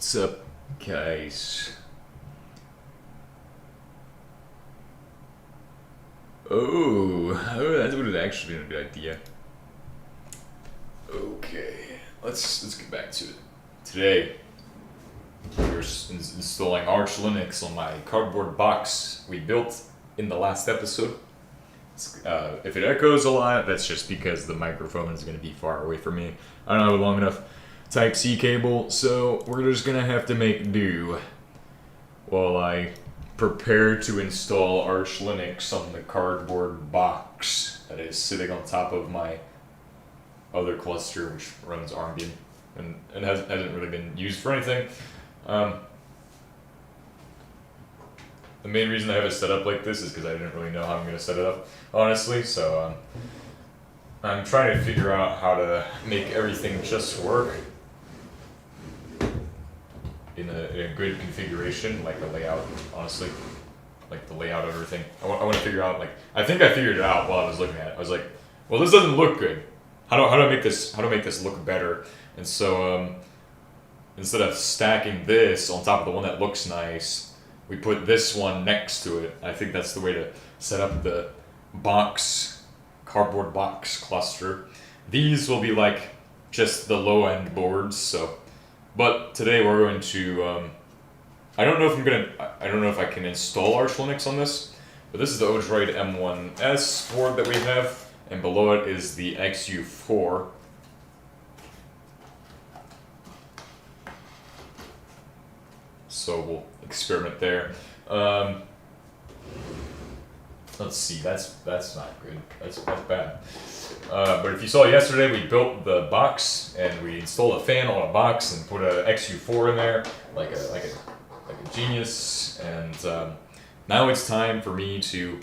What's up, guys? Oh, that would have actually been a good idea. Okay, let's get back to it. Today, we're installing Arch Linux on my cardboard box we built in the last episode. If it echoes a lot, that's just because the microphone is going to be far away from me. I don't have a long enough Type-C cable, so we're just going to have to make do while I prepare to install Arch Linux on the cardboard box that is sitting on top of my other cluster, which runs Armbian and hasn't really been used for anything. The main reason I have it set up like this is because I didn't really know how I'm going to set it up, honestly, so I'm trying to figure out how to make everything just work in a good configuration, like the layout, honestly. Like the layout of everything. I want to figure out, like, I think I figured it out while I was looking at it. I was like, well, this doesn't look good. How do I make this look better? And so instead of stacking this on top of the one that looks nice, we put this one next to it. I think that's the way to set up the cardboard box cluster. These will be like just the low end boards, so. But today we're going to, I don't know if I can install Arch Linux on this, but this is the Odroid M1S board that we have, and below it is the XU4. So we'll experiment there. Let's see, that's not good. That's bad. But if you saw yesterday, we built the box and we installed a fan on a box and put a XU4 in there, like a genius. And now it's time for me to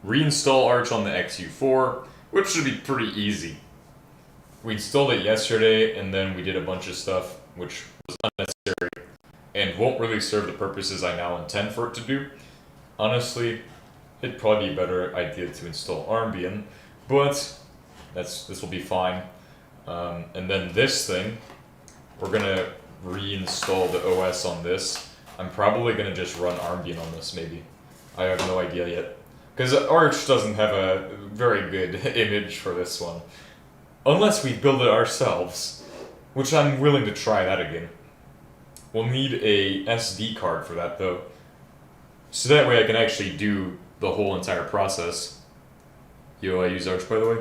reinstall Arch on the XU4, which should be pretty easy. We installed it yesterday, and then we did a bunch of stuff which was unnecessary and won't really serve the purposes I now intend for it to do. Honestly, it'd probably be a better idea to install Armbian, but this will be fine. And then this thing, we're gonna reinstall the OS on this. I'm probably gonna just run Armbian on this, maybe. I have no idea yet. Because Arch doesn't have a very good image for this one. Unless we build it ourselves, which I'm willing to try that again. We'll need a SD card for that though. So that way I can actually do the whole entire process. Yo, I use Arch, by the way.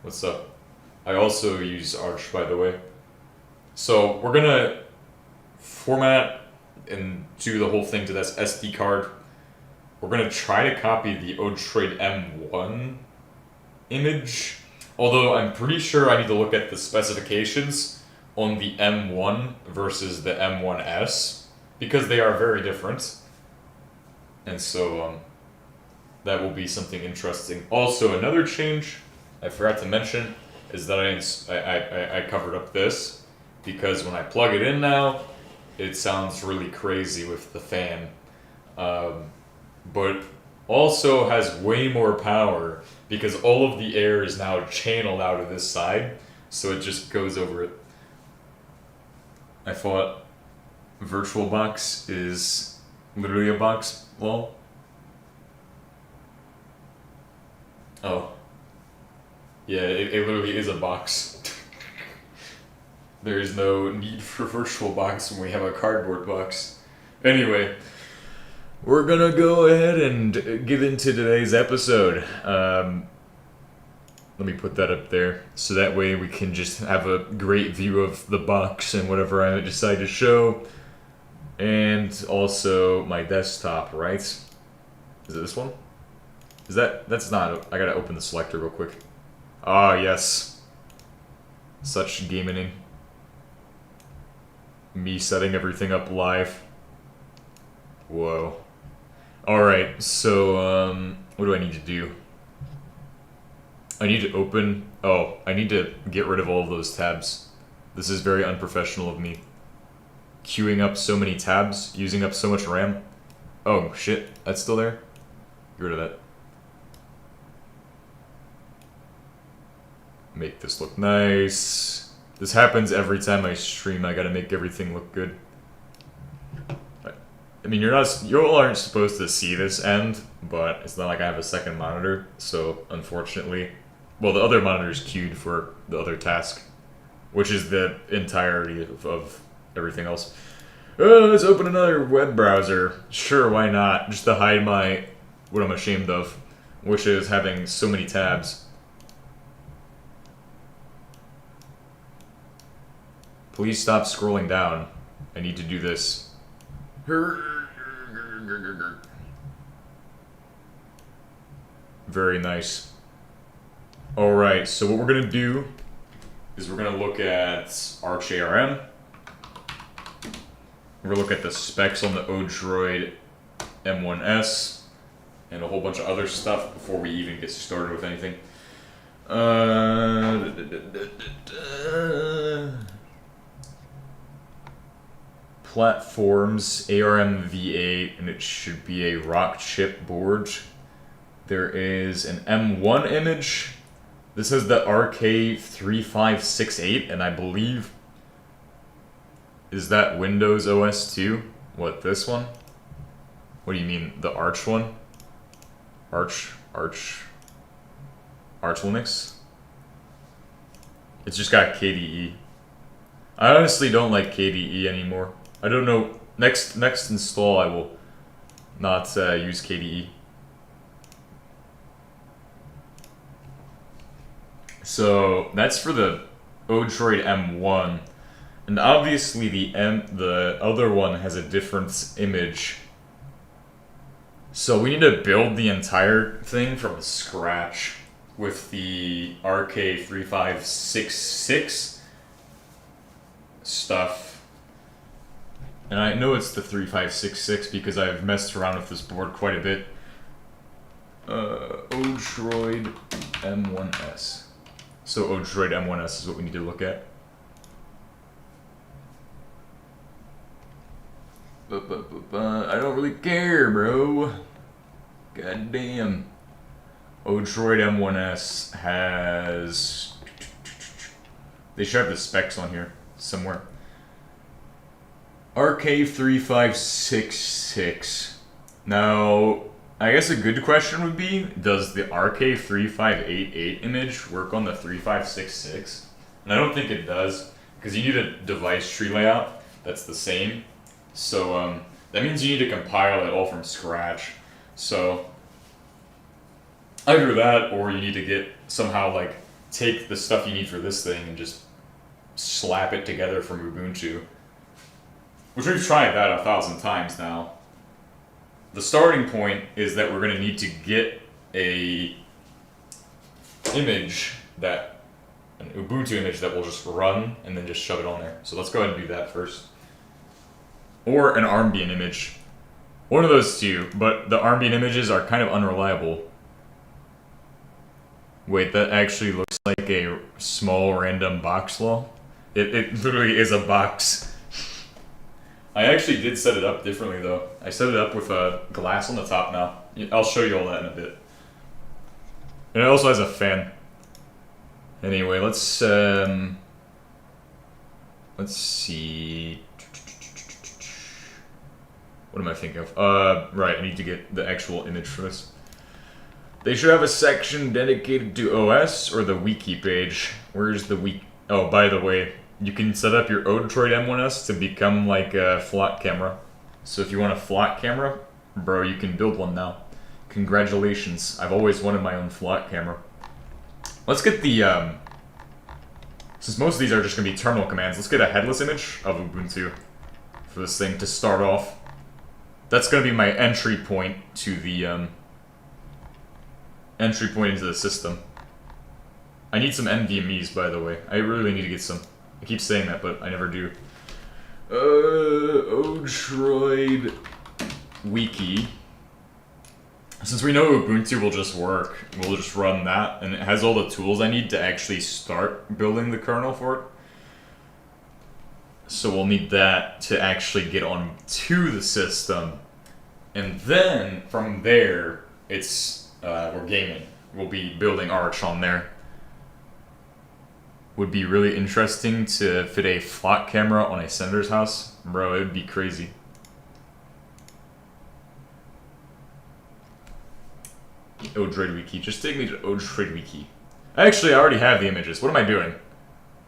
What's up? I also use Arch, by the way. So we're gonna format and do the whole thing to this SD card. We're gonna try to copy the Odroid M1 image. Although I'm pretty sure I need to look at the specifications on the M1 versus the M1S, because they are very different. And so that will be something interesting. Also, another change I forgot to mention is that I covered up this, because when I plug it in now, it sounds really crazy with the fan. But also has way more power, because all of the air is now channeled out of this side, so it just goes over it. I thought VirtualBox is literally a box wall. Oh. Yeah, it literally is a box. There is no need for VirtualBox when we have a cardboard box. Anyway, we're gonna go ahead and get into today's episode. Let me put that up there, so that way we can just have a great view of the box and whatever I decide to show. And also my desktop, right? Is it this one? That's not, I gotta open the selector real quick. Ah, yes. Such gaming. Me setting everything up live. Whoa. Alright, so, what do I need to do? I need to I need to get rid of all of those tabs. This is very unprofessional of me. Queuing up so many tabs, using up so much RAM. Oh, shit, that's still there? Get rid of that. Make this look nice. This happens every time I stream. I gotta make everything look good. I mean, you all aren't supposed to see this end, but it's not like I have a second monitor, so unfortunately, well, the other monitor is queued for the other task, which is the entirety of everything else. Let's open another web browser. Sure, why not? Just to hide what I'm ashamed of, which is having so many tabs. Please stop scrolling down. I need to do this. Very nice. Alright, so what we're going to do is we're going to look at Arch ARM. We're going to look at the specs on the Odroid M1S and a whole bunch of other stuff before we even get started with anything. Platforms, ARM V8, and it should be a rock chip board. There is an M1 image. This is the RK3568, and I believe, is that Windows OS 2? What, this one? What do you mean, the Arch one? Arch Linux? It's just got KDE. I honestly don't like KDE anymore. I don't know. Next install, I will not use KDE. So that's for the Odroid M1, and obviously the other one has a different image. So we need to build the entire thing from scratch with the RK3566 stuff. And I know it's the 3566 because I've messed around with this board quite a bit. Odroid M1S. So Odroid M1S is what we need to look at. I don't really care, bro. God damn. Odroid M1S has... They should have the specs on here somewhere. RK3566. Now, I guess a good question would be, does the RK3588 image work on the 3566? And I don't think it does, because you need a device tree layout that's the same. So that means you need to compile it all from scratch. So either that, or you need to get somehow like take the stuff you need for this thing and just slap it together from Ubuntu. Which we've tried that 1,000 times now. The starting point is that we're going to need to get an image an Ubuntu image that will just run and then just shove it on there. So let's go ahead and do that first. Or an Armbian image. One of those two, but the Armbian images are kind of unreliable. Wait, that actually looks like a small random box law? It literally is a box. I actually did set it up differently though. I set it up with a glass on the top now. I'll show you all that in a bit. And it also has a fan. Anyway, let's see. What am I thinking of? Right, I need to get the actual image for this. They should have a section dedicated to OS or the wiki page. Where's the wiki? Oh, by the way, you can set up your Odroid M1S to become like a flock camera. So if you want a flock camera, bro, you can build one now. Congratulations. I've always wanted my own flock camera. Let's get the, since most of these are just going to be terminal commands, let's get a headless image of Ubuntu for this thing to start off. That's going to be my entry point to the, entry point into the system. I need some NVMEs, by the way. I really need to get some. I keep saying that, but I never do. Odroid wiki. Since we know Ubuntu will just work, we'll just run that, and it has all the tools I need to actually start building the kernel for it. So we'll need that to actually get on to the system. And then, from there, it's, we're gaming. We'll be building Arch on there. would be really interesting to fit a flock camera on a senator's house. Bro, it would be crazy. Odroid Wiki. Just take me to Odroid Wiki. Actually, I already have the images. What am I doing?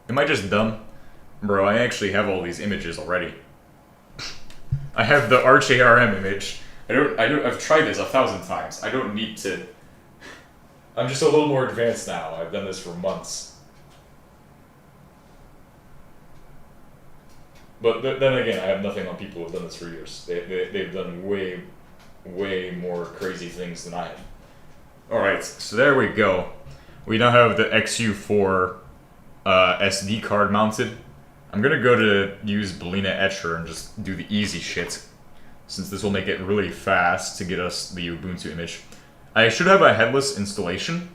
Am I just dumb? Bro, I actually have all these images already. I have the ArchARM image. I've tried this 1,000 times. I don't need to... I'm just a little more advanced now. I've done this for months. But then again, I have nothing on people who have done this for years. They've done way more crazy things than I have. Alright, so there we go. We now have the XU4 SD card mounted. I'm gonna go to use Belina Etcher and just do the easy shit, since this will make it really fast to get us the Ubuntu image. I should have a headless installation,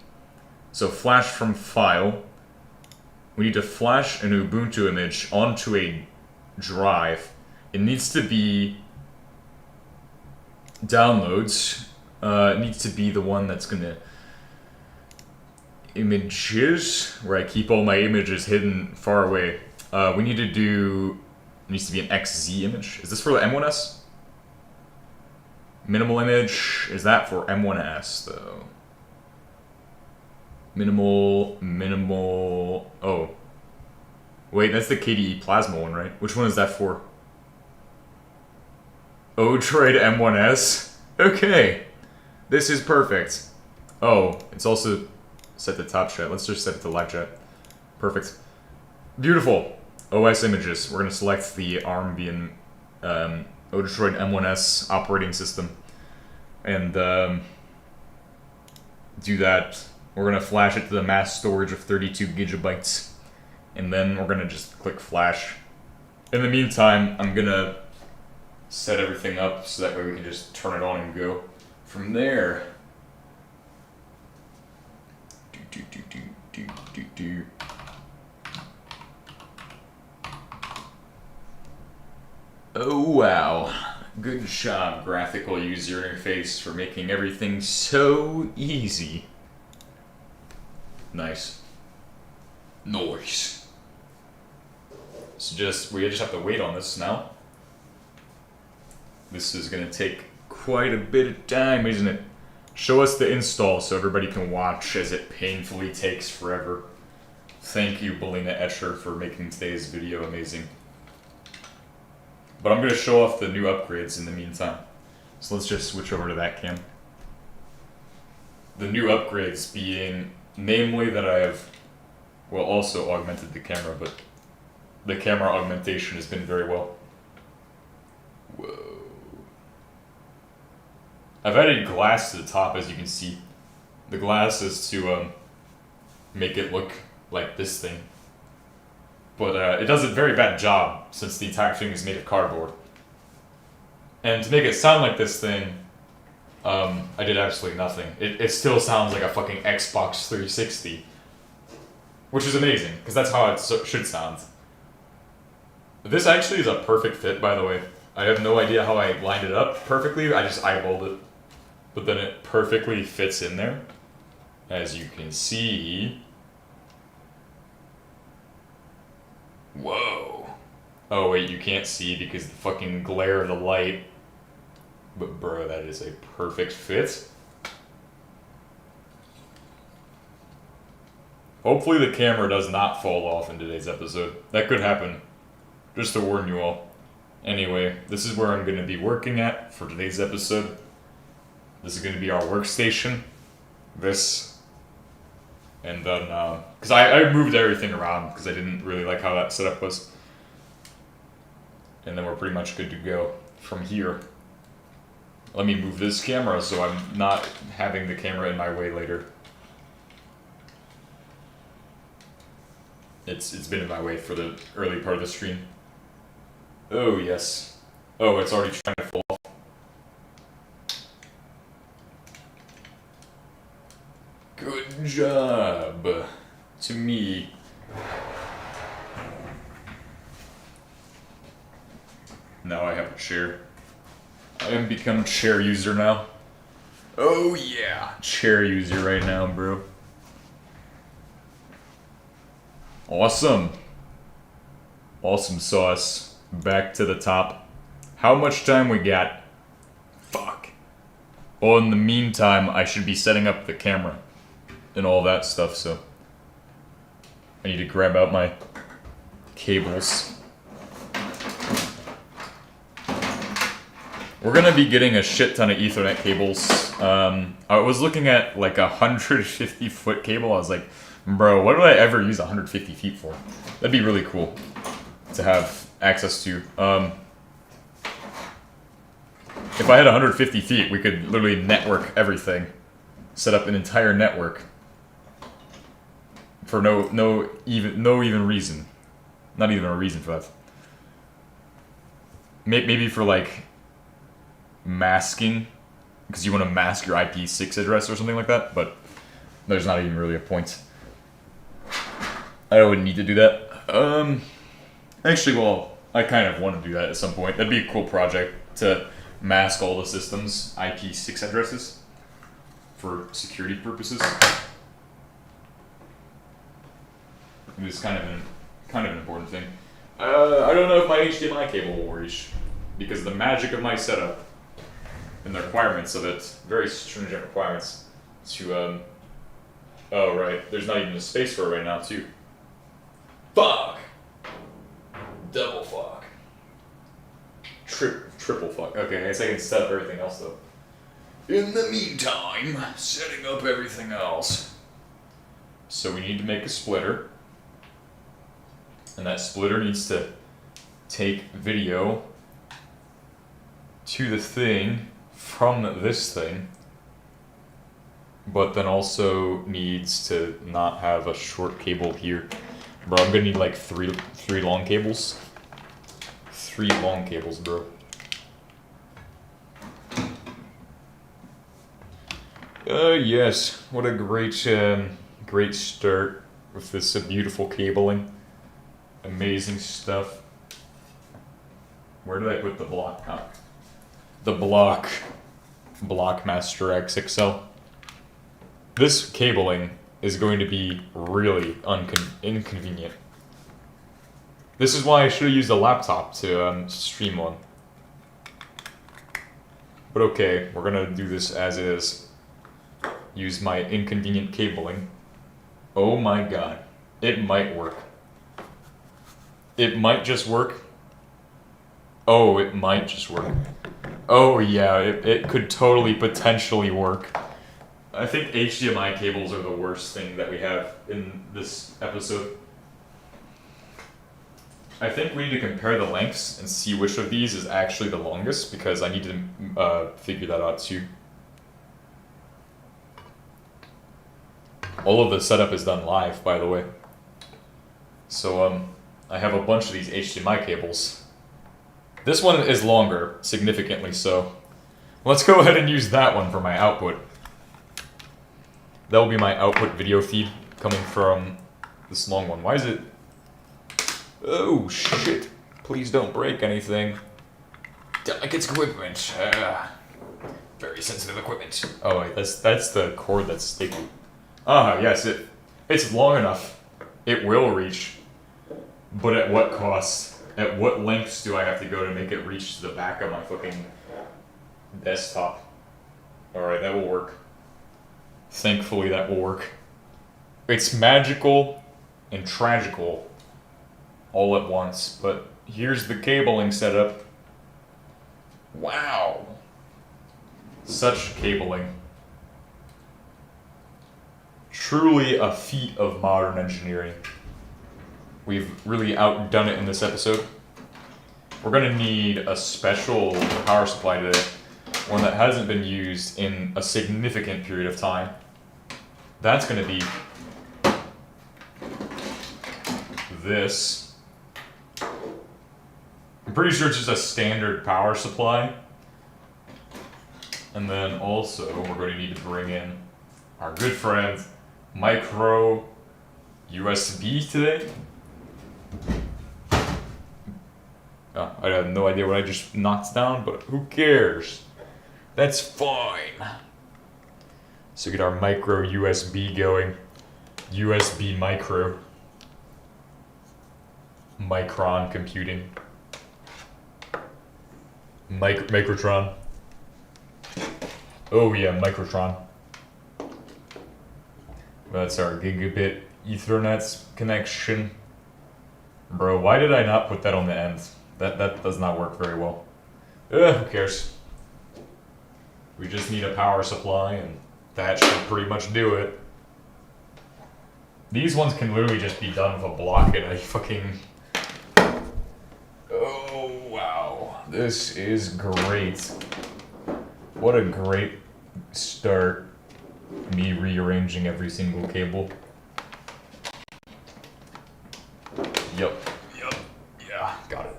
so flash from file. We need to flash an Ubuntu image onto a drive. It needs to be downloads. It needs to be the one that's gonna images, where I keep all my images hidden far away. We need to do, it needs to be an XZ image. Is this for the M1S? Minimal image, is that for M1S though? Minimal, oh. Wait, that's the KDE Plasma one, right? Which one is that for? Odroid M1S? Okay. This is perfect. Oh, it's also set to top chat. Let's just set it to live chat. Perfect. Beautiful. OS images. We're going to select the Armbian Odroid M1S operating system. And do that. We're going to flash it to the mass storage of 32 gigabytes. And then we're going to just click flash. In the meantime, I'm going to set everything up so that way we can just turn it on and go from there. Oh wow. Good job, graphical user interface, for making everything so easy. Nice. Nice. So we just have to wait on this now. This is gonna take quite a bit of time, isn't it? Show us the install so everybody can watch as it painfully takes forever. Thank you, Belina Etcher, for making today's video amazing. But I'm going to show off the new upgrades in the meantime. So let's just switch over to that cam. The new upgrades being, namely that I have, well, also augmented the camera, but the camera augmentation has been very well. Whoa. I've added glass to the top, as you can see. The glass is to make it look like this thing. But it does a very bad job, since the entire thing is made of cardboard. And to make it sound like this thing, I did absolutely nothing. It still sounds like a fucking Xbox 360. Which is amazing, because that's how it should sound. This actually is a perfect fit, by the way. I have no idea how I lined it up perfectly, I just eyeballed it. But then it perfectly fits in there. As you can see. Whoa. Oh wait, you can't see because of the fucking glare of the light. But bro, that is a perfect fit. Hopefully the camera does not fall off in today's episode. That could happen. Just to warn you all. Anyway, this is where I'm going to be working at for today's episode. This is going to be our workstation. This. And then, because I moved everything around because I didn't really like how that setup was. And then we're pretty much good to go from here. Let me move this camera so I'm not having the camera in my way later. It's been in my way for the early part of the stream. Oh, yes. Oh, it's already trying to fall off. Good job to me. Now I have a chair. I am become chair user now. Oh yeah, chair user right now, bro. Awesome. Awesome sauce. Back to the top. How much time we got? Fuck. Well, in the meantime, I should be setting up the camera and all that stuff, so I need to grab out my cables. We're gonna be getting a shit ton of Ethernet cables. I was looking at like 150-foot cable. I was like, bro, what would I ever use 150 feet for? That'd be really cool to have access to. If I had 150 feet, we could literally network everything, set up an entire network for no even reason, not even a reason for that. Maybe for like masking, because you want to mask your IP6 address or something like that, but there's not even really a point. I wouldn't need to do that. Actually, well, I kind of want to do that at some point. That'd be a cool project to mask all the systems' IP6 addresses for security purposes. It's kind of an important thing. I don't know if my HDMI cable will reach, because the magic of my setup and the requirements of it, very stringent requirements to, oh right, there's not even a space for it right now too. Fuck! Double fuck. Triple fuck. Okay, I guess I can set up everything else though. In the meantime, setting up everything else. So we need to make a splitter. And that splitter needs to take video to the thing from this thing, but then also needs to not have a short cable here. Bro, I'm gonna need like three long cables. 3 long cables, bro. Yes, what a great start with this beautiful cabling. Amazing stuff. Where did I put the block? Oh. The Blockmaster XXL. This cabling is going to be really inconvenient. This is why I should have used a laptop to stream on. But okay, we're gonna do this as is. Use my inconvenient cabling. Oh my god. It might work. It might just work. Oh, it might just work. Oh yeah, it could totally potentially work. I think HDMI cables are the worst thing that we have in this episode. I think we need to compare the lengths and see which of these is actually the longest, because I need to figure that out too. All of the setup is done live, by the way. So I have a bunch of these HDMI cables. This one is longer, significantly so. Let's go ahead and use that one for my output. That will be my output video feed coming from this long one. Why is it... Oh shit, please don't break anything. Delicate equipment. Very sensitive equipment. Oh wait, that's the cord that's sticky. Ah, yes, it's long enough. It will reach. But at what cost? At what lengths do I have to go to make it reach the back of my fucking desktop? Alright, that will work. Thankfully that will work. It's magical and tragical all at once, but here's the cabling setup. Wow. Such cabling. Truly a feat of modern engineering. We've really outdone it in this episode. We're gonna need a special power supply today, one that hasn't been used in a significant period of time. That's gonna be this. I'm pretty sure it's just a standard power supply. And then also, we're going to need to bring in our good friend, micro USB today. Oh, I have no idea what I just knocked down, but who cares? That's fine. So get our micro USB going. USB micro. Micron computing. Microtron. Oh yeah, Microtron. That's our gigabit Ethernet connection. Bro, why did I not put that on the end? That does not work very well. Who cares? We just need a power supply and that should pretty much do it. These ones can literally just be done with a block and a fucking... Oh, wow. This is great. What a great start. Me rearranging every single cable. Yep. Yeah, got it.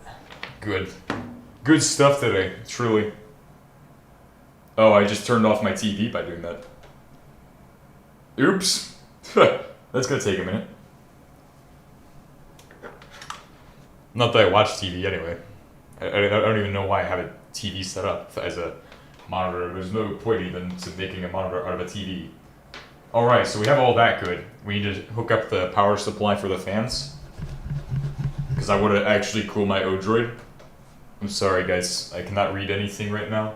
Good. Good stuff today, truly. Oh, I just turned off my TV by doing that. Oops. That's gonna take a minute. Not that I watch TV anyway. I don't even know why I have a TV set up as a monitor. There's no point even to making a monitor out of a TV. Alright, so we have all that good. We need to hook up the power supply for the fans. Because I want to actually cool my Odroid. I'm sorry guys, I cannot read anything right now.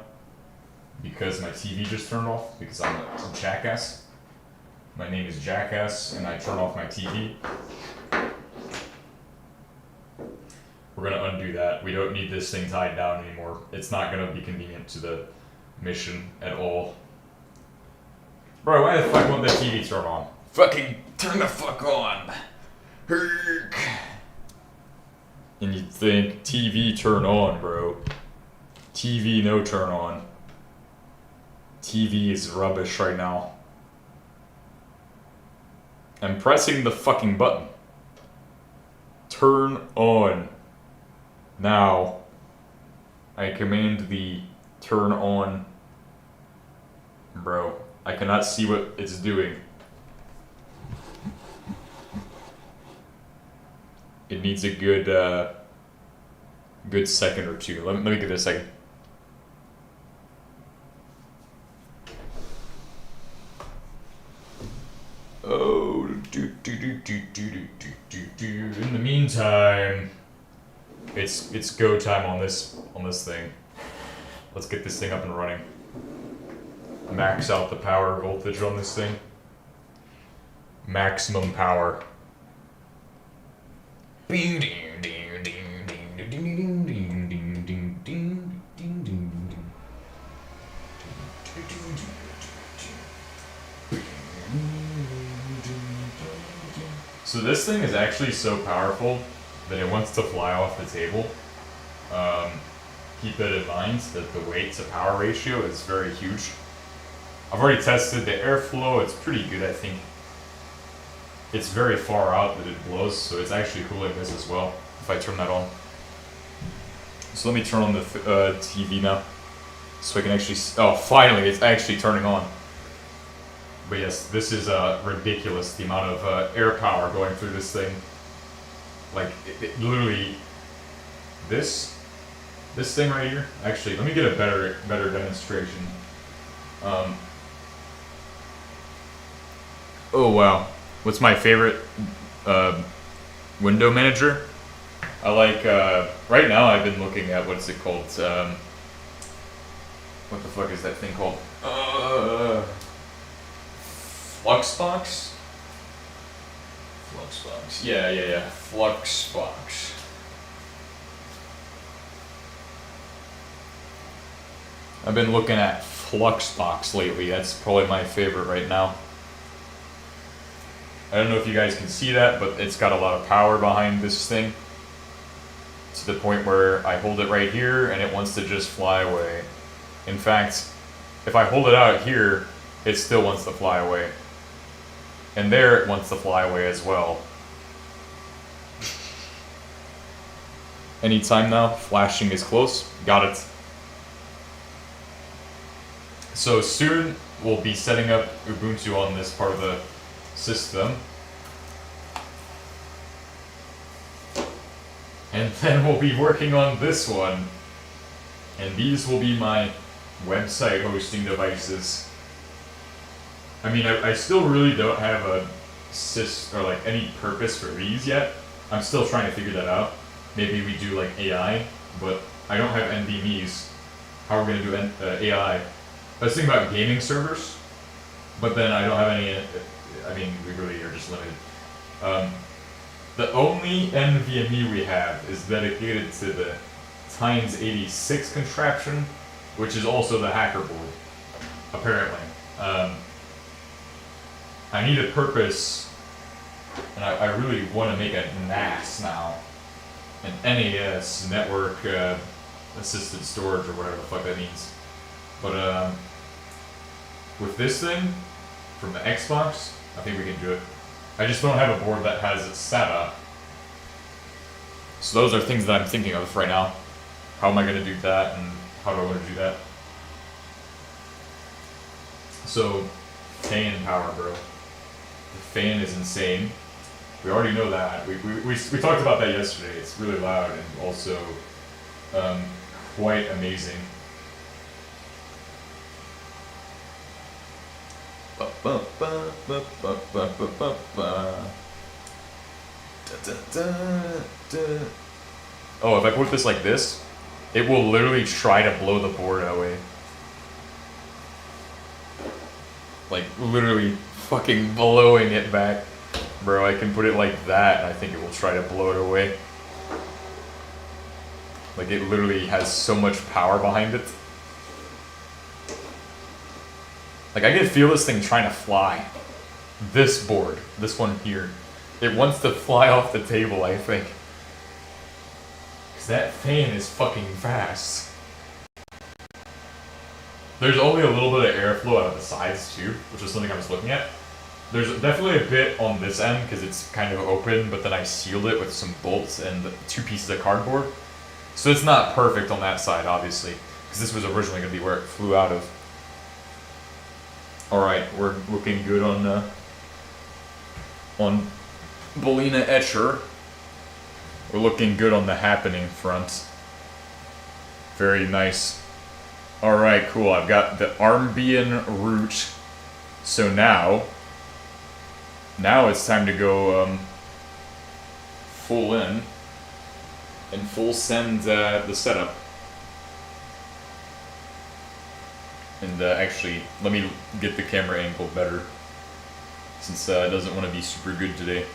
Because my TV just turned off, because I'm a jackass. My name is Jackass, and I turn off my TV. We're gonna undo that. We don't need this thing tied down anymore. It's not gonna be convenient to the mission at all. Bro, why the fuck won't the TV turn on? Fucking turn the fuck on! Herk! And you'd think, TV turn on, bro. TV no turn on. TV is rubbish right now. I'm pressing the fucking button. Turn on. Now. I command the turn on. Bro, I cannot see what it's doing. It needs a good, good second or two. Let me give it a second. Oh, in the meantime, it's go time on this thing. Let's get this thing up and running. Max out the power voltage on this thing. Maximum power. So this thing is actually so powerful that it wants to fly off the table. Keep that in mind, that the weight to power ratio is very huge. I've already tested the airflow, it's pretty good I think. It's very far out that it blows, so it's actually cooling this as well, if I turn that on. So let me turn on the TV now, so I can actually oh, finally, it's actually turning on. But yes, this is ridiculous, the amount of air power going through this thing. Like, it literally, this thing right here, actually, let me get a better demonstration. Oh wow, what's my favorite window manager? I like, right now I've been looking at, what's it called, what the fuck is that thing called? Fluxbox? Fluxbox, yeah, Fluxbox. I've been looking at Fluxbox lately, that's probably my favorite right now. I don't know if you guys can see that, but it's got a lot of power behind this thing. To the point where I hold it right here and it wants to just fly away. In fact, if I hold it out here, it still wants to fly away. And there it wants to fly away as well. Anytime now, flashing is close. Got it. So soon we'll be setting up Ubuntu on this part of the system. And then we'll be working on this one. And these will be my website hosting devices. I mean, I still really don't have a or like any purpose for these yet. I'm still trying to figure that out. Maybe we do like AI, but I don't have NVMe's. How are we gonna do AI? I was thinking about gaming servers, but then I don't have any. I mean, we really are just limited. The only NVMe we have is dedicated to the times 86 contraption, which is also the hacker board, apparently. I need a purpose, and I really want to make a NAS now. An NAS, Network Assisted Storage, or whatever the fuck that means. But with this thing, from the Xbox, I think we can do it. I just don't have a board that has it set up. So those are things that I'm thinking of right now. How am I going to do that, and how do I want to do that? So, fan power, bro. The fan is insane. We already know that. We talked about that yesterday. It's really loud and also quite amazing. Oh, if I put this like this, it will literally try to blow the board away. Like, literally fucking blowing it back. Bro, I can put it like that, and I think it will try to blow it away. Like, it literally has so much power behind it. Like, I can feel this thing trying to fly. This board, this one here. It wants to fly off the table, I think. Because that fan is fucking fast. There's only a little bit of airflow out of the sides, too, which is something I was looking at. There's definitely a bit on this end, because it's kind of open, but then I sealed it with some bolts and 2 pieces of cardboard. So it's not perfect on that side, obviously, because this was originally going to be where it flew out of. Alright, we're looking good on Bolina Etcher. We're looking good on the happening front. Very nice. Alright, cool. I've got the Armbian root. So now it's time to go full in and full send the setup. And actually, let me get the camera angle better, since it doesn't want to be super good today.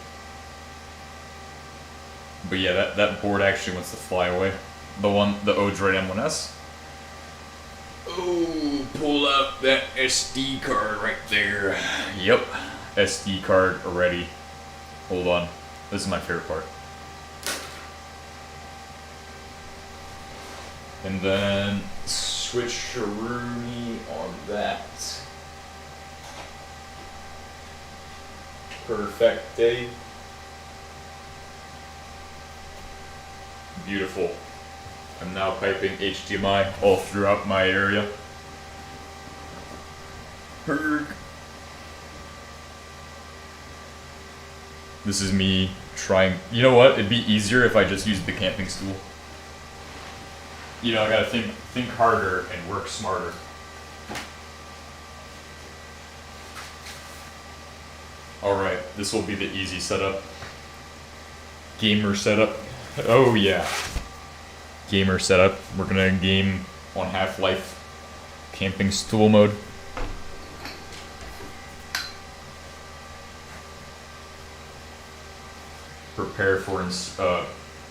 But yeah, that board actually wants to fly away. The Odroid M1S. Oh, pull up that SD card right there. Yep, SD card already. Hold on, this is my favorite part. And then switch to Rooney on that. Perfect day. Beautiful. I'm now piping HDMI all throughout my area. Herg. This is me trying. You know what? It'd be easier if I just used the camping stool. You know, I gotta think harder and work smarter. Alright, this will be the easy setup. Gamer setup. Oh yeah. Gamer setup. We're gonna game on Half-Life camping stool mode. Prepare for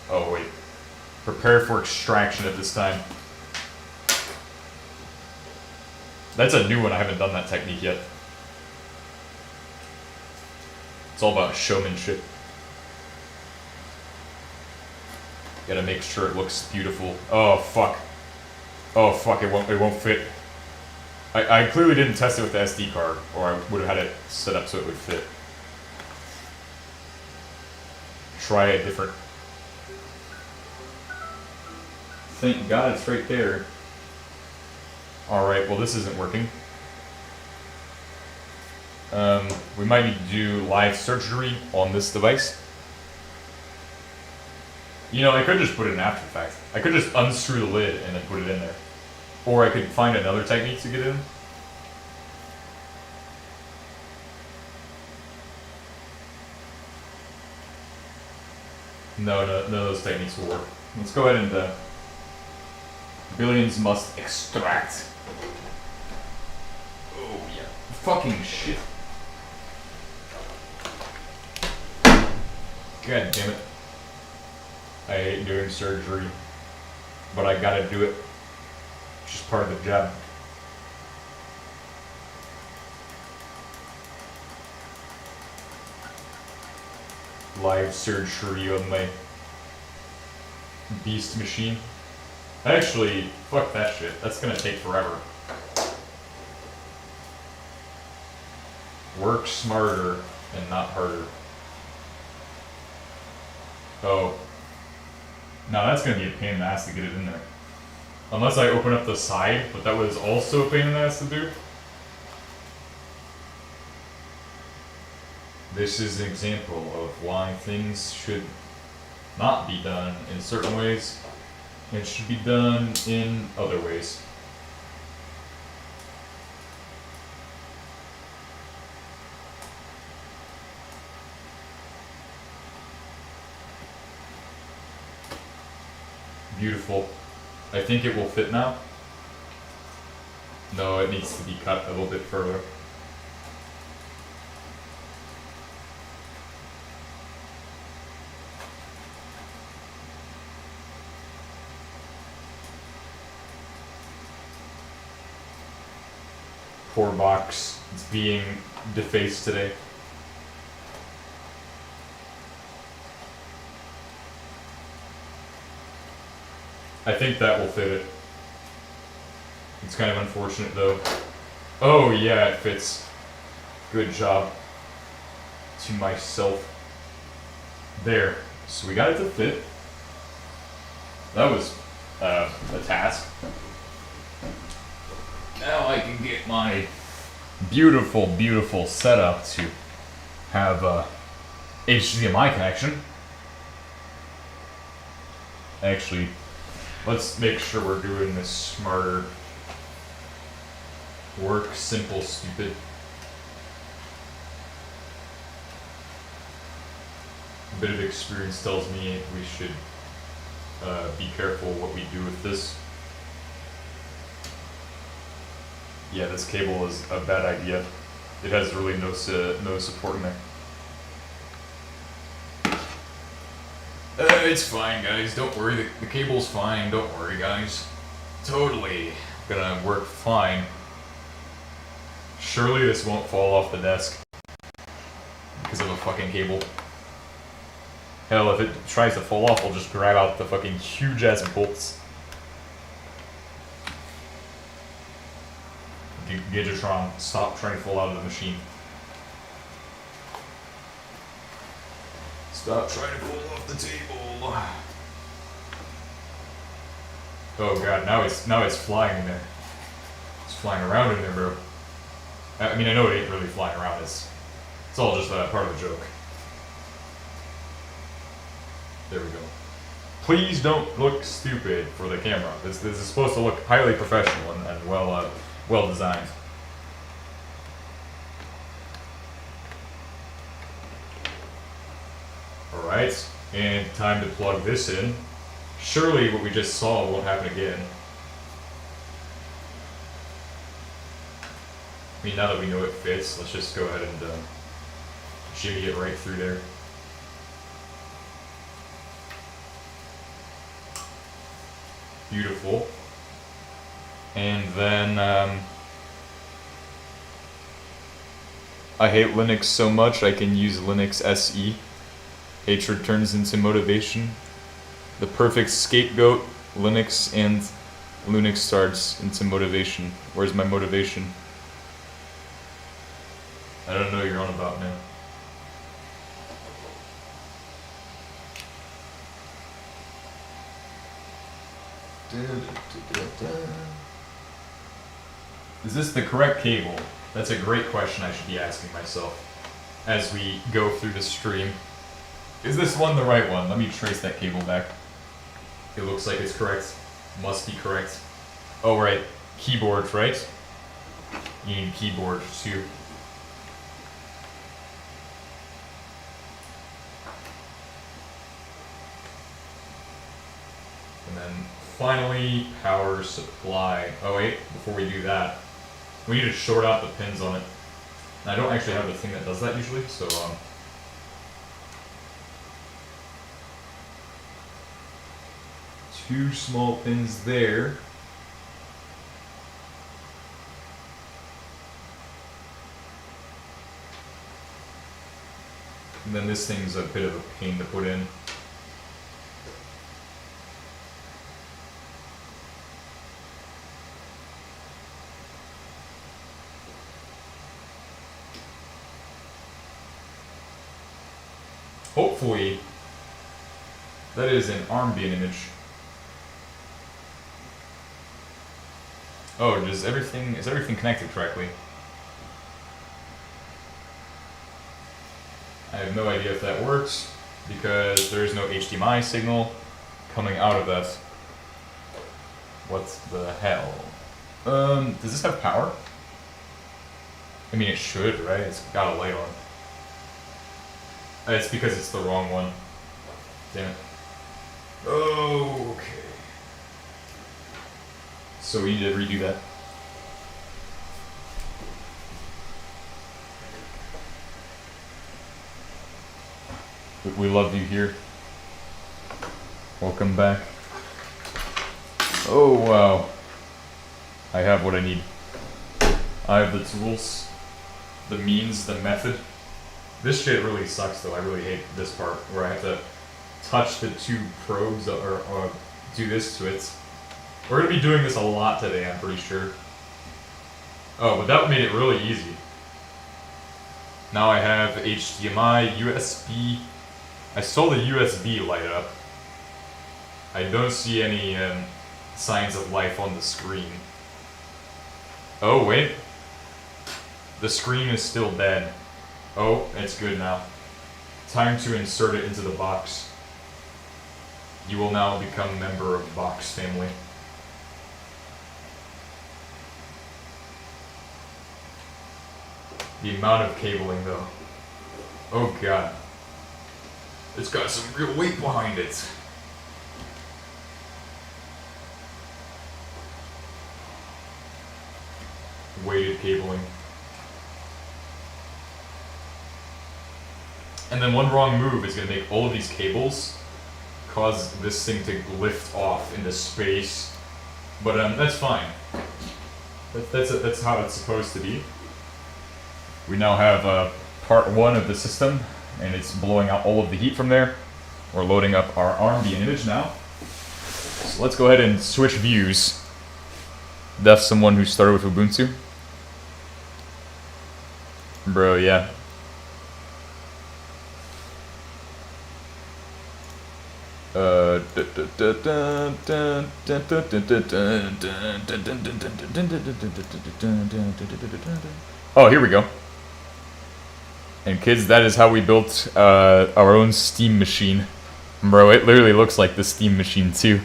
oh wait. Prepare for extraction at this time. That's a new one, I haven't done that technique yet. It's all about showmanship. Gotta make sure it looks beautiful. Oh fuck. Oh fuck, it won't fit. I clearly didn't test it with the SD card, or I would have had it set up so it would fit. Try a different. Thank God it's right there. Alright, well this isn't working. We might need to do live surgery on this device. You know, I could just put it in After Effects. I could just unscrew the lid and then put it in there. Or I could find another technique to get in. No, none of those techniques will work. Let's go ahead and billions must extract. Oh yeah. Fucking shit. God damn it. I hate doing surgery, but I gotta do it. It's just part of the job. Live surgery on my beast machine. Actually, fuck that shit. That's gonna take forever. Work smarter and not harder. Oh. No, that's gonna be a pain in the ass to get it in there. Unless I open up the side, but that was also a pain in the ass to do. This is an example of why things should not be done in certain ways and should be done in other ways. Beautiful. I think it will fit now. No, it needs to be cut a little bit further. Poor box. It's being defaced today. I think that will fit it. It's kind of unfortunate though. Oh yeah, it fits. Good job. To myself. There. So we got it to fit. That was a task. Now I can get my beautiful, beautiful setup to have a HDMI connection. Actually, let's make sure we're doing this smarter. Work simple, stupid. A bit of experience tells me we should be careful what we do with this. Yeah, this cable is a bad idea. It has really no support in there. It's fine, guys. Don't worry. The cable's fine. Don't worry, guys. Totally gonna work fine. Surely this won't fall off the desk because of a fucking cable. Hell, if it tries to fall off, I'll just grab out the fucking huge-ass bolts. Gigatron, stop trying to fall out of the machine. Stop trying to fall off the table. Oh god, now it's flying in there. It's flying around in there, bro. I mean, I know it ain't really flying around. It's all just part of the joke. There we go. Please don't look stupid for the camera. This is supposed to look highly professional and well designed. Alright, and time to plug this in. Surely what we just saw won't happen again. I mean, now that we know it fits, let's just go ahead and shimmy it right through there. Beautiful. And then, I hate Linux so much I can use Linux SE. Hatred turns into motivation. The perfect scapegoat, Linux and Linux starts into motivation. Where's my motivation? I don't know what you're on about, man. Is this the correct cable? That's a great question I should be asking myself as we go through the stream. Is this one the right one? Let me trace that cable back. It looks like it's correct. Must be correct. Oh, right. Keyboards, right? You need keyboards too. And then finally, power supply. Oh wait, before we do that, we need to short out the pins on it. And I don't actually have the thing that does that usually, so 2 small pins there. And then this thing's a bit of a pain to put in. Hopefully, that is an arm being image. Oh, is everything connected correctly? I have no idea if that works because there is no HDMI signal coming out of that. What the hell? Does this have power? I mean, it should, right? It's got a light on. It's because it's the wrong one. Damn it. Oh, okay. So we need to redo that. We love you here. Welcome back. Oh, wow. I have what I need. I have the tools, the means, the method. This shit really sucks though. I really hate this part where I have to touch the 2 probes or do this to it. We're going to be doing this a lot today, I'm pretty sure. Oh, but that made it really easy. Now I have HDMI, USB. I saw the USB light up. I don't see any signs of life on the screen. Oh, wait. The screen is still dead. Oh, it's good now. Time to insert it into the box. You will now become a member of the box family. The amount of cabling though. Oh god. It's got some real weight behind it. Weighted cabling. And then one wrong move is going to make all of these cables cause this thing to lift off into space. But that's fine. That's how it's supposed to be. We now have part 1 of the system, and it's blowing out all of the heat from there. We're loading up our RMB image now. So let's go ahead and switch views. That's someone who started with Ubuntu. Bro, yeah. Oh, here we go. And kids, that is how we built our own steam machine. Bro, it literally looks like the steam machine too.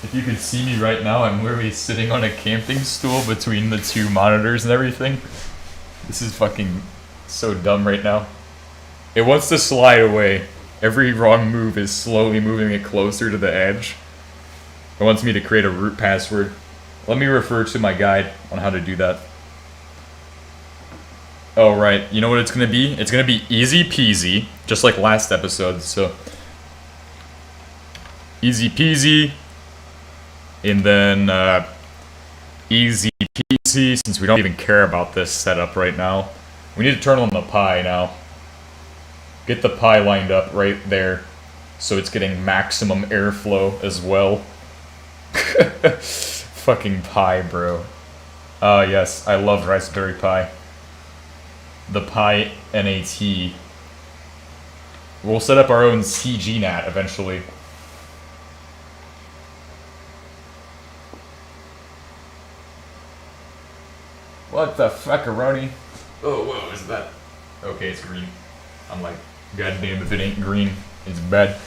If you could see me right now, I'm literally sitting on a camping stool between the 2 monitors and everything. This is fucking so dumb right now. It wants to slide away. Every wrong move is slowly moving it closer to the edge. It wants me to create a root password. Let me refer to my guide on how to do that. Oh, right. You know what it's going to be? It's going to be easy peasy, just like last episode. So, easy peasy. And then, easy peasy, since we don't even care about this setup right now. We need to turn on the Pi now. Get the Pi lined up right there, so it's getting maximum airflow as well. Fucking Pi, bro. Yes, I love Raspberry Pi. The Pi NAT. We'll set up our own CGNAT eventually. What the fuckaroni? Oh, whoa, is that? Okay, it's green. I'm like, goddamn, if it ain't green, it's bad.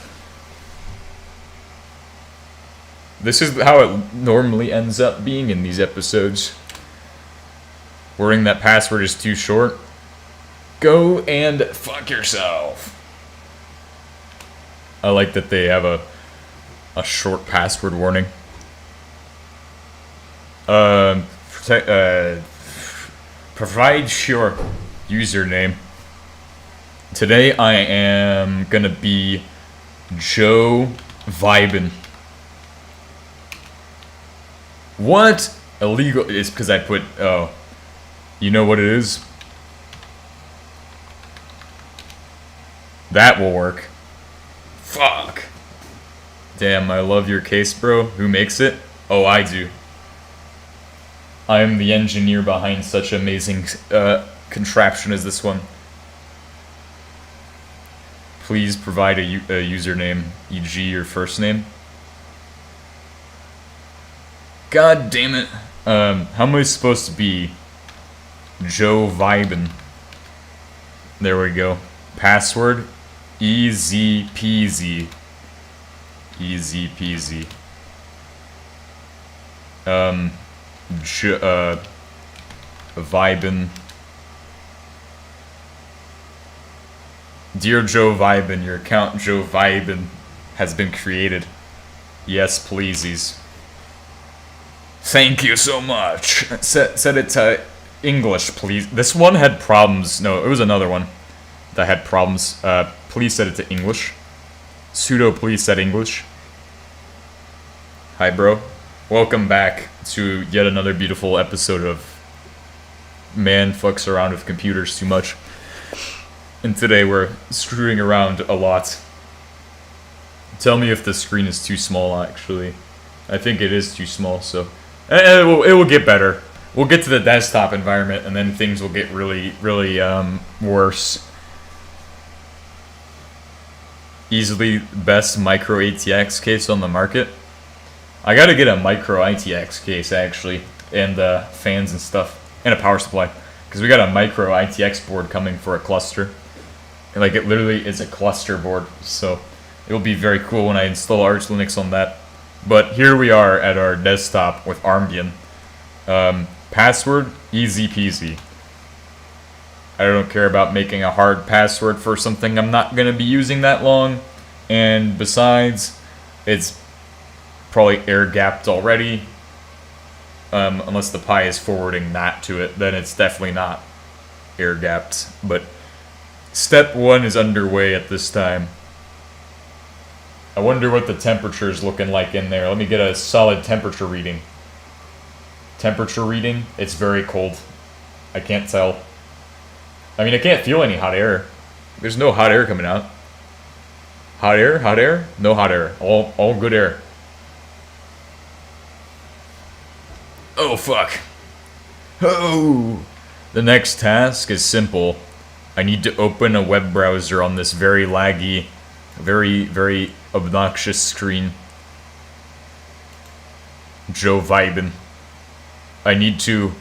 This is how it normally ends up being in these episodes. Wording that password is too short. Go and fuck yourself. I like that they have A short password warning. Provide your username. Today I am gonna be Joe Vibin. What? Illegal? It's because I put, oh. You know what it is? That will work. Fuck. Damn, I love your case, bro. Who makes it? Oh, I do. I am the engineer behind such amazing contraption as this one. Please provide a username, e.g. your first name. God damn it. How am I supposed to be? Joe Vibin. There we go. Password. Easy peasy. Easy peasy. Vibin. Dear Joe Vibin, your account Joe Vibin has been created. Yes, pleasies. Thank you so much. Set it to English, please. This one had problems. No, it was another one that had problems. Please set it to English. Sudo, please set English. Hi, bro. Welcome back to yet another beautiful episode of Man Fucks Around with Computers Too Much. And today we're screwing around a lot. Tell me if the screen is too small, actually. I think it is too small, so... It will get better. We'll get to the desktop environment, and then things will get really, really, worse. Easily best micro ATX case on the market. I gotta get a micro ITX case, actually, and fans and stuff, and a power supply, because we got a micro ITX board coming for a cluster. And, like, it literally is a cluster board, so it'll be very cool when I install Arch Linux on that. But here we are at our desktop with Armbian. Password, easy peasy. I don't care about making a hard password for something I'm not going to be using that long. And besides, it's probably air-gapped already. Unless the Pi is forwarding that to it, then it's definitely not air-gapped. But step 1 is underway at this time. I wonder what the temperature is looking like in there. Let me get a solid temperature reading. Temperature reading, it's very cold. I can't tell. I mean, I can't feel any hot air. There's no hot air coming out. Hot air? Hot air? No hot air. All good air. Oh, fuck. Oh! The next task is simple. I need to open a web browser on this very laggy, very, very obnoxious screen. Joe Vibin. I need to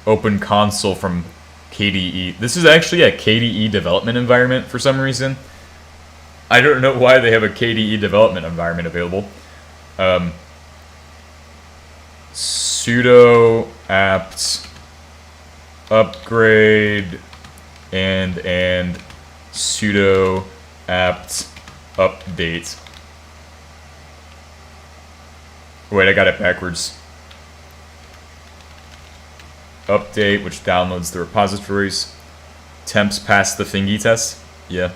open console from KDE. This is actually a KDE development environment for some reason. I don't know why they have a KDE development environment available. Sudo apt upgrade and sudo apt update. Wait, I got it backwards. Update, which downloads the repositories. Temps pass the thingy test? Yeah.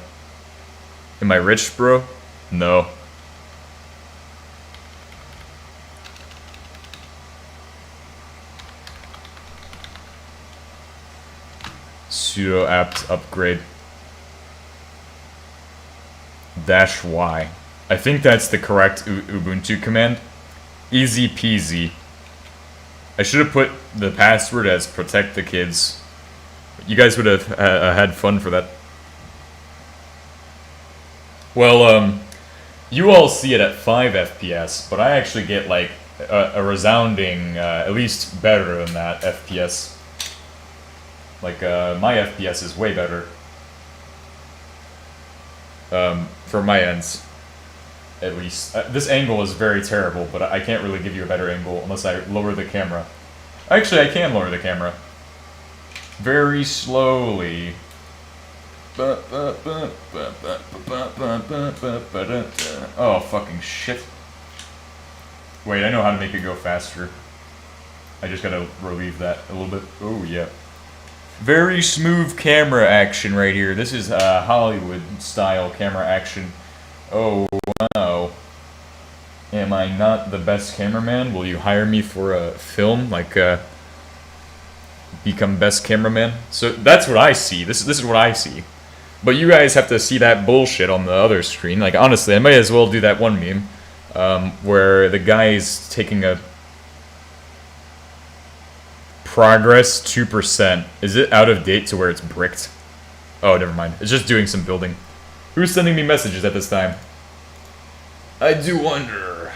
Am I rich, bro? No. Sudo apt upgrade. -y. I think that's the correct Ubuntu command. Easy peasy. I should have put the password as protect the kids. You guys would have had fun for that. Well, you all see it at 5 FPS, but I actually get like a resounding, at least better than that FPS. Like, my FPS is way better. For my ends, at least. This angle is very terrible, but I can't really give you a better angle unless I lower the camera. Actually, I can lower the camera. Very slowly. Oh, fucking shit. Wait, I know how to make it go faster. I just gotta relieve that a little bit. Oh, yeah. Very smooth camera action right here. This is Hollywood-style camera action. Oh, wow. Am I not the best cameraman? Will you hire me for a film? Like, become best cameraman? So that's what I see. This is what I see. But you guys have to see that bullshit on the other screen. Like, honestly, I might as well do that one meme. Where the guy's taking a progress 2%. Is it out of date to where it's bricked? Oh, never mind. It's just doing some building. Who's sending me messages at this time? I do wonder.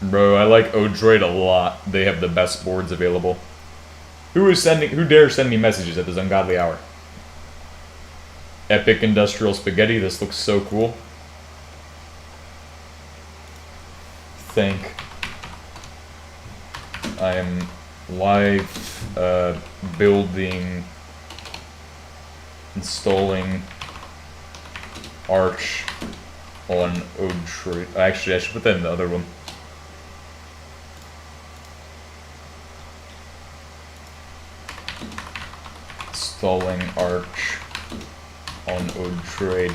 Bro, I like Odroid a lot. They have the best boards available. Who dares send me messages at this ungodly hour? Epic industrial spaghetti. This looks so cool. I am live building, installing Arch on Odroid. Actually, I should put that in the other one. Installing Arch on Odroid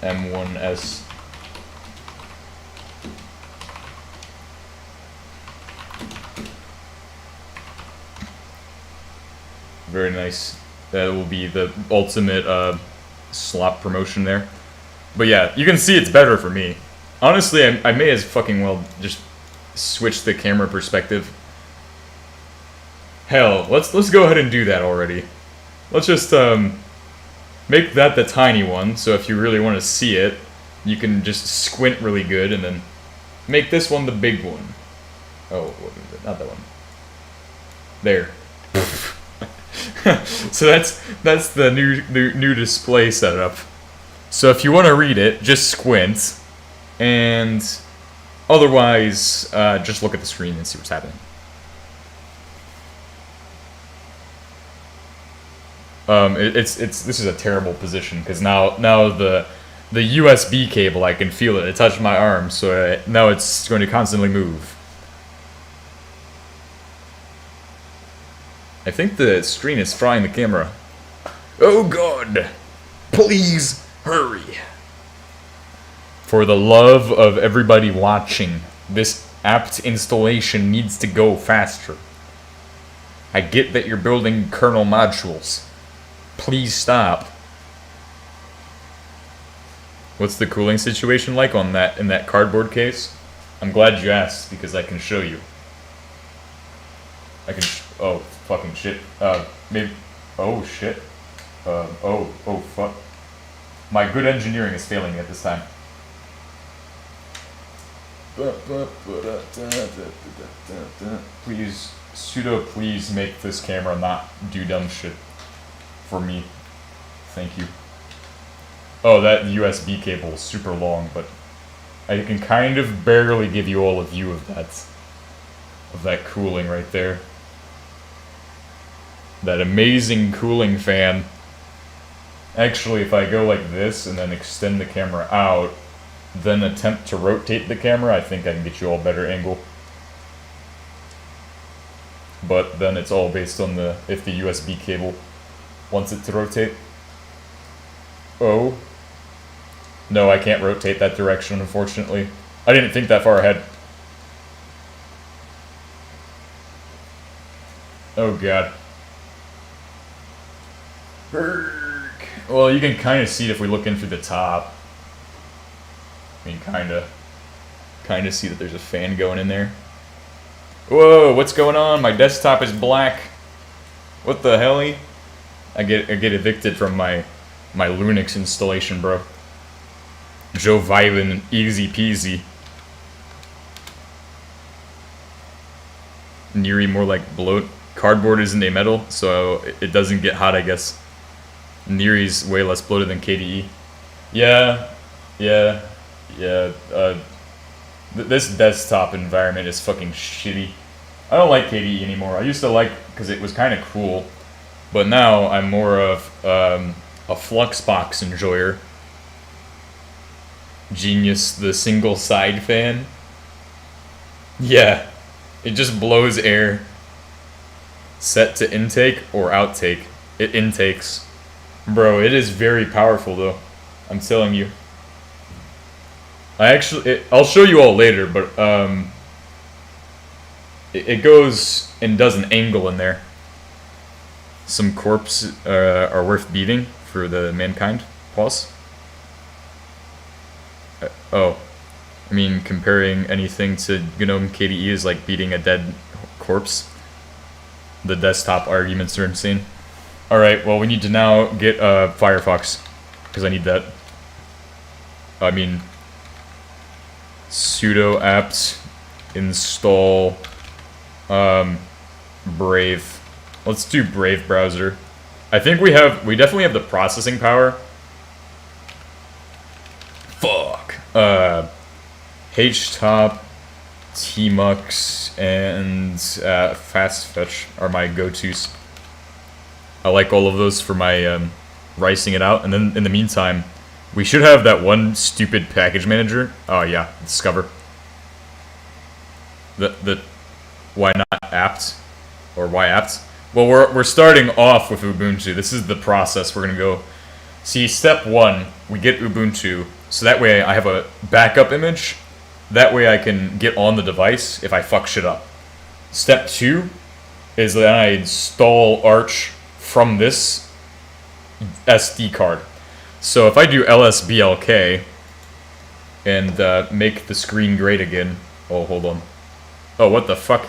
M1S. Very nice. That will be the ultimate slop promotion there. But yeah, you can see it's better for me. Honestly, I may as fucking well just switch the camera perspective. Hell, let's go ahead and do that already. Let's just make that the tiny one, so if you really want to see it, you can just squint really good, and then make this one the big one. Oh, not that one. There. So that's the new display setup. So if you want to read it, just squint, and otherwise, just look at the screen and see what's happening. This is a terrible position because now the USB cable, I can feel it. It touched my arm, so now it's going to constantly move. I think the screen is frying the camera. Oh God! Please hurry! For the love of everybody watching, this apt installation needs to go faster. I get that you're building kernel modules. Please stop. What's the cooling situation like in that cardboard case? I'm glad you asked because I can show you. Oh fucking shit. Maybe. Oh shit. Oh fuck. My good engineering is failing me at this time. Please, please make this camera not do dumb shit for me. Thank you. Oh, that USB cable is super long, but I can kind of barely give you all a view of that cooling right there. That amazing cooling fan. Actually, if I go like this and then extend the camera out, then attempt to rotate the camera, I think I can get you all better angle. But then it's all based on if the USB cable wants it to rotate. Oh. No, I can't rotate that direction, unfortunately. I didn't think that far ahead. Oh god. Well, you can kind of see it if we look in through the top. I mean, kind of see that there's a fan going in there. Whoa, what's going on? My desktop is black. What the hell? I get evicted from my Linux installation, bro. Joe Violin, easy peasy. Neri more like bloat. Cardboard isn't a metal, so it doesn't get hot, I guess. Neri's way less bloated than KDE. Yeah. This desktop environment is fucking shitty. I don't like KDE anymore. I used to like because it was kind of cool, but now I'm more of a Fluxbox enjoyer. Genius, the single side fan. Yeah, it just blows air. Set to intake or outtake. It intakes. Bro, it is very powerful though. I'm telling you. I'll show you all later, but it goes and does an angle in there. Some corpse are worth beating for the mankind. Pause. Oh, I mean comparing anything to GNOME KDE is like beating a dead corpse. The desktop arguments are insane. Alright, well we need to now get Firefox, because I need that. I mean, sudo apt install Brave. Let's do Brave browser. I think we definitely have the processing power. Fuck. htop, tmux, and fast fetch are my go-tos. I like all of those for my ricing it out, and then in the meantime, we should have that one stupid package manager. Oh yeah, discover. The why not apt, or why apt? Well, we're starting off with Ubuntu. This is the process we're gonna go. See, step 1, we get Ubuntu, so that way I have a backup image. That way I can get on the device if I fuck shit up. Step 2 is that I install Arch from this SD card. So if I do lsblk and make the screen great again. Oh, hold on. Oh, what the fuck?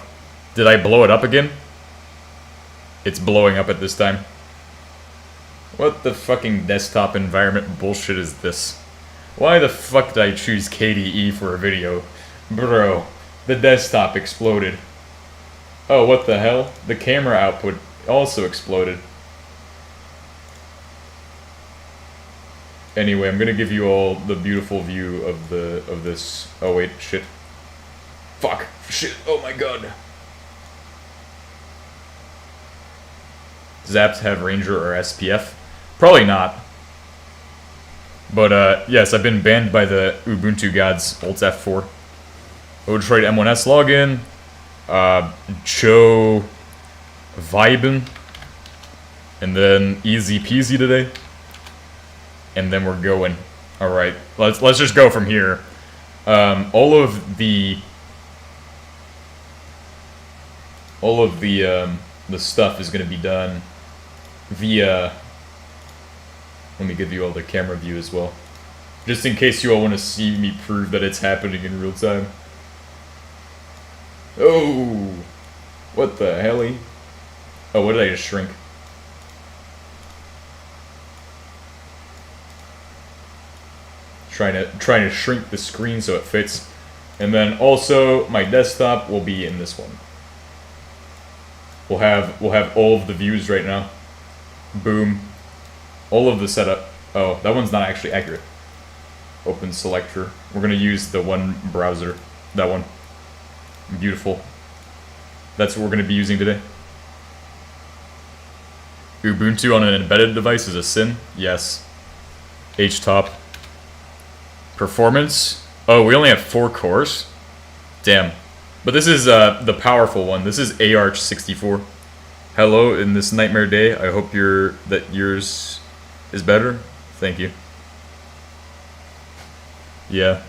Did I blow it up again? It's blowing up at this time. What the fucking desktop environment bullshit is this? Why the fuck did I choose KDE for a video? Bro, the desktop exploded. Oh, what the hell? The camera output also exploded. Anyway, I'm gonna give you all the beautiful view of this. Oh wait, shit. Fuck. Shit. Oh my god. Does apps have Ranger or SPF? Probably not. But yes, I've been banned by the Ubuntu gods. Alt F4. Odroid M1S login. Joe Vibin. And then easy peasy today. And then we're going. All right, let's just go from here. All of the stuff is going to be done via. Let me give you all the camera view as well, just in case you all want to see me prove that it's happening in real time. Oh, what the helly? Oh, what did I just shrink? Trying to shrink the screen so it fits, and then also my desktop will be in this one. We'll have all of the views right now. Boom. All of the setup. Oh, that one's not actually accurate. Open selector. We're gonna use the one browser. That one. Beautiful. That's what we're gonna be using today. Ubuntu on an embedded device is a sin? Yes. Htop. Performance. Oh, we only have 4 cores? Damn. But this is the powerful one. This is AArch64. Hello, in this nightmare day, I hope that yours is better. Thank you. Yeah.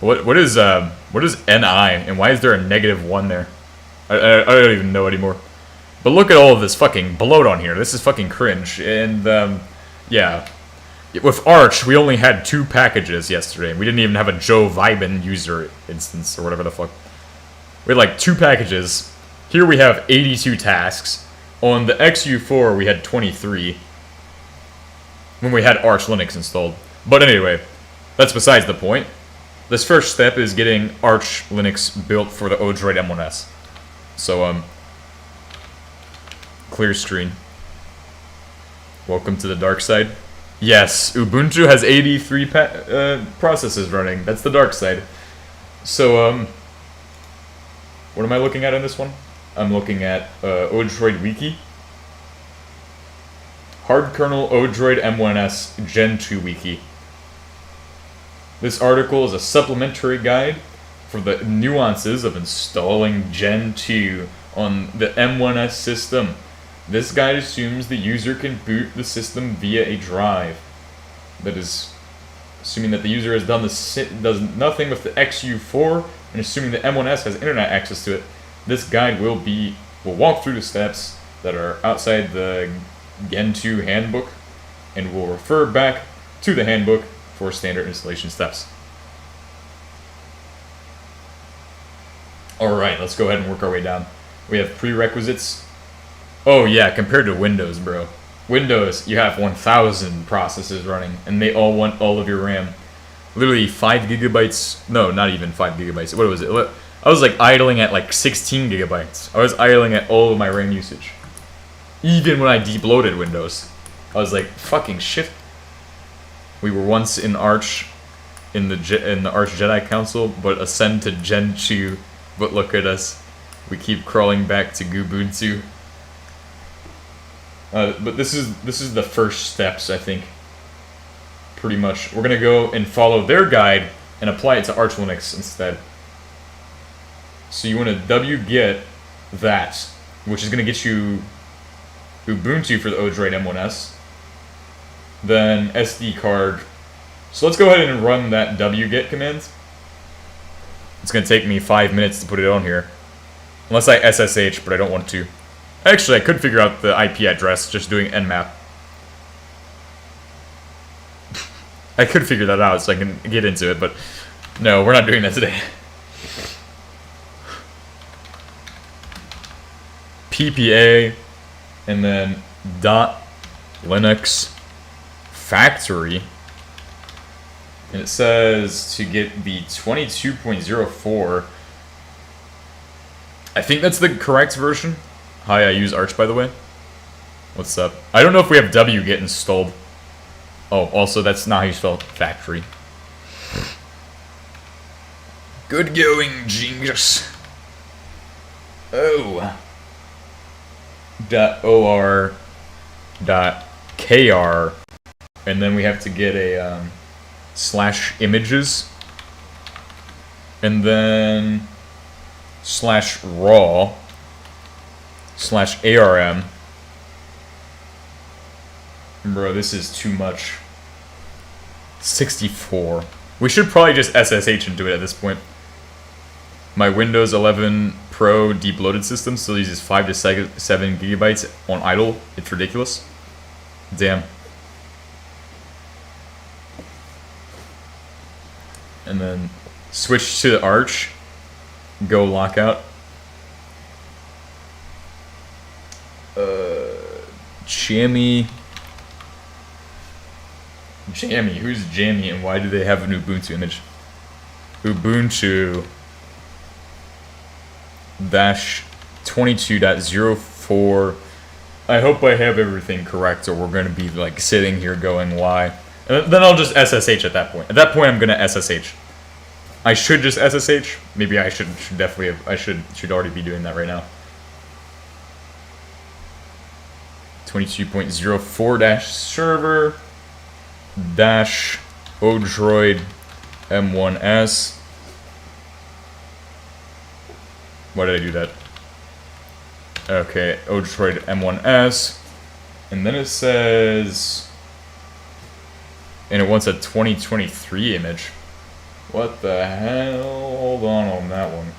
What is NI, and why is there a -1 there? I don't even know anymore. But look at all of this fucking bloat on here. This is fucking cringe. And yeah. With Arch, we only had 2 packages yesterday. We didn't even have a Joe Vibin user instance or whatever the fuck. We had like 2 packages. Here we have 82 tasks. On the XU4, we had 23. When we had Arch Linux installed. But anyway, that's besides the point. This first step is getting Arch Linux built for the Odroid M1S. So, clear screen. Welcome to the dark side. Yes, Ubuntu has 83 processes running. That's the dark side. So, what am I looking at in this one? I'm looking at Odroid Wiki. Hard kernel Odroid M1S Gen 2 Wiki. This article is a supplementary guide for the nuances of installing Gen 2 on the M1S system. This guide assumes the user can boot the system via a drive. That is, assuming that the user has does nothing with the XU4, and assuming the M1S has internet access to it. This guide will walk through the steps that are outside the Gen 2 handbook, and will refer back to the handbook for standard installation steps. Alright, let's go ahead and work our way down. We have prerequisites. Oh yeah, compared to Windows, bro. Windows, you have 1,000 processes running, and they all want all of your RAM. Literally 5 gigabytes. No, not even 5 gigabytes. What was it? I was like idling at like 16 gigabytes. I was idling at all of my RAM usage. Even when I deep-loaded Windows. I was like, fucking shit. We were once in Arch, in the Arch Jedi Council, but ascend to Gen 2. But look at us. We keep crawling back to Ubuntu. But this is the first steps, I think. Pretty much. We're gonna go and follow their guide and apply it to Arch Linux instead. So you want to wget that, which is gonna get you Ubuntu for the Odroid M1S. Then SD card. So let's go ahead and run that wget command. It's gonna take me 5 minutes to put it on here. Unless I SSH, but I don't want to. Actually, I could figure out the IP address just doing nmap. I could figure that out so I can get into it, but no, we're not doing that today. PPA, and then .linux factory. And it says to get the 22.04. I think that's the correct version. Hi, I use Arch, by the way. What's up? I don't know if we have wget installed. Oh, also, that's not how you spell factory. Good going, genius. Oh. .or .kr. And then we have to get a /images. And then /raw. /arm. Bro, this is too much. 64. We should probably just SSH into it at this point. My Windows 11 Pro deep loaded system still uses 5 to 7 gigabytes on idle. It's ridiculous. Damn. And then switch to the Arch. Go lockout. Jammy. Who's Jammy and why do they have an Ubuntu image? Ubuntu -22.04. I hope I have everything correct or we're going to be like sitting here going why. And then I'll just SSH at that point. At that point I'm going to SSH. I should just SSH. Maybe I should definitely have, I should already be doing that right now. 22.04-server -odroid M1S. Why did I do that? Okay, Odroid M1S. And then it says... And it wants a 2023 image. What the hell? Hold on that one.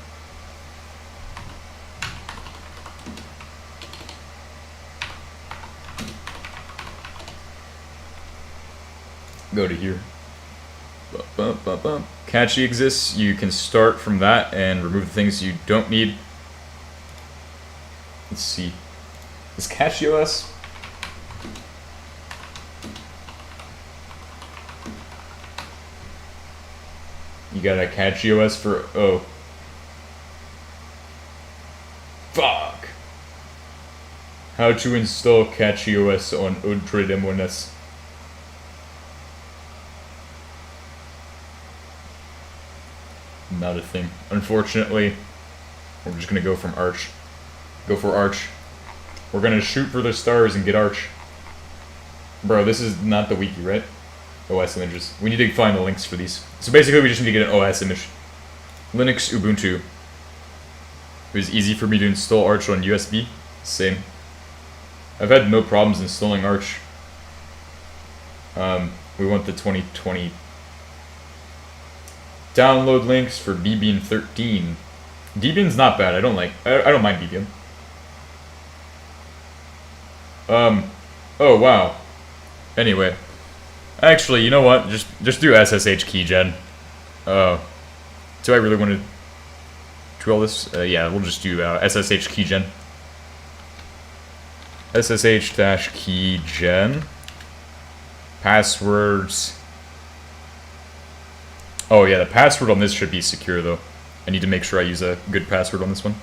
Go to here. Cache exists. You can start from that and remove the things you don't need. Let's see. Is Cache OS? You got a Cache OS for... Oh. Fuck. How to install Cache OS on Odroid M1S. Not a thing. Unfortunately, we're just gonna go from Arch. Go for Arch. We're gonna shoot for the stars and get Arch. Bro, this is not the wiki, right? OS images. We need to find the links for these. So basically, we just need to get an OS image. Linux Ubuntu. It was easy for me to install Arch on USB. Same. I've had no problems installing Arch. We want the 2020 download links for Debian 13. Debian's not bad. I don't mind Debian. Oh wow. Anyway, actually, you know what? Just do SSH keygen. Do I really want to do all this? Yeah, we'll just do SSH keygen. SSH-keygen. Passwords. Oh yeah, the password on this should be secure though. I need to make sure I use a good password on this one.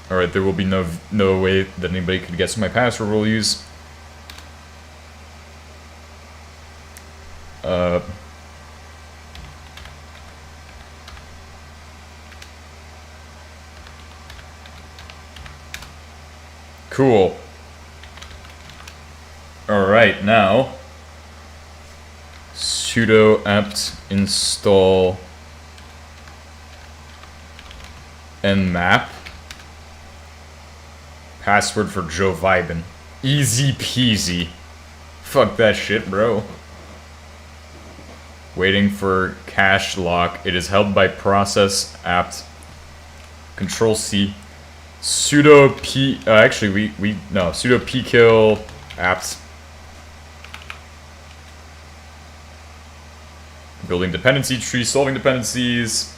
Alright, there will be no way that anybody could guess what my password will use. Cool. Alright, now sudo apt install nmap. Password for Joe Vibin. Easy peasy. Fuck that shit, bro. Waiting for cache lock. It is held by process apt. Control C. Sudo p. Actually, no. Sudo pkill apt. Building dependency tree, solving dependencies.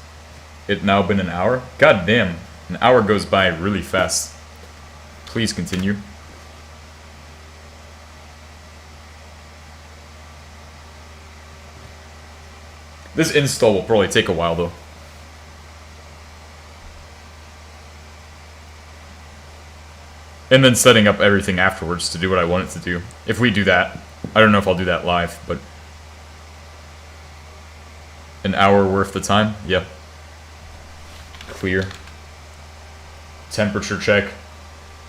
It now been an hour. God damn, an hour goes by really fast. Please continue. This install will probably take a while though. And then setting up everything afterwards to do what I want it to do. If we do that. I don't know if I'll do that live, but an hour worth the time? Yep. Clear. Temperature check.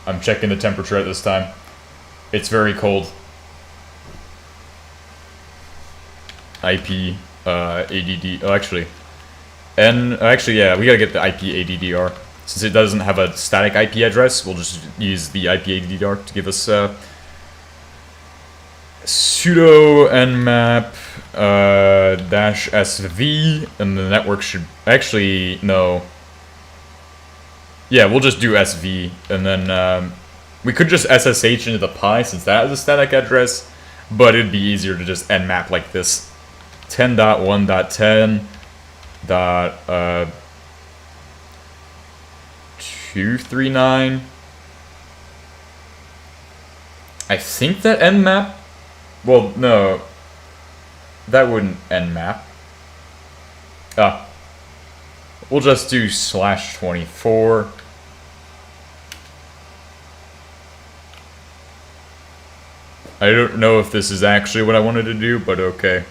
I'm checking the temperature at this time. It's very cold. IP, ADD, oh actually. Actually yeah, we gotta get the IP ADDR. Since it doesn't have a static IP address, we'll just use the IP ADDR to give us, sudo nmap, -sv, and the network should, actually, no. Yeah, we'll just do SV, and then we could just SSH into the Pi since that has a static address, but it'd be easier to just nmap like this. 10.1.10.239. I think that nmap. Well, no, that wouldn't nmap. We'll just do /24. I don't know if this is actually what I wanted to do, but okay.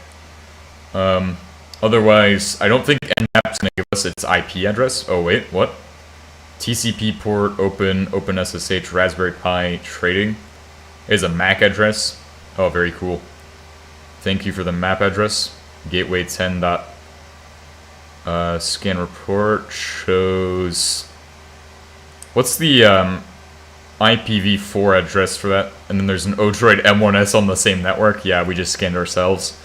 Otherwise, I don't think nmap's gonna give us its IP address. Oh wait, what? TCP port open SSH Raspberry Pi trading is a MAC address. Oh, very cool. Thank you for the map address. Gateway 10. Scan report shows. What's the IPv4 address for that? And then there's an Odroid M1S on the same network. Yeah, we just scanned ourselves.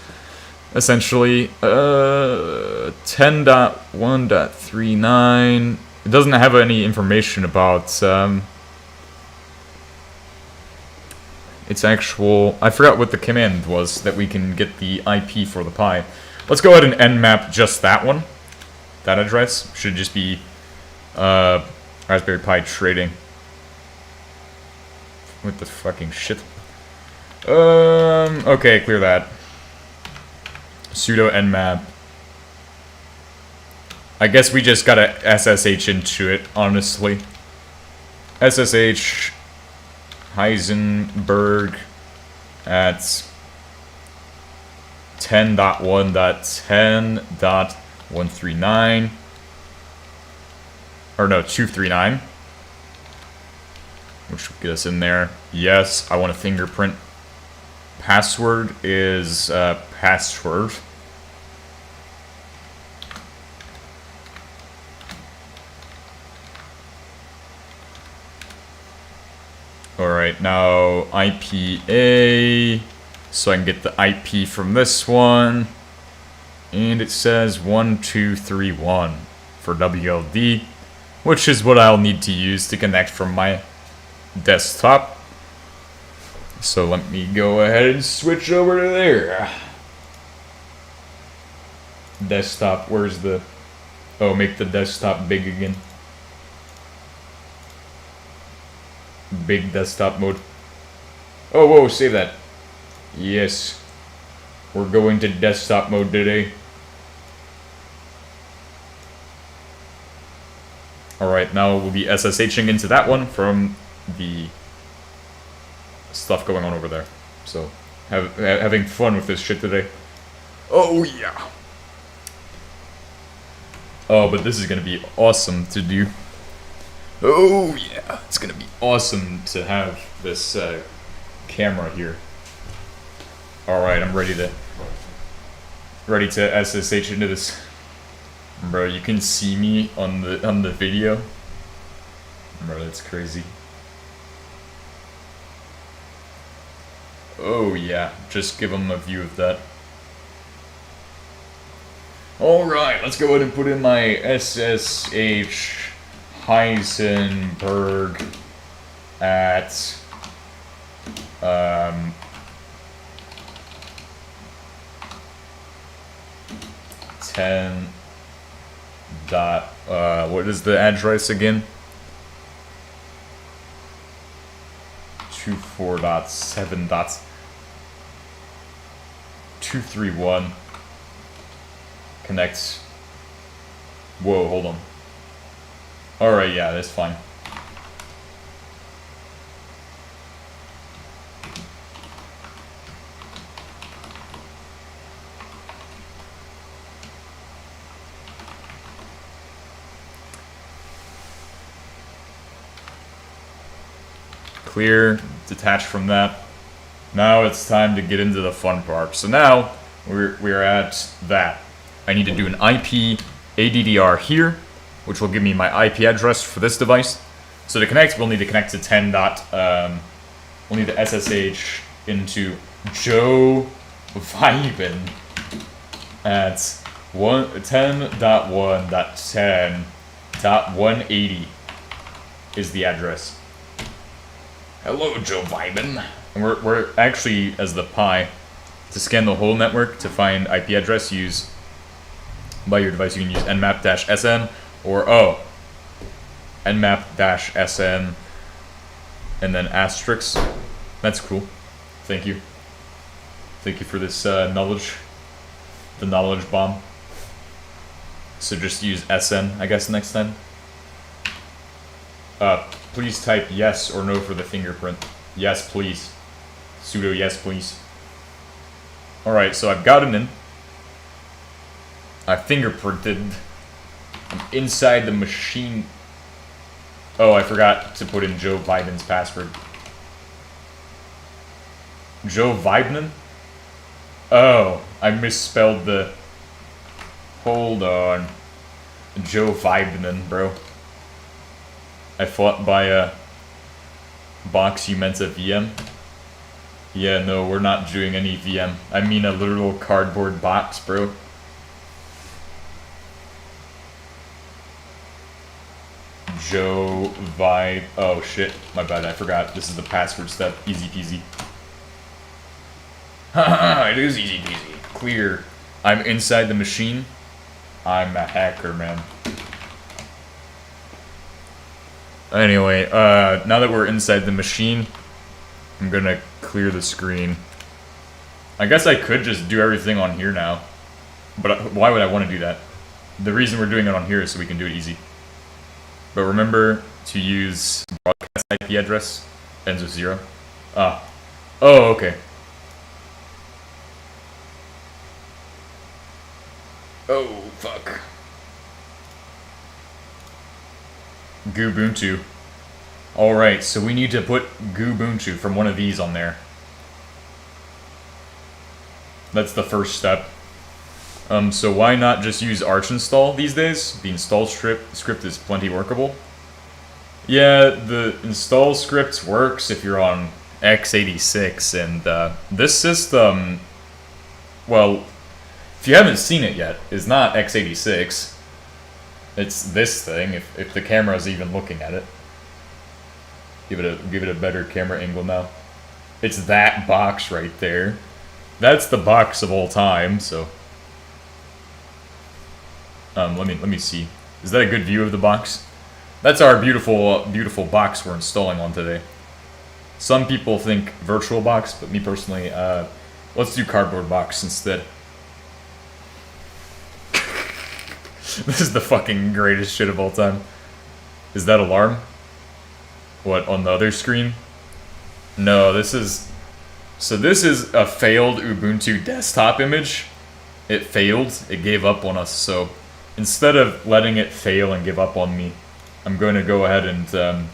Essentially, 10.1.39. It doesn't have any information about its actual. I forgot what the command was that we can get the IP for the Pi. Let's go ahead and nmap just that one. That address should just be Raspberry Pi trading. What the fucking shit? Okay, clear that. Sudo nmap. I guess we just gotta SSH into it, honestly. SSH Heisenberg at 10.1.10.139. Or no, 239. Which will get us in there. Yes, I want a fingerprint. Password is password. Alright, now IPA, so I can get the IP from this one, and it says 1231 for WLD, which is what I'll need to use to connect from my desktop. So let me go ahead and switch over to there. Desktop, where's the... Oh, make the desktop big again. Big desktop mode. Oh, whoa, save that. Yes. We're going to desktop mode today. Alright, now we'll be SSHing into that one from the stuff going on over there. So, having fun with this shit today. Oh, yeah. Oh, but this is gonna be awesome to do. Oh, yeah. It's gonna be awesome to have this camera here. Alright, I'm ready to SSH into this. Bro, you can see me on the video. Bro, that's crazy. Oh yeah, just give them a view of that. Alright, let's go ahead and put in my SSH Heisenberg at 10 dot what is the address again? 24.7.231 connects. Whoa, hold on. Alright, yeah, that's fine. Clear, detach from that. Now it's time to get into the fun part. So now we're at that. I need to do an IP ADDR here, which will give me my IP address for this device. So to connect, we'll need to connect to 10 dot. We'll need to SSH into Joe Viben at 10.1.10.180 is the address. Hello, Joe Viben. And we're actually, as the PI, to scan the whole network to find IP address, use, by your device, you can use nmap-sn, or, nmap-sn, and then asterisk. That's cool. Thank you. Thank you for this knowledge. The knowledge bomb. So just use SN, I guess, next time. Please type yes or no for the fingerprint. Yes, please. Sudo yes, please. Alright, so I've got him in. I fingerprinted. I'm inside the machine. Oh, I forgot to put in Joe Biden's password. Joe Biden? Oh, I misspelled the... Hold on. Joe Biden, bro. I thought by a box you meant a VM. Yeah, no, we're not doing any VM. I mean a literal cardboard box, bro. Joe Vibe. Oh shit, my bad, I forgot. This is the password step. Easy peasy. Haha, it is easy peasy. Clear. I'm inside the machine. I'm a hacker, man. Anyway, now that we're inside the machine, I'm gonna clear the screen. I guess I could just do everything on here now, but why would I want to do that? The reason we're doing it on here is so we can do it easy. But remember to use broadcast IP address, ends with 0. Ah. Oh, okay. Oh, fuck. Gubuntu. Alright, so we need to put Gubuntu from one of these on there. That's the first step. So why not just use Arch install these days? The install script is plenty workable. Yeah, the install script works if you're on x86, and this system, well, if you haven't seen it yet, is not x86. It's this thing, if the camera's even looking at it. Give it a better camera angle now. It's that box right there. That's the box of all time, so let me see. Is that a good view of the box? That's our beautiful box we're installing on today. Some people think VirtualBox, but me personally, let's do cardboard box instead. This is the fucking greatest shit of all time. Is that alarm? What, on the other screen? No, this is... So this is a failed Ubuntu desktop image. It failed. It gave up on us, so instead of letting it fail and give up on me, I'm going to go ahead and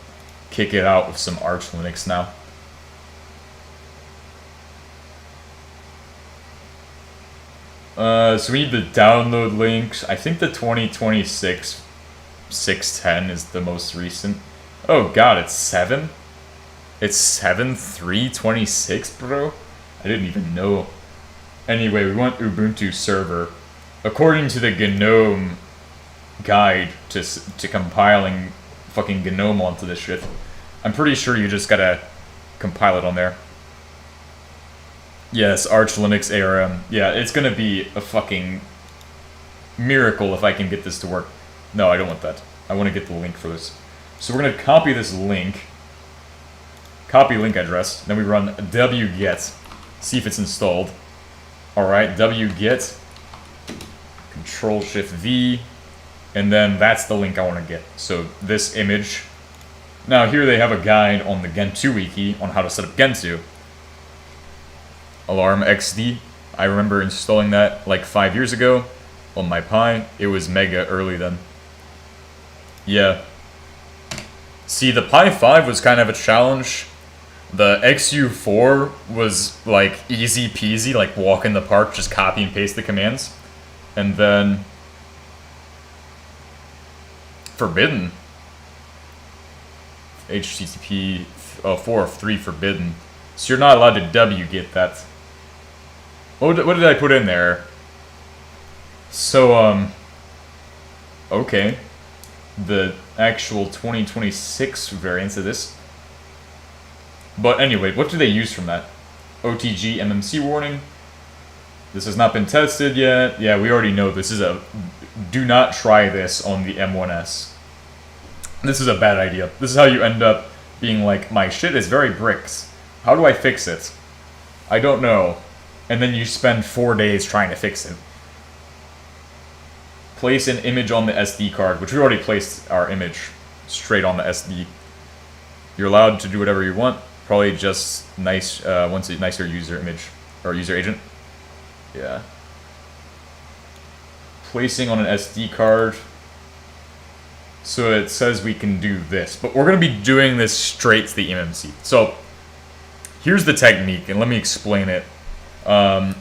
kick it out with some Arch Linux now. So we need the download links. I think the 2026 610 is the most recent. Oh god, it's 7? It's 7.3.26, bro? I didn't even know. Anyway, we want Ubuntu server. According to the GNOME guide to compiling fucking GNOME onto this shit, I'm pretty sure you just gotta compile it on there. Yes, Arch Linux ARM. Yeah, it's gonna be a fucking miracle if I can get this to work. No, I don't want that. I want to get the link for this. So we're gonna copy this link. Copy link address. Then we run wget. See if it's installed. Alright, wget. Control-Shift-V. And then that's the link I want to get. So this image. Now here they have a guide on the Gentoo wiki on how to set up Gentoo. Alarm XD. I remember installing that like 5 years ago on my Pi. It was mega early then. Yeah. See, the Pi 5 was kind of a challenge. The XU4 was like easy peasy, like walk in the park, just copy and paste the commands. And then Forbidden. HTTP 4 of 3 forbidden. So you're not allowed to wget that. What did I put in there? So, okay. The actual 2026 variants of this. But anyway, what do they use from that? OTG MMC warning. This has not been tested yet. Yeah, we already know this is a... Do not try this on the M1S. This is a bad idea. This is how you end up being like, my shit is very bricks. How do I fix it? I don't know. And then you spend 4 days trying to fix it. Place an image on the SD card, which we already placed our image straight on the SD. You're allowed to do whatever you want. Probably just nice, once a nicer user image or user agent. Yeah. Placing on an SD card. So it says we can do this, but we're going to be doing this straight to the MMC. So here's the technique, and let me explain it. What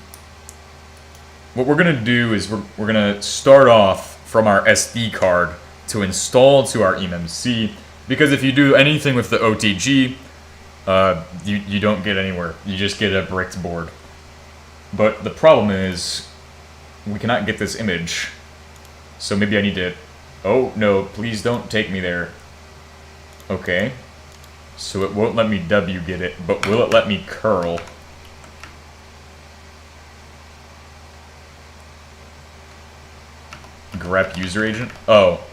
we're going to do is we're going to start off from our SD card to install to our MMC, because if you do anything with the OTG, you don't get anywhere. You just get a bricked board. But the problem is, we cannot get this image. So maybe I need to... Oh, no, please don't take me there. Okay. So it won't let me wget it, but will it let me curl? Grep user agent? Oh.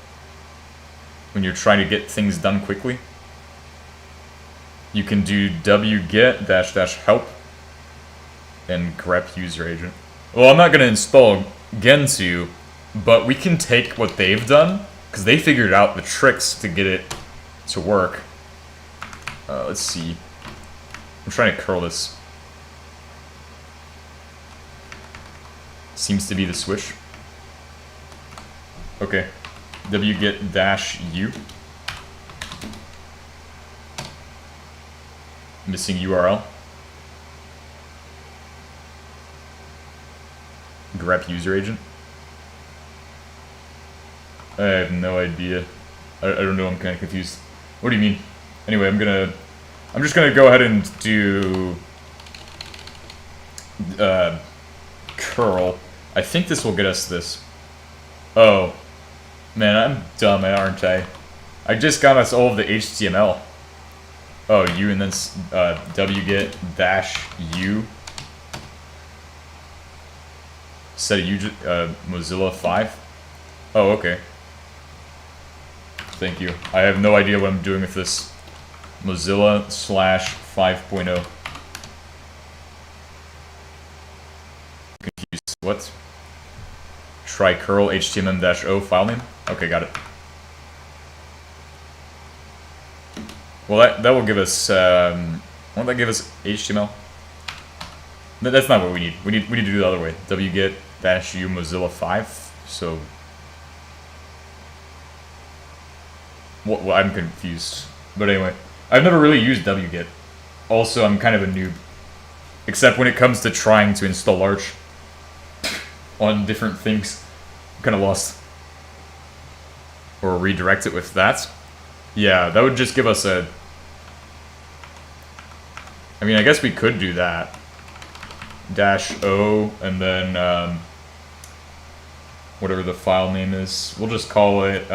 When you're trying to get things done quickly. You can do wget --help and grep user agent. Well, I'm not going to install Gentoo, but we can take what they've done, because they figured out the tricks to get it to work. Let's see. I'm trying to curl this. Seems to be the switch. Okay. wget -u. Missing URL. grep user agent? I have no idea. I don't know, I'm kind of confused. What do you mean? Anyway, I'm just gonna go ahead and do curl. I think this will get us this. Oh. Man, I'm dumb, aren't I? I just got us all of the HTML. Oh, U and then wget -u. Set Mozilla 5. Oh, okay. Thank you. I have no idea what I'm doing with this. Mozilla /5.0. Confused. What? Try curl htmm-o file name? Okay, got it. Well, that will give us, won't that give us HTML? That's not what we need. We need to do the other way. wget -u Mozilla 5. So, well, I'm confused. But anyway, I've never really used wget. Also, I'm kind of a noob. Except when it comes to trying to install Arch on different things. I'm kind of lost. Or redirect it with that. Yeah, that would just give us a... I mean, I guess we could do that. -o, and then, whatever the file name is. We'll just call it,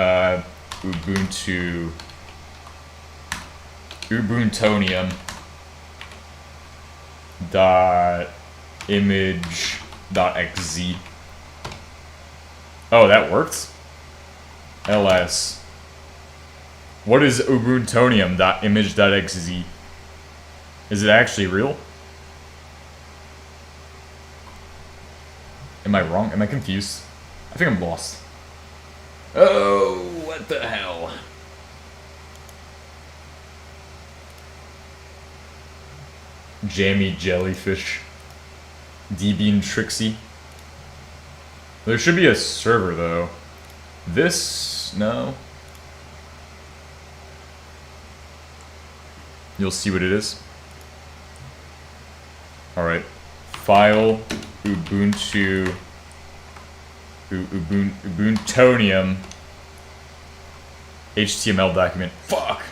Ubuntonium .image.xz. Oh, that worked? ls. What is Ubuntonium.image.xz? Is it actually real? Am I wrong? Am I confused? I think I'm lost. Oh, what the hell? Jammy Jellyfish. D-Bean Trixie. There should be a server, though. This... no. You'll see what it is. Alright. File Ubuntonium HTML document. Fuck!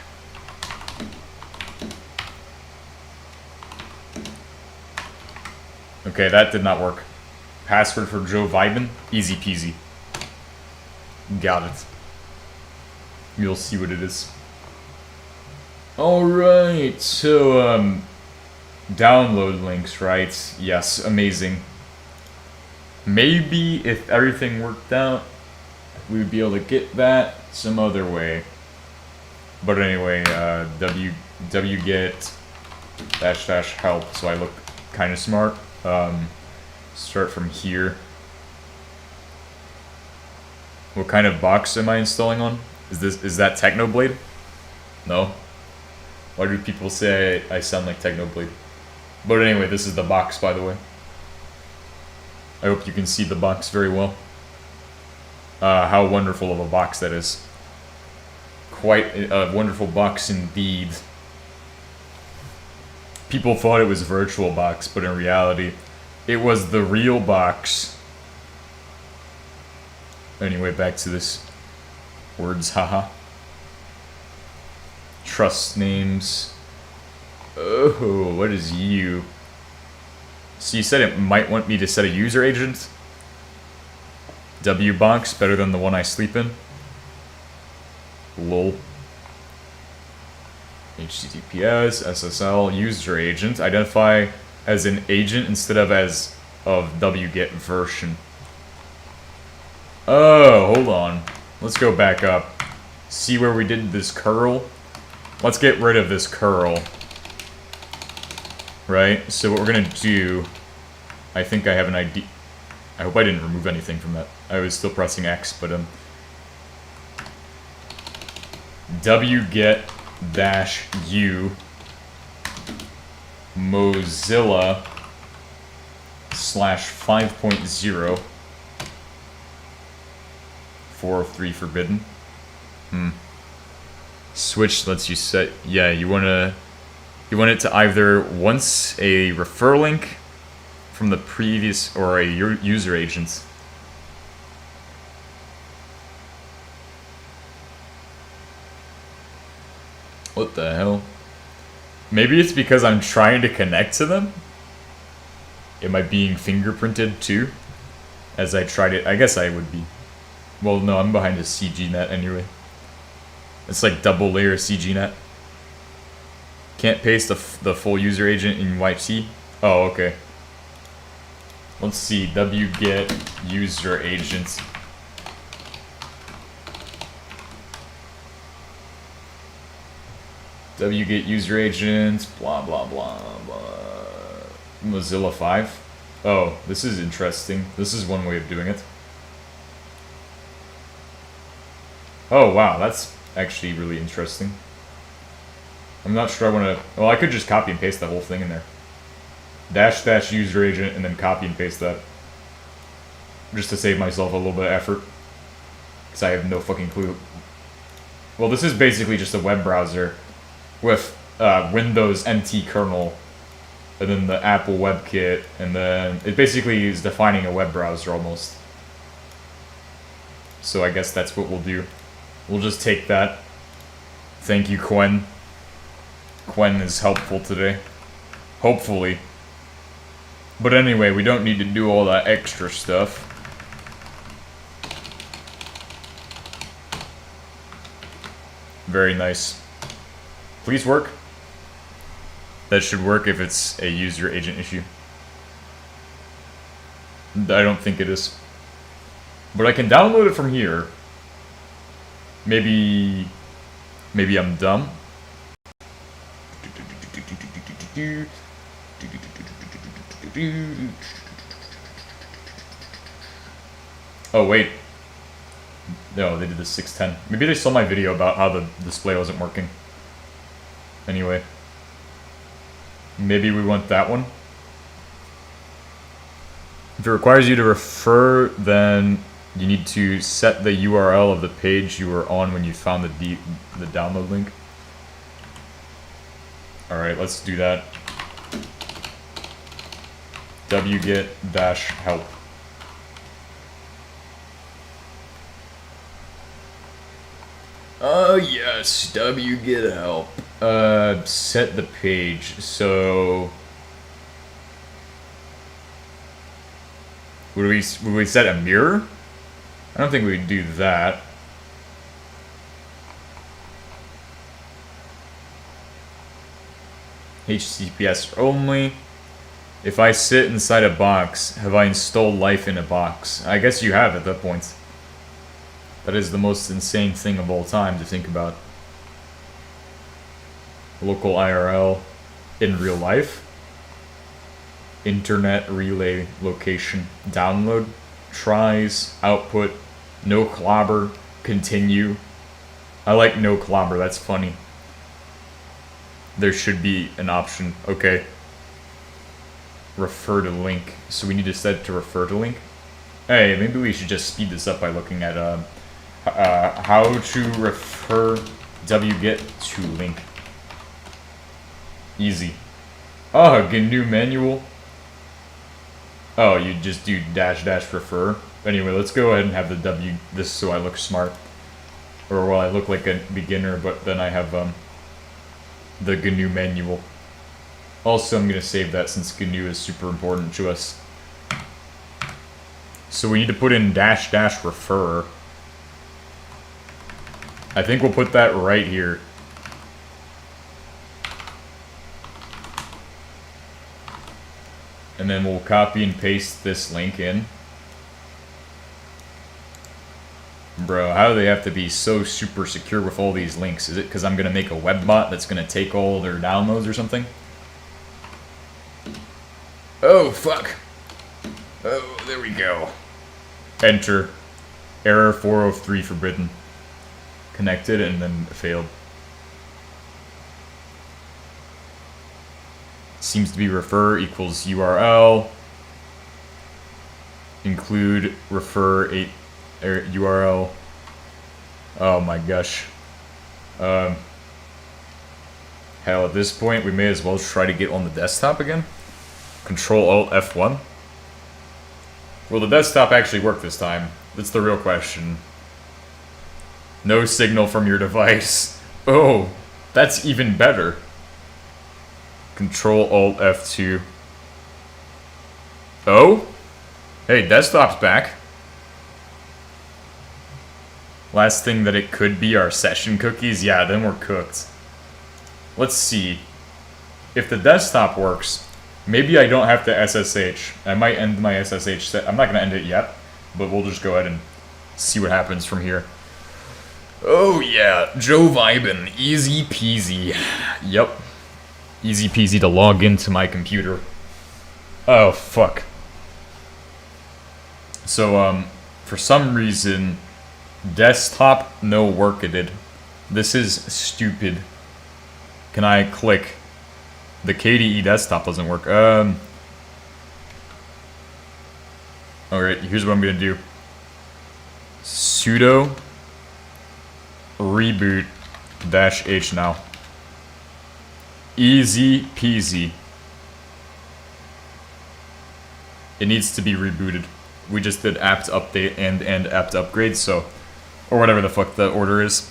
Okay, that did not work. Password for Joe Vibin? Easy peasy. Got it. You'll see what it is. Alright, so, download links, right? Yes, amazing. Maybe if everything worked out, we would be able to get that some other way. But anyway, wget --help, so I look kind of smart. Start from here. What kind of box am I installing on? Is that Technoblade? No? Why do people say I sound like Technoblade? But anyway, this is the box, by the way. I hope you can see the box very well. How wonderful of a box that is. Quite a wonderful box indeed. People thought it was VirtualBox, but in reality, it was the real box. Anyway, back to this. Words, haha. Trust names. Oh, what is you? So you said it might want me to set a user agent? Wbox, better than the one I sleep in? Lol. HTTPS, SSL, user agent. Identify as an agent instead of as of wget version. Oh, hold on. Let's go back up. See where we did this curl? Let's get rid of this curl. Right? So what we're gonna do... I think I have an idea. I hope I didn't remove anything from that. I was still pressing X, but wget -u Mozilla /5.0 403 forbidden. Switch lets you set. Yeah, you want it to either once a refer link from the previous, or a user agent. What the hell? Maybe it's because I'm trying to connect to them? Am I being fingerprinted too? As I tried it, I guess I would be. Well, no, I'm behind a CGNet anyway. It's like double layer CGNet. Can't paste the full user agent in YT? Oh, okay. Let's see, wget user agent. Wget user agent, blah, blah, blah, blah. Mozilla 5. Oh, this is interesting. This is one way of doing it. Oh, wow, that's actually really interesting. I'm not sure I want to... Well, I could just copy and paste the whole thing in there. -- user agent and then copy and paste that. Just to save myself a little bit of effort. Because I have no fucking clue. Well, this is basically just a web browser with Windows NT kernel, and then the Apple WebKit, and then it basically is defining a web browser almost. So I guess that's what we'll do. We'll just take that. Thank you, Quen. Quen is helpful today. Hopefully. But anyway, we don't need to do all that extra stuff. Very nice. Please work. That should work if it's a user agent issue. I don't think it is. But I can download it from here. Maybe I'm dumb. Oh wait. No, they did the 610. Maybe they saw my video about how the display wasn't working. Anyway. Maybe we want that one. If it requires you to refer, then you need to set the URL of the page you were on when you found the download link. Alright, let's do that. wget-help. Oh yes, wget-help. Set the page. So would we set a mirror? I don't think we'd do that. HTTPS only. If I sit inside a box, have I installed life in a box? I guess you have at that point. That is the most insane thing of all time to think about. Local IRL in real life. Internet relay location. Download. Tries. Output. No clobber. Continue. I like no clobber, that's funny. There should be an option. Okay. Refer to link. So we need to set it to refer to link. Hey, maybe we should just speed this up by looking at how to refer wget to link. Easy. Oh, GNU manual. Oh, you just do -- refer. Anyway, let's go ahead and have the this so I look smart. Or well, I look like a beginner, but then I have the GNU manual. Also, I'm going to save that since GNU is super important to us. So we need to put in -- refer. I think we'll put that right here. And then we'll copy and paste this link in. Bro, how do they have to be so super secure with all these links? Is it because I'm going to make a web bot that's going to take all their downloads or something? Oh, fuck. Oh, there we go. Enter. Error 403 forbidden. Connected and then failed. Seems to be refer equals URL. Include refer URL. Oh my gosh. Hell, at this point, we may as well try to get on the desktop again. Control Alt F1. Will the desktop actually work this time? That's the real question. No signal from your device. Oh, that's even better. Control Alt F2. Oh? Hey, desktop's back. Last thing that it could be are session cookies. Yeah, then we're cooked. Let's see. If the desktop works, maybe I don't have to SSH. I might end my SSH set. I'm not going to end it yet, but we'll just go ahead and see what happens from here. Oh yeah, Joe Vibin. Easy peasy. Yep. Easy peasy to log into my computer. Oh, fuck. So, for some reason, desktop no work it did. This is stupid. Can I click? The KDE desktop doesn't work. Alright, here's what I'm gonna do. Sudo reboot -h now. Easy peasy. It needs to be rebooted. We just did apt update and apt upgrade, so, or whatever the fuck the order is.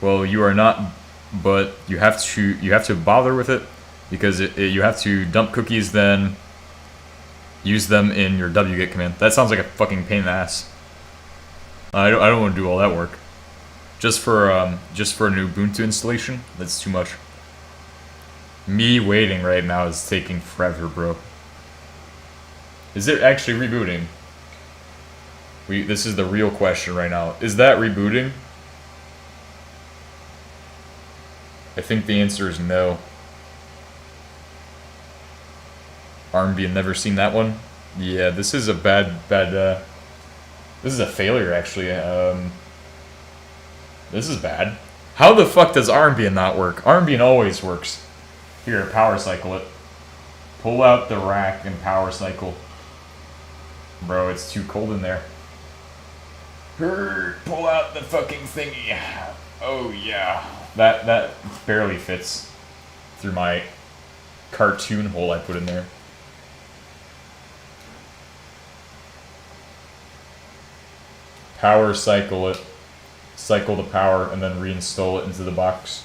Well, you are not, but you have to bother with it because you have to dump cookies, then use them in your wget command. That sounds like a fucking pain in the ass. I don't want to do all that work. Just for a new Ubuntu installation, that's too much. Me waiting right now is taking forever, bro. Is it actually rebooting? This is the real question right now. Is that rebooting? I think the answer is no. Armbian, never seen that one? Yeah, this is a bad, this is a failure, actually. This is bad. How the fuck does Armbian not work? Armbian always works. Here, power cycle it. Pull out the rack and power cycle. Bro, it's too cold in there. Pull out the fucking thingy. Oh yeah. That barely fits through my cartoon hole I put in there. Power cycle it. Cycle the power and then reinstall it into the box.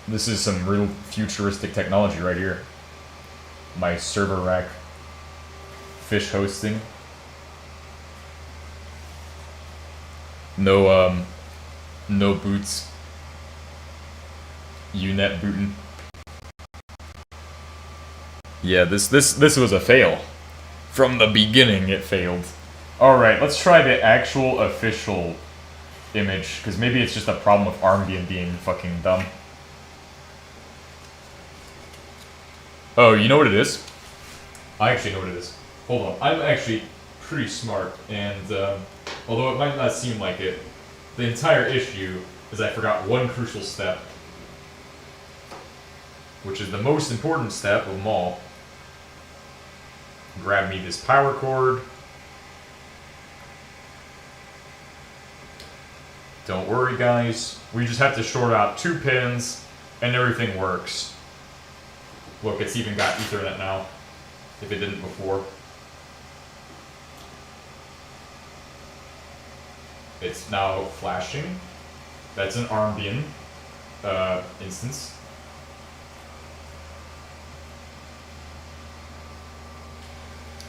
This is some real futuristic technology right here. My server rack. Fish hosting. No boots. Unet booting. Yeah, this was a fail. From the beginning it failed. Alright, let's try the actual official image, because maybe it's just a problem with Armbian being fucking dumb. Oh, you know what it is? I actually know what it is. Hold on, I'm actually pretty smart, and although it might not seem like it, the entire issue is I forgot one crucial step, which is the most important step of them all. Grab me this power cord. Don't worry, guys. We just have to short out 2 pins, and everything works. Look, it's even got Ethernet now, if it didn't before. It's now flashing. That's an Armbian instance.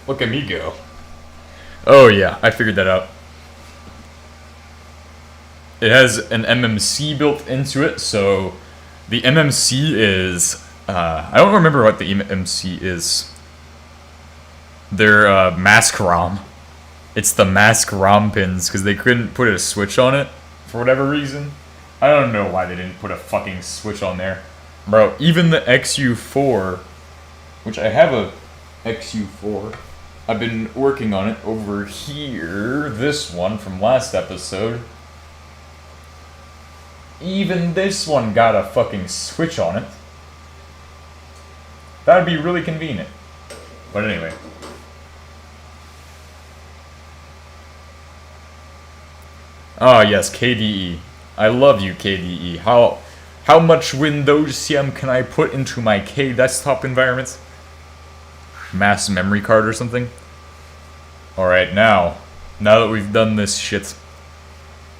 Look at me go. Oh yeah, I figured that out. It has an MMC built into it, so the MMC is... I don't remember what the MMC is. They're mask ROM. It's the mask ROM pins, because they couldn't put a switch on it, for whatever reason. I don't know why they didn't put a fucking switch on there. Bro, even the XU4, which I have a XU4, I've been working on it over here, this one from last episode. Even this one got a fucking switch on it. That would be really convenient. But anyway. Ah, yes, KDE. I love you, KDE. How much Windows CM can I put into my K desktop environment? Mass memory card or something? Alright, now that we've done this shit,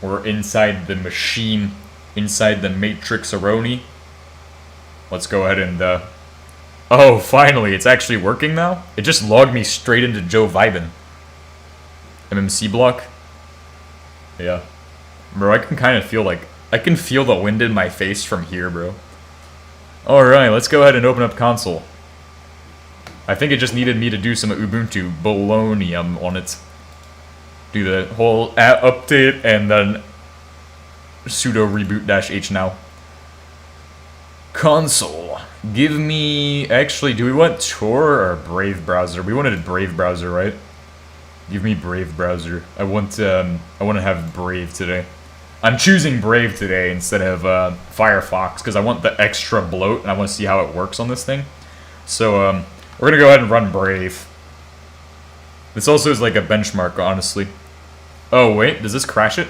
we're inside the machine, inside the Matrix Aroni. Let's go ahead and, oh, finally, it's actually working now? It just logged me straight into Joe Vibin. MMC block? Yeah. Bro, I can kind of feel like... I can feel the wind in my face from here, bro. Alright, let's go ahead and open up console. I think it just needed me to do some Ubuntu Bolognium on it. Do the whole update and then sudo reboot-h now. Console. Give me... Actually, do we want Tor or Brave browser? We wanted a Brave browser, right? Give me Brave browser. I want to have Brave today. I'm choosing Brave today instead of Firefox because I want the extra bloat and I want to see how it works on this thing. So we're gonna go ahead and run Brave. This also is like a benchmark, honestly. Oh wait, does this crash it?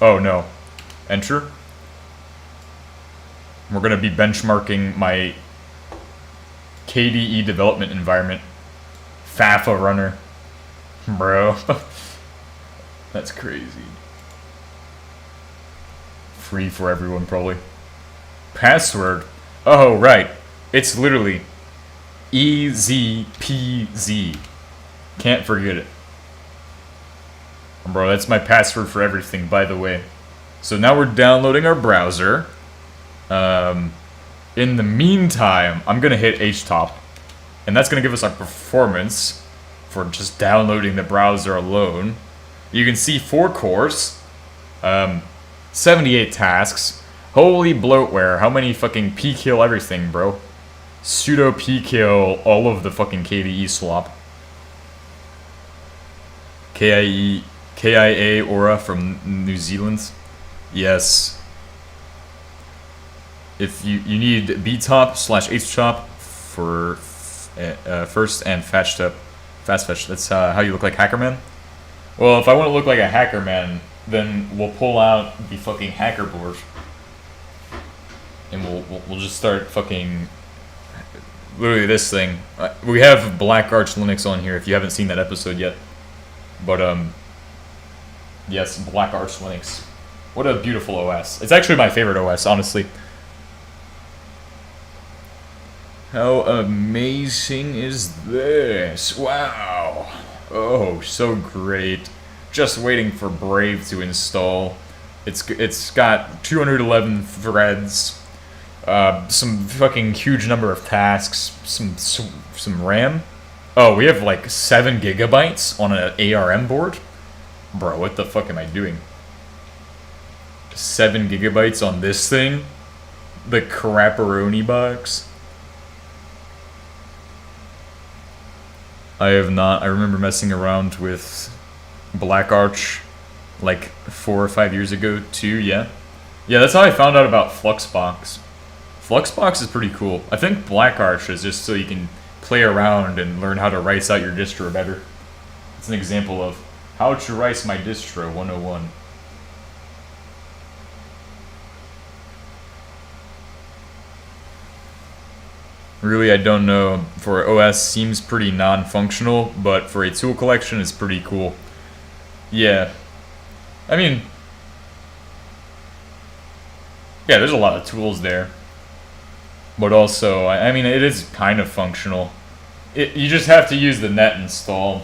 Oh no. Enter. We're gonna be benchmarking my KDE development environment. FAFA runner. Bro. That's crazy. Free for everyone, probably. Password. Oh, right. It's literally EZPZ. Can't forget it. Bro, that's my password for everything, by the way. So now we're downloading our browser. In the meantime, I'm going to hit HTOP. And that's going to give us our performance for just downloading the browser alone. You can see 4 cores. 78 tasks. Holy bloatware. How many fucking pkill everything, bro? Sudo pkill all of the fucking KDE slop. KIA Aura from New Zealand. Yes. If you need btop/htop for first and fast fetch. That's how you look like Hackerman. Well, if I want to look like a Hackerman, then we'll pull out the fucking hacker board, and we'll just start fucking literally this thing. We have Black Arch Linux on here if you haven't seen that episode yet. But yes, Black Arch Linux. What a beautiful OS. It's actually my favorite OS, honestly. How amazing is this? Wow. Oh, so great. Just waiting for Brave to install. It's got 211 threads, some fucking huge number of tasks, some RAM. Oh, we have like 7 gigabytes on an ARM board? Bro, what the fuck am I doing? 7 gigabytes on this thing? The crapperoni box? I have not. I remember messing around with Black Arch like 4 or 5 years ago too, yeah. Yeah, that's how I found out about Fluxbox. Fluxbox is pretty cool. I think Black Arch is just so you can play around and learn how to rice out your distro better. It's an example of how to rice my distro 101. Really, I don't know. For OS, seems pretty non-functional, but for a tool collection, it's pretty cool. Yeah. I mean... yeah, there's a lot of tools there. But also, I mean, it is kind of functional. You just have to use the net install.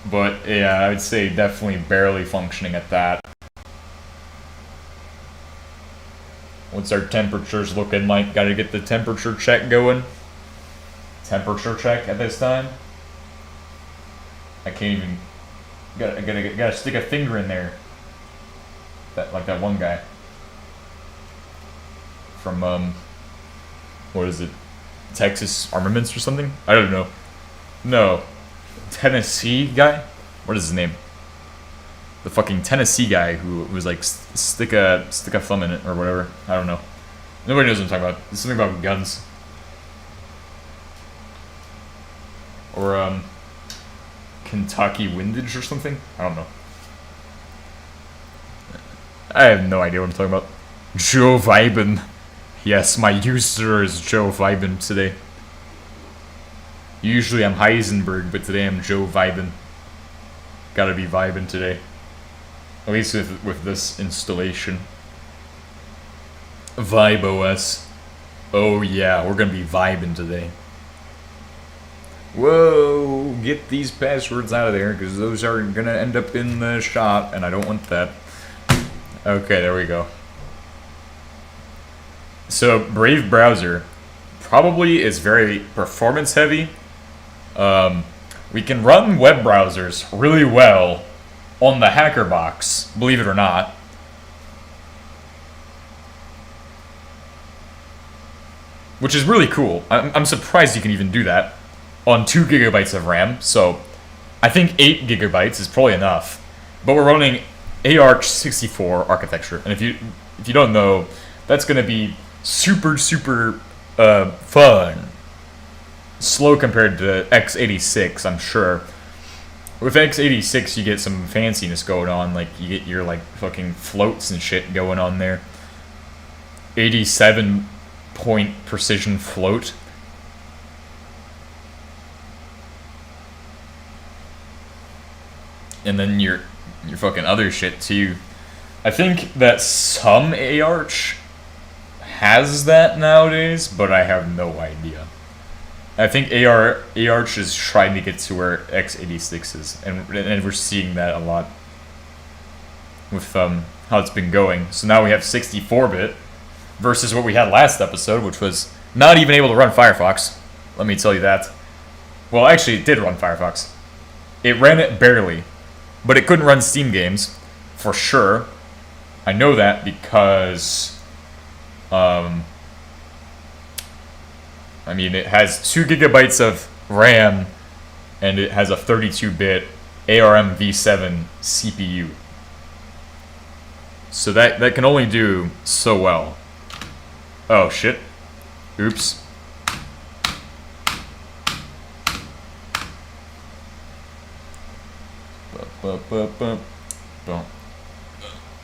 But, yeah, I would say definitely barely functioning at that. What's our temperatures looking like? Gotta get the temperature check going. Temperature check at this time. I can't even. Gotta stick a finger in there. Like that one guy. From what is it? Texas Armaments or something? I don't know. No, Tennessee guy. What is his name? The fucking Tennessee guy who was like stick a thumb in it or whatever. I don't know. Nobody knows what I'm talking about. It's something about guns. Or, Kentucky Windage or something? I don't know. I have no idea what I'm talking about. Joe Vibin. Yes, my user is Joe Vibin today. Usually I'm Heisenberg, but today I'm Joe Vibin. Gotta be vibin' today. At least with this installation. Vibe OS. Oh yeah, we're gonna be vibing today. Whoa, get these passwords out of there, because those are gonna end up in the shop, and I don't want that. Okay, there we go. So, Brave browser probably is very performance heavy. We can run web browsers really well on the hacker box, believe it or not. Which is really cool. I'm surprised you can even do that on 2 gigabytes of RAM. So I think 8 gigabytes is probably enough. But we're running ARch64 architecture, and if you don't know, that's going to be super fun. Slow compared to x86, I'm sure. With x86, you get some fanciness going on, like you get your like fucking floats and shit going on there. 87-point precision float. And then your fucking other shit too. I think that some ARch has that nowadays, but I have no idea. I think ARch is trying to get to where x86 is, and we're seeing that a lot with how it's been going. So now we have 64-bit versus what we had last episode, which was not even able to run Firefox. Let me tell you that. Well, actually, it did run Firefox. It ran it barely, but it couldn't run Steam games, for sure. I know that because I mean, it has 2 gigabytes of RAM, and it has a 32-bit ARM v7 CPU. So that can only do so well. Oh, shit. Oops.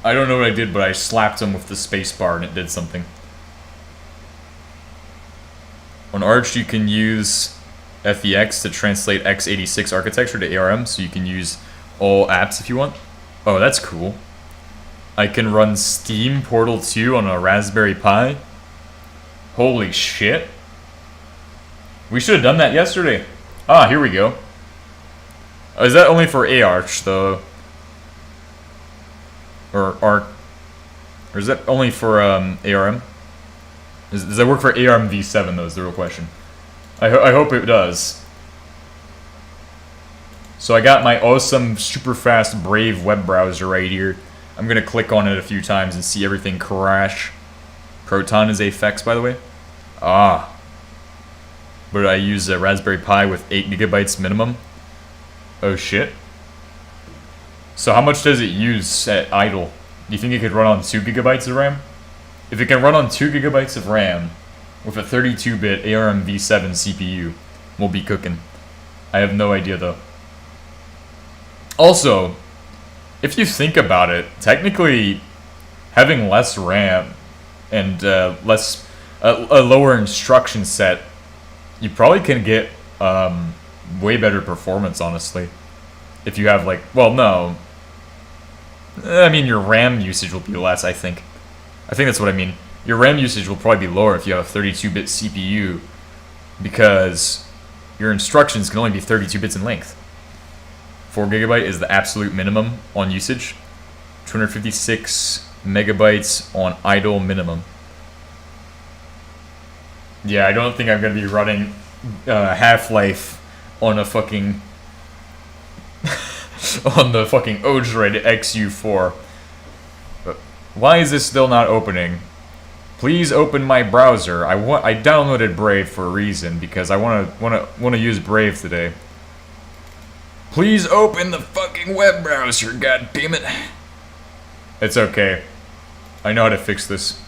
I don't know what I did, but I slapped him with the spacebar and it did something. On Arch, you can use FEX to translate x86 architecture to ARM, so you can use all apps if you want. Oh, that's cool. I can run Steam Portal 2 on a Raspberry Pi. Holy shit. We should have done that yesterday. Ah, here we go. Is that only for ARch, though? Or is that only for ARM? Does that work for ARM v7, though, is the real question. I hope it does. So I got my awesome, super fast Brave web browser right here. I'm going to click on it a few times and see everything crash. Proton is AFEX, by the way. Ah. But I use a Raspberry Pi with 8 gigabytes minimum. Oh, shit. So how much does it use at idle? Do you think it could run on 2 gigabytes of RAM? If it can run on 2 gigabytes of RAM with a 32-bit ARM v7 CPU, we'll be cooking. I have no idea, though. Also, if you think about it, technically having less RAM and a lower instruction set, you probably can get way better performance, honestly. If you have, like, well, no. I mean, your RAM usage will be less, I think. I think that's what I mean. Your RAM usage will probably be lower if you have a 32-bit CPU, because your instructions can only be 32 bits in length. 4 gigabyte is the absolute minimum on usage. 256 megabytes on idle minimum. Yeah, I don't think I'm going to be running Half-Life on a fucking on the fucking Odroid XU4. Why is this still not opening? Please open my browser. I downloaded Brave for a reason, because I want to use Brave today. Please open the fucking web browser, god damn it. It's okay. I know how to fix this.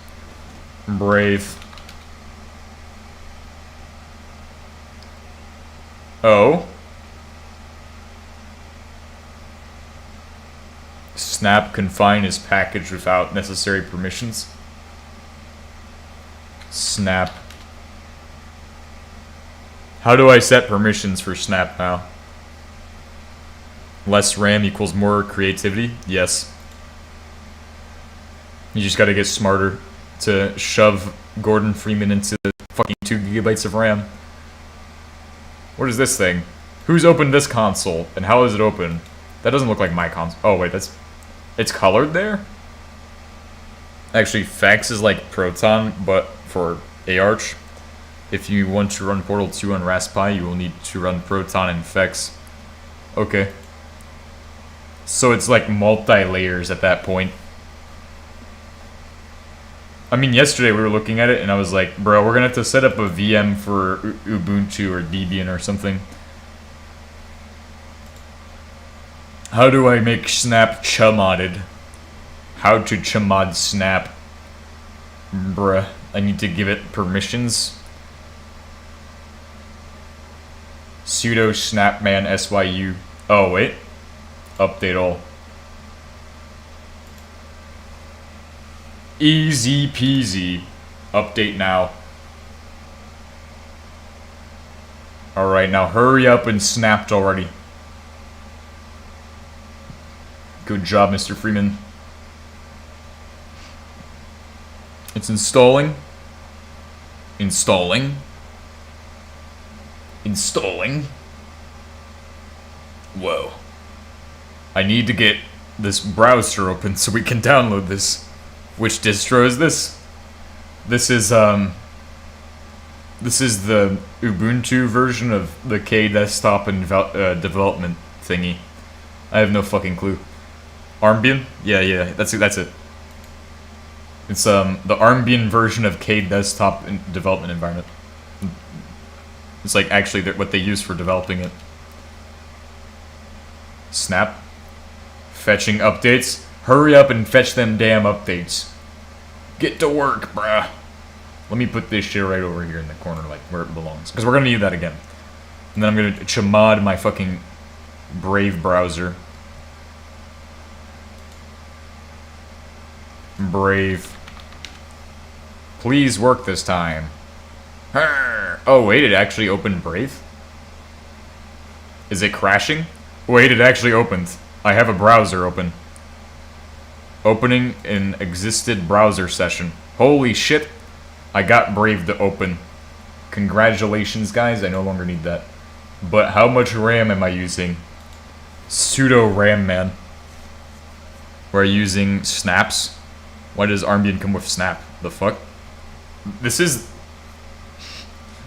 Brave. Oh. Snap confine is packaged without necessary permissions. Snap. How do I set permissions for Snap now? Less RAM equals more creativity? Yes. You just gotta get smarter to shove Gordon Freeman into fucking 2 gigabytes of RAM. What is this thing? Who's opened this console, and how is it open? That doesn't look like my console. Oh wait, it's colored there? Actually, Fax is like Proton, but for AArch. If you want to run Portal 2 on Raspberry Pi, you will need to run Proton and Fex. Okay. So it's like multi-layers at that point. I mean, yesterday we were looking at it and I was like, bro, we're gonna have to set up a VM for Ubuntu or Debian or something. How do I make Snap chmodded? How to chmod Snap? Bruh, I need to give it permissions. Sudo snapman syu. Oh, wait. Update all. Easy peasy. Update now. Alright, now hurry up and snapped already. Good job, Mr. Freeman. It's installing. Installing. Installing. Whoa. I need to get this browser open so we can download this. Which distro is this? This is the Ubuntu version of the K desktop and development thingy. I have no fucking clue. Armbian? Yeah, that's it. It's the Armbian version of K desktop and development environment. It's like actually what they use for developing it. Snap. Fetching updates. Hurry up and fetch them damn updates. Get to work, bruh. Let me put this shit right over here in the corner, like where it belongs. Because we're gonna need that again. And then I'm gonna chmod my fucking Brave browser. Brave. Please work this time. Oh wait, it actually opened Brave? Is it crashing? Wait, it actually opened. I have a browser open. Opening an existed browser session. Holy shit. I got Brave to open. Congratulations, guys. I no longer need that. But how much RAM am I using? Pseudo RAM, man. We're using snaps. Why does Armbian come with snap? The fuck? This is...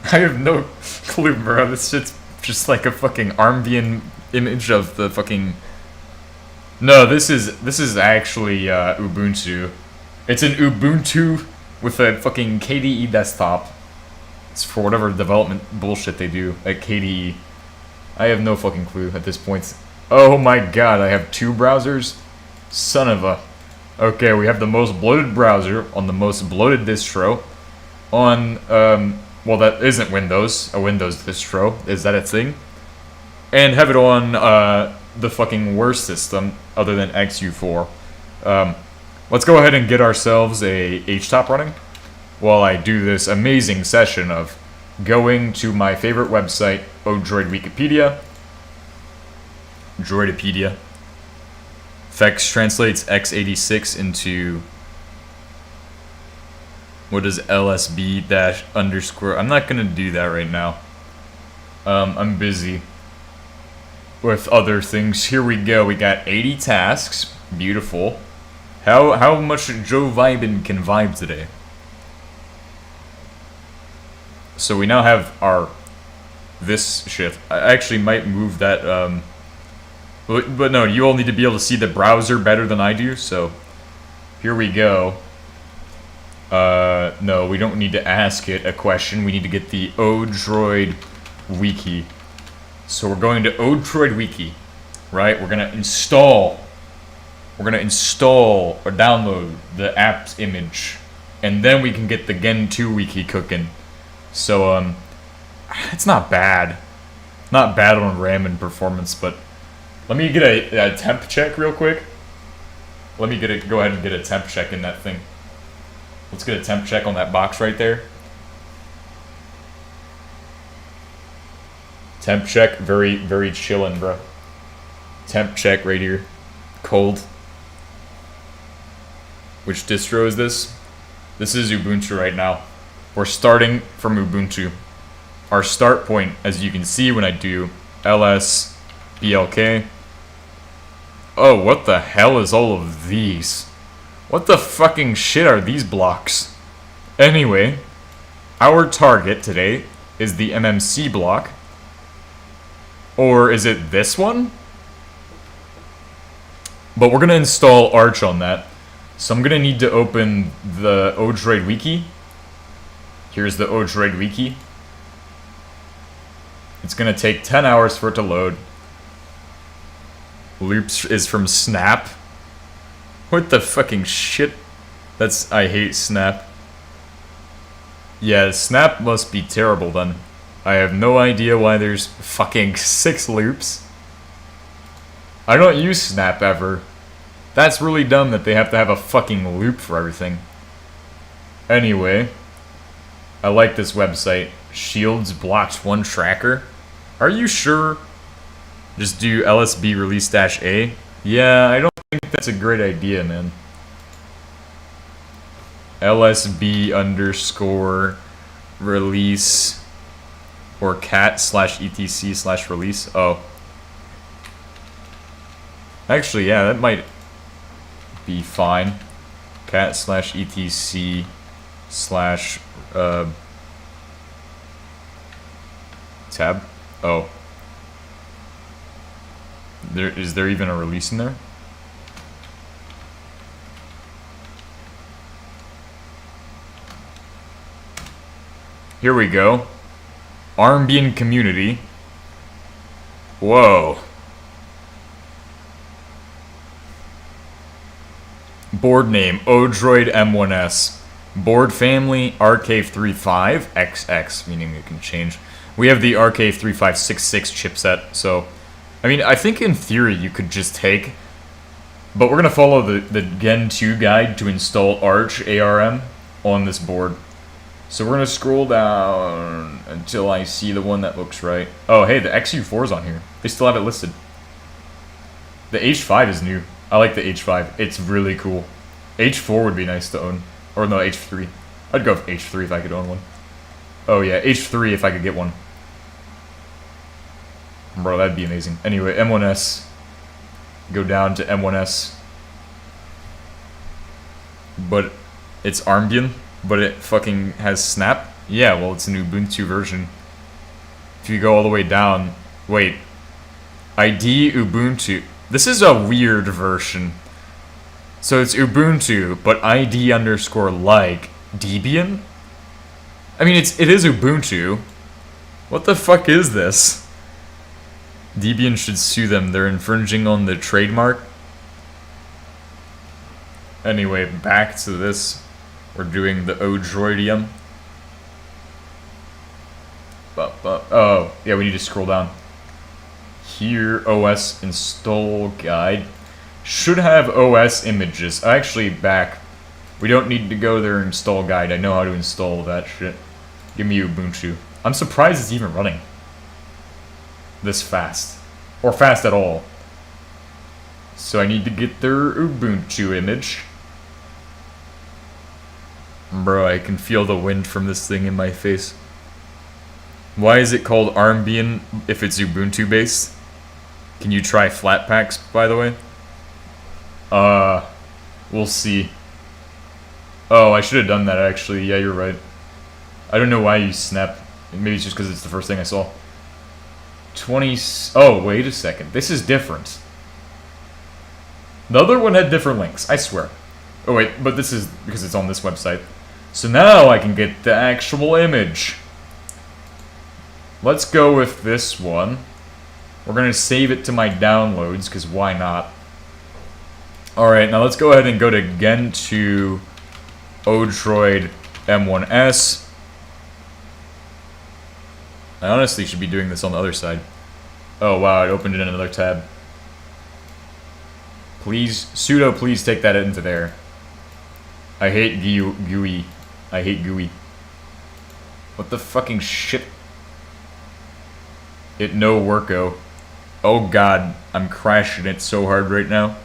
I have no clue, bro. This shit's just like a fucking Armbian image of the fucking... No, this is actually Ubuntu. It's an Ubuntu with a fucking KDE desktop. It's for whatever development bullshit they do at KDE. I have no fucking clue at this point. Oh my god, I have 2 browsers? Son of a... Okay, we have the most bloated browser on the most bloated distro. On, well that isn't Windows, a Windows distro. Is that a thing? And have it on, the fucking worst system other than XU4. Let's go ahead and get ourselves a HTOP running while I do this amazing session of going to my favorite website, Odroid Wikipedia. Droidopedia. Fex translates x86 into... What is LSB dash underscore? I'm not gonna do that right now. I'm busy with other things. Here we go. We got 80 tasks. Beautiful. How much Joe Vibin can vibe today? So we now have our this shit. I actually might move that but no, you all need to be able to see the browser better than I do, so here we go. No, we don't need to ask it a question. We need to get the Odroid wiki. So we're going to Odroid wiki, right? We're gonna install or download the app's image, and then we can get the Gen 2 wiki cooking. So it's not bad on RAM and performance, but let me get a temp check real quick. Let me go ahead and get a temp check in that thing. Let's get a temp check on that box right there. Temp check, very, very chillin', bro. Temp check right here. Cold. Which distro is this? This is Ubuntu right now. We're starting from Ubuntu. Our start point, as you can see when I do ls blk. Oh, what the hell is all of these? What the fucking shit are these blocks? Anyway, our target today is the MMC block. Or is it this one? But we're gonna install Arch on that. So I'm gonna need to open the Odroid wiki. Here's the Odroid wiki. It's gonna take 10 hours for it to load. Loops is from Snap. What the fucking shit? I hate Snap. Yeah, Snap must be terrible then. I have no idea why there's fucking 6 loops. I don't use Snap ever. That's really dumb that they have to have a fucking loop for everything. Anyway, I like this website. Shields blocked 1 tracker. Are you sure? Just do lsb release -a? Yeah, I don't think that's a great idea, man. lsb underscore release or cat/etc/release. Oh. Actually, yeah, that might be fine. cat/etc/ tab. Oh. Is there even a release in there? Here we go. Armbian community. Whoa. Board name, Odroid M1S. Board family, RK35XX, meaning it can change. We have the RK3566 chipset, so... I mean, I think in theory you could just take... But we're going to follow the Gen 2 guide to install Arch ARM on this board. So we're going to scroll down until I see the one that looks right. Oh, hey, the XU4 is on here. They still have it listed. The H5 is new. I like the H5. It's really cool. H4 would be nice to own. Or no, H3. I'd go with H3 if I could own one. Oh yeah, H3 if I could get one. Bro, that'd be amazing. Anyway, M1S. Go down to M1S. But it's Armbian, but it fucking has Snap. Yeah, well, it's an Ubuntu version. If you go all the way down... Wait. ID Ubuntu. This is a weird version. So it's Ubuntu, but ID underscore like Debian? I mean, it is Ubuntu. What the fuck is this? Debian should sue them. They're infringing on the trademark. Anyway, back to this. We're doing the Odroidium. Oh, yeah, we need to scroll down. Here, OS install guide. Should have OS images. Actually, back. We don't need to go there and install guide. I know how to install that shit. Give me Ubuntu. I'm surprised it's even running this fast. Or fast at all. So I need to get their Ubuntu image. Bro, I can feel the wind from this thing in my face. Why is it called Armbian if it's Ubuntu based? Can you try Flatpaks, by the way? We'll see. Oh, I should have done that actually. Yeah, you're right. I don't know why you snapped. Maybe it's just because it's the first thing I saw. 20... Oh, wait a second. This is different. The other one had different links, I swear. Oh wait, but this is because it's on this website. So now I can get the actual image. Let's go with this one. We're going to save it to my downloads, because why not? Alright, now let's go ahead and go to Gen 2 Odroid M1S. I honestly should be doing this on the other side. Oh wow, it opened it in another tab. Please, sudo, please take that into there. I hate GUI. I hate GUI. What the fucking shit? It no worko. Oh god, I'm crashing it so hard right now.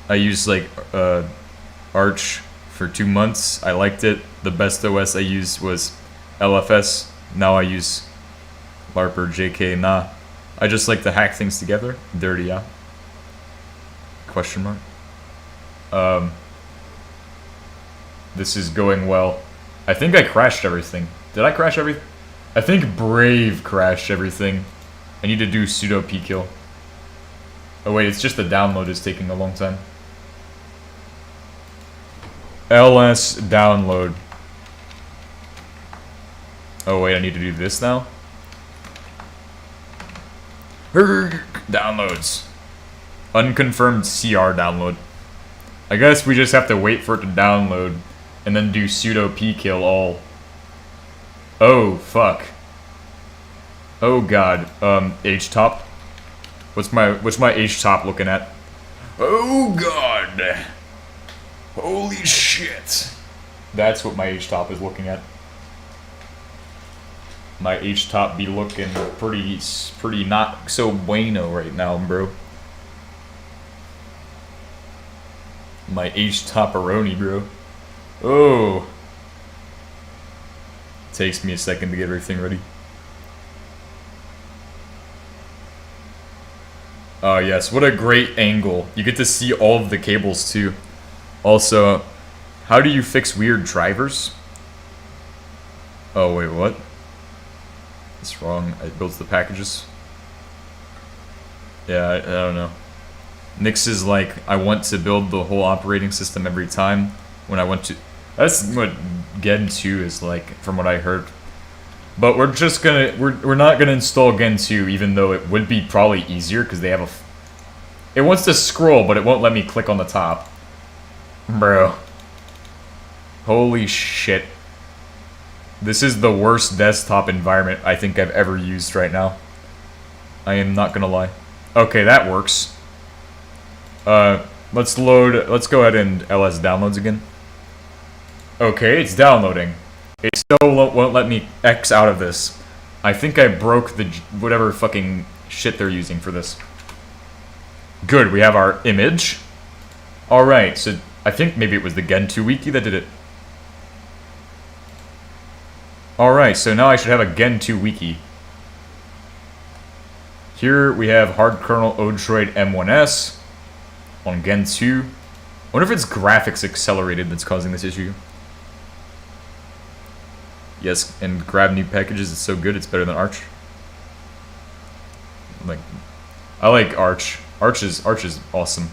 I used like Arch for 2 months. I liked it. The best OS I used was LFS. Now I use LARP or JK. Nah. I just like to hack things together. Dirty, yeah. Question mark. This is going well. I think I crashed everything. Did I crash everything? I think Brave crashed everything. I need to do sudo pkill. Oh wait, it's just the download is taking a long time. ls download. Oh wait, I need to do this now? Downloads. Unconfirmed CR download. I guess we just have to wait for it to download and then do sudo pkill all. Oh fuck. Oh god. H-top. What's my H-top looking at? Oh god. Holy shit. That's what my H-top is looking at. My H-top be looking pretty not so bueno right now, bro. My H-top-aroni, bro. Oh. Takes me a second to get everything ready. Oh yes, what a great angle. You get to see all of the cables too. Also, how do you fix weird drivers? Oh wait, what? That's wrong. It builds the packages. Yeah, I don't know. Nix is like, I want to build the whole operating system every time when I want to. That's what Gen 2 is like, from what I heard. But we're just gonna, we're not gonna install Gen 2, even though it would be probably easier, because they have a... It wants to scroll, but it won't let me click on the top. Bro. Holy shit. This is the worst desktop environment I think I've ever used right now. I am not gonna lie. Okay, that works. Let's go ahead and ls downloads again. Okay, it's downloading. It still won't let me X out of this. I think I broke the whatever fucking shit they're using for this. Good, we have our image. Alright, so I think maybe it was the Gen 2 wiki that did it. Alright, so now I should have a Gen 2 wiki. Here we have hard kernel Odroid M1S on Gen 2. I wonder if it's graphics accelerated that's causing this issue. Yes, and grab new packages is so good, it's better than Arch. Like, I like Arch. Arch is awesome.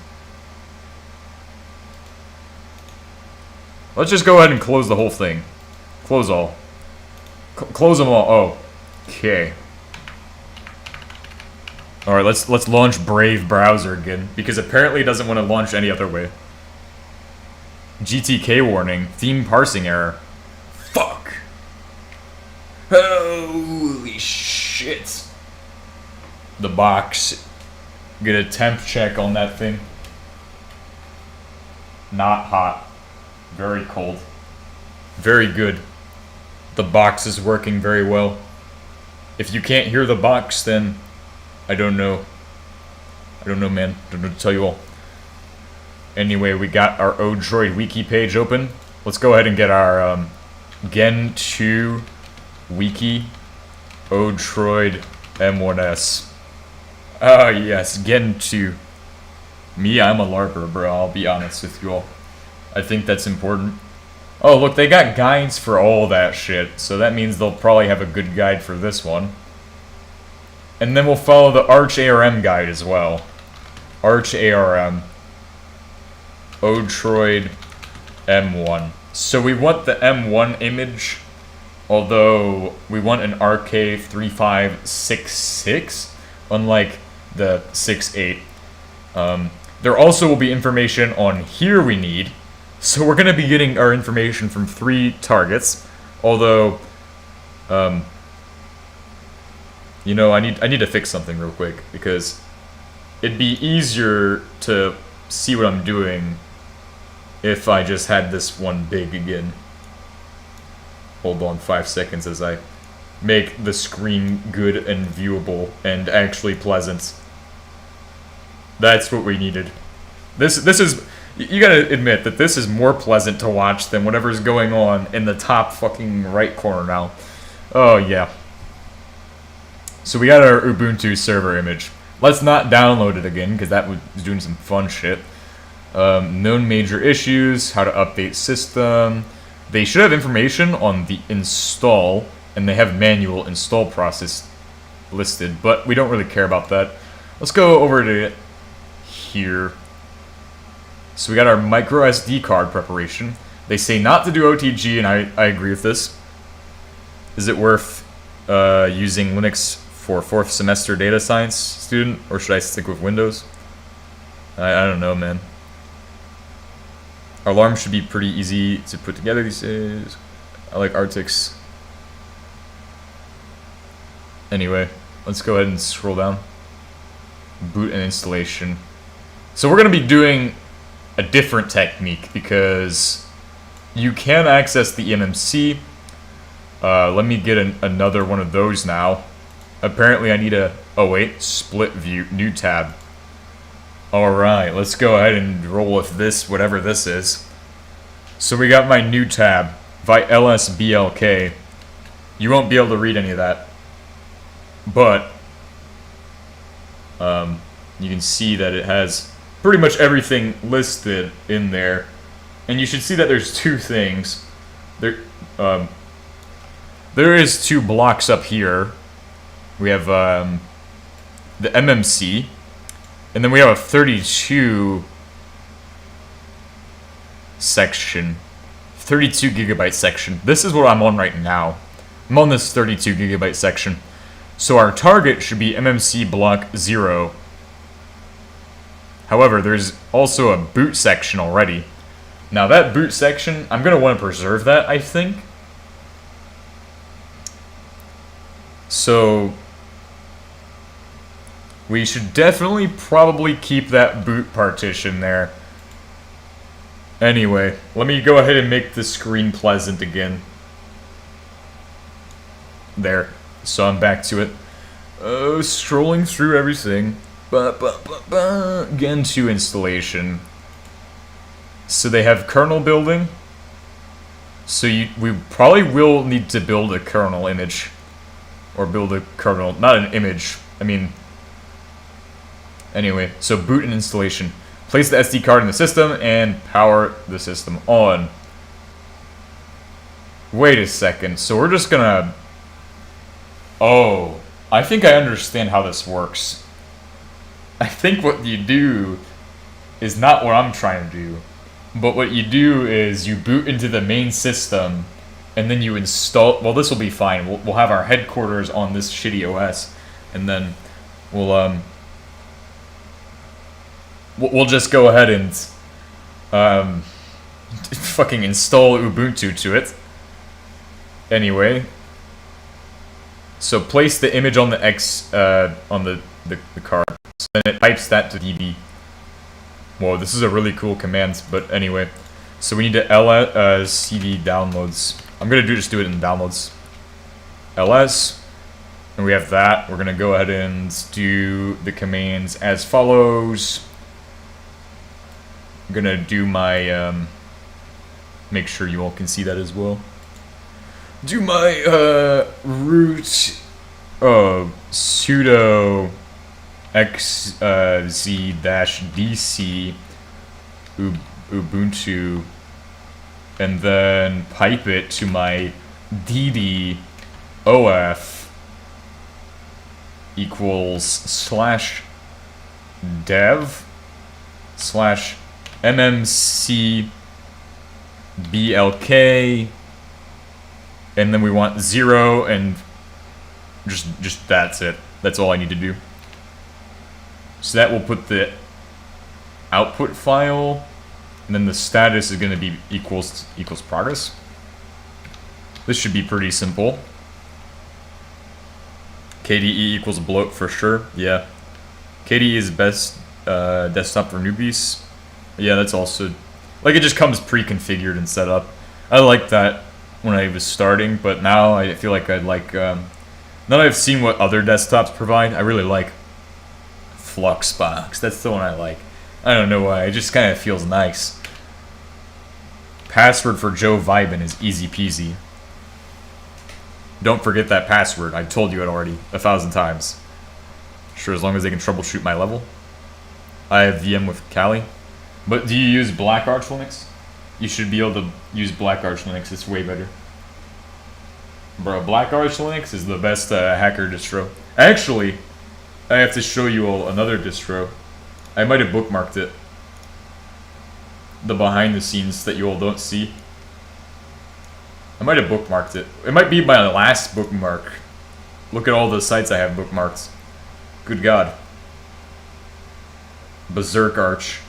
Let's just go ahead and close the whole thing. Close all. Close them all. Oh, okay. All right, let's launch Brave browser again because apparently it doesn't want to launch any other way. GTK warning. Theme parsing error. Fuck. Holy shit. The box. Get a temp check on that thing. Not hot. Very cold. Very good. The box is working very well. If you can't hear the box, then I don't know. I don't know, man. I don't know what to tell you all. Anyway, we got our Odroid wiki page open. Let's go ahead and get our Gen 2 wiki Odroid M1S. Ah, yes, Gen 2. Me, I'm a LARPer, bro. I'll be honest with you all. I think that's important. Oh, look, they got guides for all that shit, so that means they'll probably have a good guide for this one. And then we'll follow the Arch ARM guide as well. Arch ARM. Odroid M1. So we want the M1 image, although we want an RK3566, unlike the 68. There also will be information on here we need. So we're going to be getting our information from 3 targets, although, you know, I need to fix something real quick, because it'd be easier to see what I'm doing if I just had this one big again. Hold on 5 seconds as I make the screen good and viewable and actually pleasant. That's what we needed. This is, you gotta admit that this is more pleasant to watch than whatever's going on in the top fucking right corner now. Oh yeah. So we got our Ubuntu server image. Let's not download it again, because that was doing some fun shit. Known major issues, how to update system. They should have information on the install, and they have manual install process listed, but we don't really care about that. Let's go over to here. So we got our micro SD card preparation. They say not to do OTG, and I agree with this. Is it worth using Linux for 4th semester data science student, or should I stick with Windows? I don't know, man. Our alarm should be pretty easy to put together these days. I like Arctics. Anyway, let's go ahead and scroll down. Boot and installation. So we're going to be doing a different technique because you can access the MMC. Let me get another one of those now. Apparently I need a, oh wait, split view, new tab. Alright, let's go ahead and roll with this, whatever this is. So we got my new tab, LSBLK. You won't be able to read any of that. But, you can see that it has pretty much everything listed in there. And you should see that there's two things. There is two blocks up here. We have, the MMC. And then we have a 32 section. 32 gigabyte section. This is what I'm on right now. I'm on this 32 gigabyte section. So our target should be MMC block 0. However, there's also a boot section already. Now that boot section, I'm going to want to preserve that, I think. So we should definitely probably keep that boot partition there. Anyway, let me go ahead and make the screen pleasant again. There. So I'm back to it. Strolling through everything. Again to installation. So they have kernel building. So we probably will need to build a kernel image. Or build a kernel, not an image. I mean, anyway, so boot and installation. Place the SD card in the system and power the system on. Wait a second, so we're just gonna... Oh, I think I understand how this works. I think what you do is not what I'm trying to do. But what you do is you boot into the main system and then you install... Well, this will be fine. We'll have our headquarters on this shitty OS. And then we'll just go ahead and fucking install Ubuntu to it. Anyway, so place the image on the on the card. So then it pipes that to DB. Whoa, this is a really cool command. But anyway, so we need to CD downloads. I'm gonna just do it in downloads. LS, and we have that. We're gonna go ahead and do the commands as follows. I'm gonna do my, make sure you all can see that as well. Do my, root, sudo xz-dc ubuntu, and then pipe it to my dd-of equals /dev/mmcblk, and then we want 0, and just that's it. That's all I need to do. So that will put the output file, and then the status is going to be equals progress. This should be pretty simple. KDE equals bloat for sure. Yeah. KDE is best desktop for newbies. Yeah, that's also... Like, it just comes pre-configured and set up. I like that. when I was starting, but now I feel like I'd like, now that I've seen what other desktops provide, I really like Fluxbox. That's the one I like. I don't know why, it just kind of feels nice. Password for Joe Vibin is easy peasy. Don't forget that password. I've told you it already 1,000 times. Sure, as long as they can troubleshoot my level. I have VM with Kali. But do you use Black Arch Linux? You should be able to use Black Arch Linux. It's way better. Bro, Black Arch Linux is the best hacker distro. Actually, I have to show you all another distro. I might have bookmarked it. The behind the scenes that you all don't see. I might have bookmarked it. It might be my last bookmark. Look at all the sites I have bookmarked. Good God. Berserk Arch.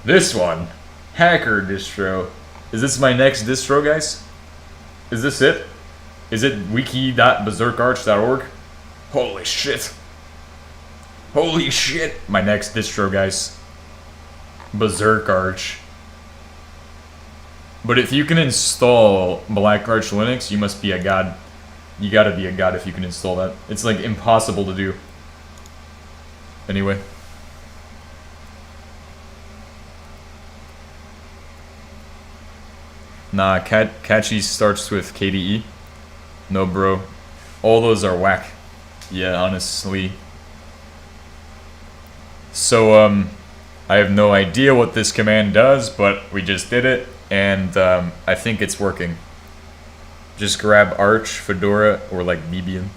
This one. Hacker distro. Is this my next distro, guys? Is this it? Is it wiki.berserkarch.org? Holy shit. Holy shit. My next distro, guys. Berserk Arch. But if you can install Black Arch Linux, you must be a god. You gotta be a god if you can install that. It's like impossible to do. Anyway. Nah, Catchy starts with KDE. No, bro. All those are whack. Yeah, honestly. So, I have no idea what this command does, but we just did it, and I think it's working. Just grab Arch, Fedora, or like Debian.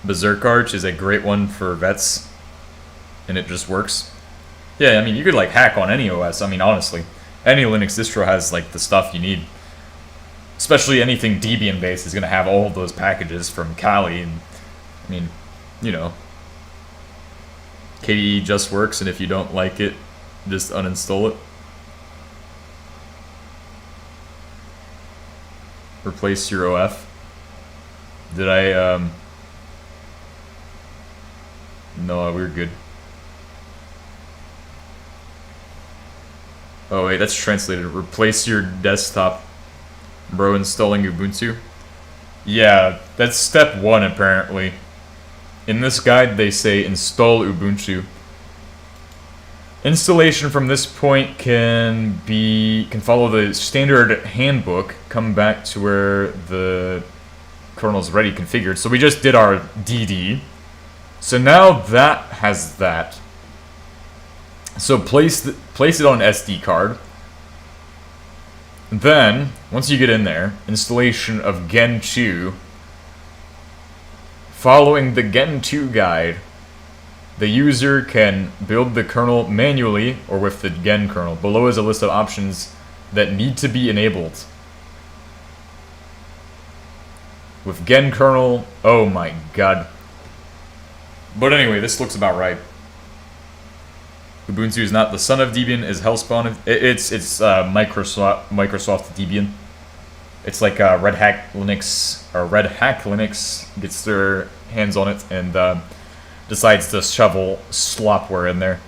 Berserk Arch is a great one for vets, and it just works. Yeah, I mean, you could like hack on any OS, I mean, honestly. Any Linux distro has like the stuff you need. Especially anything Debian based is going to have all of those packages from Kali, and I mean, you know. KDE just works, and if you don't like it, just uninstall it. Replace your OF. Did I, no, we're good. Oh wait, that's translated. Replace your desktop. Bro, installing Ubuntu? Yeah, that's step 1 apparently. In this guide they say install Ubuntu. Installation from this point can follow the standard handbook, come back to where the kernel's ready configured. So we just did our DD. So now that has that. So place it on SD card. Then, once you get in there, installation of Gen2. Following the Gen2 guide, the user can build the kernel manually or with the Gen kernel. Below is a list of options that need to be enabled. With Gen kernel, oh my god. But anyway, this looks about right. Ubuntu is not the son of Debian, is Hellspawn. It's Microsoft Debian. It's like Red Hat Linux gets their hands on it and decides to shovel slopware in there.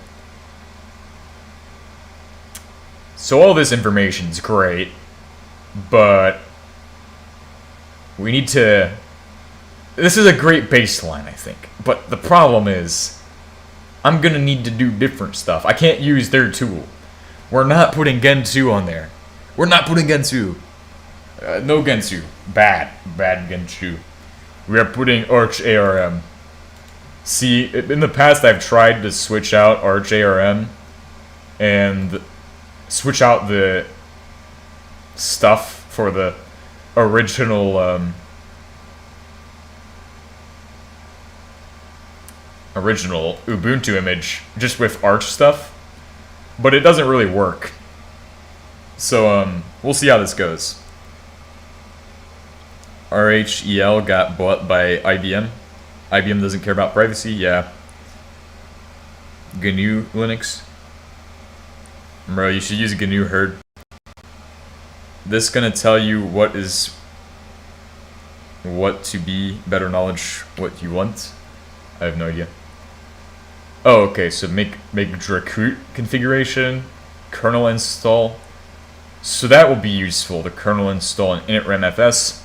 So all this information's great, but we need to... This is a great baseline, I think. But the problem is, I'm gonna need to do different stuff. I can't use their tool. We're not putting Gen2 on there. We're not putting Gen2. No Gen2. Bad Gen2. We are putting Arch ARM. See, in the past I've tried to switch out Arch ARM and switch out the stuff for the original original Ubuntu image just with Arch stuff, but it doesn't really work. So we'll see how this goes. RHEL got bought by IBM. IBM doesn't care about privacy, yeah. GNU Linux. Bro, you should use GNU Herd. This gonna tell you what to be, better knowledge, what you want. I have no idea. Oh, okay, so make Dracut configuration, kernel install. So that will be useful, the kernel install and initramfs.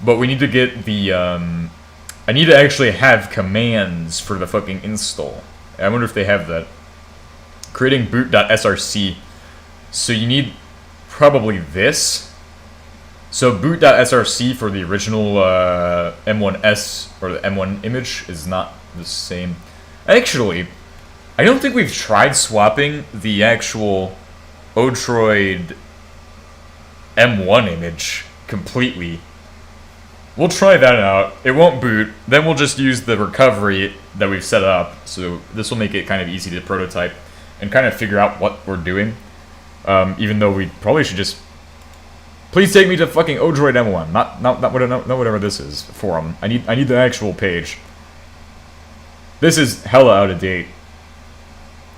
But we need to get the, I need to actually have commands for the fucking install. I wonder if they have that. Creating boot.src. So you need probably this. So boot.src for the original M1S or the M1 image is not the same. Actually, I don't think we've tried swapping the actual Odroid M1 image completely. We'll try that out. It won't boot. Then we'll just use the recovery that we've set up. So this will make it kind of easy to prototype and kind of figure out what we're doing. Even though we probably should just... Please take me to fucking Odroid M1. Not whatever this is. Forum. I need the actual page. This is hella out of date.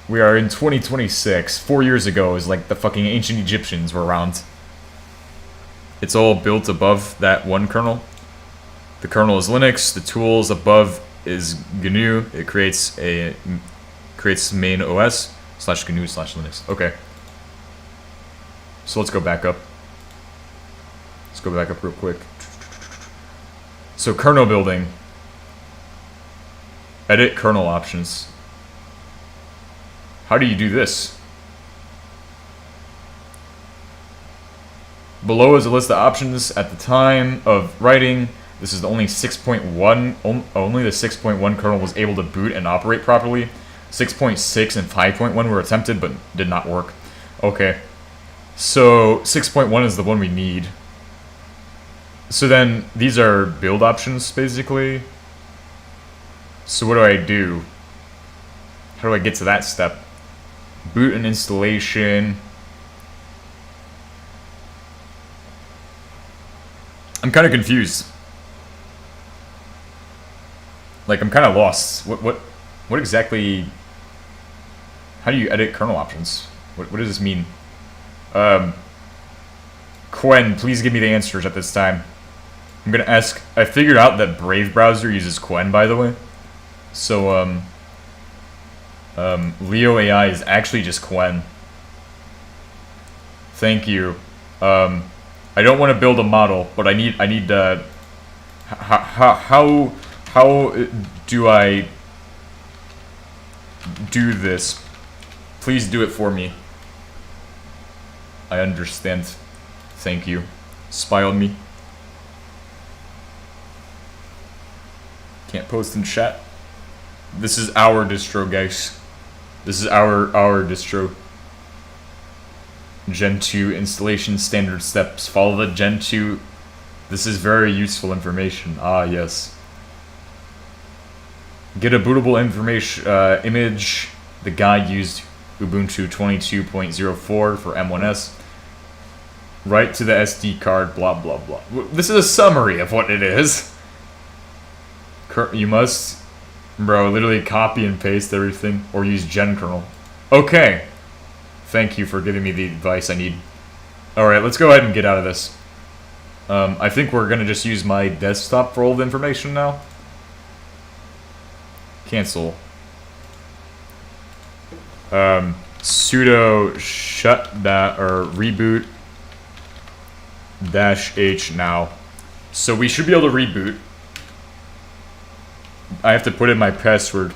We are in 2026. 4 years ago is like the fucking ancient Egyptians were around. It's all built above that one kernel. The kernel is Linux. The tools above is GNU. It creates main OS / GNU / Linux. Okay. So let's go back up. Let's go back up real quick. So kernel building. Edit kernel options. How do you do this? Below is a list of options at the time of writing. This is the only 6.1. Only the 6.1 kernel was able to boot and operate properly. 6.6 and 5.1 were attempted but did not work. Okay. So 6.1 is the one we need. So then these are build options basically. So what do I do? How do I get to that step? Boot and installation. I'm kind of confused. Like, I'm kind of lost. What exactly... How do you edit kernel options? What does this mean? Quen, please give me the answers at this time. I'm gonna ask... I figured out that Brave browser uses Quen, by the way. So, Leo AI is actually just Quen. Thank you. I don't want to build a model, but I need how do I do this? Please do it for me. I understand. Thank you. Spy on me. Can't post in chat. This is our distro, guys. This is our distro. Gen 2 installation standard steps. Follow the Gen 2. This is very useful information. Ah, yes. Get a bootable information image. The guide used Ubuntu 22.04 for M1S. Write to the SD card, blah, blah, blah. This is a summary of what it is. You must, bro, literally copy and paste everything or use gen kernel. Okay. Thank you for giving me the advice I need. Alright, let's go ahead and get out of this. I think we're gonna just use my desktop for all the information now. Cancel. Sudo shut that or reboot -h now. So we should be able to reboot. I have to put in my password.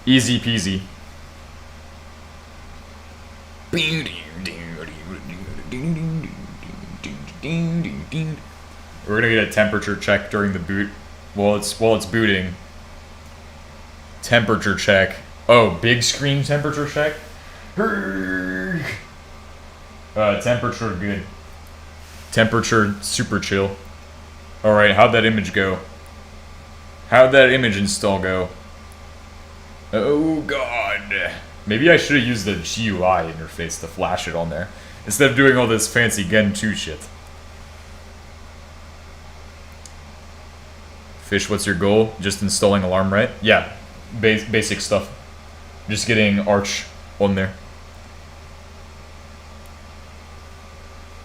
Easy peasy. We're gonna get a temperature check during the boot while it's booting. Temperature check. Oh, big screen temperature check. Temperature good. Temperature super chill. All right, how'd that image go? How'd that image install go? Oh god. Maybe I should have used the GUI interface to flash it on there, instead of doing all this fancy Gen 2 shit. Fish, what's your goal? Just installing Alarm, right? Yeah, basic stuff. Just getting Arch on there.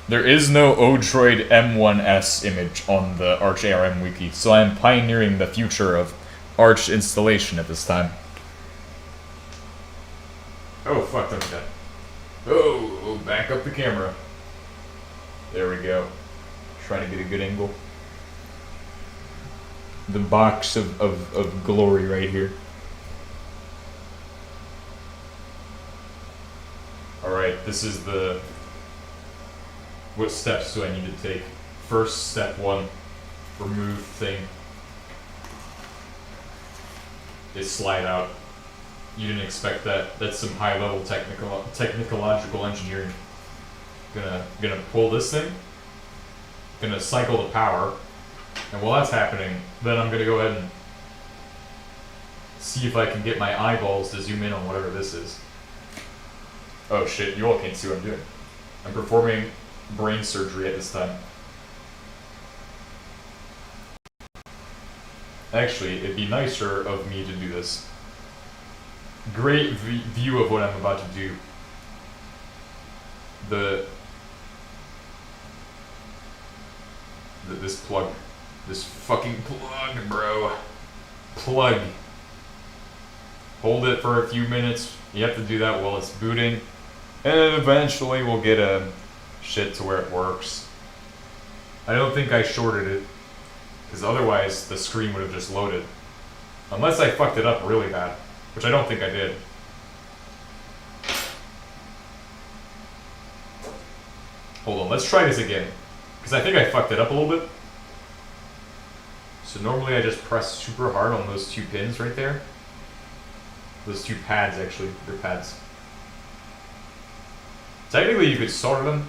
There is no Odroid M1S image on the Arch ARM wiki, so I am pioneering the future of Arch installation at this time. Oh, fuck, that was dead. Oh, back up the camera. the box of glory right here. Alright, this is the... What steps do I need to take? First, step 1, remove thing. They slide out. You didn't expect that. That's some high-level technological engineering. Gonna pull this thing. Gonna cycle the power. And while that's happening, then I'm gonna go ahead and see if I can get my eyeballs to zoom in on whatever this is. Oh shit, you all can't see what I'm doing. I'm performing brain surgery at this time. Actually, it'd be nicer of me to do this. Great view of what I'm about to do. This plug. This fucking plug, bro. Plug. Hold it for a few minutes. You have to do that while it's booting. And eventually we'll get a shit to where it works. I don't think I shorted it. Because otherwise the screen would have just loaded. Unless I fucked it up really bad. Which I don't think I did. Hold on, let's try this again. Because I think I fucked it up a little bit. So normally I just press super hard on those 2 pins right there. Those 2 pads actually, they're pads. Technically you could solder them.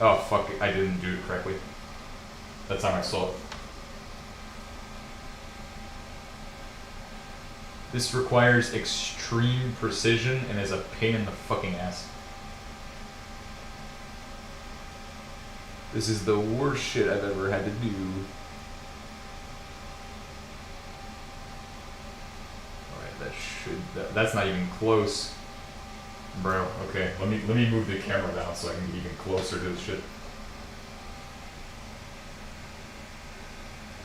Oh fuck, I didn't do it correctly. That time I saw it. This requires extreme precision and is a pain in the fucking ass. This is the worst shit I've ever had to do. Alright, that's not even close. Bro, okay, let me move the camera down so I can get even closer to this shit.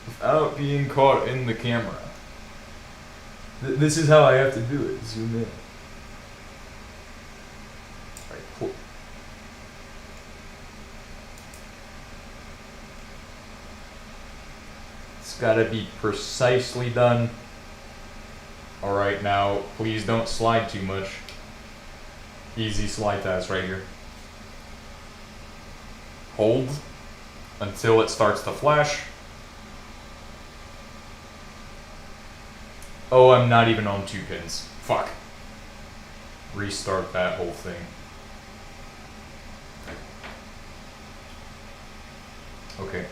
Without being caught in the camera. This is how I have to do it. Zoom in. Alright, cool. It's gotta be precisely done. Alright, now, please don't slide too much. Easy slide test right here. Hold until it starts to flash. Oh, I'm not even on 2 pins. Fuck. Restart that whole thing. Okay.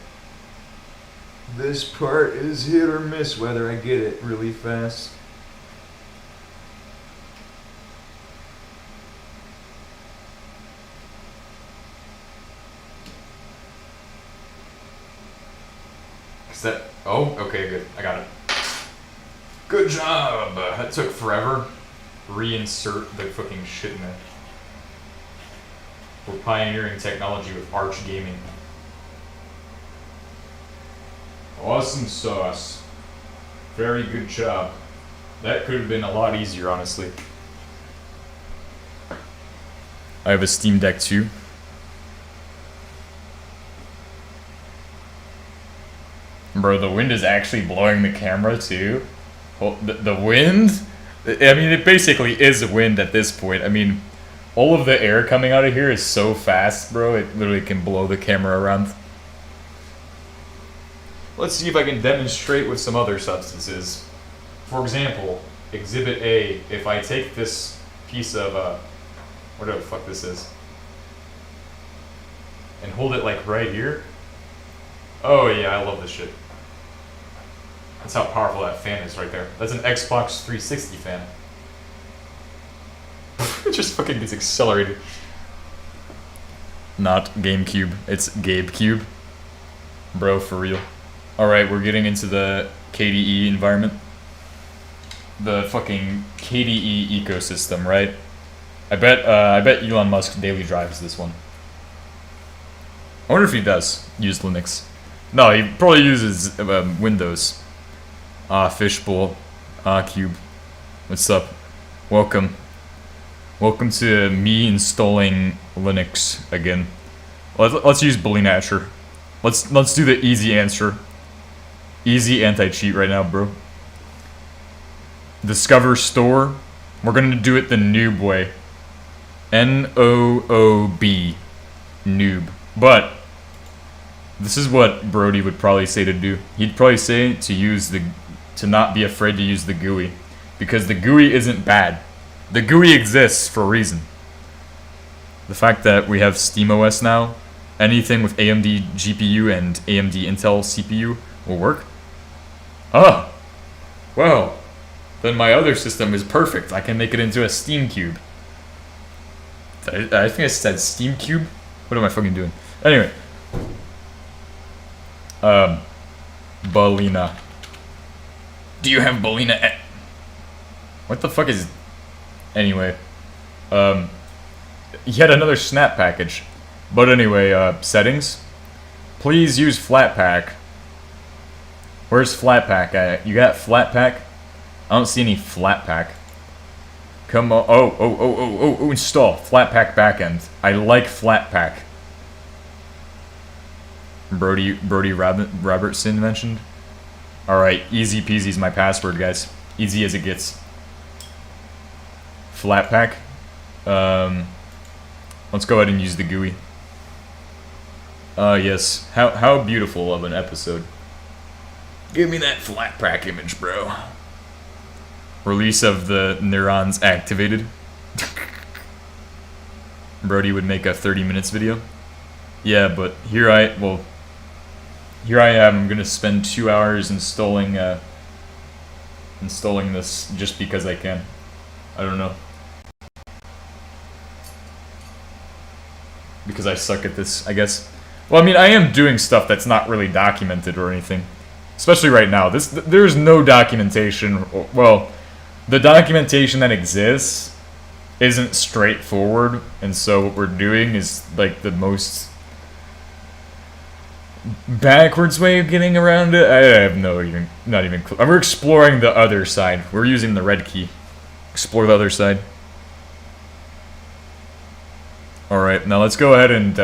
This part is hit or miss whether I get it really fast. Oh, okay, good. I got it. Good job! That took forever. Reinsert the fucking shit in there. We're pioneering technology with Arch Gaming. Awesome sauce. Very good job. That could have been a lot easier, honestly. I have a Steam Deck too. Bro, the wind is actually blowing the camera too. Well, the wind? I mean, it basically is wind at this point. I mean, all of the air coming out of here is so fast, bro. It literally can blow the camera around. Let's see if I can demonstrate with some other substances. For example, Exhibit A. If I take this piece of, whatever the fuck this is, and hold it like right here. Oh yeah, I love this shit. That's how powerful that fan is right there. That's an Xbox 360 fan. It just fucking gets accelerated. Not GameCube, it's GabeCube. Bro, for real. Alright, we're getting into the KDE environment. The fucking KDE ecosystem, right? I bet Elon Musk daily drives this one. I wonder if he does use Linux. No, he probably uses Windows. Fishbowl. Cube. What's up? Welcome. Welcome to me installing Linux again. Let's use Bully Natcher. Let's do the easy answer. Easy anti-cheat right now, bro. Discover store. We're gonna do it the noob way. Noob. Noob. But this is what Brody would probably say to do. He'd probably say to not be afraid to use the GUI. Because the GUI isn't bad. The GUI exists for a reason. The fact that we have SteamOS now, anything with AMD GPU and AMD Intel CPU will work. Oh, well, then my other system is perfect. I can make it into a Steam Cube. I think I said Steam Cube? What am I fucking doing? Anyway. Balina. Do you have Balina? What the fuck is... Anyway. Yet another snap package. But anyway, settings. Please use Flatpak. Where's Flatpak at? You got Flatpak? I don't see any Flatpak. Come on. Oh, install. Flatpak backend. I like Flatpak. Brody Robertson mentioned. Alright, easy peasy's my password, guys. Easy as it gets. Flatpak. Let's go ahead and use the GUI. Yes. How beautiful of an episode. Give me that Flatpak image, bro. Release of the neurons activated. Brody would make a 30 minutes video. Yeah, but here I am. I'm gonna spend 2 hours installing this just because I can. I don't know. Because I suck at this, I guess. Well, I mean, I am doing stuff that's not really documented or anything. Especially right now. There's no documentation. Well, the documentation that exists isn't straightforward, and so what we're doing is like the most backwards way of getting around it. I have not even clue. We're exploring the other side. We're using the red key. Explore the other side. Alright, now let's go ahead and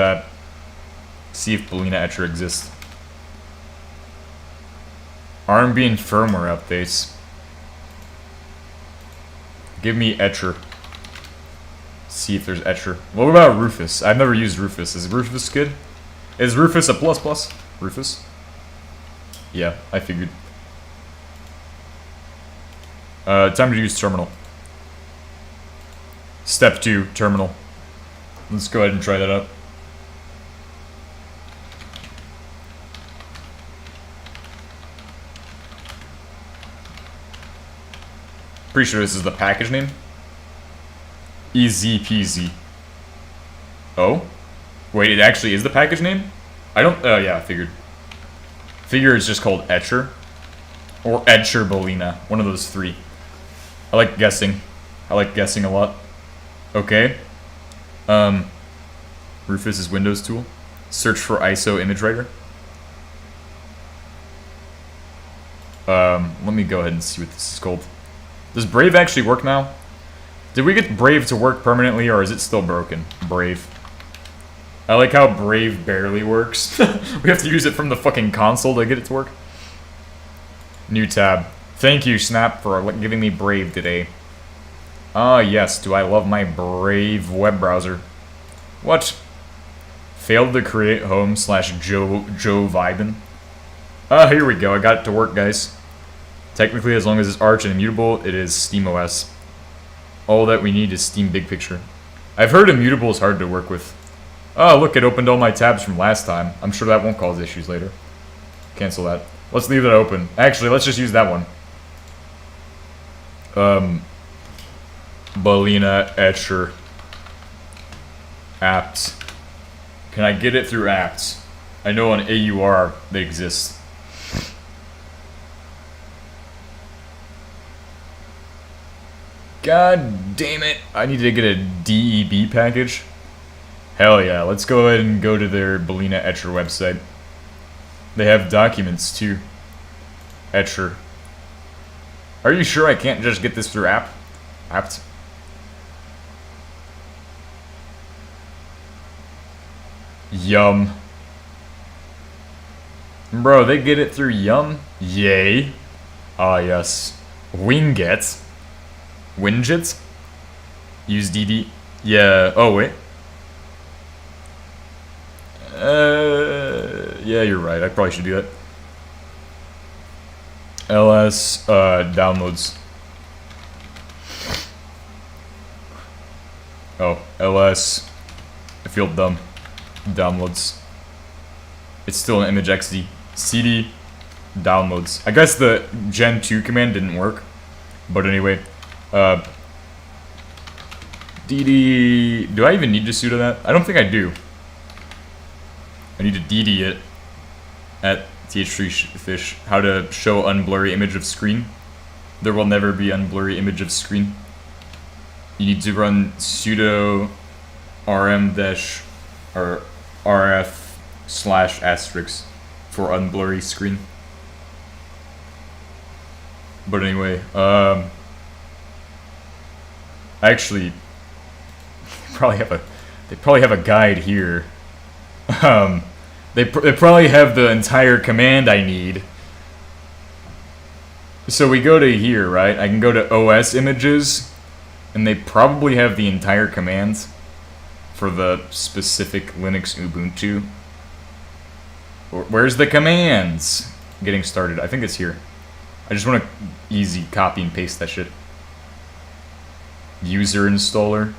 see if Balina Etcher exists. RMB and firmware updates. Give me Etcher. See if there's Etcher. What about Rufus? I've never used Rufus. Is Rufus good? Is Rufus a plus? Rufus? Yeah, I figured. Time to use terminal. Step 2, terminal. Let's go ahead and try that out. Pretty sure this is the package name. Easy peasy. Oh? Wait, it actually is the package name? I don't... Oh, yeah, I figured. Figure it's just called Etcher. Or Etcher Balina. One of those three. I like guessing. I like guessing a lot. Okay. Rufus is Windows tool. Search for ISO image writer. Let me go ahead and see what this is called. Does Brave actually work now? Did we get Brave to work permanently, or is it still broken? Brave. I like how Brave barely works. We have to use it from the fucking console to get it to work. New tab. Thank you, Snap, for giving me Brave today. Ah, yes, do I love my Brave web browser. What? Failed to create home / Joe Vibin. Ah, here we go. I got it to work, guys. Technically, as long as it's Arch and immutable, it is SteamOS. All that we need is Steam Big Picture. I've heard immutable is hard to work with. Oh, look, it opened all my tabs from last time. I'm sure that won't cause issues later. Cancel that. Let's leave that open. Actually, let's just use that one. Balina Etcher. Apps. Can I get it through apps? I know on AUR they exist. God damn it. I need to get a DEB package. Hell yeah, let's go ahead and go to their Balina Etcher website. They have documents too. Etcher. Are you sure I can't just get this through apps? Yum. Bro, they get it through Yum? Yay. Ah, yes. Winget. Winget? Use DD. Yeah. Oh, wait. Yeah, you're right. I probably should do that. LS, downloads. Oh, LS. I feel dumb. Downloads. It's still an image XD. CD, downloads. I guess the Gen 2 command didn't work. But anyway, DD. Do I even need to sudo that? I don't think I do. I need to DD it at th3fish. How to show unblurry image of screen. There will never be unblurry image of screen. You need to run sudo rm dash or rf slash asterisk for unblurry screen. But anyway, actually, they probably have a guide here. They probably have the entire command I need. So we go to here, right? I can go to OS images, and they probably have the entire command for the specific Linux Ubuntu. Where's the commands? Getting started. I think it's here. I just want to easy copy and paste that shit. User installer.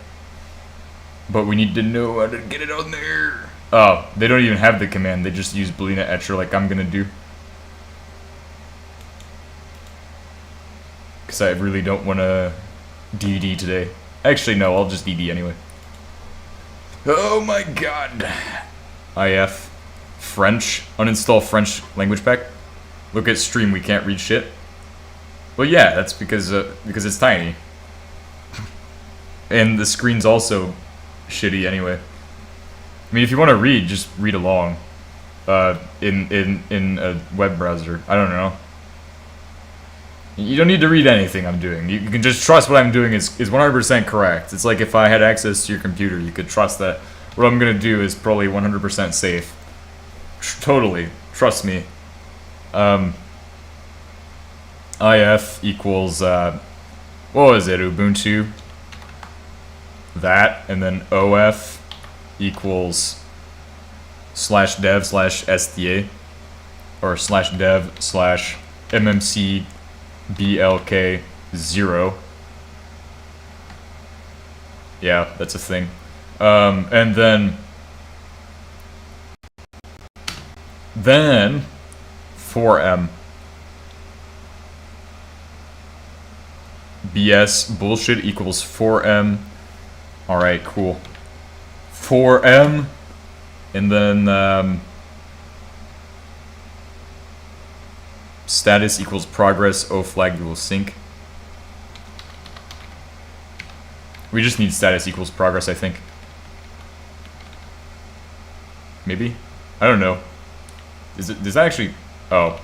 But we need to know how to get it on there. Oh, they don't even have the command. They just use Boolean etcher like I'm gonna do. Because I really don't want to DD today. Actually, no, I'll just DD anyway. Oh my god. IF. French. Uninstall French language pack. Look at stream, we can't read shit. Well, yeah, that's because it's tiny. And the screen's also shitty anyway. I mean, if you want to read, just read along. In a web browser. I don't know. You don't need to read anything I'm doing. You can just trust what I'm doing is 100% correct. It's like if I had access to your computer, you could trust that what I'm going to do is probably 100% safe. Totally. Trust me. IF equals, what was it, Ubuntu? That, and then OF equals /dev/SDA, or /dev/MMC BLK0. Yeah, that's a thing. And then 4M. BS bullshit equals 4M. Alright, cool. 4M. And then status equals progress. O flag equals sync. We just need status equals progress, I think. Maybe? I don't know. Does that actually... Oh.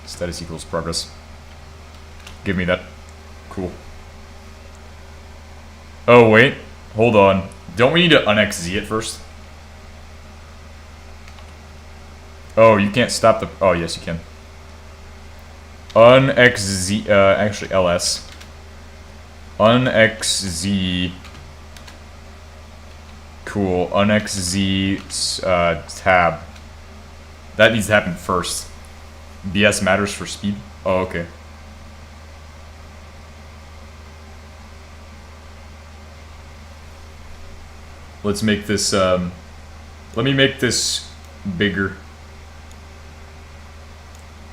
Status equals progress. Give me that. Cool. Oh, wait. Hold on. Don't we need to unxz it first? Oh, you can't stop the... Oh, yes, you can. Unxz... actually, ls. Unxz... Cool. Unxz... tab. That needs to happen first. BS matters for speed? Oh, okay. Let's make this, let me make this bigger.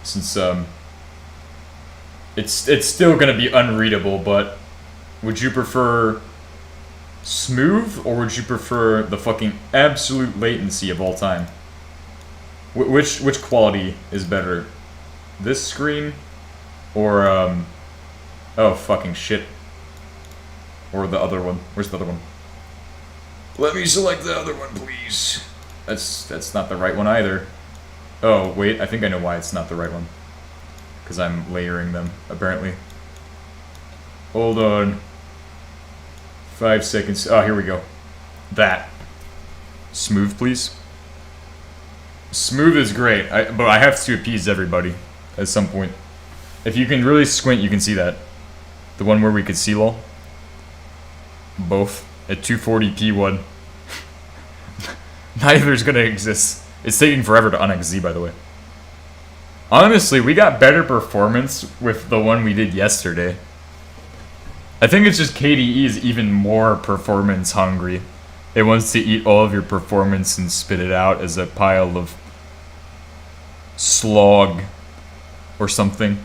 Since, it's still gonna be unreadable, but would you prefer smooth, or would you prefer the fucking absolute latency of all time? Which quality is better? This screen? Or, oh, fucking shit. Or the other one. Where's the other one? Let me select the other one, please. That's not the right one either. Oh, wait, I think I know why it's not the right one. Because I'm layering them, apparently. Hold on. 5 seconds. Oh, here we go. That. Smooth, please. Smooth is great, but I have to appease everybody at some point. If you can really squint, you can see that. The one where we could see lol. Both at 240p one. Neither's gonna exist. It's taking forever to unXZ, by the way. Honestly, we got better performance with the one we did yesterday. I think it's just KDE is even more performance hungry. It wants to eat all of your performance and spit it out as a pile of slog or something.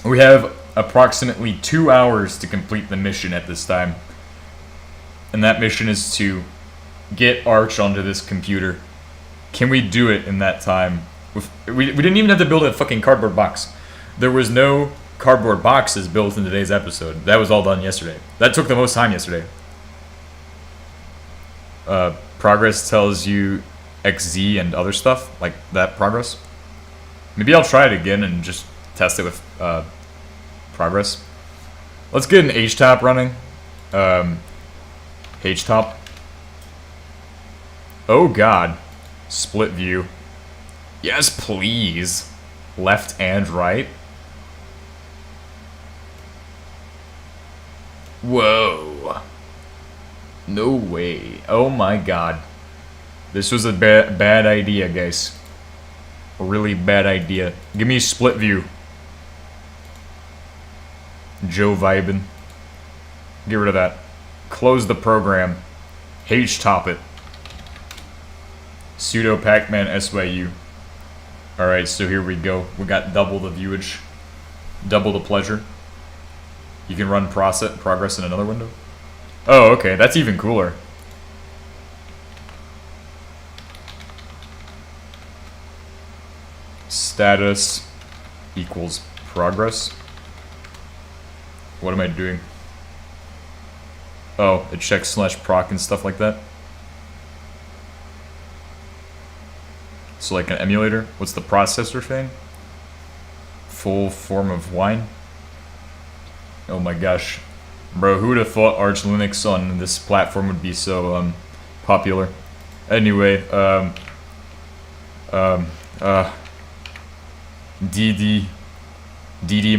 We have approximately 2 hours to complete the mission at this time. And that mission is to get Arch onto this computer. Can we do it in that time? We didn't even have to build a fucking cardboard box. There was no cardboard boxes built in today's episode. That was all done yesterday. That took the most time yesterday. Progress tells you XZ and other stuff, like that progress. Maybe I'll try it again and just test it with progress. Let's get an H-top running. H-top. Oh god. Split view. Yes, please. Left and right. Whoa. No way. Oh my god. This was a bad idea, guys. A really bad idea. Give me split view. Joe vibin'. Get rid of that. Close the program. H-top it. Pseudo Pac-Man SYU. Alright, so here we go. We got double the viewage. Double the pleasure. You can run progress in another window. Oh, okay. That's even cooler. Status equals progress. What am I doing? Oh, it checks /proc and stuff like that. So like an emulator. What's the processor thing? Full form of wine. Oh my gosh. Bro, who would have thought Arch Linux on this platform would be so popular? Anyway, dd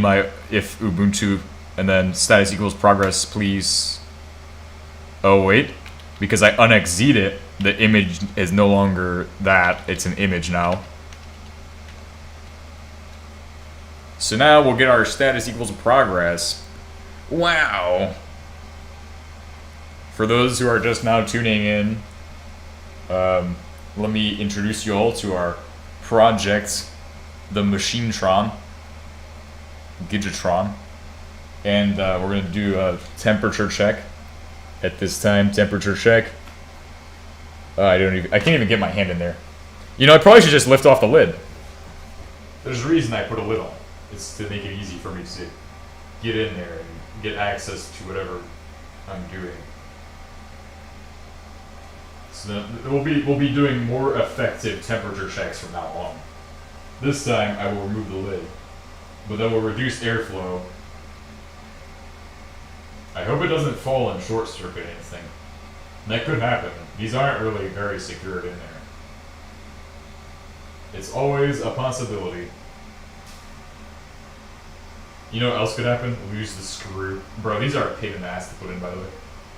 my if Ubuntu and then status equals progress, please. Oh wait, because I unXZ'd it, the image is no longer that, it's an image now. So now we'll get our status equals progress. Wow. For those who are just now tuning in, let me introduce you all to our project, the Machinetron, Gigatron, and we're going to do a temperature check. At this time, temperature check. I can't even get my hand in there. You know, I probably should just lift off the lid. There's a reason I put a lid on. It's to make it easy for me to get in there and get access to whatever I'm doing. So we'll be doing more effective temperature checks from now on. This time I will remove the lid, but that will reduce airflow. I hope it doesn't fall and short circuit anything. That could happen. These aren't really very secured in there. It's always a possibility. You know what else could happen? Lose the screw. Bro, these are a pain in the ass to put in, by the way.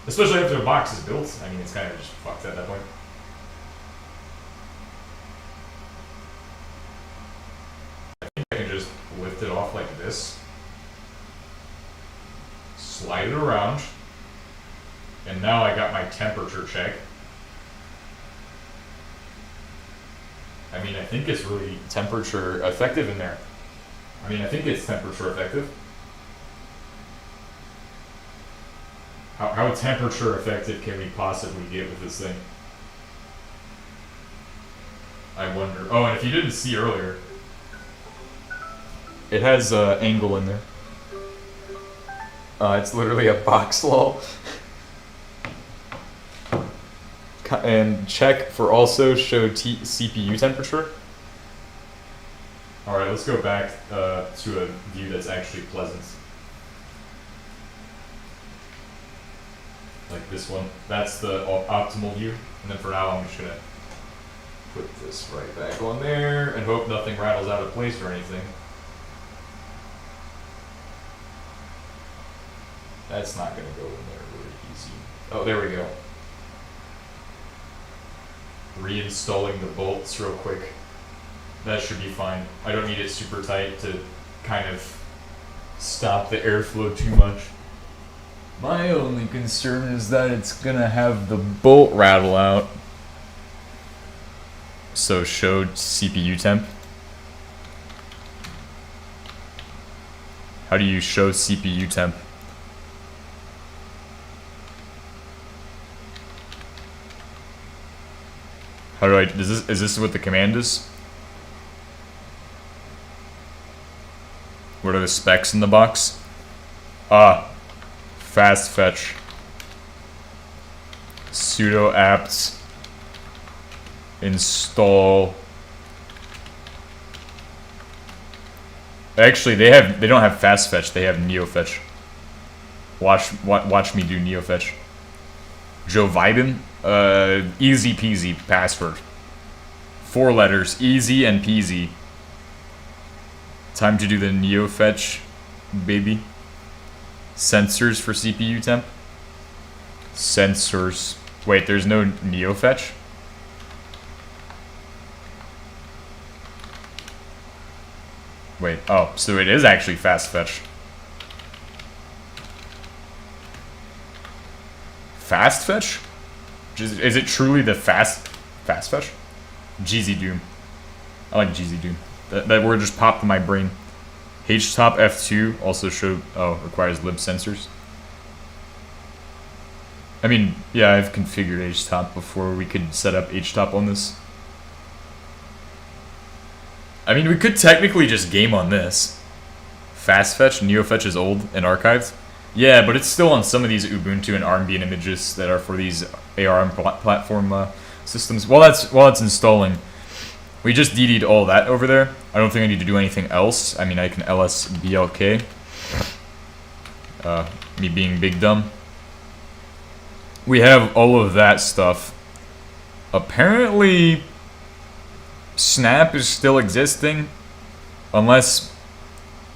Especially after the box is built. I mean, it's kind of just fucked at that point. I think I can just lift it off like this. Slide it around. And now I got my temperature check. I mean, I think it's really temperature effective in there. I mean, I think it's temperature effective. How temperature effective can we possibly get with this thing? I wonder. Oh, and if you didn't see earlier, it has angle in there. It's literally a box lol. And check for also show CPU temperature. Alright, let's go back to a view that's actually pleasant. Like this one. That's the optimal view. And then for now, I'm just gonna Put this right back on there and hope nothing rattles out of place or anything. That's not going to go in there really easy. Oh, there we go. Reinstalling the bolts real quick. That should be fine. I don't need it super tight to kind of stop the airflow too much. My only concern is that it's going to have the bolt rattle out. So show CPU temp. How do you show CPU temp? How do I, is this what the command is? What are the specs in the box? Fast fetch. Sudo apt install. Actually, they don't have fast fetch, they have neofetch. Watch me do neofetch. Joe Biden, easy peasy password. 4 letters, easy and peasy. Time to do the neofetch, baby. Sensors for CPU temp. Sensors. Wait, there's no neofetch? Wait, oh, so it is actually fast fetch. Fast fetch? Is it truly the fast fetch? Jeezy Doom. I like Jeezy Doom. That word just popped in my brain. HTOP F2 also showed, requires lib sensors. I mean, yeah, I've configured HTOP before we could set up HTOP on this. I mean, we could technically just game on this. Fast fetch, neofetch is old and archived. Yeah, but it's still on some of these Ubuntu and Armbian images that are for these ARM platform systems. While it's installing, we just DD'd all that over there. I don't think I need to do anything else. I mean, I can ls blk. Me being big dumb. We have all of that stuff. Apparently, Snap is still existing, unless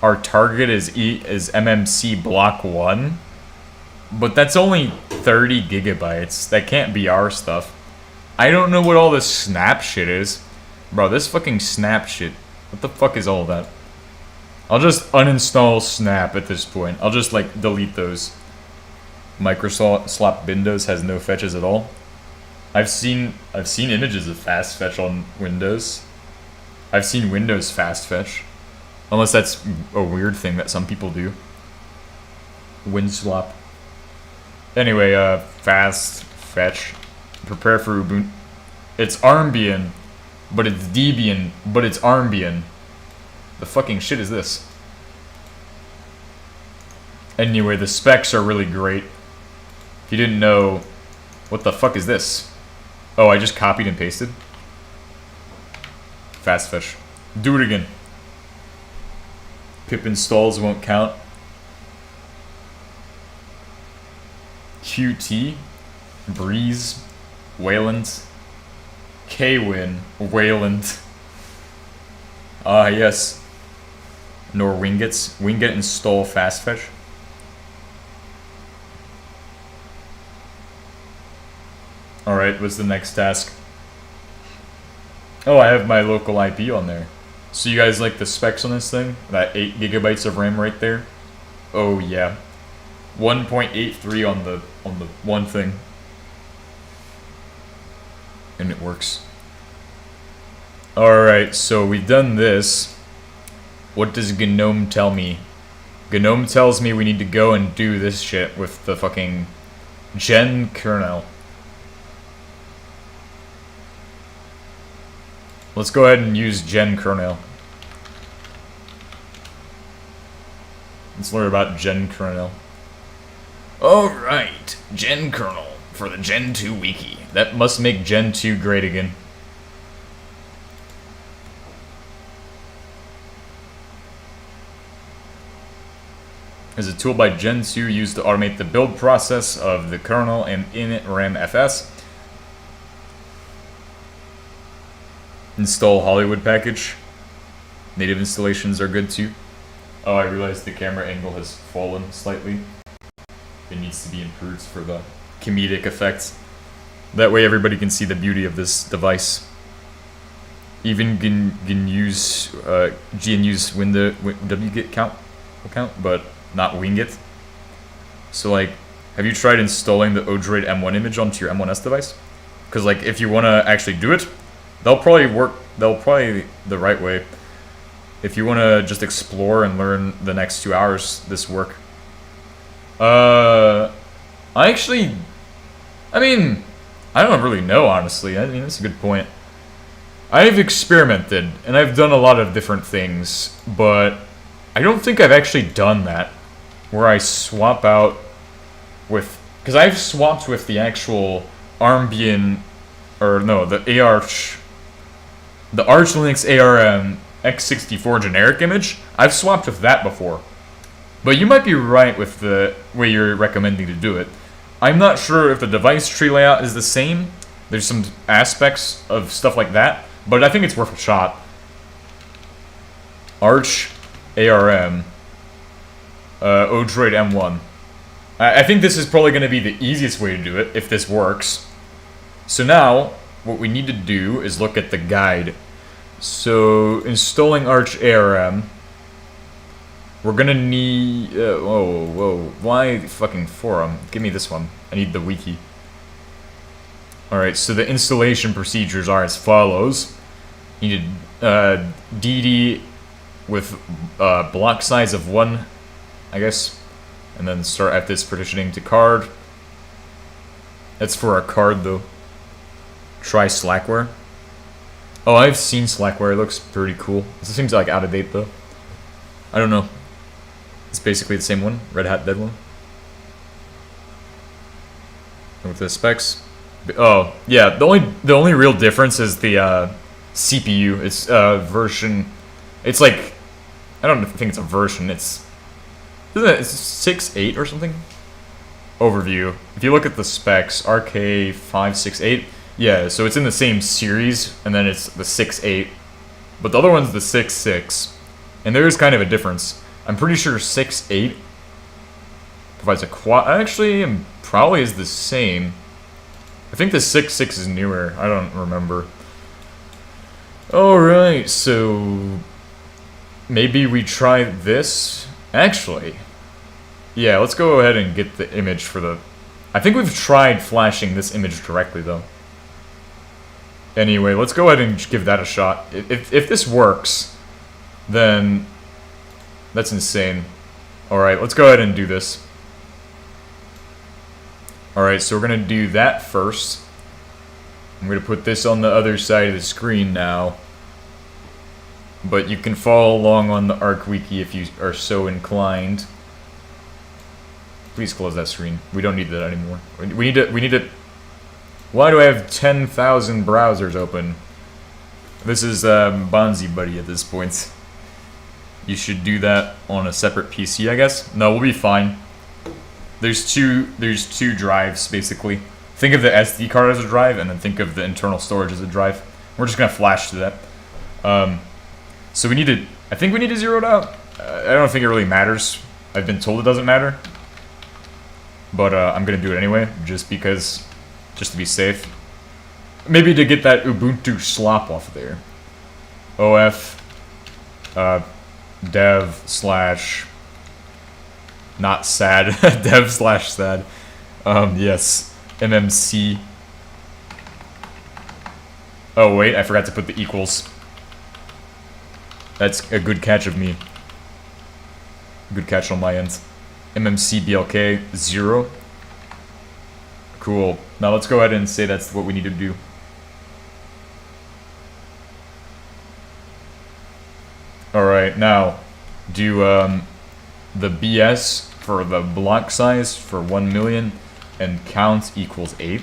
our target is MMC block 1. But that's only 30 gigabytes. That can't be our stuff. I don't know what all this Snap shit is. Bro, this fucking Snap shit. What the fuck is all that? I'll just uninstall Snap at this point. I'll just, like, delete those. Microsoft Windows has no fetches at all. I've seen images of fast fetch on Windows. I've seen Windows fast fetch. Unless that's a weird thing that some people do. WinSwap. Anyway, fast fetch. Prepare for Ubuntu. It's Armbian, but it's Debian, but it's Armbian. The fucking shit is this? Anyway, the specs are really great. If you didn't know, what the fuck is this? Oh, I just copied and pasted? Fast fetch. Do it again. Pip installs won't count. QT. Breeze. Wayland. Kwin. Wayland. Ah, yes. Nor Wingets. Winget install fast fetch. Alright, what's the next task? Oh, I have my local IP on there. So you guys like the specs on this thing? That 8 gigabytes of RAM right there? Oh yeah. 1.83 on the one thing. And it works. Alright, so we've done this. What does GNOME tell me? GNOME tells me we need to go and do this shit with the fucking gen kernel. Let's go ahead and use gen kernel. Let's learn about gen kernel. Alright, gen kernel for the Gen 2 wiki. That must make Gen 2 great again. Is a tool by Gen 2 used to automate the build process of the kernel and init RAM FS. install Hollywood package. Native installations are good too. Oh, I realized the camera angle has fallen slightly. It needs to be improved for the comedic effect. That way everybody can see the beauty of this device. Even GNU's window wget count, but not wingit. So like, have you tried installing the Odroid M1 image onto your M1S device? Because like, if you want to actually do it, they'll probably the right way. If you want to just explore and learn the next 2 hours, this work. I mean, I don't really know, honestly. I mean, that's a good point. I've experimented, and I've done a lot of different things, but I don't think I've actually done that, where I swap out with... Because I've swapped with the actual Armbian, or no, the Arch Linux ARM x64 generic image. I've swapped with that before. But you might be right with the way you're recommending to do it. I'm not sure if the device tree layout is the same. There's some aspects of stuff like that, but I think it's worth a shot. Arch ARM Odroid M1. I think this is probably going to be the easiest way to do it, if this works. So now, what we need to do is look at the guide. So, installing Arch ARM, we're gonna need... whoa, why the fucking forum? Give me this one. I need the wiki. Alright, so the installation procedures are as follows. You need a DD with a block size of 1, I guess. And then start at this partitioning to card. That's for our card, though. Try Slackware. Oh, I've seen Slackware. It looks pretty cool. This seems like out of date, though. I don't know. It's basically the same one. Red Hat Dead one. And with the specs. Oh, yeah. The only real difference is the CPU. It's version. It's like, I don't think it's a version. It's 6.8 or something. Overview. If you look at the specs, RK568. Yeah, so it's in the same series, and then it's the 6.8. But the other one's the 6.6. And there is kind of a difference. I'm pretty sure 6.8 provides a quad. Actually, it probably is the same. I think the 6.6 is newer. I don't remember. Alright, so maybe we try this. Actually, yeah, let's go ahead and get the image for the... I think we've tried flashing this image directly, though. Anyway, let's go ahead and give that a shot. If this works, then that's insane. Alright, let's go ahead and do this. Alright, so we're going to do that first. I'm going to put this on the other side of the screen now. But you can follow along on the Arc Wiki if you are so inclined. Please close that screen. We don't need that anymore. We need to... Why do I have 10,000 browsers open? This is Bonzi Buddy at this point. You should do that on a separate PC, I guess. No, we'll be fine. There's two drives, basically. Think of the SD card as a drive, and then think of the internal storage as a drive. We're just gonna flash to that. So we need to... I think we need to zero it out. I don't think it really matters. I've been told it doesn't matter. But I'm gonna do it anyway, just because... Just to be safe. Maybe to get that Ubuntu slop off there. OF... dev slash... Not sad. Dev slash sad. Yes. MMC. Oh wait, I forgot to put the equals. That's a good catch of me. Good catch on my end. MMC BLK 0. Cool. Now let's go ahead and say that's what we need to do. Alright, now do the BS for the block size for 1 million and count equals 8.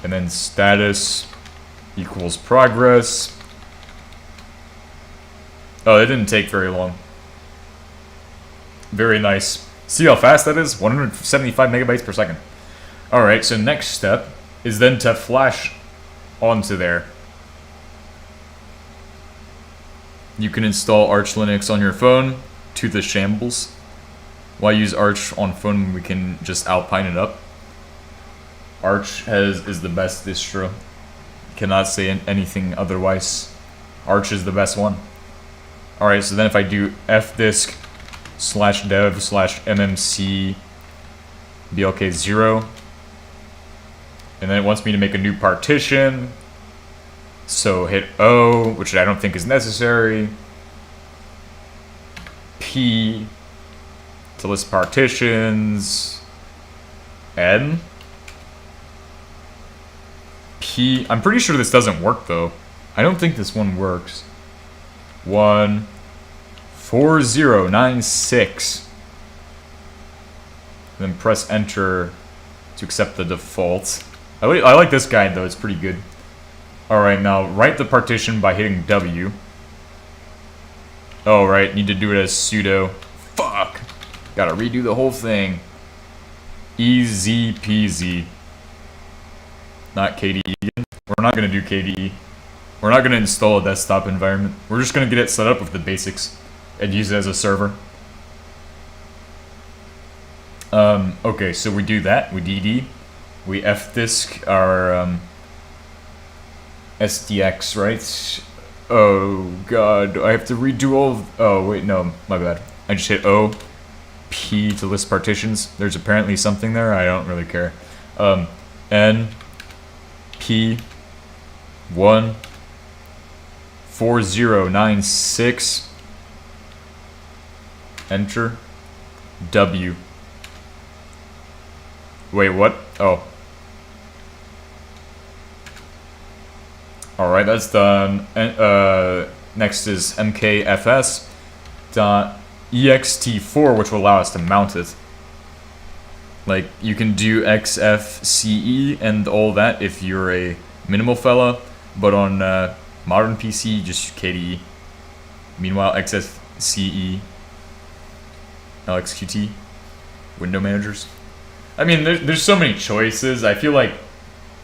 And then status equals progress. Oh, it didn't take very long. Very nice. See how fast that is? 175 megabytes per second. Alright, so next step is then to flash onto there. You can install Arch Linux on your phone to the shambles. Why use Arch on phone when we can just Alpine it up? Arch is the best distro. Cannot say anything otherwise. Arch is the best one. Alright, so then if I do fdisk /dev/mmc blk0, and then it wants me to make a new partition, so hit O, which I don't think is necessary, P to list partitions, N, P. I'm pretty sure this doesn't work though. I don't think this one works. 14096. Then press enter to accept the default. I like this guide though, it's pretty good. Alright, now write the partition by hitting W. Oh, right, need to do it as sudo. Fuck! Gotta redo the whole thing. Easy peasy. Not KDE again. We're not gonna do KDE. We're not gonna install a desktop environment. We're just gonna get it set up with the basics and use it as a server. Okay, so we do that. We DD. We fdisk our SDX, right? Oh god, I have to redo all of... Oh, wait, no, my bad. I just hit O, P to list partitions. There's apparently something there, I don't really care. N, P, 14096, enter, W. Wait, what? Oh. Alright, that's done. And, next is mkfs.ext4, which will allow us to mount it. Like, you can do xfce and all that if you're a minimal fella, but on modern PC, just KDE. Meanwhile, xfce, LXQT, window managers. I mean, there's so many choices. I feel like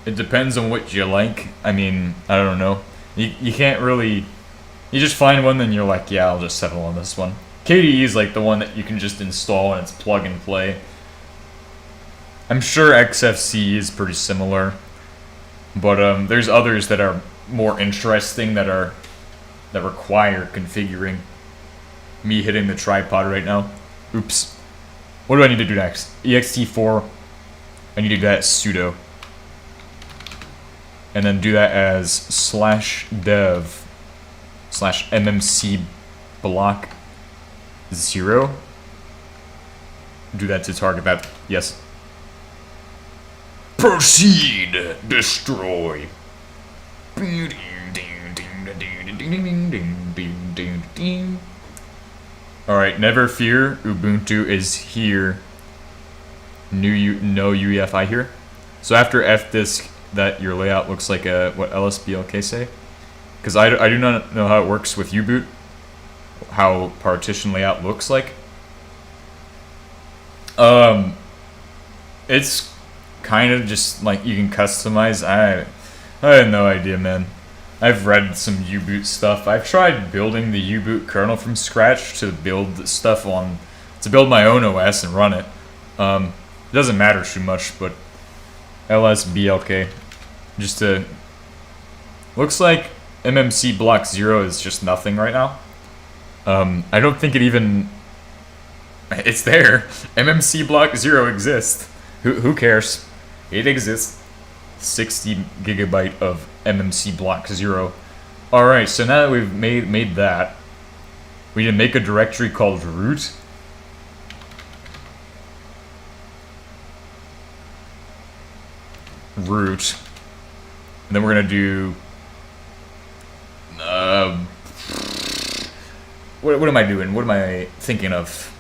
it depends on what you like. I mean, I don't know. You can't really... You just find one, then you're like, yeah, I'll just settle on this one. KDE is like the one that you can just install and it's plug and play. I'm sure XFCE is pretty similar. But there's others that are more interesting that require configuring. Me hitting the tripod right now. Oops. What do I need to do next? ext4. I need to do that as sudo. And then do that as /dev/mmc block 0. Do that to target that. Yes. Proceed. Destroy. Alright, never fear. Ubuntu is here. No UEFI here. So after fdisk, that your layout looks like a, what LSBLK say? Because I do not know how it works with U-boot, how partition layout looks like. It's kind of just like you can customize. I have no idea, man. I've read some U-boot stuff. I've tried building the U-boot kernel from scratch to build stuff on, to build my own OS and run it. It doesn't matter too much, but LSBLK, just to, looks like MMC block 0 is just nothing right now. I don't think it even, it's there. MMC block 0 exists. Who cares? It exists. 60 gigabyte of MMC block 0. Alright, so now that we've made that, we need to make a directory called root. Root. And then we're gonna do what am I doing? What am I thinking of?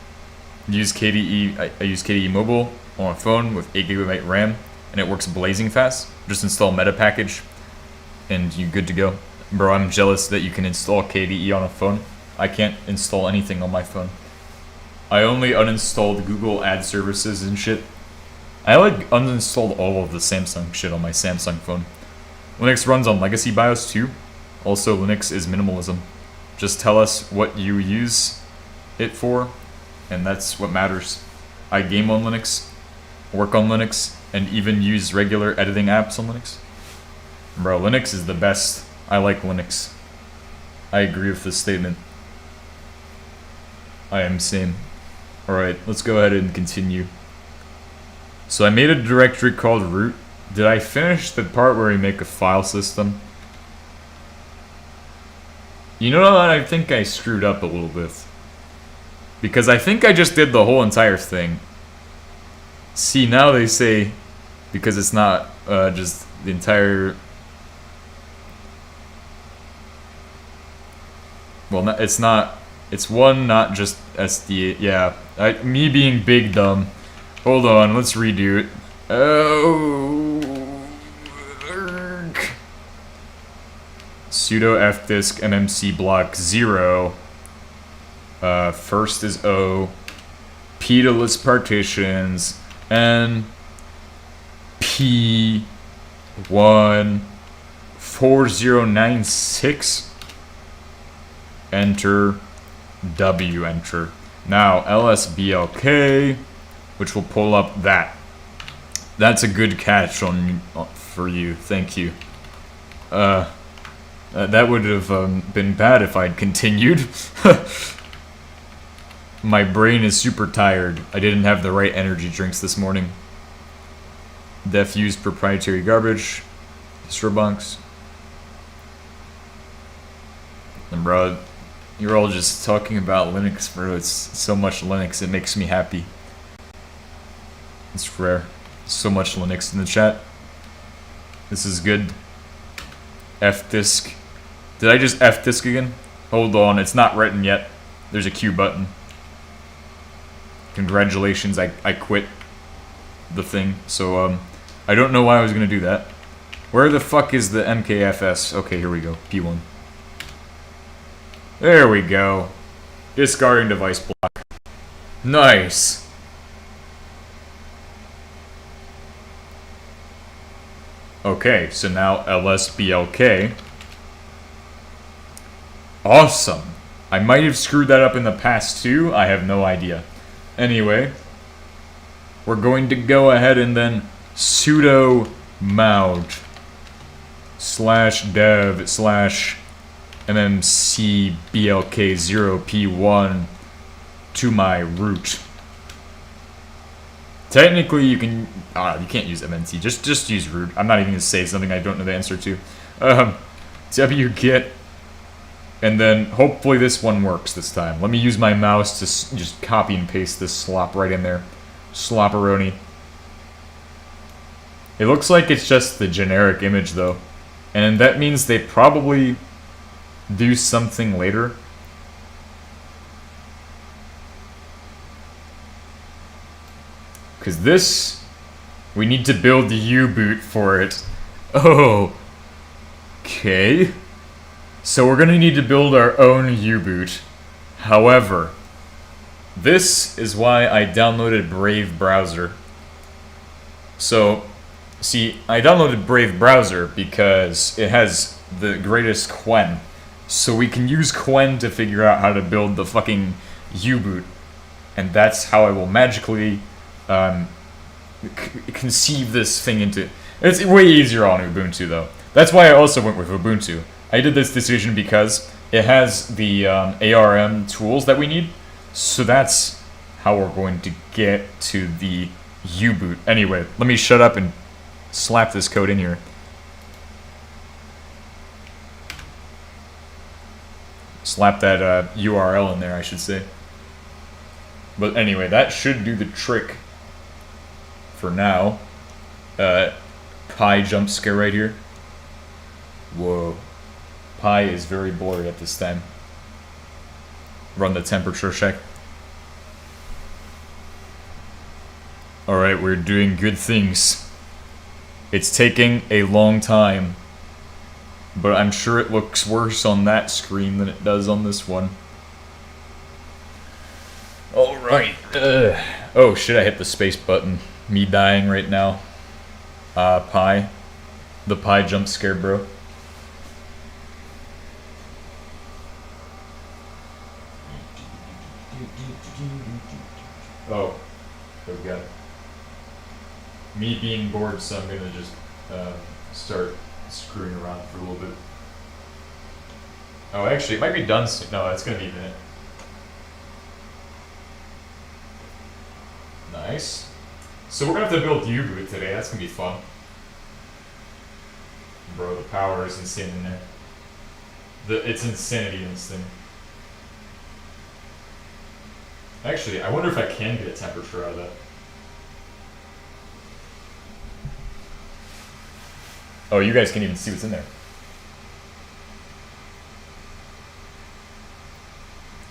Use KDE. I use KDE Mobile on a phone with 8 GB RAM, and it works blazing fast. Just install meta package, and you're good to go. Bro, I'm jealous that you can install KDE on a phone. I can't install anything on my phone. I only uninstalled Google ad services and shit. I like uninstalled all of the Samsung shit on my Samsung phone. Linux runs on legacy BIOS too. Also, Linux is minimalism. Just tell us what you use it for, and that's what matters. I game on Linux, work on Linux, and even use regular editing apps on Linux. Bro, Linux is the best. I like Linux. I agree with this statement. I am same. Alright, let's go ahead and continue. So I made a directory called root. Did I finish the part where we make a file system? You know what? I think I screwed up a little bit. Because I think I just did the whole entire thing. See, now they say, because it's not just the entire... Well, it's not... It's one, not just SD. Yeah, me being big dumb. Hold on, let's redo it. Oh... Sudo fdisk mmc block 0. First is O. P-less partitions. And P1 4096. Enter. W enter. Now lsblk, which will pull up that. That's a good catch for you. Thank you. That would have been bad if I'd continued. My brain is super tired. I didn't have the right energy drinks this morning. Def used proprietary garbage. Distrobunks. And bro, you're all just talking about Linux, bro. It's so much Linux, it makes me happy. It's rare. So much Linux in the chat. This is good. Fdisk. Did I just Fdisk again? Hold on, it's not written yet. There's a Q button. Congratulations, I quit the thing. So, I don't know why I was gonna do that. Where the fuck is the MKFS? Okay, here we go. P1. There we go. Discarding device block. Nice. Okay, so now lsblk. Awesome. I might have screwed that up in the past too. I have no idea. Anyway, we're going to go ahead and then sudo mount /dev /mmcblk0p1 to my root. Technically, you can... you can't use MNT. Just use root. I'm not even going to say something I don't know the answer to. wget. And then, hopefully this one works this time. Let me use my mouse to just copy and paste this slop right in there. Slopperoni. It looks like it's just the generic image, though. And that means they probably do something later. Because this, we need to build the U-boot for it. Oh. Okay. So we're going to need to build our own U-boot. However, this is why I downloaded Brave Browser. So, see, I downloaded Brave Browser because it has the greatest Quen. So we can use Quen to figure out how to build the fucking U-boot. And that's how I will magically conceive this thing into... It's way easier on Ubuntu, though. That's why I also went with Ubuntu. I did this decision because it has the ARM tools that we need. So that's how we're going to get to the U-boot. Anyway, let me shut up and slap this code in here. Slap that URL in there, I should say. But anyway, that should do the trick for now. Pi jump scare right here. Whoa. Pi is very blurry at this time. Run the temperature check. Alright, we're doing good things. It's taking a long time, but I'm sure it looks worse on that screen than it does on this one. Alright. Oh shit, I hit the space button. Me dying right now. Pi. The pie jump scare, bro. Oh, there we go. Me being bored, so I'm gonna just start screwing around for a little bit. Oh, actually, it might be done soon. No, it's gonna be a minute. Nice. So we're gonna have to build U-boot today. That's gonna be fun. Bro, the power is insane in there. It's insanity in this thing. Actually, I wonder if I can get a temperature out of that. Oh, you guys can't even see what's in there.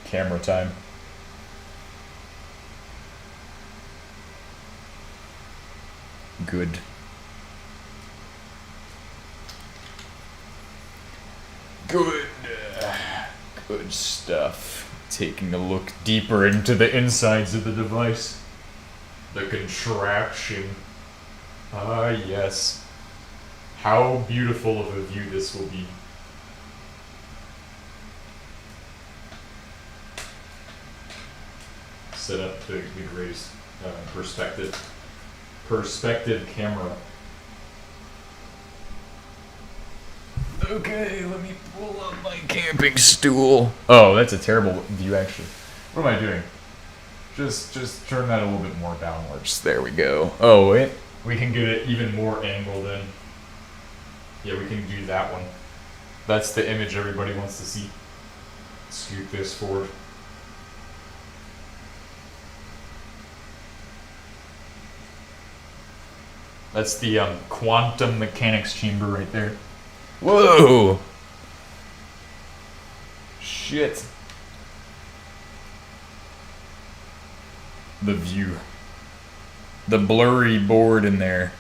Camera time. Good. Good. Good stuff. Taking a look deeper into the insides of the device. The contraption. Ah, yes. How beautiful of a view this will be. Set up the greatest perspective camera. Okay, let me pull up my camping stool. Oh, that's a terrible view, actually. What am I doing? Just turn that a little bit more downwards. There we go. Oh, wait. We can get it even more angled in. Yeah, we can do that one. That's the image everybody wants to see. Scoot this forward. That's the quantum mechanics chamber right there. Whoa! Shit. The view. The blurry board in there.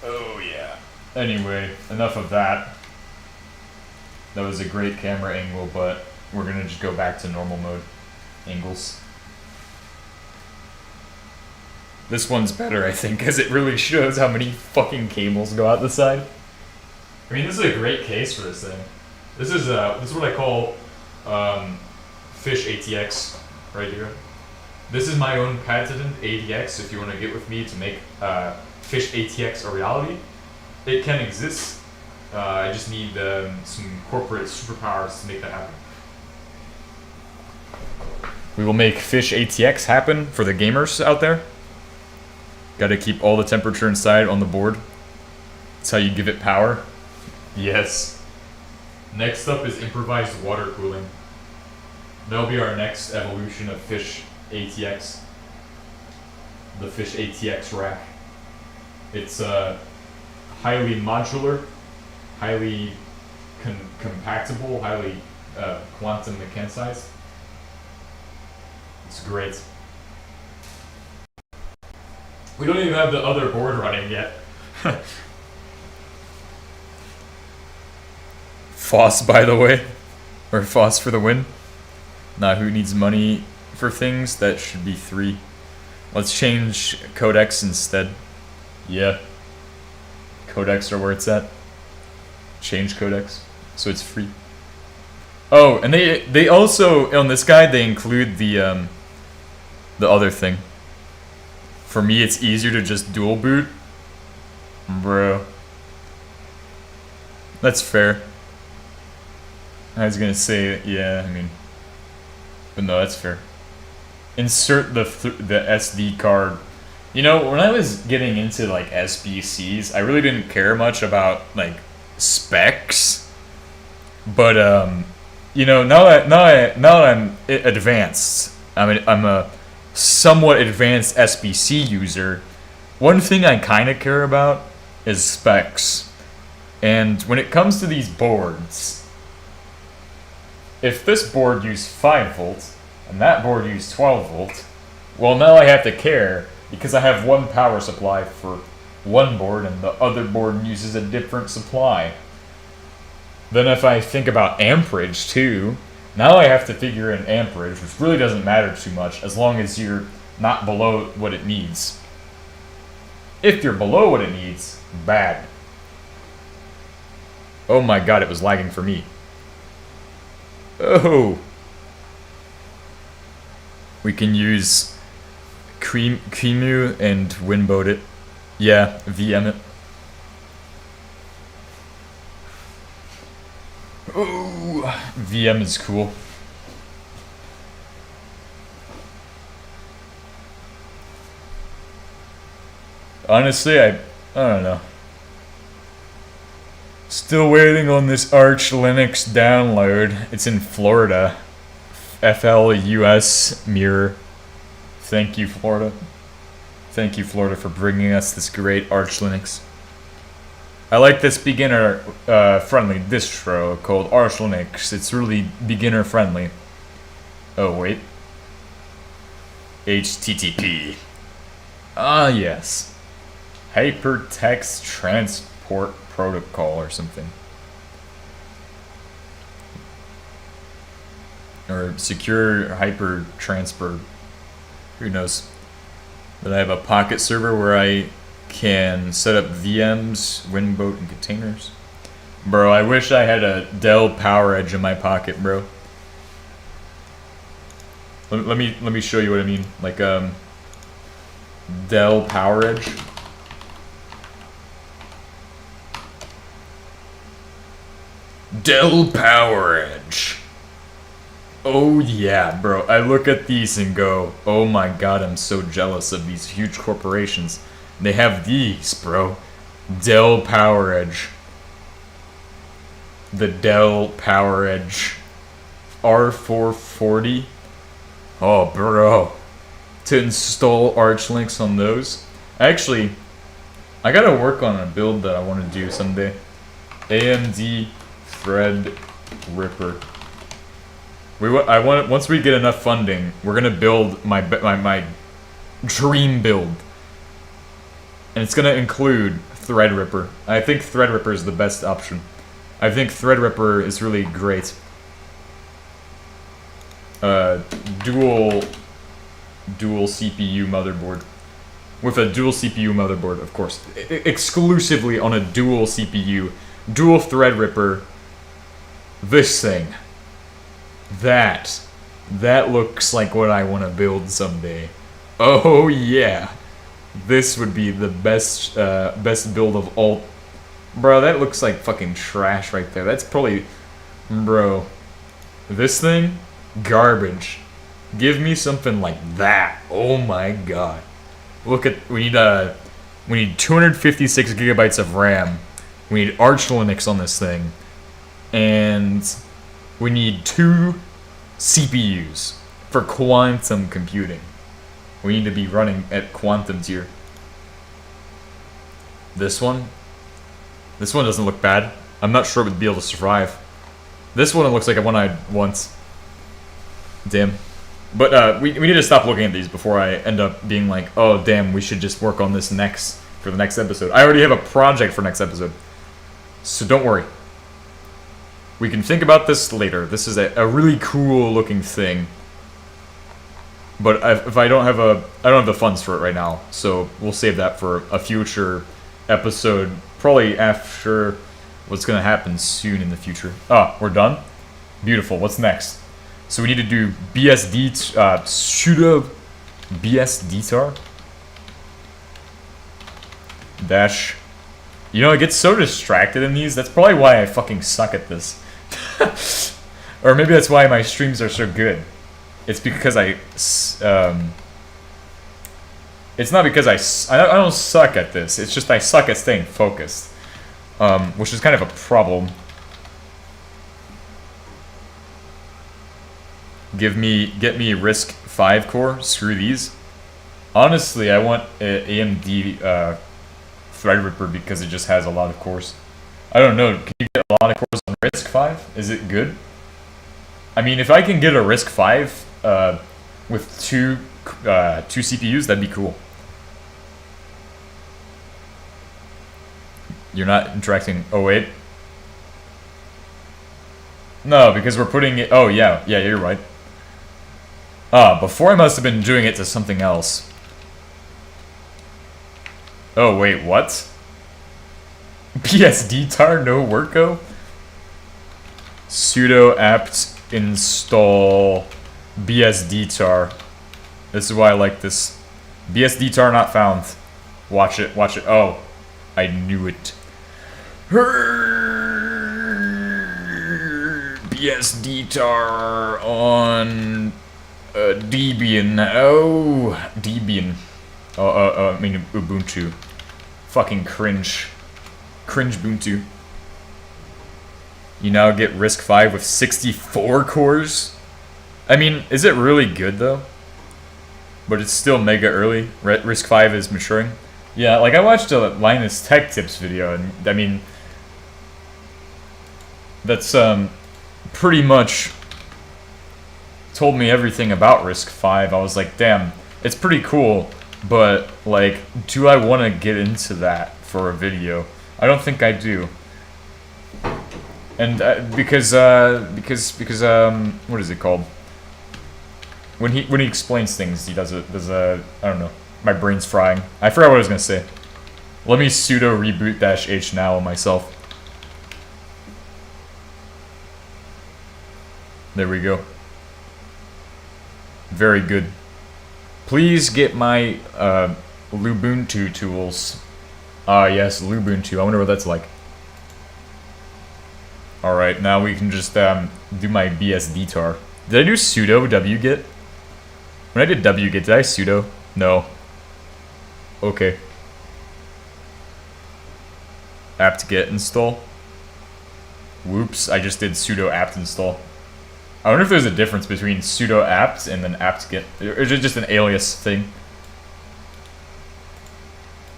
Oh yeah. Anyway, enough of that. That was a great camera angle, but we're gonna just go back to normal mode angles. This one's better, I think, because it really shows how many fucking cables go out the side. I mean, this is a great case for this thing. This is what I call fish ATX right here. This is my own patented ADX. If you want to get with me to make fish ATX a reality, it can exist. I just need some corporate superpowers to make that happen. We will make fish ATX happen for the gamers out there. Got to keep all the temperature inside on the board. That's how you give it power. Yes. Next up is improvised water cooling. That'll be our next evolution of fish ATX. The fish ATX rack. It's highly modular, highly compactable, highly quantum mechanicized. It's great. We don't even have the other board running yet. Foss, by the way. Or Foss for the win. Nah, who needs money for things? That should be 3. Let's change codecs instead. Yeah. Codecs are where it's at. Change codecs. So it's free. Oh, and they also, on this guide, they include the other thing. For me, it's easier to just dual boot. Bro. That's fair. I was gonna say, yeah, I mean. But no, that's fair. Insert the SD card. You know, when I was getting into, like, SBCs, I really didn't care much about, like, specs. But, you know, now that I'm advanced, I'm a somewhat advanced SBC user, one thing I kind of care about is specs. And when it comes to these boards, if this board used 5 volts and that board used 12 volt, well, now I have to care because I have one power supply for one board and the other board uses a different supply. Then if I think about amperage too, now I have to figure in amperage, which really doesn't matter too much as long as you're not below what it needs. If you're below what it needs, bad. Oh my god, it was lagging for me. Oh. We can use Creamu and Windboat it. Yeah, VM it. Oh, VM is cool. Honestly, I don't know. Still waiting on this Arch Linux download. It's in Florida. FLUS mirror. Thank you, Florida. Thank you, Florida, for bringing us this great Arch Linux. I like this beginner friendly distro called Arch Linux. It's really beginner friendly. Oh, wait. HTTP. Ah, yes. Hypertext Transport Protocol or something. Or Secure Hyper Transfer. Who knows? But I have a Pocket server where I can set up VMs, Windboat, and containers. Bro, I wish I had a Dell PowerEdge in my pocket, bro. Let me show you what I mean. Like Dell PowerEdge. Dell PowerEdge. Oh yeah, bro. I look at these and go, oh my god, I'm so jealous of these huge corporations. They have these, bro. Dell PowerEdge. The Dell PowerEdge R440. Oh, bro. To install Arch Linux on those. Actually, I gotta work on a build that I want to do someday. AMD Threadripper. Once we get enough funding, we're gonna build my dream build, and it's gonna include Threadripper. I think Threadripper is the best option. I think Threadripper is really great. Dual CPU motherboard. With a dual CPU motherboard, of course. Exclusively on a dual CPU. Dual Threadripper. This thing. That looks like what I want to build someday. Oh yeah. This would be the best build of all. Bro, that looks like fucking trash right there. That's probably... Bro. This thing? Garbage. Give me something like that. Oh my god. Look at... We need 256 gigabytes of RAM. We need Arch Linux on this thing. And we need 2 CPUs for quantum computing. We need to be running at quantum tier. This one doesn't look bad. I'm not sure it would be able to survive. This one looks like one I'd want. Damn. But we need to stop looking at these before I end up being like, oh damn, we should just work on this next for the next episode. I already have a project for next episode. So don't worry. We can think about this later. This is a really cool looking thing. But if I don't have the funds for it right now, so we'll save that for a future episode, probably after what's gonna happen soon in the future. Ah, we're done? Beautiful, what's next? So we need to do BSD, pseudo BSDTAR dash. You know, I get so distracted in these, that's probably why I fucking suck at this. Or maybe that's why my streams are so good. It's because it's not because I don't suck at this. It's just I suck at staying focused, which is kind of a problem. Get me RISC 5 core. Screw these. Honestly, I want AMD Threadripper because it just has a lot of cores. I don't know. Can you get a lot of cores on RISC 5? Is it good? I mean, if I can get a RISC 5 with two CPUs, that'd be cool. You're not interacting. Oh wait. No, because we're putting it. Oh yeah, you're right. Before I must have been doing it to something else. Oh, wait, what? BSD tar, no worko? Sudo apt install BSD tar. This is why I like this. BSD tar not found. Watch it, watch it. Oh, I knew it. BSD tar on Debian. Oh, Debian. I mean Ubuntu. Fucking cringe. Cringe Ubuntu. You now get RISC-V with 64 cores? I mean, is it really good though? But it's still mega early. RISC-V is maturing. Yeah, like I watched a Linus Tech Tips video, and I mean, that's pretty much told me everything about RISC-V. I was like, damn, it's pretty cool, but like, do I want to get into that for a video? I don't think I do. And because what is it called? When he explains things, he does a I don't know. My brain's frying. I forgot what I was gonna say. Let me sudo reboot -h now myself. There we go. Very good. Please get my Lubuntu tools. Yes, Lubuntu. I wonder what that's like. Alright, now we can just do my BSD tar. Did I do sudo wget? When I did wget, did I sudo? No. Okay. apt-get install. Whoops, I just did sudo apt install. I wonder if there's a difference between sudo apt and then apt-get. Or is it just an alias thing?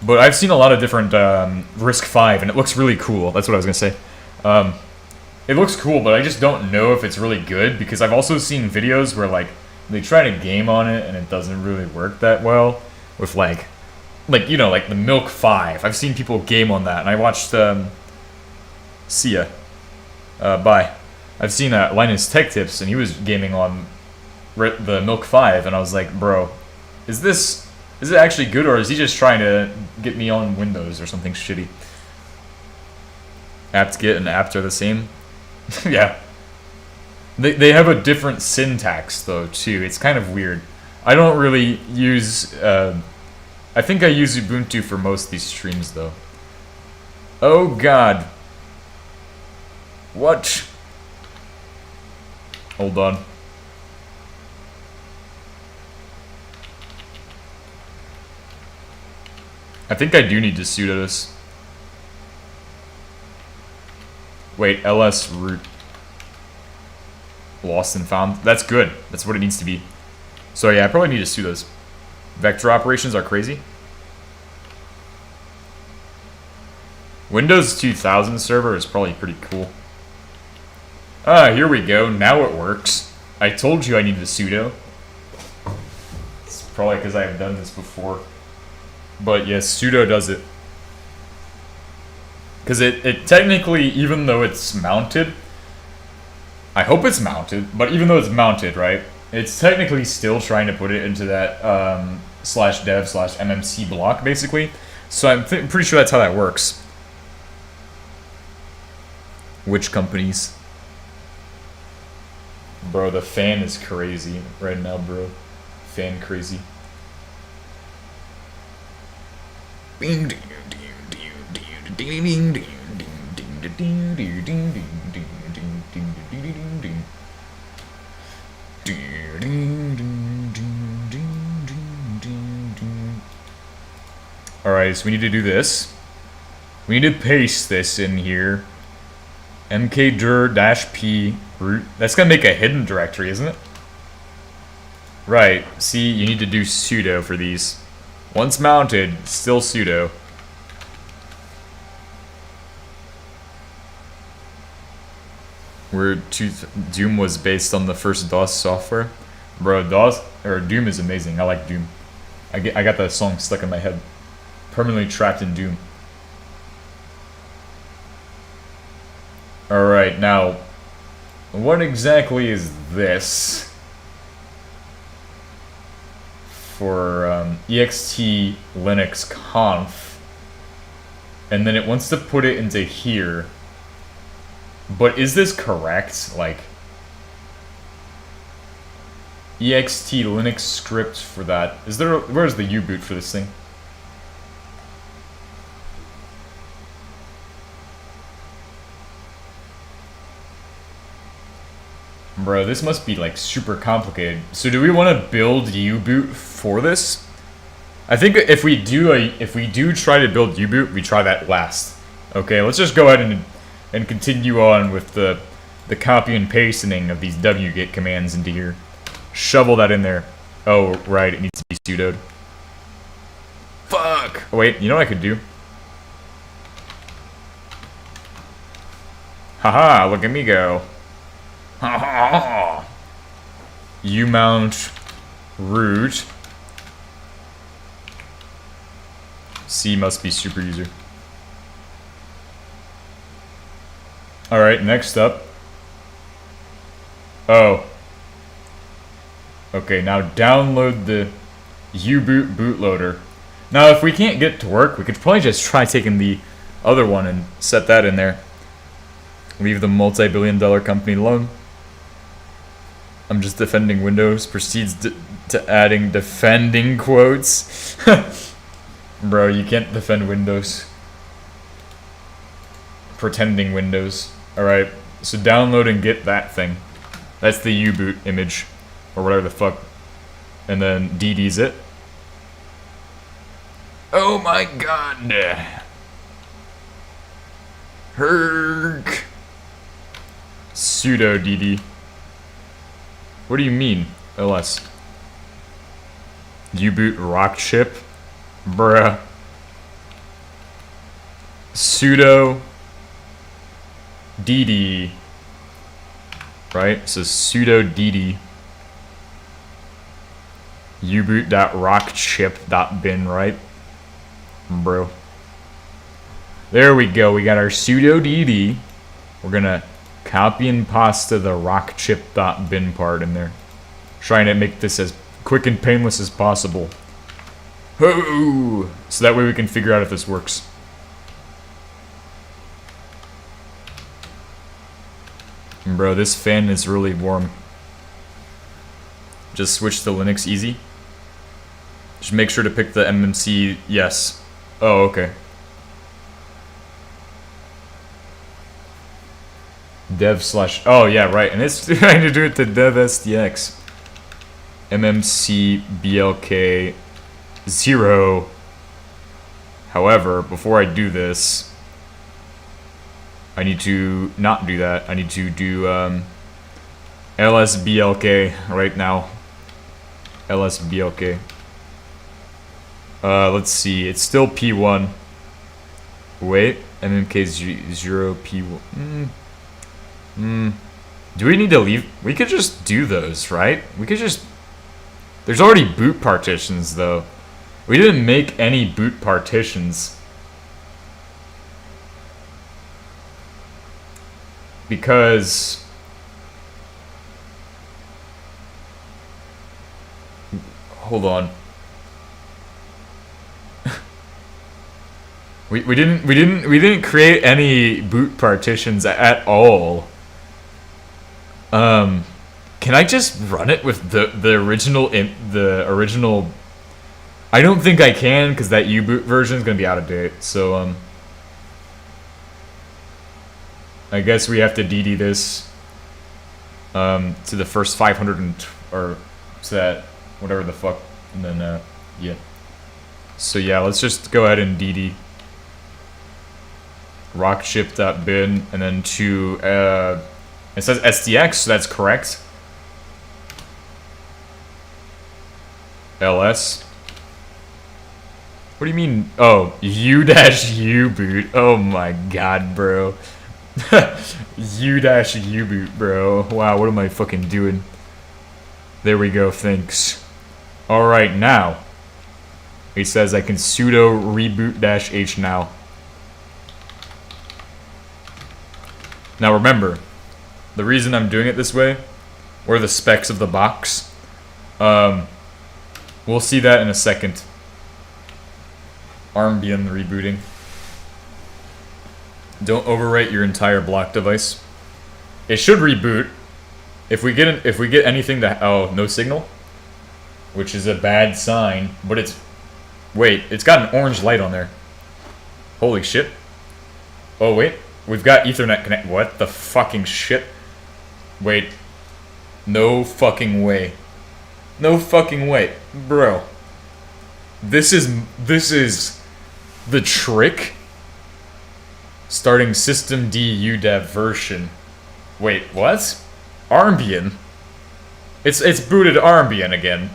But I've seen a lot of different RISC-V, and it looks really cool. That's what I was going to say. It looks cool, but I just don't know if it's really good, because I've also seen videos where, like, they try to game on it, and it doesn't really work that well. With, like you know, like the Milk 5. I've seen people game on that, and I watched, see ya. Bye. I've seen Linus Tech Tips, and he was gaming on the Milk 5, and I was like, bro, is it actually good, or is he just trying to get me on Windows or something shitty? apt-get and apt are the same? Yeah. They have a different syntax, though, too. It's kind of weird. I don't really use... I think I use Ubuntu for most of these streams, though. Oh, God. What? Hold on. I think I do need to sudo this. Wait, ls root. Lost and found. That's good. That's what it needs to be. So yeah, I probably need to sudo this. Vector operations are crazy. Windows 2000 server is probably pretty cool. Ah, here we go. Now it works. I told you I needed a sudo. It's probably because I have done this before. But yes, sudo does it. Because it technically, even though it's mounted, I hope it's mounted, but even though it's mounted, right, it's technically still trying to put it into that /dev/mmc block, basically. So I'm pretty sure that's how that works. Which companies? Bro, the fan is crazy right now, bro. Fan crazy. Alright, so we need to do this. We need to paste this in here. mkdir-p root. That's gonna make a hidden directory, isn't it? Right. See, you need to do sudo for these. Once mounted, still sudo. Where Doom was based on the first DOS software. Bro, Doom is amazing. I like Doom. I got that song stuck in my head. Permanently trapped in Doom. Alright, now, what exactly is this? For ext linux conf. And then it wants to put it into here. But is this correct? Like, ext Linux script for that. Is there, where's the U-boot for this thing? Bro, this must be like super complicated. So do we want to build U-boot for this? I think if we do try to build U-boot, we try that last. Okay, let's just go ahead and continue on with the copy and pasting of these wget commands into here. Shovel that in there. Oh, right, it needs to be sudoed. Fuck! Oh, wait, you know what I could do? Haha, look at me go. Haha! umount root. C must be super user. Alright, next up. Oh. Okay, now download the U-boot bootloader. Now, if we can't get it to work, we could probably just try taking the other one and set that in there. Leave the multi-billion-dollar company alone. I'm just defending Windows. Proceeds to adding defending quotes. Bro, you can't defend Windows. Pretending Windows. Alright, so download and get that thing. That's the U-boot image. Or whatever the fuck. And then DD's it. Oh my god. Herk. Sudo DD. What do you mean? LS. U-boot rock chip? Bruh. Sudo DD. Right? So sudo DD. uboot.rockchip.bin, right? Bro. There we go. We got our sudo DD. We're gonna copy and pasta the rockchip.bin part in there. Trying to make this as quick and painless as possible. Ho! So that way we can figure out if this works. Bro, this fan is really warm. Just switch to Linux easy. Just make sure to pick the MMC yes. Oh, okay. Dev slash, oh yeah, right, and it's trying to do it to dev SDX. MMC BLK 0. However, before I do this, I need to not do that. I need to do LSBLK right now. LSBLK. Let's see. It's still P1. Wait, MMK0 P1. Do we need to leave? We could just do those, right? We could just... There's already boot partitions, though. We didn't make any boot partitions. Because... Hold on. we didn't create any boot partitions at all. Can I just run it with the original I don't think I can because that U-boot version is gonna be out of date. So I guess we have to DD this to the first 500 or to that whatever the fuck, and then yeah. So yeah, let's just go ahead and DD rockchip.bin and then to it says SDX, so that's correct. LS. What do you mean? Oh, U-U-boot. Oh my god, bro. U-U-boot, bro. Wow, what am I fucking doing? There we go, thanks. Alright, now. He says I can sudo reboot-h now. Now remember, the reason I'm doing it this way, or the specs of the box, we'll see that in a second. Armbian rebooting. Don't overwrite your entire block device. It should reboot. If we get anything that no signal, which is a bad sign. But it's it's got an orange light on there. Holy shit! Oh wait, we've got Ethernet connect. What the fucking shit? Wait, no fucking way. No fucking way, bro. This is the trick. Starting system D UDEV version. Wait, what? Armbian? It's booted Armbian again.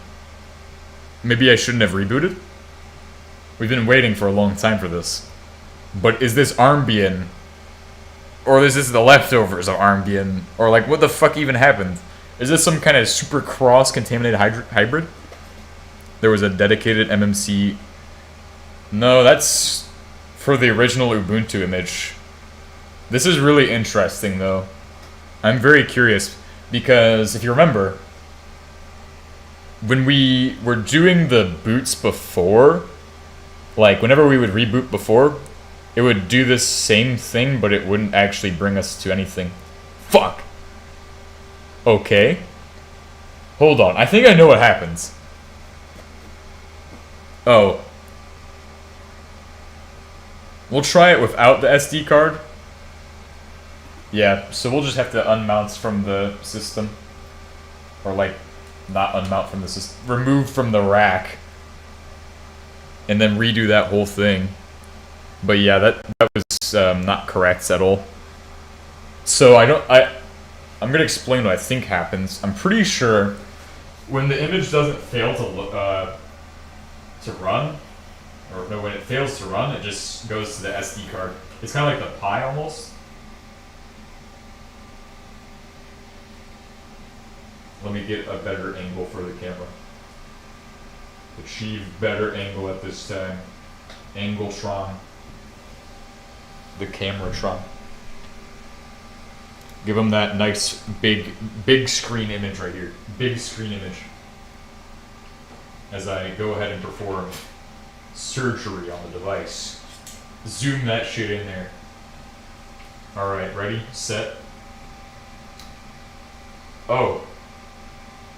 Maybe I shouldn't have rebooted? We've been waiting for a long time for this. But is this Armbian? Or is this the leftovers of Armbian? Or like, what the fuck even happened? Is this some kind of super cross-contaminated hybrid? There was a dedicated MMC... No, that's for the original Ubuntu image. This is really interesting, though. I'm very curious, because if you remember, when we were doing the boots before, like, whenever we would reboot before, it would do this same thing, but it wouldn't actually bring us to anything. Fuck! Okay. Hold on, I think I know what happens. Oh. We'll try it without the SD card. Yeah, so we'll just have to unmount from the system. Or like, not unmount from the system, remove from the rack. And then redo that whole thing. But yeah, that was not correct at all. So I'm gonna explain what I think happens. I'm pretty sure when the image doesn't fail to run, or no, when it fails to run, it just goes to the SD card. It's kind of like the Pi almost. Let me get a better angle for the camera. Achieve better angle at this time. Angletron. The Cameratron. Give him that nice big screen image right here. Big screen image. As I go ahead and perform surgery on the device. Zoom that shit in there. Alright, ready, set. Oh.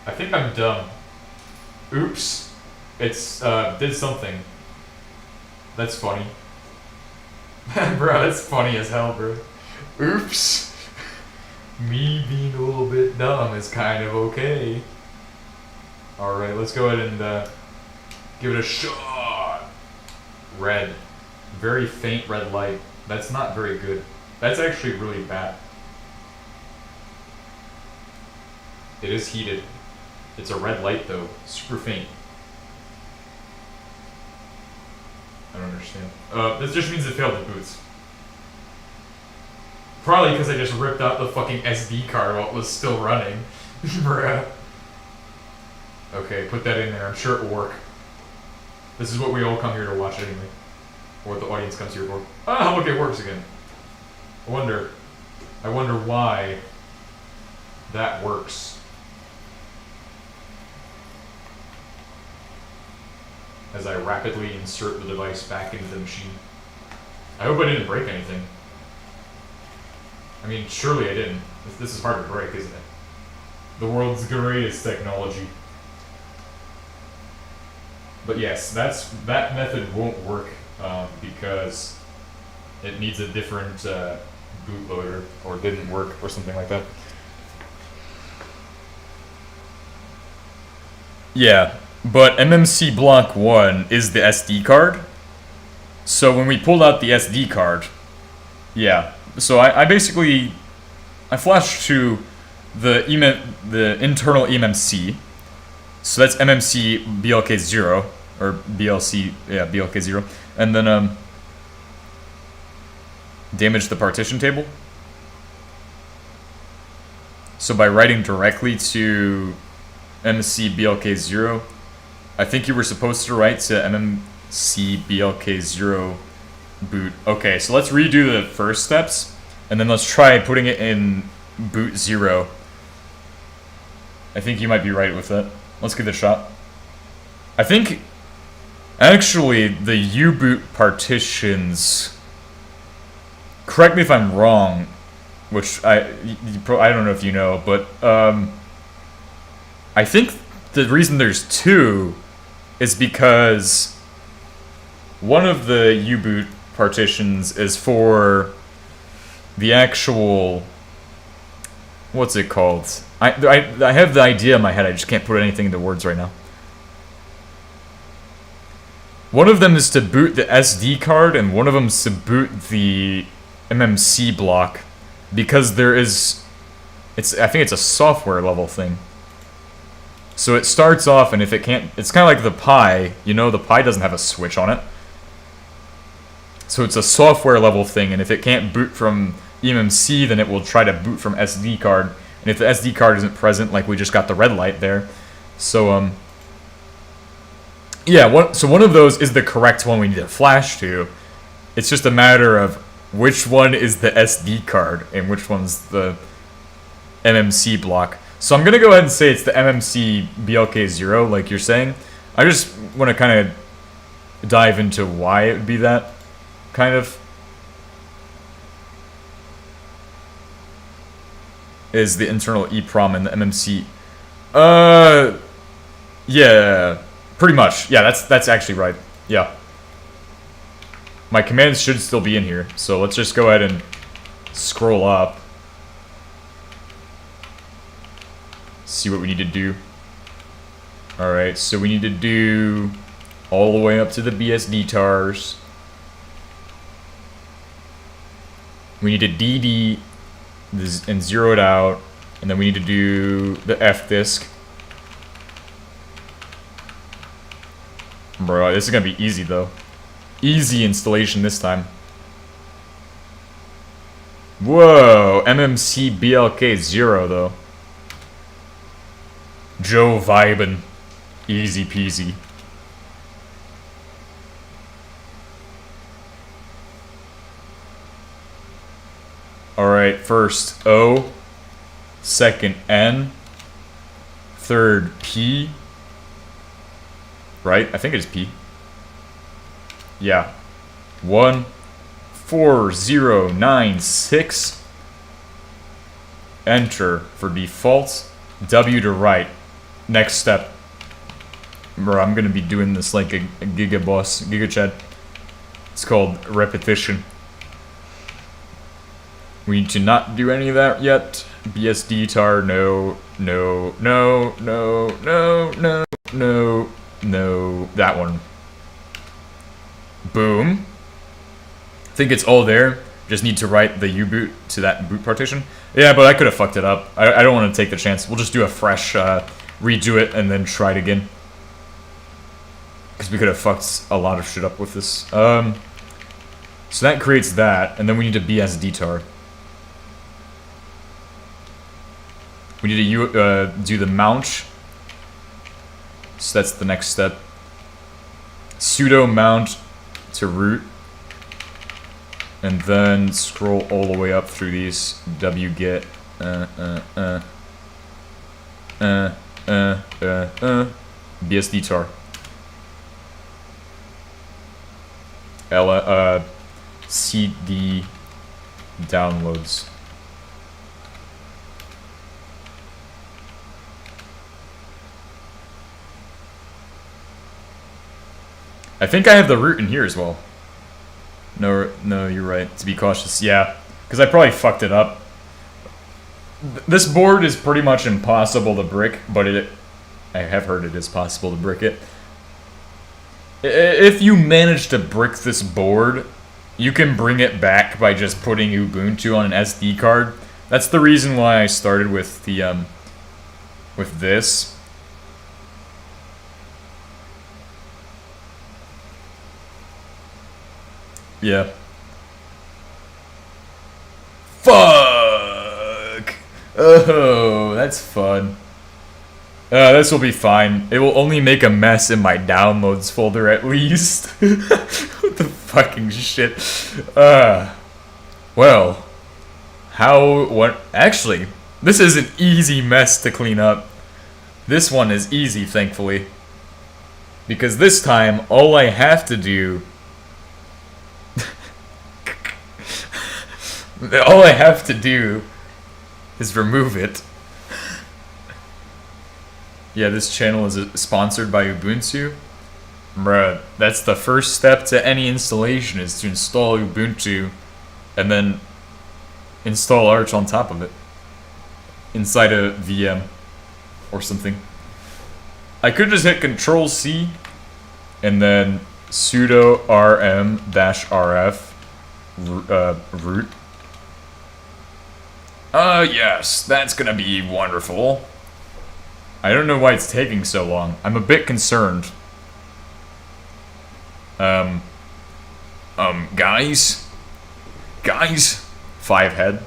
I think I'm dumb. Oops. It's, did something. That's funny. Bro, that's funny as hell, bro. Oops. Me being a little bit dumb is kind of okay. Alright, let's go ahead and give it a shot. Red. Very faint red light. That's not very good. That's actually really bad. It is heated. It's a red light though. Super faint. I don't understand. This just means it failed the boots. Probably because I just ripped out the fucking SD card while it was still running. Bruh. Okay, put that in there. I'm sure it will work. This is what we all come here to watch anyway. Or what the audience comes here for. Ah, look, it works again. I wonder why that works. As I rapidly insert the device back into the machine. I hope I didn't break anything. I mean, surely I didn't. This is hard to break, isn't it? The world's greatest technology. But yes, that method won't work because it needs a different bootloader, or didn't work, or something like that. Yeah. But MMC block 1 is the SD card. So when we pulled out the SD card, yeah. So I basically flashed to the internal eMMC. So that's MMC BLK0 or BLC, yeah, BLK0, and then damage the partition table. So by writing directly to MMC BLK0, I think you were supposed to write to MMC BLK0 boot. Okay, so let's redo the first steps, and then let's try putting it in boot 0. I think you might be right with that. Let's give it a shot. I think, actually, the U-boot partitions correct me if I'm wrong, which I don't know if you know, but I think the reason there's two is because one of the U-boot partitions is for the actual, what's it called? I have the idea in my head, I just can't put anything into words right now. One of them is to boot the SD card, and one of them is to boot the MMC block, because there is, I think it's a software level thing. So it starts off, and if it can't, it's kind of like the Pi, you know, the Pi doesn't have a switch on it. So it's a software level thing, and if it can't boot from eMMC, then it will try to boot from SD card. And if the SD card isn't present, like we just got the red light there. So, yeah, so one of those is the correct one we need to flash to. It's just a matter of which one is the SD card and which one's the MMC block. So I'm going to go ahead and say it's the MMC BLK0, like you're saying. I just want to kind of dive into why it would be that, kind of. Is the internal EEPROM and the MMC. Yeah, pretty much. Yeah, that's actually right. Yeah. My commands should still be in here, so let's just go ahead and scroll up. See what we need to do. Alright, so we need to do all the way up to the BSD tars. We need to DD this and zero it out, and then we need to do the F disk. Bro, this is gonna be easy though. Easy installation this time. Whoa, MMC BLK 0 though. Joe vibin'. Easy peasy. Alright, first O, second N, third P. Right? I think it is P. Yeah. 14096. Enter for default. W to write. Next step. Bro, I'm gonna be doing this like a giga boss, giga chat. It's called repetition. We need to not do any of that yet. BSD tar, no, no, no, no, no, no, no, no. That one. Boom. I think it's all there. Just need to write the U-boot to that boot partition. Yeah, but I could have fucked it up. I don't want to take the chance. We'll just do a fresh, redo it, and then try it again. Because we could have fucked a lot of shit up with this. So that creates that, and then we need a BSD tar. We need to do the mount. So that's the next step. Sudo mount to root. And then scroll all the way up through these. wget. BSD tar. CD downloads. I think I have the root in here as well. No, you're right. To be cautious, yeah, because I probably fucked it up. This board is pretty much impossible to brick, but I have heard it is possible to brick it. If you manage to brick this board, you can bring it back by just putting Ubuntu on an SD card. That's the reason why I started with the with this. Yeah. Fuck! Oh, that's fun. This will be fine. It will only make a mess in my downloads folder at least. What the fucking shit? Well. Actually, this is an easy mess to clean up. This one is easy, thankfully. Because this time, all I have to do All I have to do is remove it. Yeah, this channel is sponsored by Ubuntu. Bruh, that's the first step to any installation, is to install Ubuntu and then install Arch on top of it. Inside a VM or something. I could just hit Control-C and then sudo rm-rf root. Yes, that's gonna be wonderful. I don't know why it's taking so long. I'm a bit concerned. Guys? Guys? 5 head.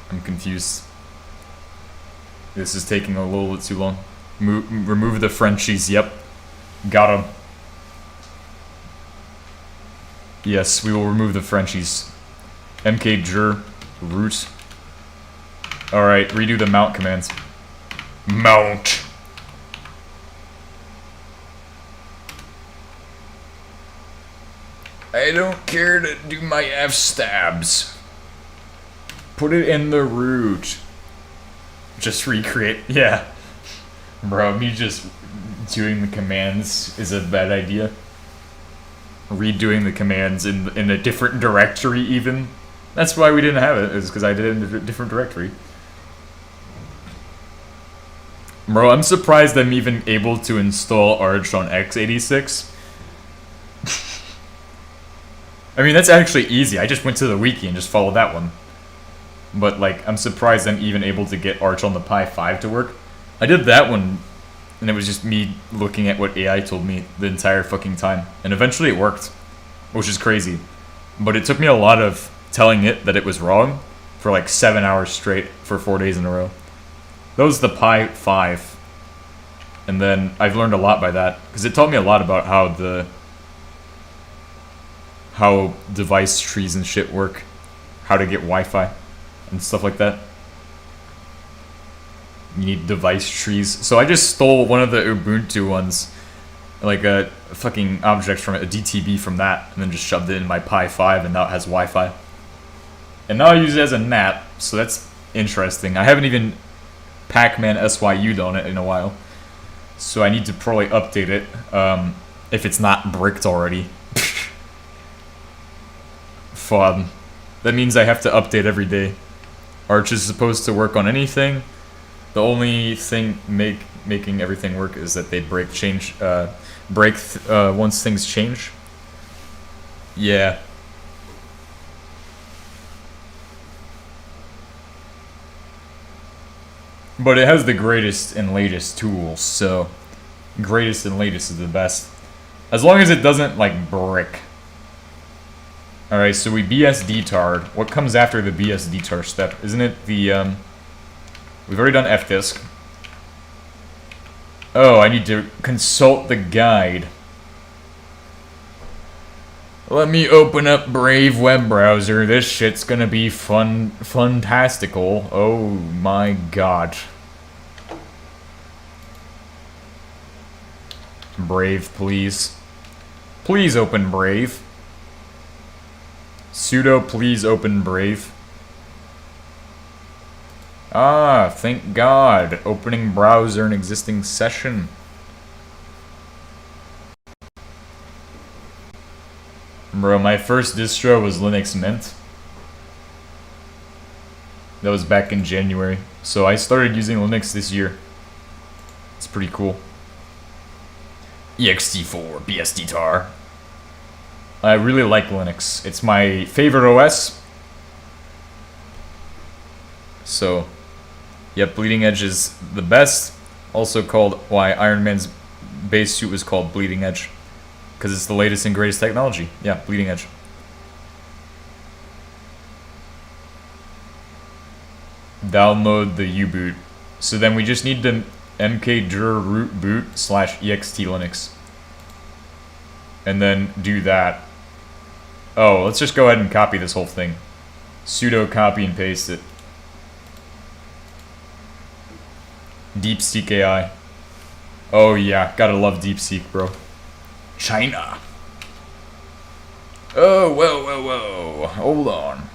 I'm confused. This is taking a little bit too long. Remove the Frenchies, yep. Got him. Yes, we will remove the Frenchies. mkdir root. Alright, redo the mount commands. Mount. I don't care to do my F-stabs. Put it in the root. Just recreate, yeah. Bro, me just doing the commands is a bad idea. Redoing the commands in a different directory even. That's why we didn't have it, is because I did it in a different directory. Bro, I'm surprised I'm even able to install Arch on x86. I mean, that's actually easy. I just went to the wiki and just followed that one. But, like, I'm surprised I'm even able to get Arch on the Pi 5 to work. I did that one, and it was just me looking at what AI told me the entire fucking time. And eventually it worked, which is crazy. But it took me a lot of telling it that it was wrong for like 7 hours straight for 4 days in a row. That was the Pi 5. And then I've learned a lot by that, because it taught me a lot about how device trees and shit work, how to get Wi-Fi and stuff like that. You need device trees. So I just stole one of the Ubuntu ones, like a fucking object from it, a DTB from that, and then just shoved it in my Pi 5, and now it has Wi-Fi. And now I use it as a NAT, so that's interesting. I haven't even Pac-Man SYU'd on it in a while, so I need to probably update it, if it's not bricked already. Fun. That means I have to update every day. Arch is supposed to work on anything. The only thing making everything work is that they break once things change. Yeah. But it has the greatest and latest tools, so greatest and latest is the best. As long as it doesn't, like, brick. Alright, so we BSD-tarred. What comes after the BSD-tar step? Isn't it the, we've already done fdisk. Oh, I need to consult the guide. Let me open up Brave web browser. This shit's gonna be fantastical. Oh my god. Brave, please. Please open Brave. Sudo please open Brave. Ah, thank God. Opening browser in existing session. Bro, my first distro was Linux Mint. That was back in January. So I started using Linux this year. It's pretty cool. ext4 BSD-tar. I really like Linux. It's my favorite OS. So, yep, Bleeding Edge is the best. Also called why Iron Man's base suit was called Bleeding Edge. Because it's the latest and greatest technology. Yeah, Bleeding Edge. Download the U-boot. So then we just need to mkdir root boot / ext linux. And then do that. Oh, let's just go ahead and copy this whole thing. Sudo copy and paste it. DeepSeek AI. Oh yeah, gotta love DeepSeek, bro. China. Oh, whoa. Hold on.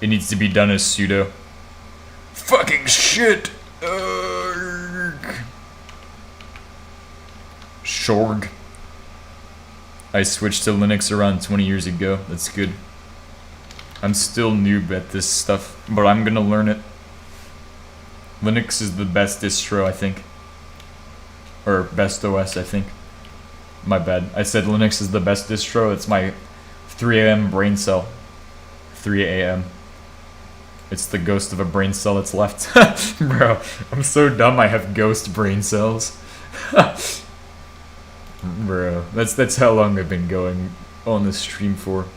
It needs to be done as sudo. Fucking shit! Shorg. I switched to Linux around 20 years ago. That's good. I'm still noob at this stuff, but I'm gonna learn it. Linux is the best distro, I think. Or best OS, I think. My bad. I said Linux is the best distro. It's my 3 a.m. brain cell. 3 a.m. It's the ghost of a brain cell that's left. Bro, I'm so dumb I have ghost brain cells. Bro, that's how long I've been going on this stream for.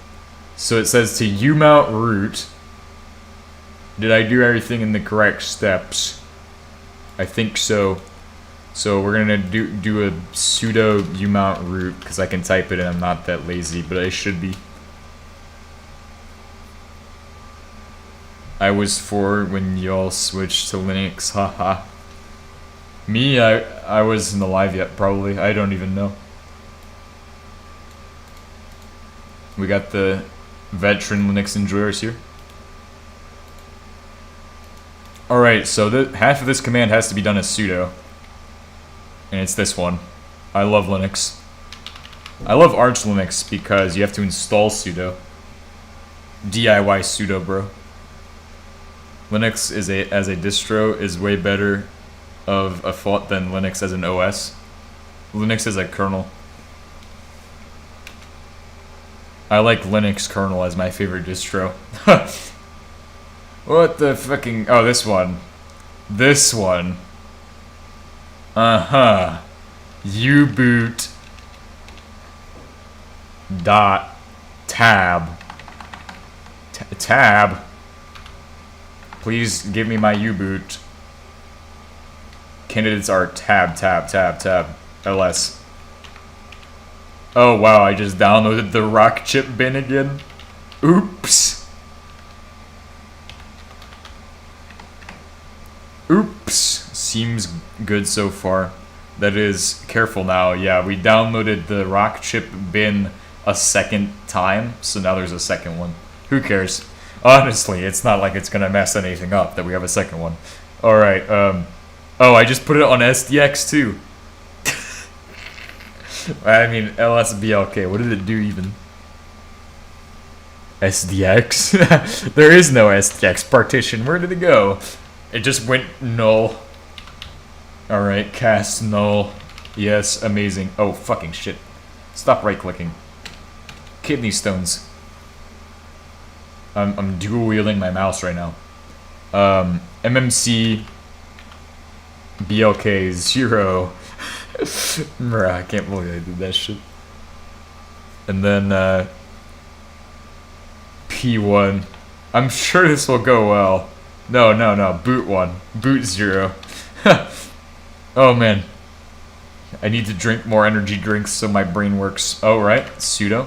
So it says to umount root. Did I do everything in the correct steps? I think so. So we're gonna do a sudo umount root because I can type it and I'm not that lazy, but I should be. I was 4 when y'all switched to Linux, haha. Me, I wasn't alive yet, probably. I don't even know. We got the veteran Linux enjoyers here. Alright, so half of this command has to be done as sudo. And it's this one. I love Linux. I love Arch Linux because you have to install sudo. DIY sudo, bro. Linux as a distro is way better of a thought than Linux as an OS. Linux as a kernel. I like Linux kernel as my favorite distro. What the fucking... Oh, this one. This one. Uh-huh. uboot dot tab. Tab. Please give me my uboot. Candidates are tab ls. Oh wow, I just downloaded the rock chip bin again. Oops. Oops. Seems good so far. That is, careful now. Yeah, we downloaded the rock chip bin a second time, so now there's a second one. Who cares? Honestly, it's not like it's gonna mess anything up that we have a second one. Alright, oh, I just put it on SDX too. I mean, LSBLK, what did it do even? SDX? There is no SDX partition, where did it go? It just went null. Alright, cast null. Yes, amazing. Oh, fucking shit. Stop right-clicking. Kidney stones. I'm dual-wielding my mouse right now. MMC BLK 0. Bruh, I can't believe I did that shit. And then, P1. I'm sure this will go well. No. Boot 1. Boot 0. Oh, man. I need to drink more energy drinks so my brain works. Oh, right. Sudo.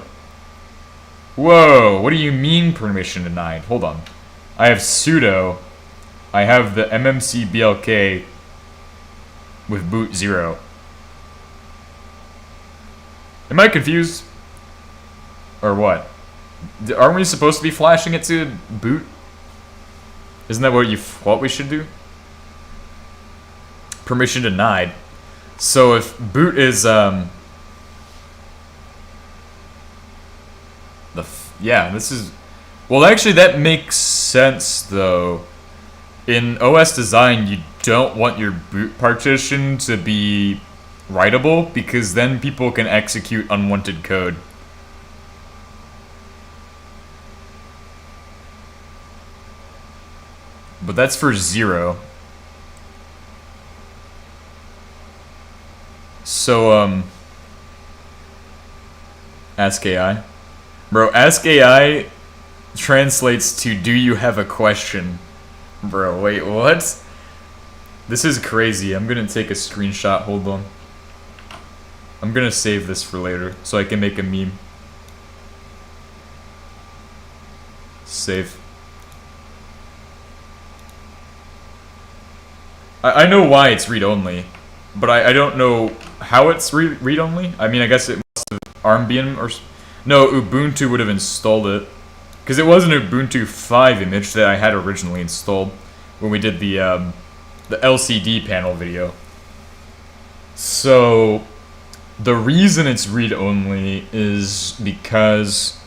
Whoa, what do you mean permission denied? Hold on. I have sudo. I have the MMC BLK with boot 0. Am I confused? Or what? Aren't we supposed to be flashing it to boot? Isn't that what you thought we should do? Permission denied. So if boot is, yeah, this is... Well, actually, that makes sense, though. In OS design, you don't want your boot partition to be writable, because then people can execute unwanted code. But that's for 0. So, Ask AI. Bro, Ask AI translates to, do you have a question? Bro, wait, what? This is crazy. I'm gonna take a screenshot, hold on. I'm gonna save this for later, so I can make a meme. Save. I know why it's read-only, but I don't know how it's read-only? I mean, I guess it must have Armbian or... No, Ubuntu would have installed it. Because it was an Ubuntu 5 image that I had originally installed when we did the LCD panel video. So, the reason it's read-only is because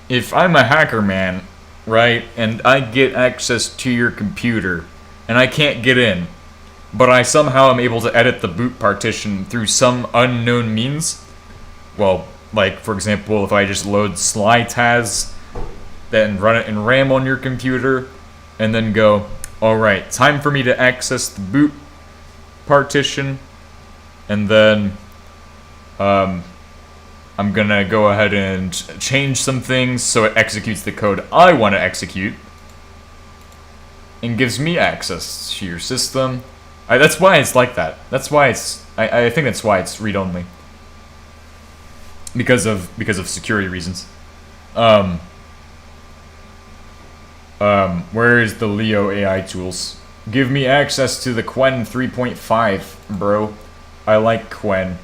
if I'm a hacker man, right, and I get access to your computer, and I can't get in, but I somehow am able to edit the boot partition through some unknown means, well, like, for example, if I just load slytaz, then run it in RAM on your computer, and then go, alright, time for me to access the boot partition, and then, I'm gonna go ahead and change some things so it executes the code I want to execute, and gives me access to your system. That's why it's like that. That's why it's, I think that's why it's read-only. Because of security reasons. Where is the Leo AI tools? Give me access to the Quen 3.5, bro. I like Quen.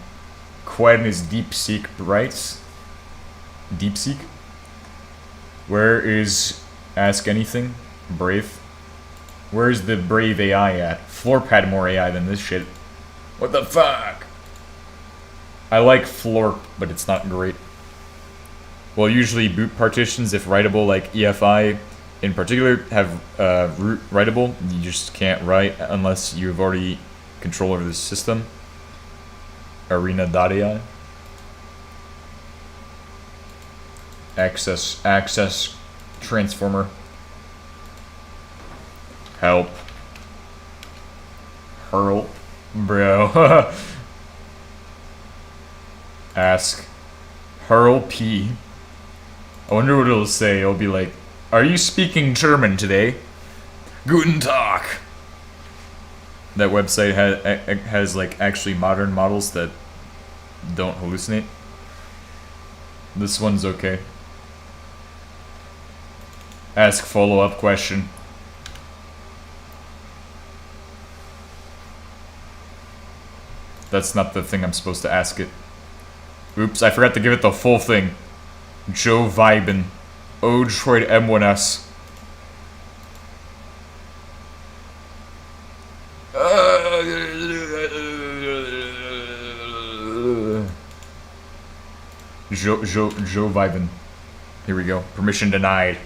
Quen is DeepSeek, right? DeepSeek? Where is Ask Anything? Brave? Where's the Brave AI at? Floorp had more AI than this shit. What the fuck? I like Floorp, but it's not great. Well, usually boot partitions, if writable, like EFI in particular, have root writable. You just can't write unless you've already control over the system. Arena.ai. Access transformer. Help. Hurl. Bro. Ask. Hurl P. I wonder what it'll say. It'll be like, are you speaking German today? Guten Tag. That website has like actually modern models that don't hallucinate. This one's okay. Ask follow-up question. That's not the thing I'm supposed to ask it. Oops, I forgot to give it the full thing. Joe Vibin. Odroid M1S. Joe Vibin. Here we go. Permission denied.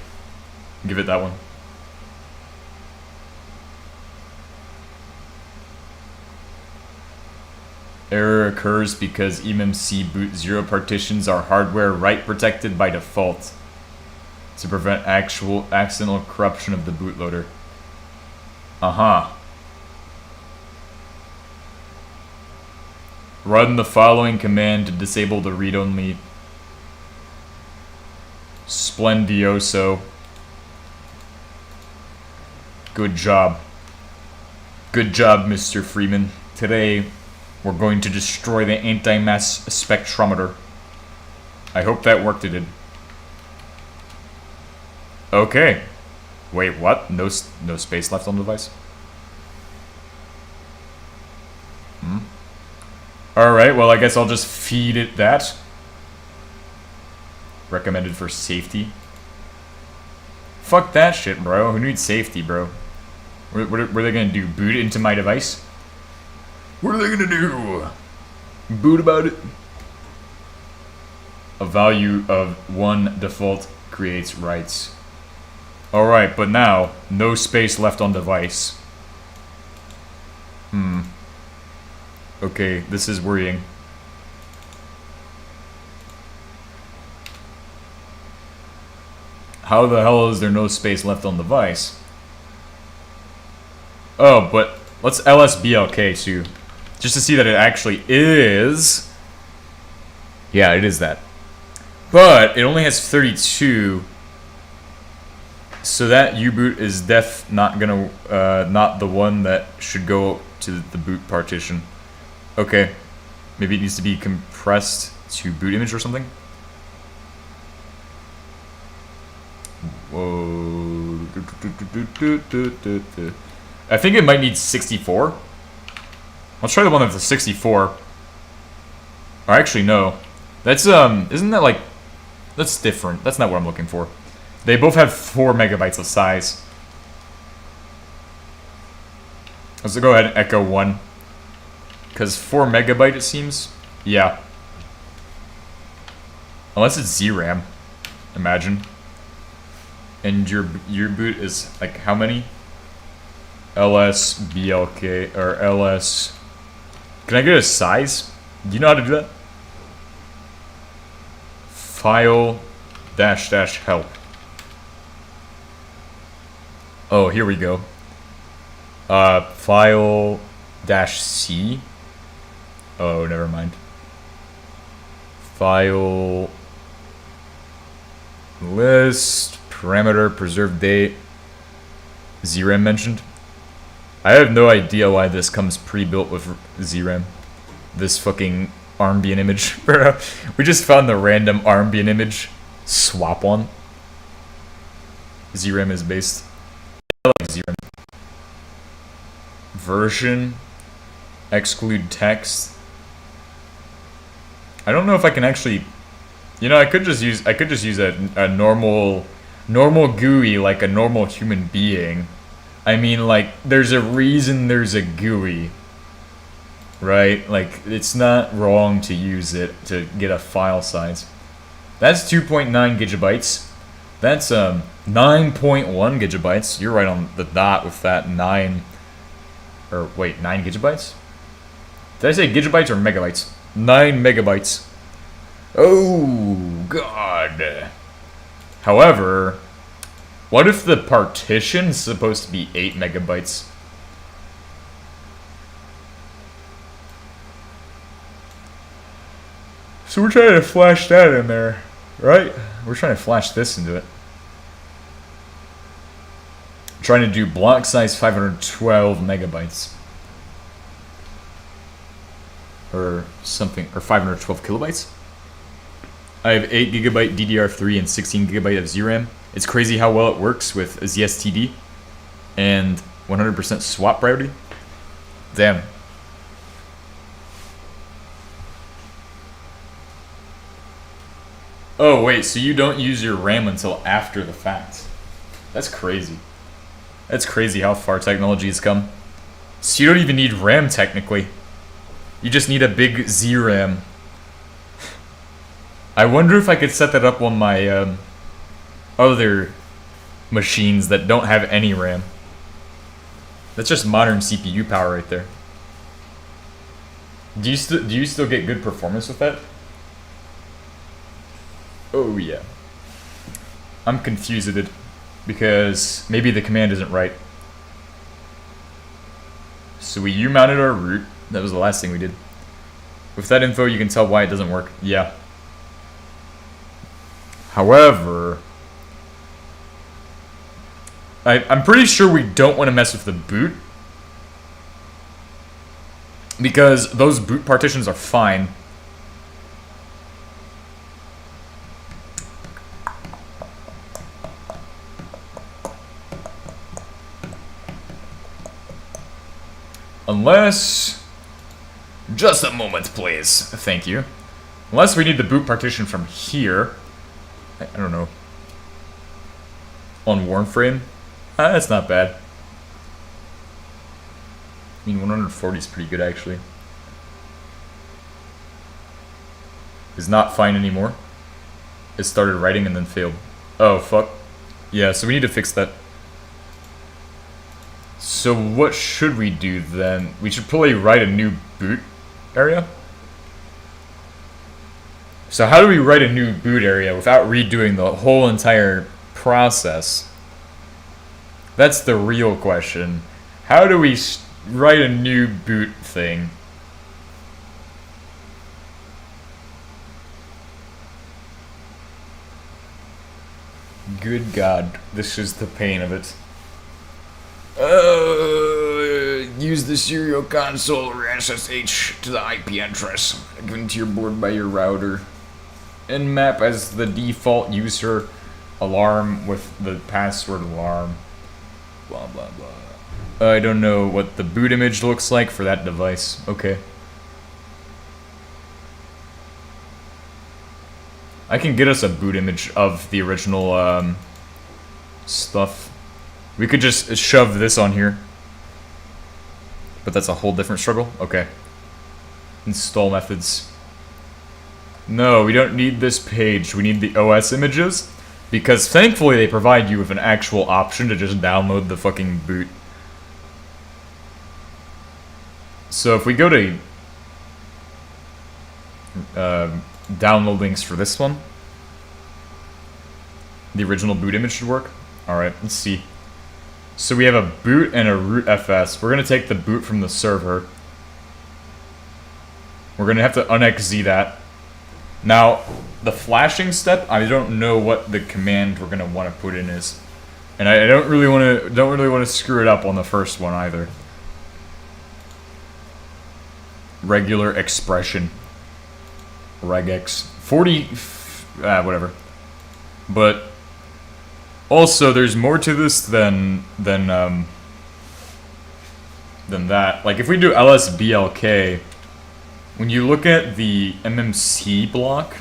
Give it that one. Error occurs because eMMC boot 0 partitions are hardware write protected by default to prevent accidental corruption of the bootloader. Run the following command to disable the read-only. Splendioso. Good job. Good job, Mr. Freeman. Today, we're going to destroy the anti-mass spectrometer. I hope that worked, it did. Okay. Wait, what? No space left on the device? Alright, well, I guess I'll just feed it that. Recommended for safety. Fuck that shit, bro. Who needs safety, bro? What are they gonna do? Boot it into my device? What are they gonna do? Boot about it? A value of 1 default creates writes. Alright, but now, no space left on device. Okay, this is worrying. How the hell is there no space left on device? Oh, but let's LSBLK too. Just to see that it actually is. Yeah, it is that. But it only has 32. So that U-boot is not gonna, not the one that should go to the boot partition. Okay. Maybe it needs to be compressed to boot image or something? Whoa. I think it might need 64. I'll try the one with the 64. Or actually, no. That's, isn't that like... That's different. That's not what I'm looking for. They both have 4 megabytes of size. Let's go ahead and echo 1. Because 4 megabyte, it seems. Yeah. Unless it's ZRAM. Imagine. And your boot is, like, how many? LS, BLK, or LS... Can I get a size? Do you know how to do that? File dash help. Oh, here we go. File dash C. Oh, never mind. File list parameter preserved date. ZRAM mentioned. I have no idea why this comes pre-built with ZRAM. This fucking Armbian image, bro. We just found the random Armbian image. Swap one. ZRAM is based. I like ZRAM. Version. Exclude text. I don't know if I can actually. You know, I could just use a normal GUI like a normal human being. I mean, like, there's a reason there's a GUI. Right? Like, it's not wrong to use it to get a file size. That's 2.9 gigabytes. That's 9.1 gigabytes. You're right on the dot with that 9. Or wait, 9 gigabytes? Did I say gigabytes or megabytes? 9 megabytes. Oh, God. However, what if the partition is supposed to be 8 megabytes? So we're trying to flash that in there, right? We're trying to flash this into it. Trying to do block size 512 megabytes. Or something, or 512 kilobytes? I have 8 gigabyte DDR3 and 16 gigabyte of ZRAM. It's crazy how well it works with ZSTD and 100% swap priority. Damn. Oh wait, so you don't use your RAM until after the fact. That's crazy. That's crazy how far technology has come. So you don't even need RAM technically. You just need a big ZRAM. I wonder if I could set that up on my other machines that don't have any RAM. That's just modern CPU power right there. Do you still get good performance with that? Oh yeah. I'm confused because maybe the command isn't right. So we U-mounted our root. That was the last thing we did. With that info, you can tell why it doesn't work. Yeah. However, I'm pretty sure we don't want to mess with the boot. Because those boot partitions are fine. Unless... Just a moment, please. Thank you. Unless we need the boot partition from here. I don't know. On Warframe? That's not bad. I mean, 140 is pretty good, actually. Is not fine anymore. It started writing and then failed. Oh, fuck. Yeah, so we need to fix that. So what should we do then? We should probably write a new boot area. So how do we write a new boot area without redoing the whole entire process? That's the real question. How do we write a new boot thing? Good God, this is the pain of it. Use the serial console or SSH to the IP address given to your board by your router. And map as the default user alarm with the password alarm. Blah, blah, blah. I don't know what the boot image looks like for that device. Okay. I can get us a boot image of the original stuff. We could just shove this on here. But that's a whole different struggle. Okay. Install methods. No, we don't need this page. We need the OS images. Because thankfully they provide you with an actual option to just download the fucking boot. So if we go to download links for this one, the original boot image should work. Alright, let's see. So we have a boot and a root FS. We're going to take the boot from the server. We're going to have to unxz that. Now, the flashing step, I don't know what the command we're going to want to put in is. And I don't really want to screw it up on the first one either. Regular expression. Regex. 40 whatever. But also, there's more to this than that. Like, if we do lsblk, when you look at the MMC block,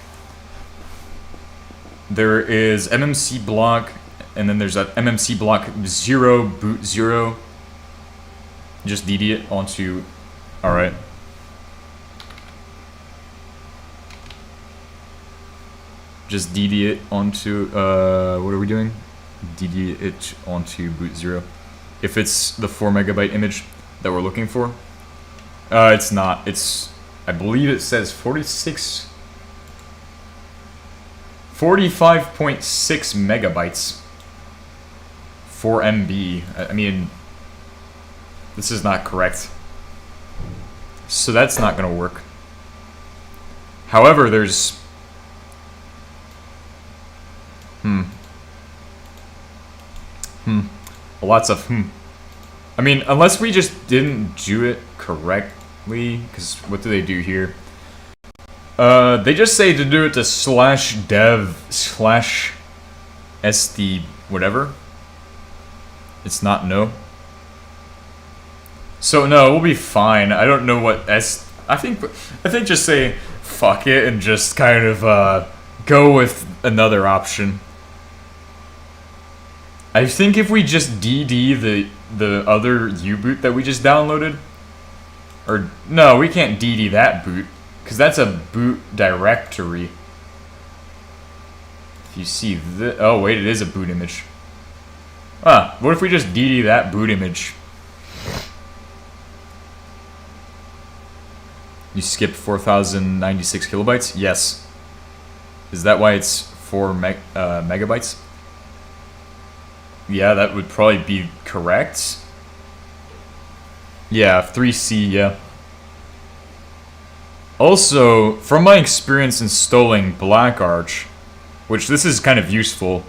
there is MMC block, and then there's a MMC block 0 boot 0. Just dd it onto. All right. Just dd it onto. What are we doing? DD it onto boot 0. If it's the 4 megabyte image that we're looking for. It's not. It's, I believe it says 45.6 megabytes for MB. I mean, this is not correct. So that's not going to work. However, there's lots of I mean, unless we just didn't do it correctly, because what do they do here? They just say to do it to /dev/sd whatever. It's not no. So no, we'll be fine. I don't know what I think just say fuck it and just kind of go with another option. I think if we just dd the other U-boot that we just downloaded, or no, we can't dd that boot, because that's a boot directory. If you see the, oh wait, it is a boot image. Ah, what if we just dd that boot image? You skipped 4,096 kilobytes? Yes. Is that why it's 4 megabytes? Yeah, that would probably be correct. Yeah, 3C, yeah. Also, from my experience installing BlackArch, which this is kind of useful,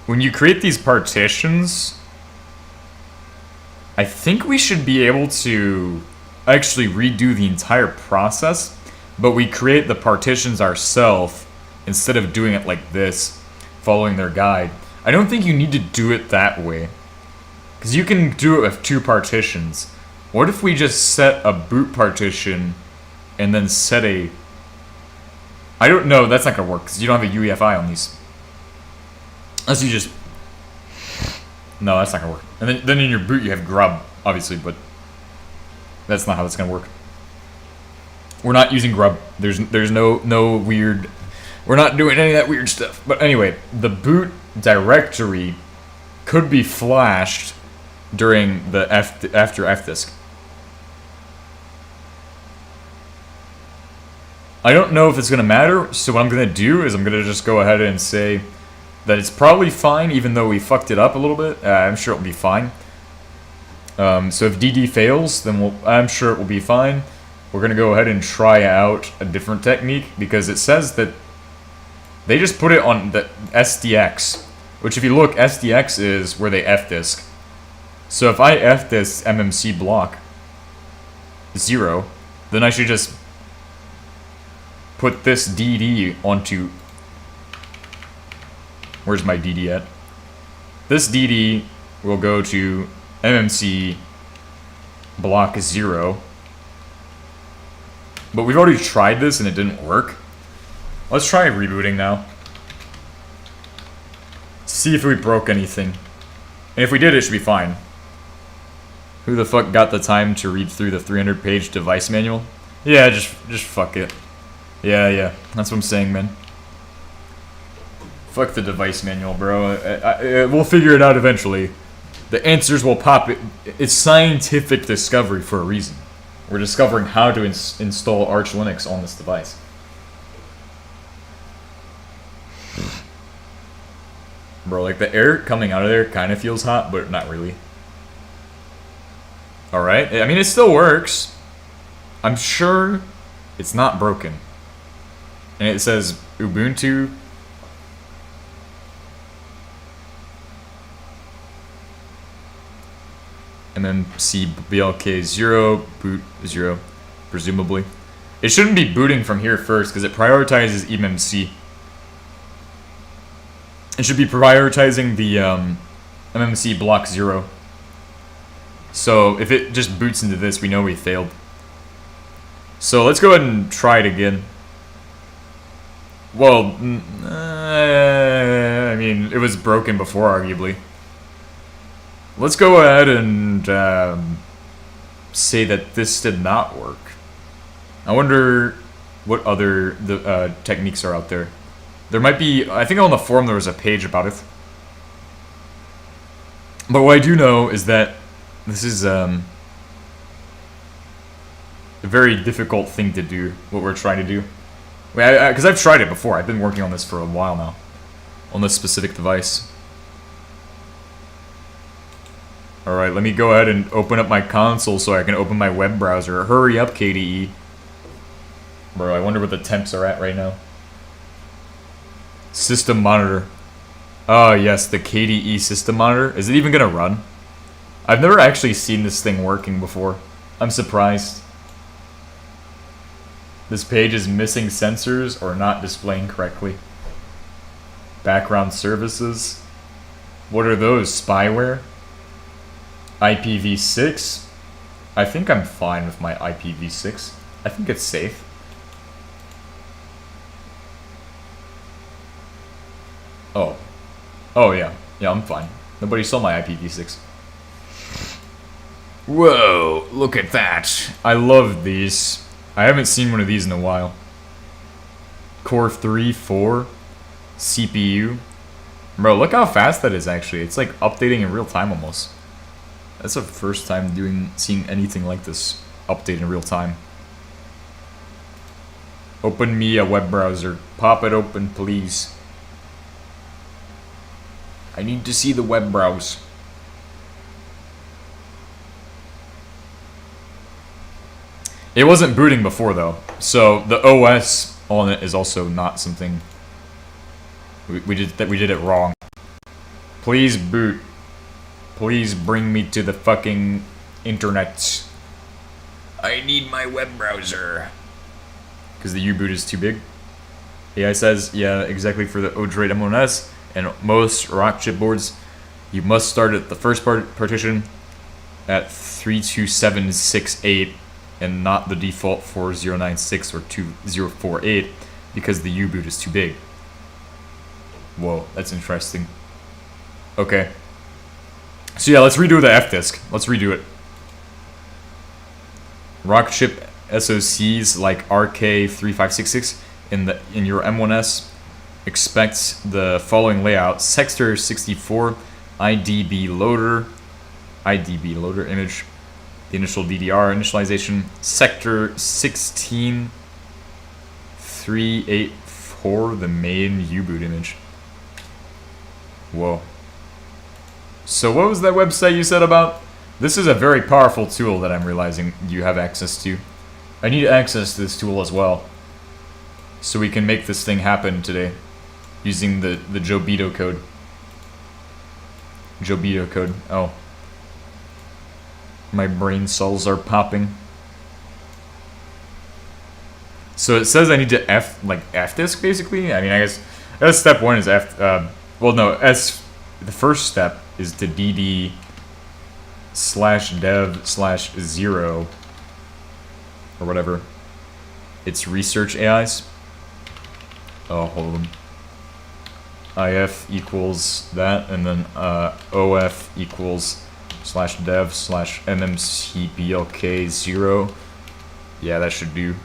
when you create these partitions, I think we should be able to actually redo the entire process, but we create the partitions ourselves instead of doing it like this, following their guide. I don't think you need to do it that way, because you can do it with 2 partitions. What if we just set a boot partition and then set a... I don't know, that's not going to work, because you don't have a UEFI on these. Unless you just... No, that's not going to work. And then in your boot you have grub, obviously, but that's not how that's going to work. We're not using grub. There's no weird... We're not doing any of that weird stuff. But anyway, the boot directory could be flashed during the after fdisk. I don't know if it's going to matter, so what I'm going to do is I'm going to just go ahead and say that it's probably fine, even though we fucked it up a little bit. I'm sure it'll be fine. So if DD fails, then I'm sure it will be fine. We're going to go ahead and try out a different technique, because it says that they just put it on the SDX, which if you look, SDX is where they fdisk. So if I f this MMC block 0, then I should just put this DD onto... Where's my DD at? This DD will go to MMC block 0. But we've already tried this and it didn't work. Let's try rebooting now. See if we broke anything. And if we did, it should be fine. Who the fuck got the time to read through the 300-page device manual? Yeah, just fuck it. Yeah, that's what I'm saying, man. Fuck the device manual, bro. We'll figure it out eventually. The answers will pop. It's scientific discovery for a reason. We're discovering how to install Arch Linux on this device. Bro, like the air coming out of there kind of feels hot, but not really. Alright, I mean, it still works. I'm sure it's not broken. And it says Ubuntu. MMC BLK 0, boot 0, presumably. It shouldn't be booting from here first because it prioritizes MMC. It should be prioritizing the MMC block 0. So if it just boots into this, we know we failed. So let's go ahead and try it again. Well, I mean, it was broken before, arguably. Let's go ahead and say that this did not work. I wonder what other techniques are out there. There might be, I think on the forum there was a page about it. But what I do know is that this is a very difficult thing to do, what we're trying to do. Because I've tried it before. I've been working on this for a while now. On this specific device. Alright, let me go ahead and open up my console so I can open my web browser. Hurry up, KDE. Bro, I wonder what the temps are at right now. System monitor. Oh, yes, the KDE system monitor. Is it even gonna run? I've never actually seen this thing working before. I'm surprised. This page is missing sensors or not displaying correctly. Background services. What are those? Spyware? IPv6? I think I'm fine with my IPv6. I think it's safe. Oh. Oh, yeah. Yeah, I'm fine. Nobody saw my IPv6. Whoa, look at that. I love these. I haven't seen one of these in a while. Core 3, 4, CPU. Bro, look how fast that is actually. It's like updating in real time almost. That's the first time seeing anything like this update in real time. Open me a web browser. Pop it open, please. I need to see the web browse. It wasn't booting before though, so the OS on it is also not something we did it wrong. Please boot. Please bring me to the fucking internet. I need my web browser. Because the U-boot is too big. AI says, yeah, exactly for the Odroid M1S and most rock chipboards, you must start at the first partition at 32768 and not the default 4096 or 2048 because the U-boot is too big. Whoa, that's interesting. Okay. So yeah, let's redo the F-disk. Let's redo it. Rock chip SoCs like RK3566 in your M1S expect the following layout: Sector 64, IDB loader image, the initial DDR initialization, Sector 16384, the main U-boot image. Whoa. So what was that website you said about? This is a very powerful tool that I'm realizing you have access to. I need access to this tool as well, so we can make this thing happen today, using the Jobito code. Jobito code. Oh. My brain cells are popping. So it says I need to F-disk basically? I mean, I guess step 1 is well no, the first step is to dd/dev/0 or whatever. It's research AIs. Oh, hold on. IF equals that, and then OF equals /dev /mmcblk0. Yeah, that should do.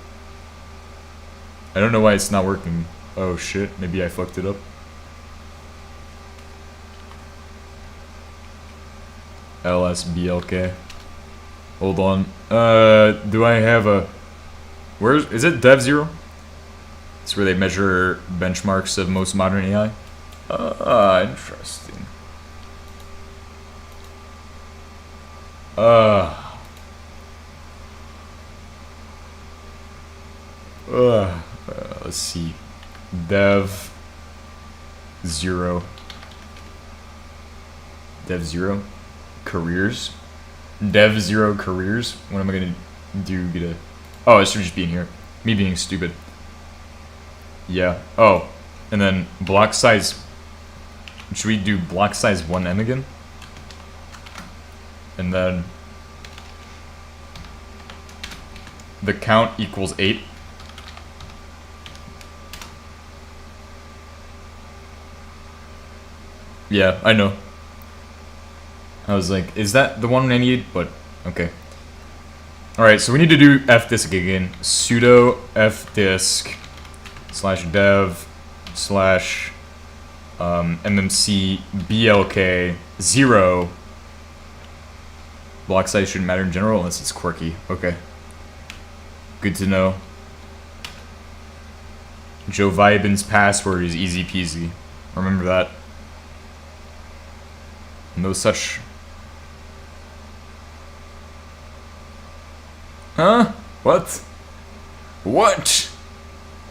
I don't know why it's not working. Oh shit, maybe I fucked it up. LSBLK. Hold on. Do I have a... is it dev0? It's where they measure benchmarks of most modern AI. Interesting. Let's see. Dev 0. Dev 0 careers. Dev 0 careers. What am I gonna do? Get a... Oh, it should just be in here. Me being stupid. Yeah. Oh, and then block size. Should we do block size 1M again? And then the count equals 8. Yeah, I know. I was like, is that the one I need? But, okay. Alright, so we need to do fdisk again. Sudo fdisk /dev /mmc blk 0. Block size shouldn't matter in general unless it's quirky. Okay. Good to know. Joe Vibin's password is easy peasy. Remember that. No such... Huh? What? What?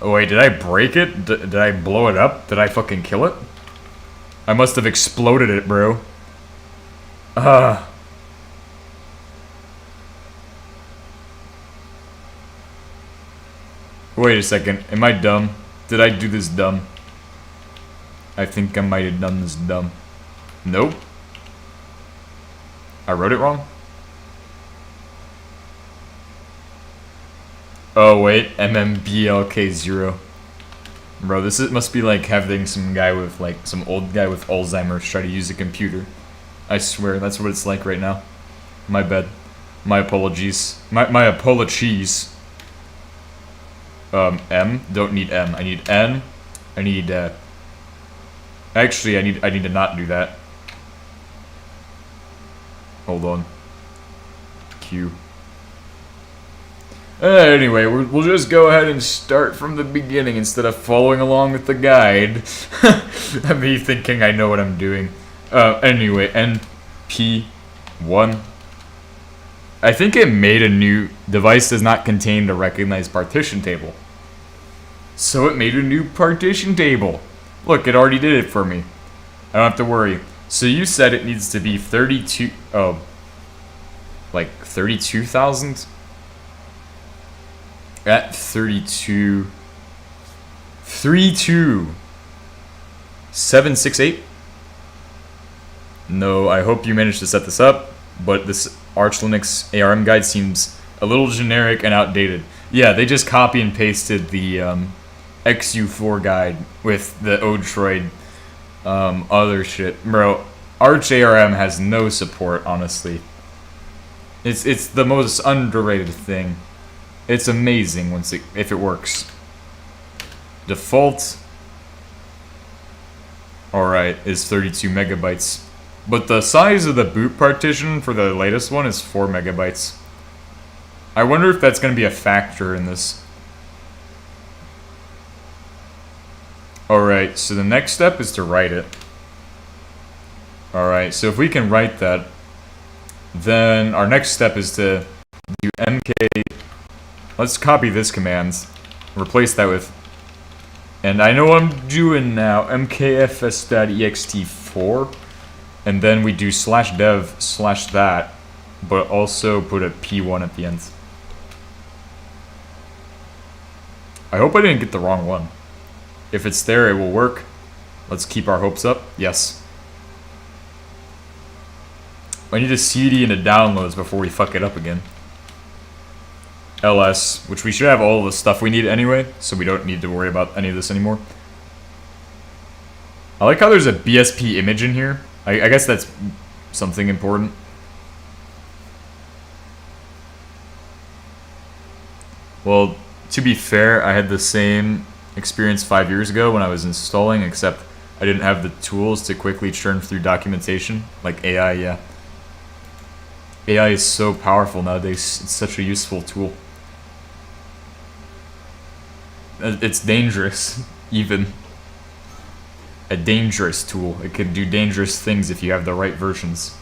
Oh wait, did I break it? Did I blow it up? Did I fucking kill it? I must have exploded it, bro. Wait a second. Am I dumb? Did I do this dumb? I think I might have done this dumb. Nope. I wrote it wrong? Oh wait, MMBLK0. Bro, this must be like having some guy with like some old guy with Alzheimer's try to use a computer. I swear, that's what it's like right now. My bad. My apologies. My apologies. M. Don't need M. I need N. I need actually I need to not do that. Hold on. Q. Anyway, we'll just go ahead and start from the beginning instead of following along with the guide. Me thinking I know what I'm doing. Anyway, NP1. I think it made a new device does not contain the recognized partition table. So it made a new partition table. Look, it already did it for me. I don't have to worry. So you said it needs to be 32... Oh. Like 32,000? At 32... 32768? No, I hope you managed to set this up, but this Arch Linux ARM guide seems a little generic and outdated. Yeah, they just copy and pasted the XU4 guide with the Odroid other shit. Bro, Arch ARM has no support, honestly. It's the most underrated thing. It's amazing if it works. Default, alright, is 32 megabytes. But the size of the boot partition for the latest one is 4 megabytes. I wonder if that's going to be a factor in this. Alright, so the next step is to write it. Alright, so if we can write that, then our next step is to do mk... Let's copy this command, replace that with... And I know what I'm doing now, mkfs.ext4, and then we do /dev/ that, but also put a p1 at the end. I hope I didn't get the wrong one. If it's there, it will work. Let's keep our hopes up. Yes. I need a CD and a downloads before we fuck it up again. LS, which we should have all the stuff we need anyway, so we don't need to worry about any of this anymore. I like how there's a BSP image in here. I guess that's something important. Well, to be fair, I had the same experience 5 years ago when I was installing, except I didn't have the tools to quickly churn through documentation, like AI, yeah. AI is so powerful nowadays, it's such a useful tool. It's dangerous, even. A dangerous tool. It can do dangerous things if you have the right versions.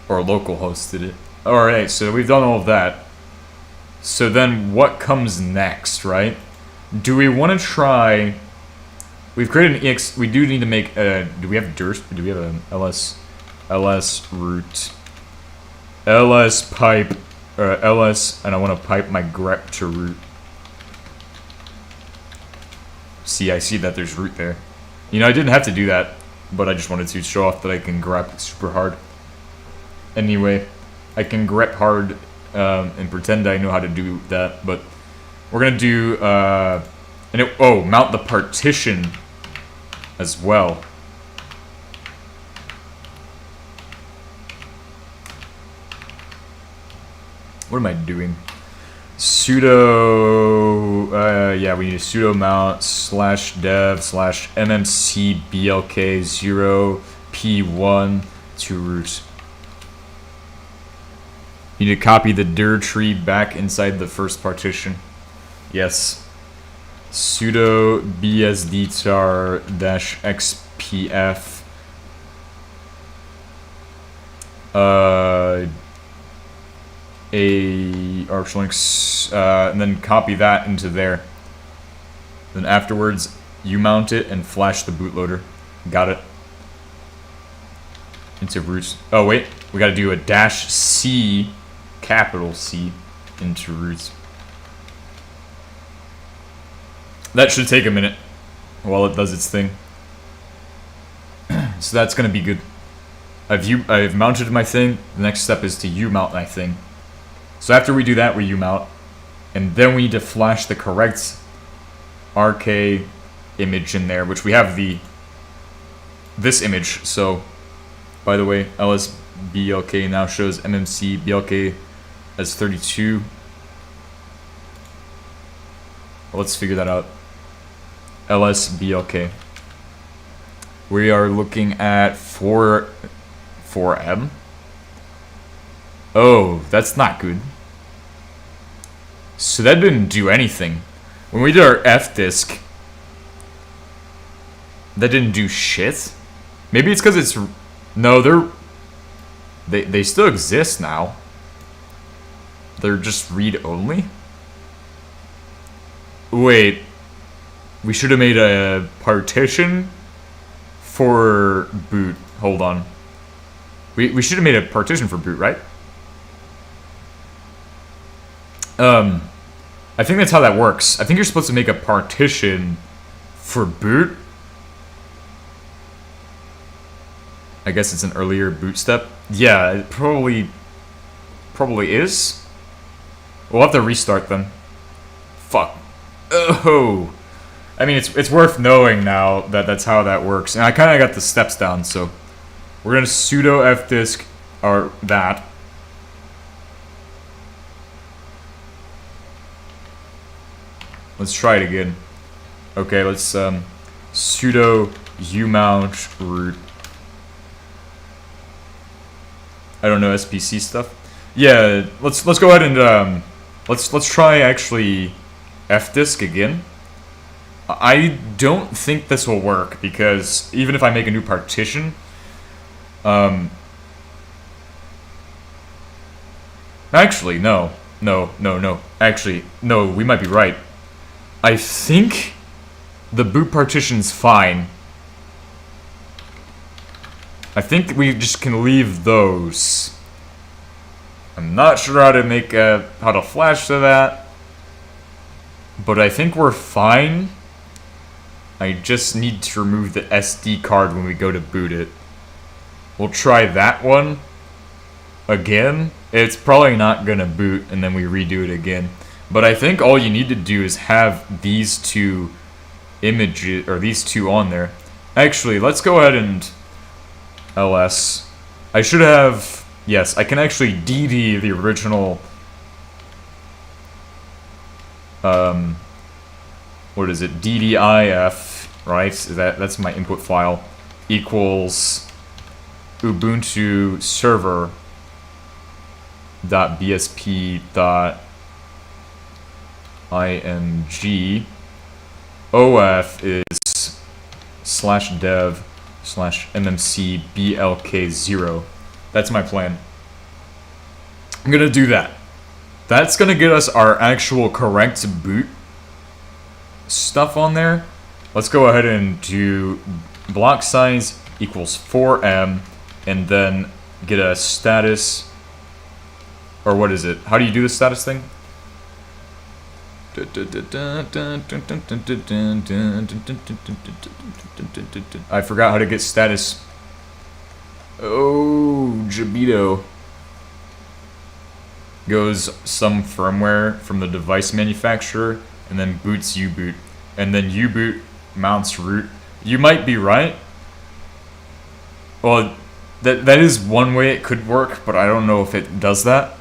Or local hosted it. Alright, so we've done all of that. So then what comes next, right? Do we want to try... We've created an EX... We do need to make a... Do we have dirt? Do we have an LS root? LS pipe... LS... And I want to pipe my grep to root. See, I see that there's root there. You know, I didn't have to do that, but I just wanted to show off that I can grep super hard. Anyway, I can grep hard and pretend I know how to do that, but we're gonna do mount the partition as well. What am I doing? Sudo, yeah, we need a sudo mount /dev/mmc blk 0p1 to root. You need to copy the dir tree back inside the first partition. Yes. Sudo bsdtar -xpf a archlinks, and then copy that into there. Then afterwards, you mount it and flash the bootloader. Got it. Into root. Oh wait, we gotta do a -c, capital C, into root. That should take a minute while it does its thing. So that's gonna be good. I've mounted my thing. The next step is to U-mount my thing. So after we do that, we U-mount, and then we need to flash the correct RK image in there, which we have this image. So, by the way, LSBLK now shows MMC BLK as 32. Well, let's figure that out. LSBLK. We are looking at 4M. Oh, that's not good. So that didn't do anything. When we did our F-disk, that didn't do shit. Maybe it's because it's... No, they still exist now. They're just read-only? Wait. We should have made a partition for boot. Hold on. We should have made a partition for boot, right? I think that's how that works. I think you're supposed to make a partition for boot. I guess it's an earlier boot step. Yeah, it probably is. We'll have to restart them. Fuck. Oh. I mean, it's worth knowing now that that's how that works. And I kind of got the steps down, so we're gonna sudo fdisk or that. Let's try it again. Okay, let's sudo umount root. I don't know SPC stuff. Yeah, let's go ahead and let's try actually fdisk again. I don't think this will work because even if I make a new partition, actually no. Actually, no, we might be right. I think the boot partition's fine. I think we just can leave those. I'm not sure how to make how to flash to that, but I think we're fine. I just need to remove the SD card when we go to boot it. We'll try that one again. It's probably not gonna boot, and then we redo it again. But I think all you need to do is have these two images, or these two on there. Actually, let's go ahead and ls. I should have, yes, I can actually dd the original, what is it, ddif, right? That's my input file, equals ubuntu server .bsp.img. OF is /dev/mmc blk0. That's my plan. I'm gonna do that. That's gonna get us our actual correct boot stuff on there. Let's go ahead and do block size equals 4m, and then get a status, or what is it? How do you do the status thing? I forgot how to get status. Oh, Jabito. Goes some firmware from the device manufacturer, and then boots U-boot. And then U-boot mounts root. You might be right. Well, that is one way it could work, but I don't know if it does that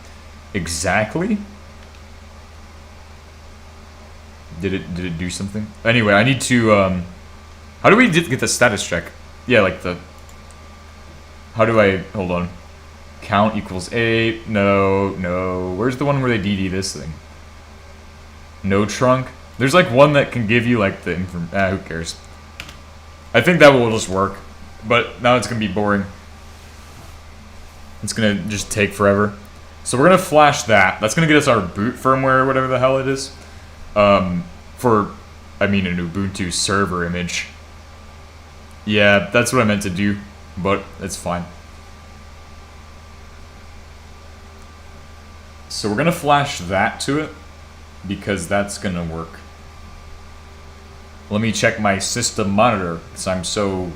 exactly. Did it do something? Anyway, I need to, how do we get the status check? Yeah, like the, how do I, hold on. Count equals 8, no, where's the one where they DD this thing? No trunk? There's like one that can give you like the who cares? I think that will just work, but now it's gonna be boring. It's gonna just take forever. So we're gonna flash that. That's gonna get us our boot firmware or whatever the hell it is. For, I mean, an Ubuntu server image. Yeah, that's what I meant to do, but it's fine. So we're gonna flash that to it, because that's gonna work. Let me check my system monitor, because I'm so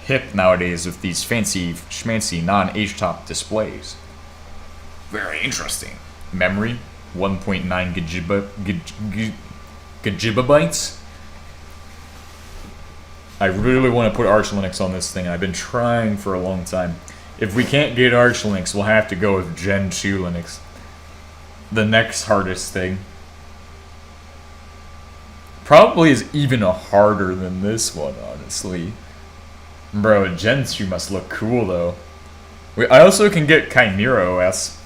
hip nowadays with these fancy schmancy non-HTOP displays. Very interesting. Memory, 1.9 gigabytes. I really want to put Arch Linux on this thing. I've been trying for a long time. If we can't get Arch Linux, we'll have to go with Gen 2 Linux. The next hardest thing. Probably is even harder than this one, honestly. Bro, Gen 2 must look cool, though. I also can get Chimera OS.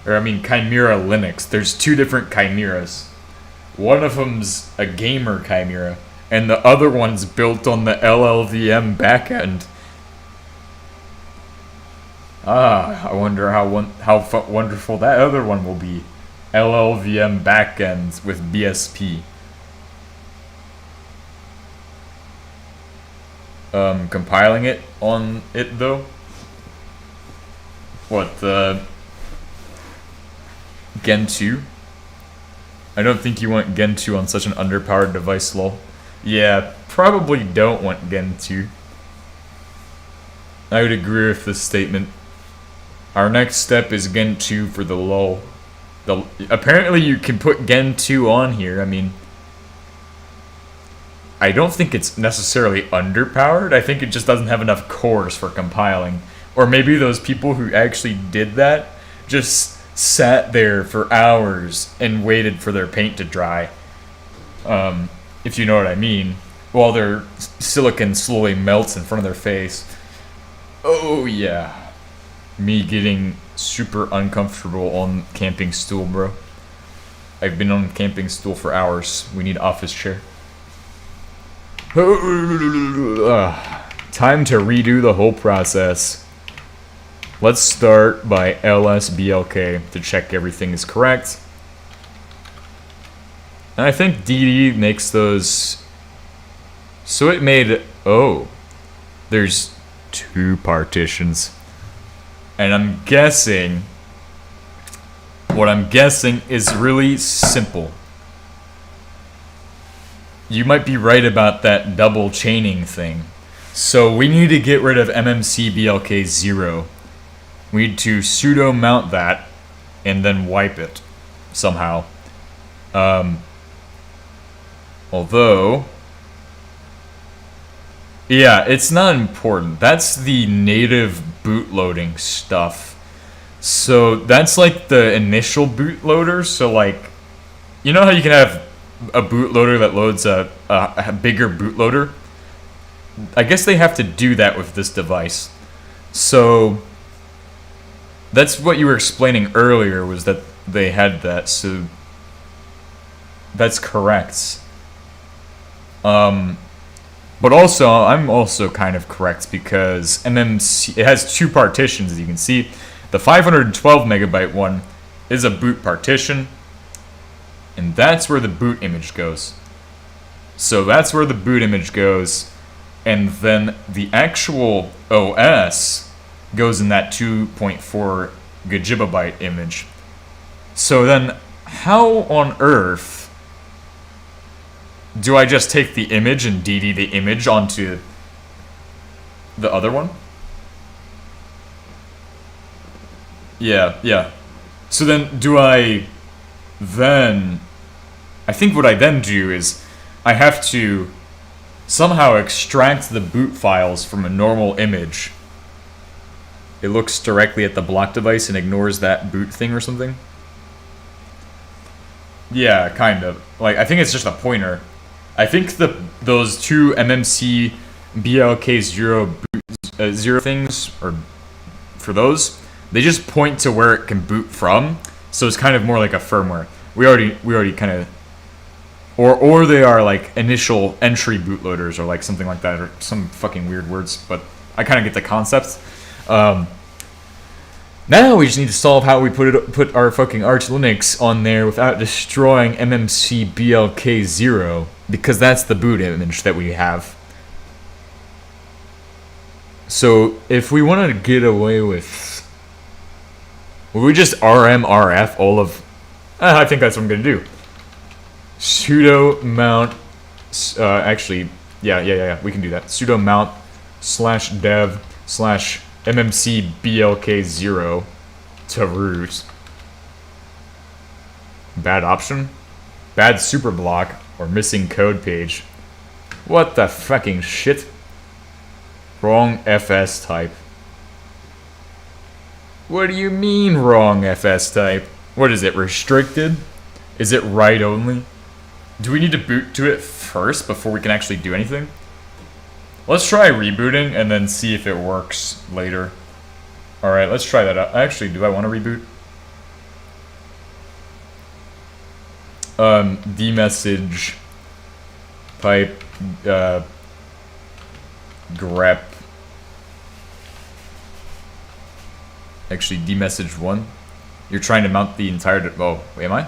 Or, I mean, Chimera Linux. There's two different Chimeras. One of them's a gamer Chimera, and the other one's built on the LLVM backend. Ah, I wonder how wonderful that other one will be. LLVM backend with BSP. Compiling it on it, though? What, the Gen 2? I don't think you want Gen 2 on such an underpowered device, lol. Yeah, probably don't want Gen 2. I would agree with this statement. Our next step is Gen 2 for the lol. Apparently you can put Gen 2 on here. I mean, I don't think it's necessarily underpowered. I think it just doesn't have enough cores for compiling. Or maybe those people who actually did that just sat there for hours and waited for their paint to dry. If you know what I mean. While their silicon slowly melts in front of their face. Oh yeah. Me getting super uncomfortable on camping stool, bro. I've been on camping stool for hours. We need office chair. Time to redo the whole process. Let's start by lsblk to check everything is correct. And I think DD makes those. So it made, oh, there's 2 partitions. And I'm guessing, what I'm guessing is really simple. You might be right about that double chaining thing. So we need to get rid of mmcblk0. We need to sudo mount that and then wipe it somehow. Although, yeah, it's not important. That's the native bootloading stuff. So that's like the initial bootloader. So like, you know how you can have a bootloader that loads a bigger bootloader? I guess they have to do that with this device. So that's what you were explaining earlier, was that they had that. So that's correct. But also, I'm also kind of correct, because MMC, it has two partitions, as you can see. The 512 megabyte one is a boot partition, and that's where the boot image goes. So that's where the boot image goes, and then the actual OS goes in that 2.4 gigabyte image. So then, how on earth do I just take the image and DD the image onto the other one? Yeah. So then, I think what I then do is, I have to somehow extract the boot files from a normal image. It looks directly at the block device and ignores that boot thing or something. Yeah, kind of. Like, I think it's just a pointer. I think those two MMC BLK0 0 things, or for those, they just point to where it can boot from. So it's kind of more like a firmware. We already kind of, or they are like initial entry bootloaders, or like something like that, or some fucking weird words. But I kind of get the concept. Now we just need to solve how we put our fucking Arch Linux on there without destroying MMC BLK0, because that's the boot image that we have. So if we want to get away with, will we just RMRF all of? I think that's what I'm gonna do. Sudo mount. Actually, yeah. We can do that. Sudo mount /dev /mmc blk0 to root. Bad option? Bad super block or missing code page. What the fucking shit? Wrong FS type. What do you mean wrong FS type? What is it, restricted? Is it write only? Do we need to boot to it first before we can actually do anything? Let's try rebooting and then see if it works later. Alright, let's try that out. Actually, do I want to reboot? Dmessage pipe grep. Actually, dmessage 1. You're trying to mount the entire... Oh, wait, am I?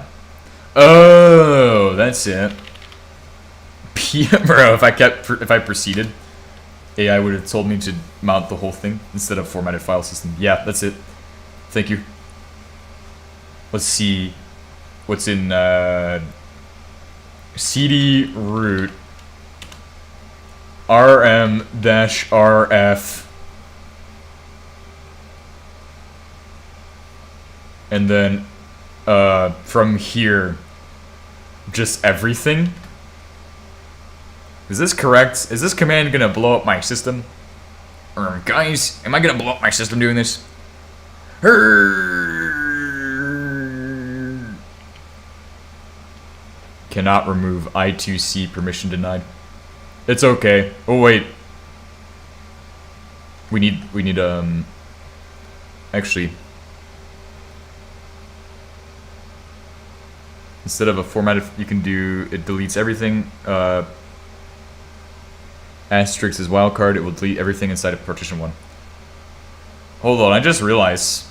Oh, that's it. Bro, if I proceeded, AI would have told me to mount the whole thing instead of formatted file system. Yeah, that's it. Thank you. Let's see what's in cd root rm-rf, and then from here, just everything. Is this correct? Is this command gonna blow up my system? Guys, am I gonna blow up my system doing this? Cannot remove I2C permission denied. It's okay. Oh wait. We need actually, instead of a formatted, you can do, it deletes everything. Asterisk is wildcard, it will delete everything inside of partition 1. Hold on, I just realized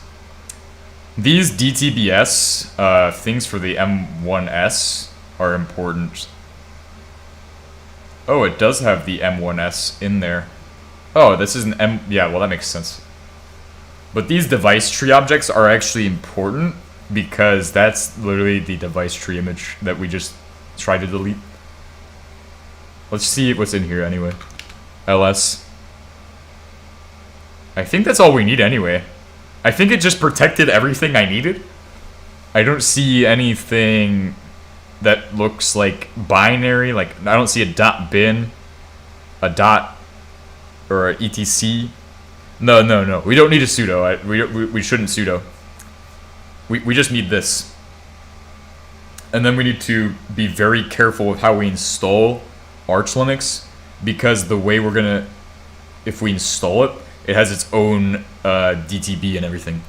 these DTBS things for the M1S are important. Oh, it does have the M1S in there. Oh, this is an M... Yeah, well, that makes sense. But these device tree objects are actually important because that's literally the device tree image that we just tried to delete. Let's see what's in here anyway. LS. I think that's all we need anyway. I think it just protected everything I needed. I don't see anything that looks like binary. Like I don't see a dot bin, a dot, or a etc. No. We don't need a sudo. We shouldn't sudo. We just need this. And then we need to be very careful with how we install Arch Linux, because the way we're gonna, if we install it, it has its own DTB and everything.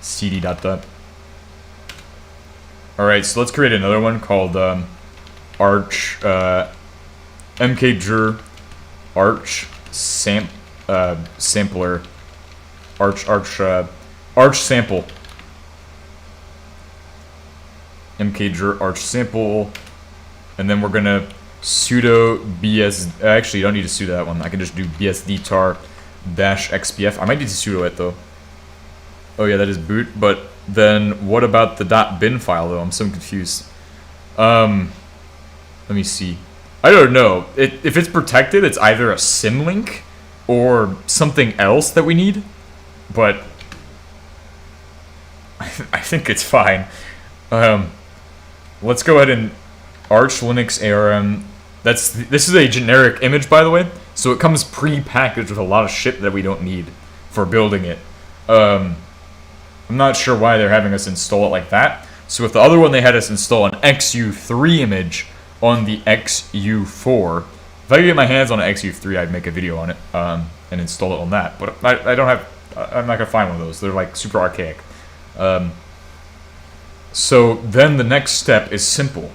cd dot dot. Alright, so let's create another one called Arch mkdir Arch sampler Arch sample mkdir Arch sample, and then we're gonna sudo bs. Actually, you don't need to sudo that one. I can just do bsd tar -xpf. I might need to sudo it though. Oh yeah, that is boot. But then what about the .bin file though? I'm so confused. Let me see. I don't know. If it's protected, it's either a symlink or something else that we need. But I think it's fine. Let's go ahead and Arch Linux ARM. This is a generic image, by the way, so it comes pre-packaged with a lot of shit that we don't need for building it. I'm not sure why they're having us install it like that. So with the other one, they had us install an XU3 image on the XU4. If I could get my hands on an XU3, I'd make a video on it and install it on that. But I don't have. I'm not gonna find one of those. They're like super archaic. So then the next step is simple.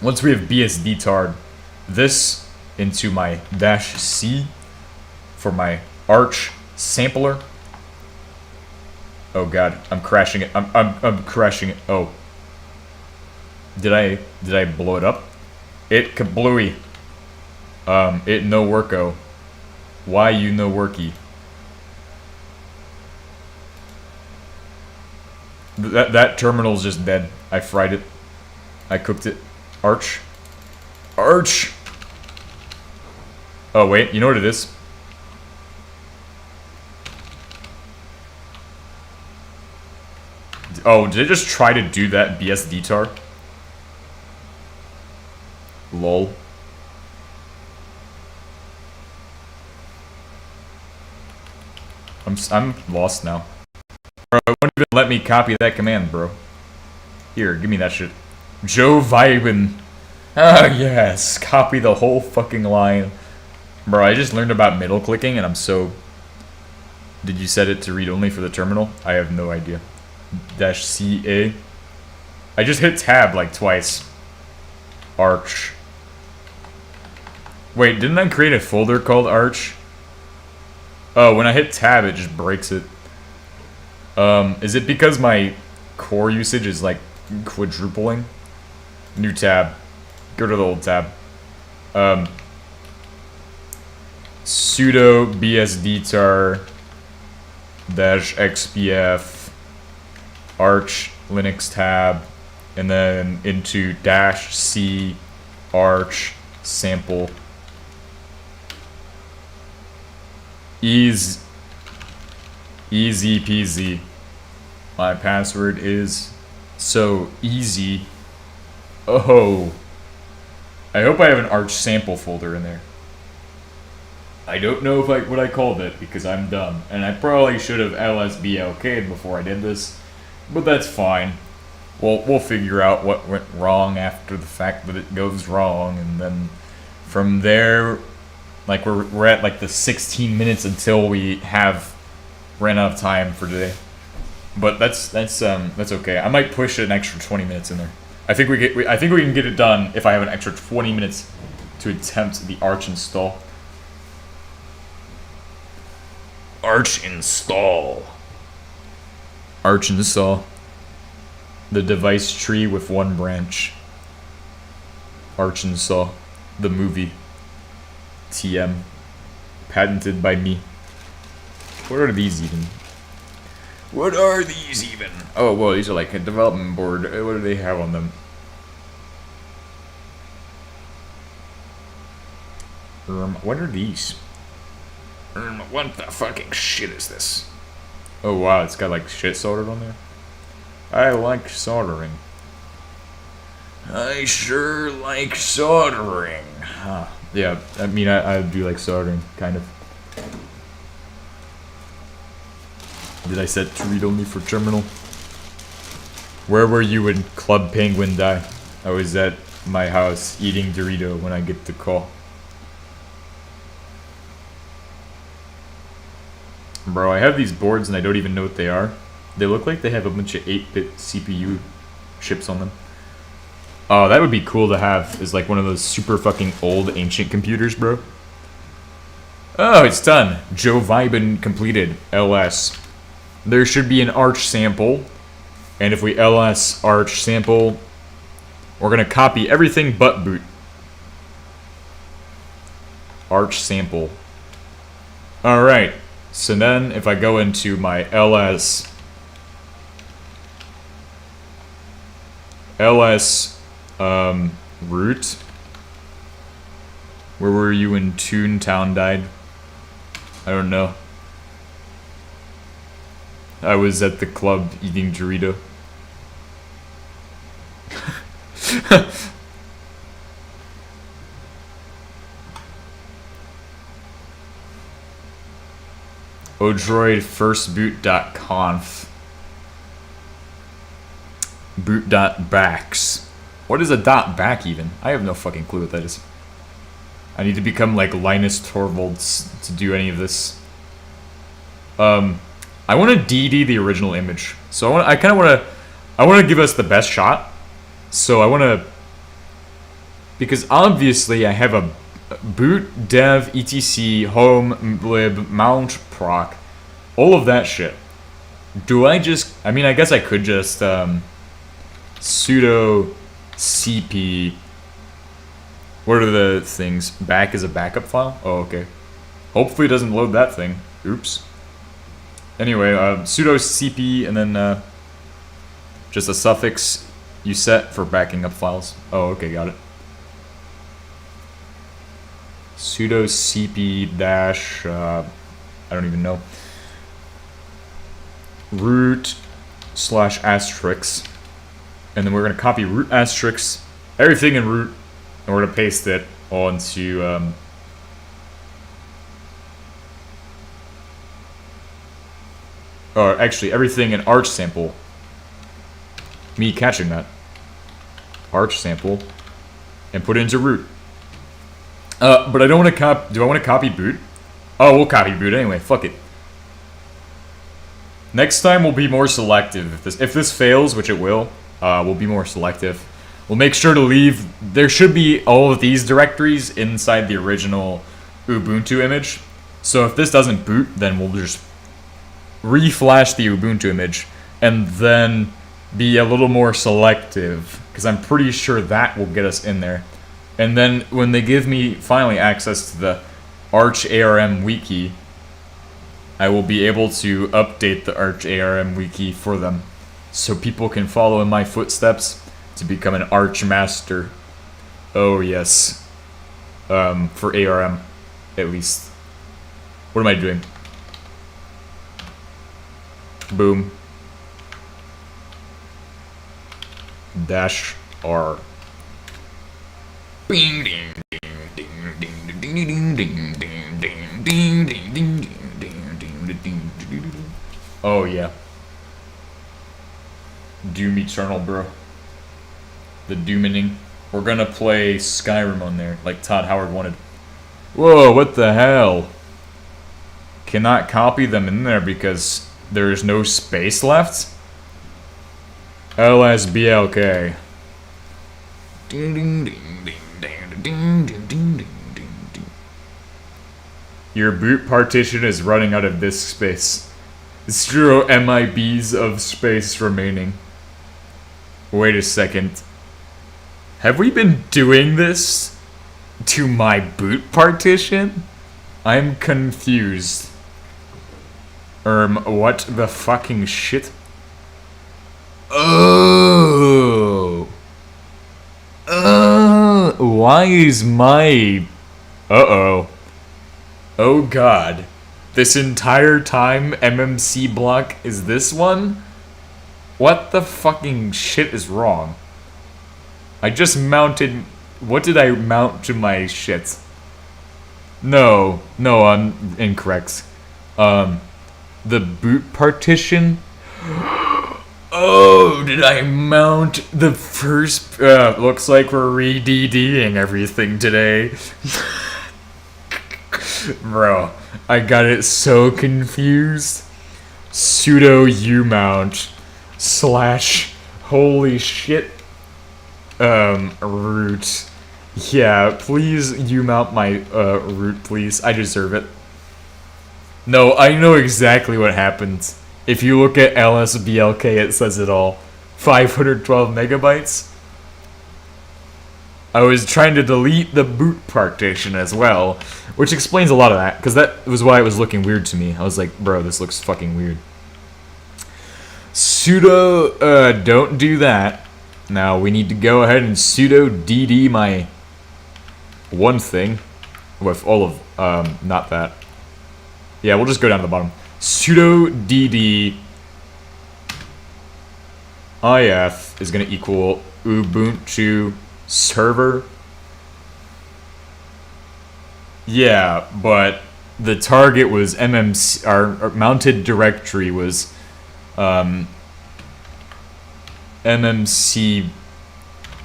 Once we have BSD-tarred this into my -C for my Arch sampler. Oh god, I'm crashing it. I'm crashing it. Oh. Did I blow it up? It kablooey. It no worko. Why you no worky? That terminal's just dead. I fried it. I cooked it. Arch. Arch! Oh wait, you know what it is? Oh, did it just try to do that BSD tar? Lol. I'm lost now. Bro, it won't even let me copy that command, bro. Here, give me that shit. Joe Vibin. Ah, yes. Copy the whole fucking line. Bro, I just learned about middle clicking and I'm so... Did you set it to read only for the terminal? I have no idea. -CA. I just hit tab like twice. Arch. Wait, didn't I create a folder called Arch? Oh, when I hit tab, it just breaks it. Is it because my core usage is like quadrupling? New tab. Go to the old tab. Sudo bsdtar -xpf Arch Linux tab, and then into -C Arch sample. Easy peasy. My password is so easy. Oh. I hope I have an Arch sample folder in there. I don't know if what I called it because I'm dumb, and I probably should have lsblk'd before I did this, but that's fine. We'll figure out what went wrong after the fact that it goes wrong, and then from there, like we're at like the 16 minutes until we ran out of time for today. But that's okay. I might push an extra 20 minutes in there. I think we can get it done if I have an extra 20 minutes to attempt the Arch install. Arch install. Arch install. The device tree with one branch. Arch install. The movie. TM. Patented by me. What are these even? What are these even? Oh, well, these are like a development board. What do they have on them? What are these? What the fucking shit is this? Oh wow, it's got like shit sorted on there. I like soldering. I sure like soldering. Yeah, I mean, I do like soldering, kind of. Did I set to read only for terminal? Where were you when Club Penguin died? I was at my house eating Dorito when I get the call. Bro, I have these boards and I don't even know what they are. They look like they have a bunch of 8-bit CPU chips on them. Oh, that would be cool to have, is like one of those super fucking old ancient computers, bro. Oh, it's done. Joe Vibin completed. LS. There should be an Arch sample. And if we ls Arch sample, we're gonna copy everything but boot. Arch sample. Alright. So then, if I go into my ls root, where were you when Toontown died? I don't know. I was at the club eating Dorito. Odroid firstboot.conf. Boot.backs. What is a .back even? I have no fucking clue what that is. I need to become like Linus Torvalds to do any of this. I want to DD the original image. So I kind of want to give us the best shot. So I want to, because obviously I have a boot, dev, etc, home, lib, mount, proc, all of that shit. Do I just, I mean, I guess I could just sudo cp, what are the things? Back is a backup file? Oh, okay. Hopefully it doesn't load that thing. Oops. Anyway, sudo cp and then just a suffix you set for backing up files. Oh, okay, got it. Sudo cp dash, I don't even know. Root slash asterisk. And then we're going to copy root asterisk, everything in root, and we're going to paste it onto, or actually everything in Arch sample. Me catching that. Arch sample. And put it into root. But I don't want to do I want to copy boot? Oh, we'll copy boot anyway. Fuck it. Next time we'll be more selective. If this fails, which it will, we'll be more selective. We'll make sure to leave. There should be all of these directories inside the original Ubuntu image. So if this doesn't boot, then we'll just reflash the Ubuntu image and then be a little more selective, because I'm pretty sure that will get us in there. And then when they give me finally access to the Arch ARM wiki, I will be able to update the Arch ARM wiki for them, so people can follow in my footsteps to become an Arch master. Oh yes. For ARM, at least. What am I doing? Boom. Dash R. Oh yeah. Doom Eternal, bro. The Doomining. We're gonna play Skyrim on there, like Todd Howard wanted. Whoa, what the hell? Cannot copy them in there because there is no space left? LSBLK. Your boot partition is running out of disk space. 0 MIBs of space remaining. Wait a second. Have we been doing this to my boot partition? I'm confused. What the fucking shit? Oh. Why is my... Uh-oh. Oh god. This entire time MMC block is this one? What the fucking shit is wrong? I just mounted... What did I mount to my shit? No, I'm incorrect. The boot partition? Oh, did I mount the first... looks like we're re-DDing everything today. Bro, I got it so confused. Sudo umount / holy shit root. Yeah, please umount my root, please. I deserve it. No, I know exactly what happened. If you look at LSBLK, it says it all. 512 megabytes. I was trying to delete the boot partition as well, which explains a lot of that, because that was why it was looking weird to me. I was like, bro, this looks fucking weird. Sudo, don't do that. Now we need to go ahead and sudo dd my one thing with all of, not that. Yeah, we'll just go down to the bottom. Sudo dd if is going to equal Ubuntu server. Yeah, but the target was MMC, our mounted directory was MMC.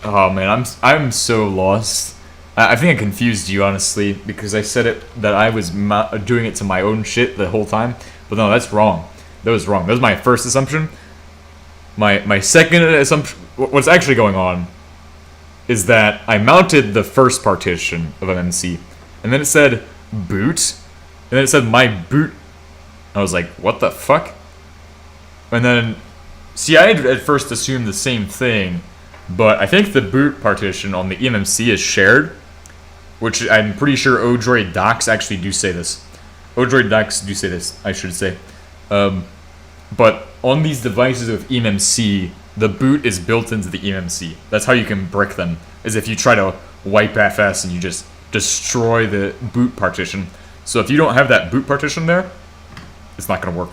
Oh man, I'm so lost. I think I confused you, honestly, because I said it that I was doing it to my own shit the whole time. But no, that's wrong. That was wrong. That was my first assumption. My second assumption, what's actually going on, is that I mounted the first partition of MMC, and then it said boot, and then it said my boot. I was like, what the fuck? And then, see, I had at first assumed the same thing, but I think the boot partition on the eMMC is shared, which I'm pretty sure Odroid docs actually do say this. Odroid docs do say this, I should say. But on these devices with eMMC, the boot is built into the eMMC. That's how you can brick them, is if you try to wipe FS and you just destroy the boot partition. So if you don't have that boot partition there, it's not going to work.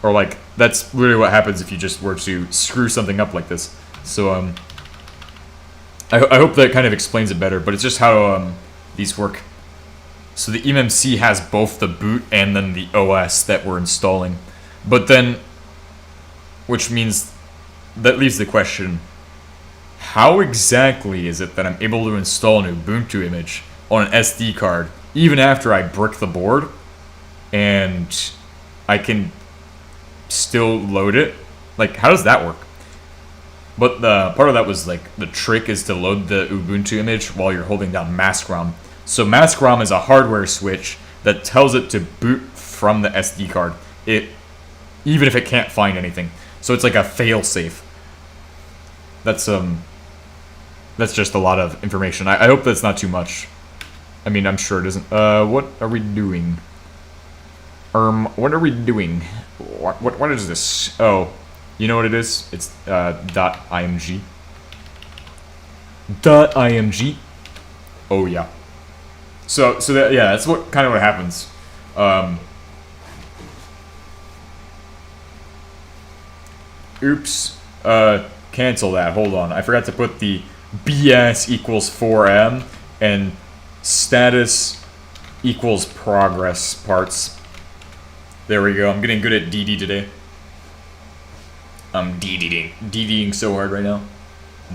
Or like, that's literally what happens if you just were to screw something up like this. So, I hope that kind of explains it better, but it's just how these work. So the eMMC has both the boot and then the OS that we're installing. But then, which means, that leaves the question, how exactly is it that I'm able to install an Ubuntu image on an SD card, even after I brick the board, and I can still load it? Like, how does that work? But the part of that was like, the trick is to load the Ubuntu image while you're holding down mask ROM. So mask ROM is a hardware switch that tells it to boot from the SD card, even if it can't find anything. So it's like a fail-safe. That's just a lot of information. I hope that's not too much. I mean, I'm sure it isn't. What are we doing? What are we doing? What is this? Oh, you know what it is? It's .img. .img. Oh yeah. So that, yeah, that's what kind of what happens. Oops. Cancel that. Hold on. I forgot to put the BS equals 4M and status equals progress parts. There we go. I'm getting good at DD today. I'm DDing so hard right now.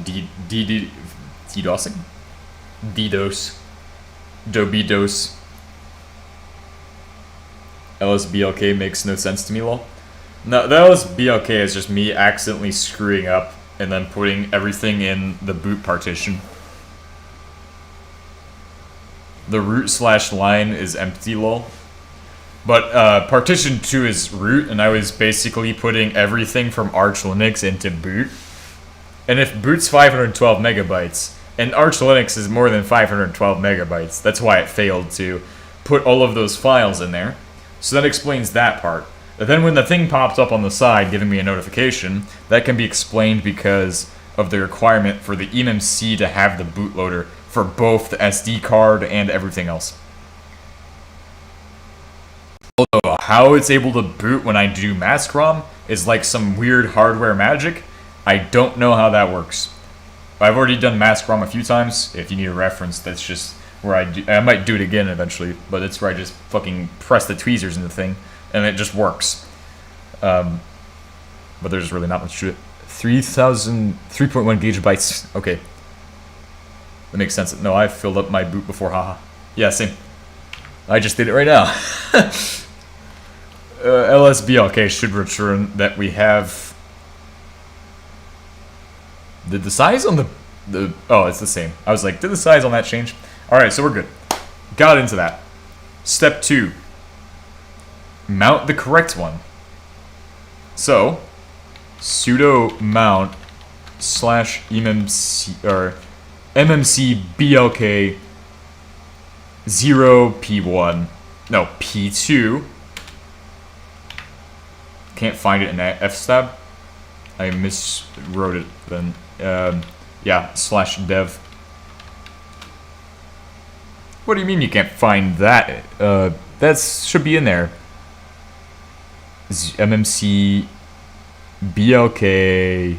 DDoSing? DDoS. Dobidos. LSBLK makes no sense to me, lol. No, the LSBLK is just me accidentally screwing up and then putting everything in the boot partition. The root/line is empty, lol. But partition 2 is root, and I was basically putting everything from Arch Linux into boot. And if boot's 512 megabytes, and Arch Linux is more than 512 megabytes, that's why it failed to put all of those files in there. So that explains that part. But then when the thing pops up on the side giving me a notification, that can be explained because of the requirement for the eMMC to have the bootloader for both the SD card and everything else. Although, how it's able to boot when I do mask ROM is like some weird hardware magic. I don't know how that works. I've already done mask ROM a few times. If you need a reference, that's just where I might do it again eventually, but it's where I just fucking press the tweezers in the thing, and it just works. But there's really not much to it. 3.1 gigabytes. Okay. That makes sense. No, I filled up my boot before, haha. Yeah, same. I just did it right now. LSBLK should return that we have... Did the size on the... Oh, it's the same. I was like, did the size on that change? Alright, so we're good. Got into that. Step 2. Mount the correct one. So, sudo mount / mmc, or mmc blk 0p1. No, p2. Can't find it in fstab. I miswrote it then. Yeah, /dev. What do you mean you can't find that? That should be in there. MMC BLK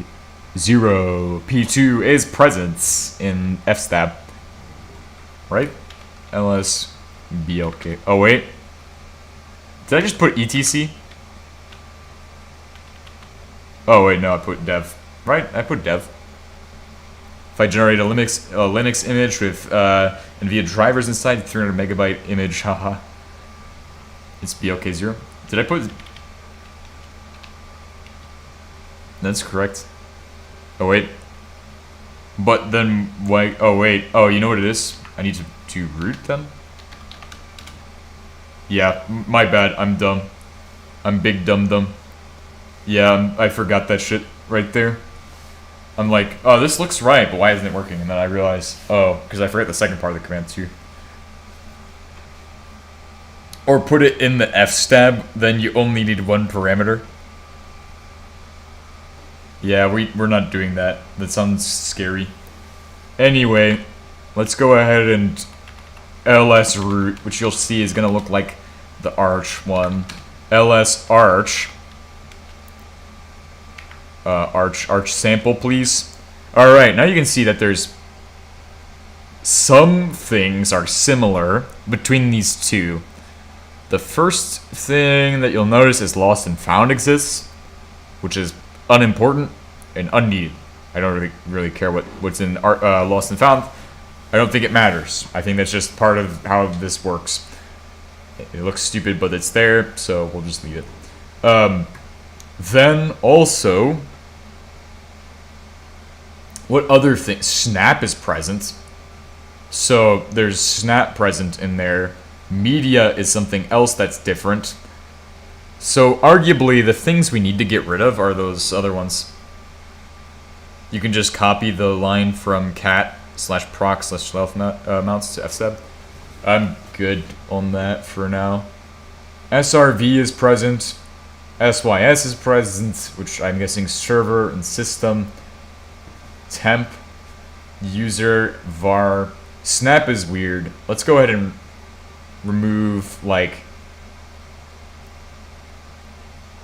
0 P2 is present in fstab. Right? LS BLK. Oh, wait. Did I just put etc? Oh, wait, no, I put dev. Right? I put dev. If I generate a Linux image with NVIDIA drivers inside, 300 megabyte image, haha. It's BLK0. Did I put... That's correct. Oh, wait. But then, why... Oh, wait. Oh, you know what it is? I need to root then? Yeah, my bad. I'm dumb. I'm big dumb. Yeah, I forgot that shit right there. I'm like, oh, this looks right, but why isn't it working? And then I realize, oh, because I forget the second part of the command too. Or put it in the fstab, then you only need one parameter. Yeah, we're not doing that. That sounds scary. Anyway, let's go ahead and ls root, which you'll see is going to look like the arch one. ls arch. Arch sample, please. Alright, now you can see that there's some things are similar between these two. The first thing that you'll notice is lost and found exists, which is unimportant and unneeded. I don't really care what's in lost and found. I don't think it matters. I think that's just part of how this works. It looks stupid, but it's there, so we'll just leave it. Then also, what other thing? Snap is present. So there's snap present in there. Media is something else that's different. So arguably the things we need to get rid of are those other ones. You can just copy the line from cat /proc/self mounts to fstab. I'm good on that for now. SRV is present. SYS is present, which I'm guessing server and system. Temp, user, var. Snap is weird. Let's go ahead and remove, like...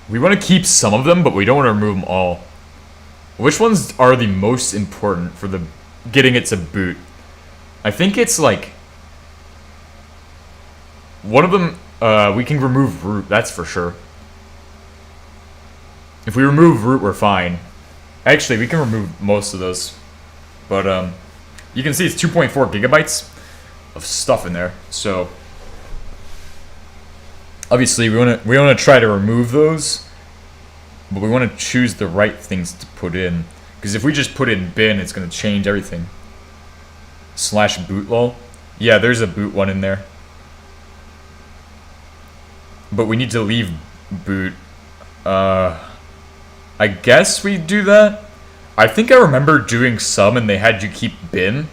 We want to keep some of them, but we don't want to remove them all. Which ones are the most important for the getting it to boot? I think it's like... One of them, we can remove root, that's for sure. If we remove root, we're fine. Actually, we can remove most of those. But, you can see it's 2.4 gigabytes of stuff in there. So, obviously, we want to try to remove those. But we want to choose the right things to put in. Because if we just put in bin, it's going to change everything. /bootlol. Yeah, there's a boot one in there. But we need to leave boot. I guess we do that. I think I remember doing some and they had you keep bin.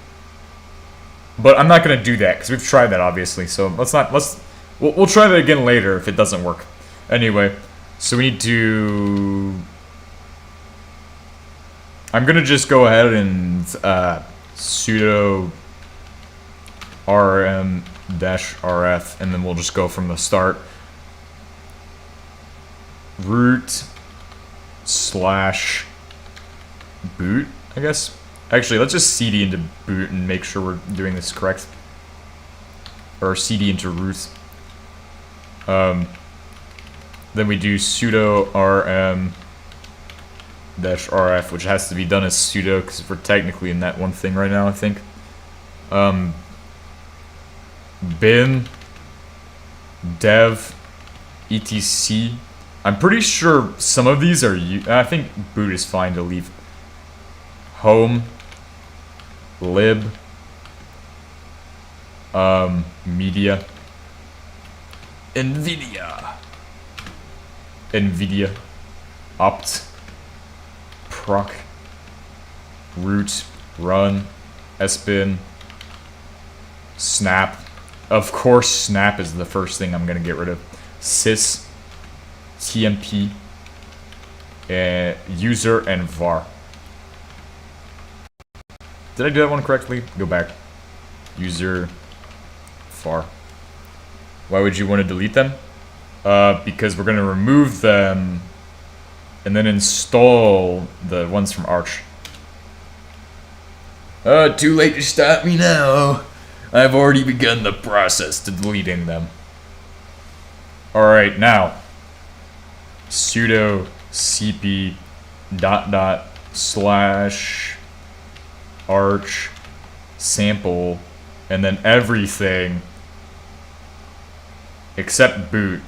But I'm not going to do that because we've tried that obviously. So we'll try that again later if it doesn't work. Anyway, so we need to... I'm going to just go ahead and sudo rm-rf and then we'll just go from the start. root slash boot, I guess. Actually, let's just cd into boot and make sure we're doing this correct. Or cd into root. Then we do sudo rm -rf, which has to be done as sudo because we're technically in that one thing right now, I think. Bin dev etc. I'm pretty sure some of these are I think boot is fine to leave. Home lib media nvidia opt proc root run sbin snap. Of course snap is the first thing I'm gonna get rid of. Sys tmp user and var. Did I do that one correctly? Go back. User var. Why would you want to delete them? Because we're gonna remove them and then install the ones from Arch. Too late to stop me now. I've already begun the process to deleting them. Alright, now. Sudo cp ... slash arch sample and then everything except boot.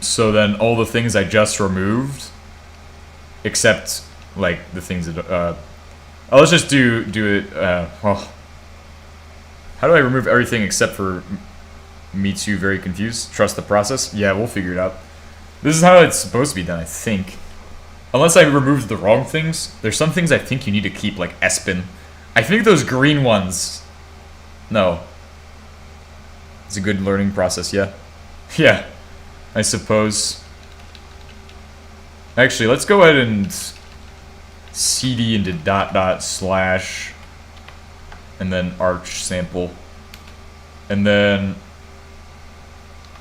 So then all the things I just removed, except like the things that let's just do it. Well, how do I remove everything except for me too? Very confused. Trust the process. Yeah, we'll figure it out. This is how it's supposed to be done, I think. Unless I removed the wrong things. There's some things I think you need to keep, like Espin. I think those green ones. No. It's a good learning process, yeah. Yeah, I suppose. Actually, let's go ahead and cd into ... slash and then arch sample. And then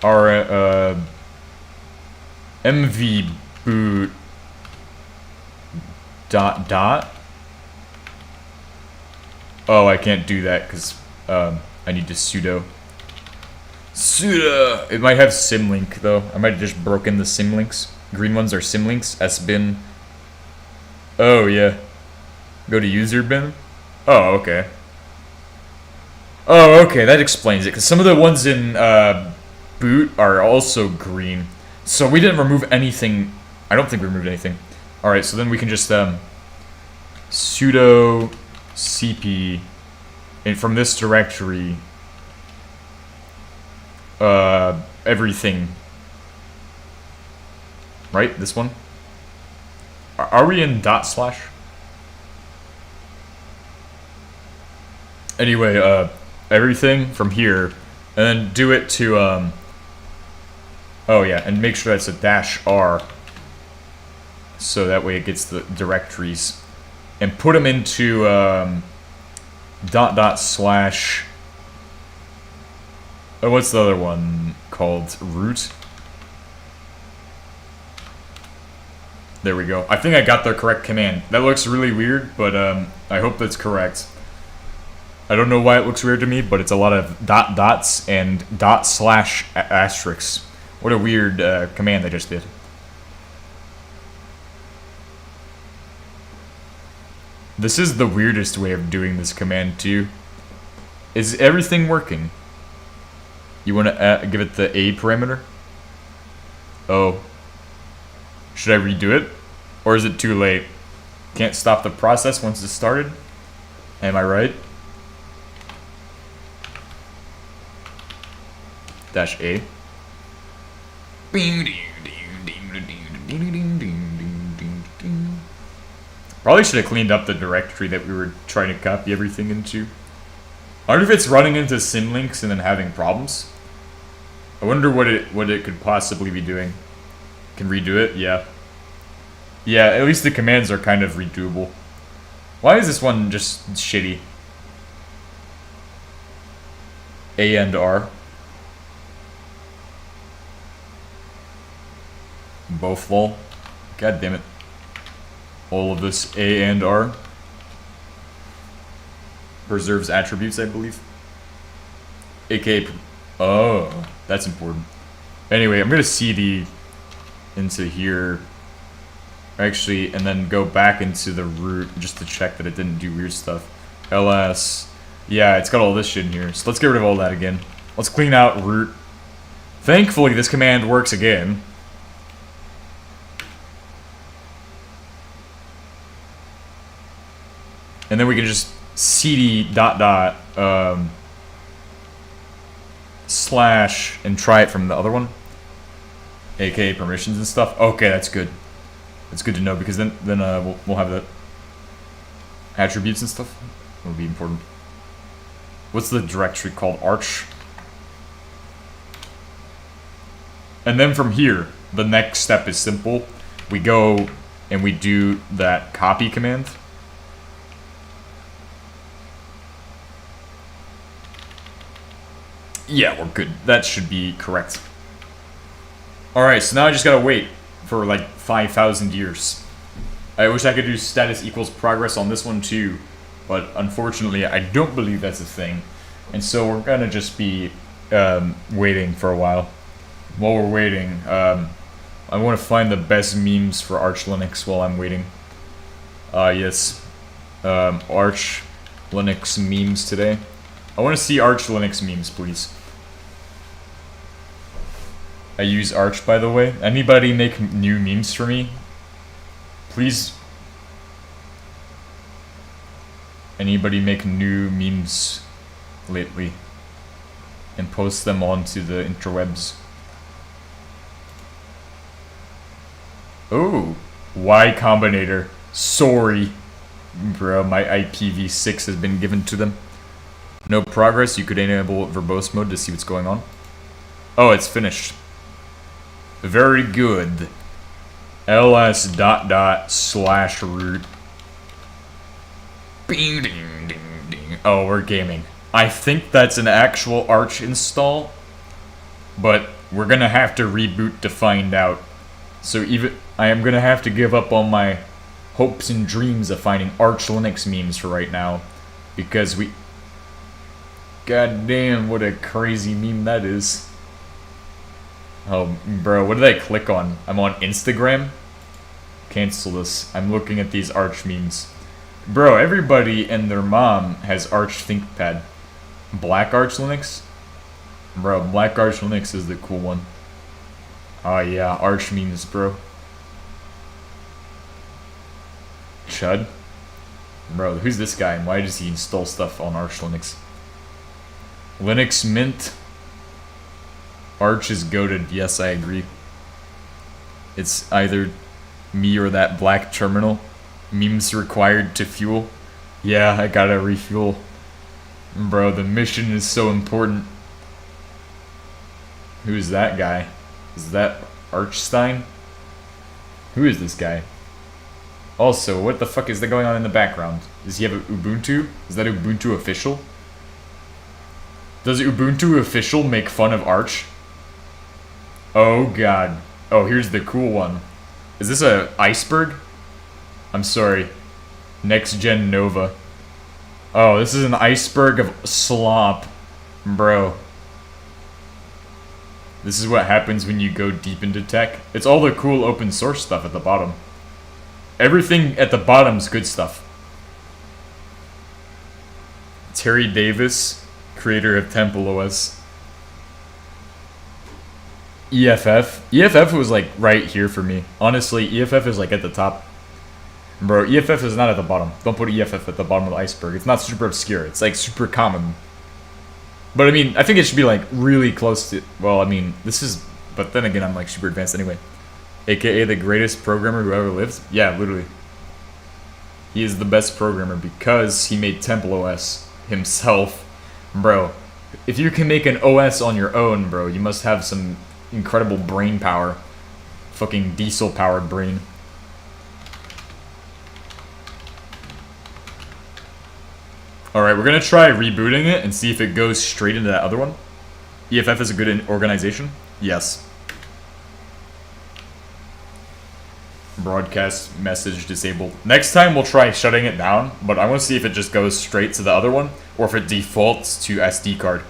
our mv boot ... Oh, I can't do that because I need to sudo. It might have symlink though. I might have just broken the symlinks. Green ones are symlinks. Sbin. Oh yeah. Go to user bin. Oh okay. Oh okay, that explains it. Because some of the ones in boot are also green. So we didn't remove anything. I don't think we removed anything. All right, so then we can just sudo cp and from this directory everything. Right, this one. Are we in .. slash? Anyway, everything from here, and then do it to oh yeah, and make sure that's a -r, so that way it gets the directories, and put them into .. slash. Oh, what's the other one called? Root. There we go. I think I got the correct command. That looks really weird, but I hope that's correct. I don't know why it looks weird to me, but it's a lot of dots and / asterisks. What a weird command I just did. This is the weirdest way of doing this command too. Is everything working? You want to give it the A parameter? Oh. Should I redo it? Or is it too late? Can't stop the process once it's started? Am I right? -A. Probably should have cleaned up the directory that we were trying to copy everything into. I wonder if it's running into symlinks and then having problems. I wonder what it could possibly be doing. Can redo it? Yeah. Yeah, at least the commands are kind of redoable. Why is this one just shitty? A and R. Both lol. God damn it. All of this A and R. Preserves attributes, I believe. AKA... Oh, that's important. Anyway, I'm gonna CD into here. Actually, and then go back into the root just to check that it didn't do weird stuff. ls. Yeah, it's got all this shit in here. So let's get rid of all that again. Let's clean out root. Thankfully, this command works again. And then we can just cd ... slash and try it from the other one. AKA permissions and stuff. Okay, that's good. That's good to know because then we'll have the attributes and stuff. It'll be important. What's the directory called? Arch. And then from here, the next step is simple. We go and we do that copy command. Yeah, we're good. That should be correct. Alright, so now I just gotta wait for like 5,000 years. I wish I could do status equals progress on this one too, but unfortunately I don't believe that's a thing. And so we're gonna just be waiting for a while. While we're waiting, I want to find the best memes for Arch Linux while I'm waiting. Yes. Arch Linux memes today. I want to see Arch Linux memes, please. I use Arch, by the way. Anybody make new memes for me? Please. Anybody make new memes lately? And post them onto the interwebs. Oh, Y Combinator. Sorry. Bro, my IPv6 has been given to them. No progress, you could enable verbose mode to see what's going on. Oh, it's finished. Very good. ls ... /root. Bing, ding, ding, ding. Oh, we're gaming. I think that's an actual Arch install, but we're gonna have to reboot to find out. So I am gonna have to give up on my hopes and dreams of finding Arch Linux memes for right now, because God damn, what a crazy meme that is. Oh, bro, what did I click on? I'm on Instagram? Cancel this. I'm looking at these Arch memes. Bro, everybody and their mom has Arch ThinkPad. Black Arch Linux? Bro, Black Arch Linux is the cool one. Oh yeah, Arch memes, bro. Chud? Bro, who's this guy and why does he install stuff on Arch Linux? Linux Mint. Arch is goated. Yes, I agree. It's either me or that black terminal. Memes required to fuel. Yeah, I gotta refuel. Bro, the mission is so important. Who is that guy? Is that Archstein? Who is this guy? Also, what the fuck is that going on in the background? Does he have a Ubuntu? Is that Ubuntu official? Does Ubuntu official make fun of Arch? Oh god. Oh, here's the cool one. Is this a iceberg? I'm sorry. Next Gen Nova. Oh, this is an iceberg of slop. Bro. This is what happens when you go deep into tech. It's all the cool open source stuff at the bottom. Everything at the bottom's good stuff. Terry Davis, creator of Temple OS. EFF. EFF was like right here for me. Honestly, EFF is like at the top. Bro, EFF is not at the bottom. Don't put EFF at the bottom of the iceberg. It's not super obscure. It's like super common. But I mean, I think it should be like really close to... Well, I mean, this is... But then again, I'm like super advanced anyway. AKA the greatest programmer who ever lived. Yeah, literally. He is the best programmer because he made Temple OS himself. Bro, if you can make an OS on your own, bro, you must have some incredible brain power. Fucking diesel-powered brain. Alright, we're gonna try rebooting it and see if it goes straight into that other one. EFF is a good organization? Yes. broadcast message disabled. Next time we'll try shutting it down, but I want to see if it just goes straight to the other one, or if it defaults to SD card.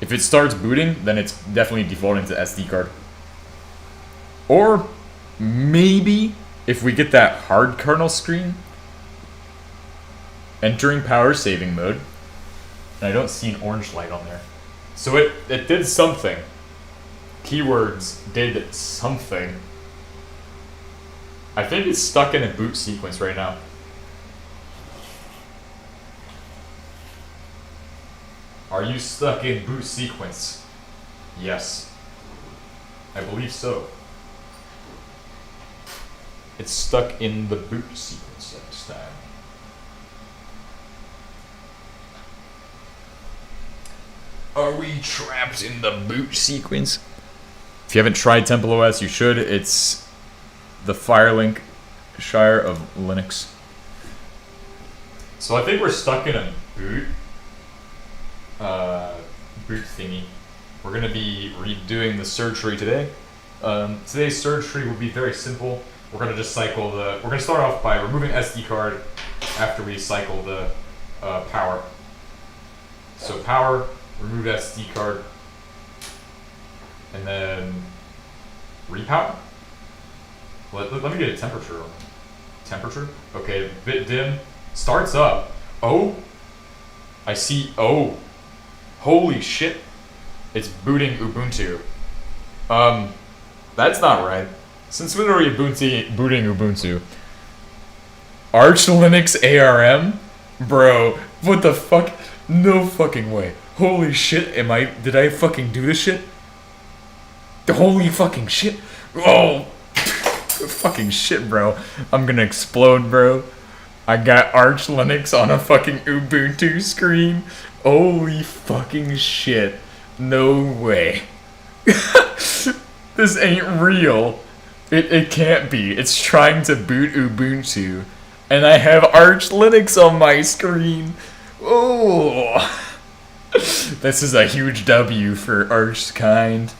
If it starts booting, then it's definitely defaulting to SD card. Or maybe if we get that hard kernel screen, entering power saving mode, and I don't see an orange light on there. So it did something. Keywords did something. I think it's stuck in a boot sequence right now. Are you stuck in boot sequence? Yes. I believe so. It's stuck in the boot sequence next time. Are we trapped in the boot sequence? If you haven't tried Temple OS, you should. It's the Firelink Shire of Linux. So I think we're stuck in a boot thingy. We're gonna be redoing the surgery today. Today's surgery will be very simple. We're gonna just cycle we're gonna start off by removing SD card after we cycle the power. So power, remove SD card, and then repower. Let me get a temperature. Temperature? Okay, bit dim. Starts up. Oh, I see. Oh, holy shit! It's booting Ubuntu. That's not right. Since when are we booting Ubuntu? Arch Linux ARM? Bro, what the fuck? No fucking way. Holy shit, did I fucking do this shit? Holy fucking shit. Oh, fucking shit, bro. I'm gonna explode, bro. I got Arch Linux on a fucking Ubuntu screen. Holy fucking shit. No way. This ain't real. It can't be. It's trying to boot Ubuntu. And I have Arch Linux on my screen. Oh. This is a huge W for Arch kind.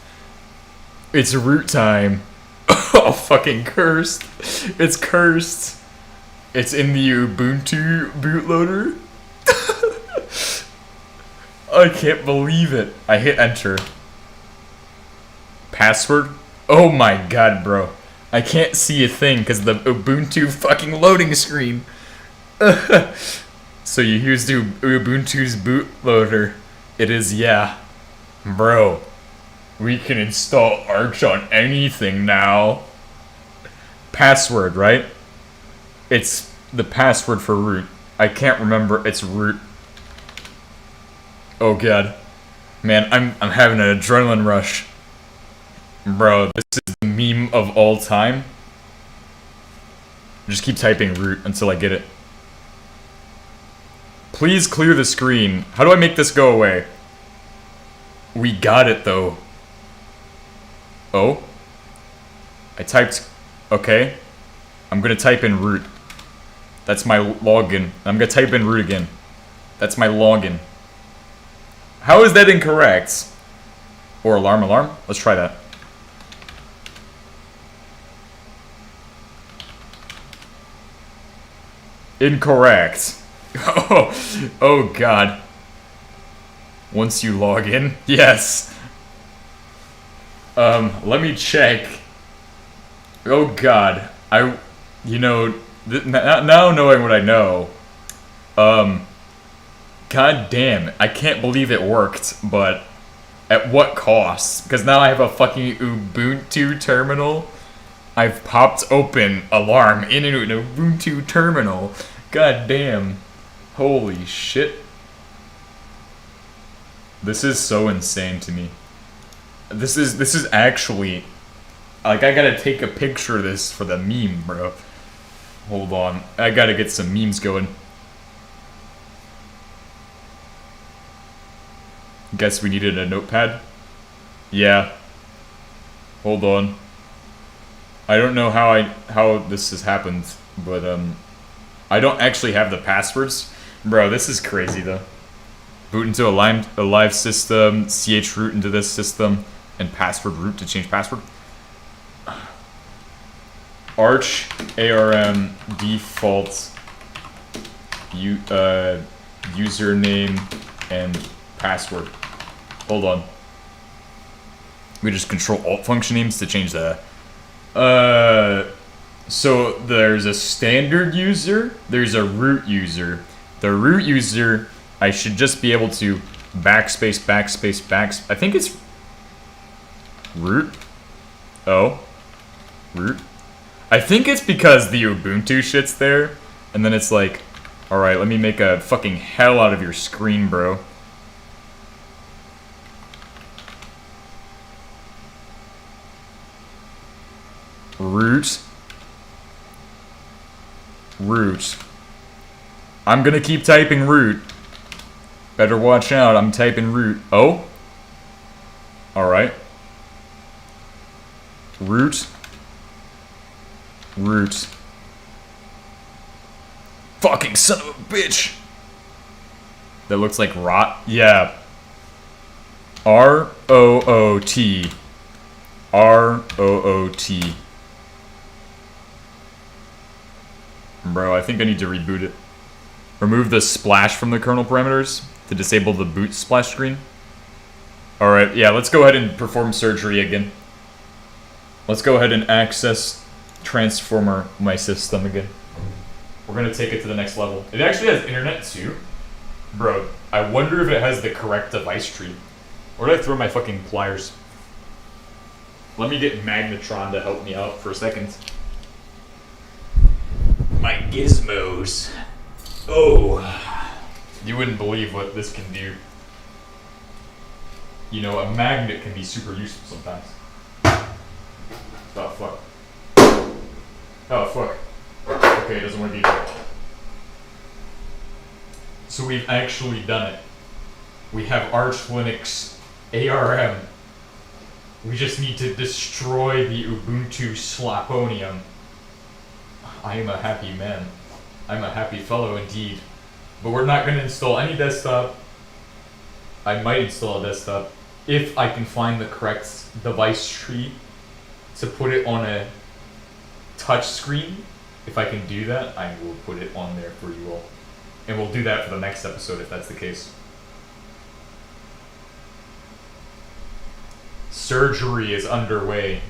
It's root time. Oh, fucking cursed. It's cursed. It's in the Ubuntu bootloader. I can't believe it. I hit enter. Password? Oh my god, bro. I can't see a thing because the Ubuntu fucking loading screen. So you use the Ubuntu's bootloader. It is, yeah. Bro. We can install Arch on anything now. Password, right? It's the password for root. I can't remember. It's root. Oh god. Man, I'm having an adrenaline rush. Bro, this is the meme of all time. Just keep typing root until I get it. Please clear the screen. How do I make this go away? We got it though. Oh? I typed... Okay. I'm gonna type in root. That's my login. I'm gonna type in root again. That's my login. How is that incorrect? Or alarm? Let's try that. Incorrect. Oh god. Once you log in? Yes. Let me check. Oh god. Now knowing what I know, god damn, I can't believe it worked, but at what cost? Because now I have a fucking Ubuntu terminal. I've popped open alarm in an Ubuntu terminal. God damn. Holy shit. This is so insane to me. This is actually... Like, I gotta take a picture of this for the meme, bro. Hold on. I gotta get some memes going. Guess we needed a notepad? Yeah. Hold on. I don't know how this has happened, but I don't actually have the passwords. Bro, this is crazy though. Boot into a live system, chroot into this system, and password root to change password. Arch ARM default username and password. Hold on. We just control alt function names to change that. So there's a standard user, there's a root user. The root user, I should just be able to backspace, I think it's root. Oh, root. I think it's because the Ubuntu shit's there, and then it's like, alright, let me make a fucking hell out of your screen, bro. Root. I'm gonna keep typing root. Better watch out, I'm typing root. Oh? Alright. Root. Fucking son of a bitch! That looks like rot? Yeah. R-O-O-T. R-O-O-T. Bro, I think I need to reboot it. Remove the splash from the kernel parameters to disable the boot splash screen. Alright, yeah, let's go ahead and perform surgery again. Let's go ahead and access transformer my system again. We're gonna take it to the next level. It actually has internet too. Bro, I wonder if it has the correct device tree. Where did I throw my fucking pliers? Let me get Magnetron to help me out for a second. My gizmos. Oh. You wouldn't believe what this can do. You know, a magnet can be super useful sometimes. Oh, fuck. Oh, fuck. Okay, it doesn't want to be there. So we've actually done it. We have Arch Linux ARM. We just need to destroy the Ubuntu Slaponium. I am a happy man. I'm a happy fellow indeed. But we're not going to install any desktop. I might install a desktop if I can find the correct device tree to put it on a touch screen. If I can do that, I will put it on there for you all. And we'll do that for the next episode if that's the case. Surgery is underway.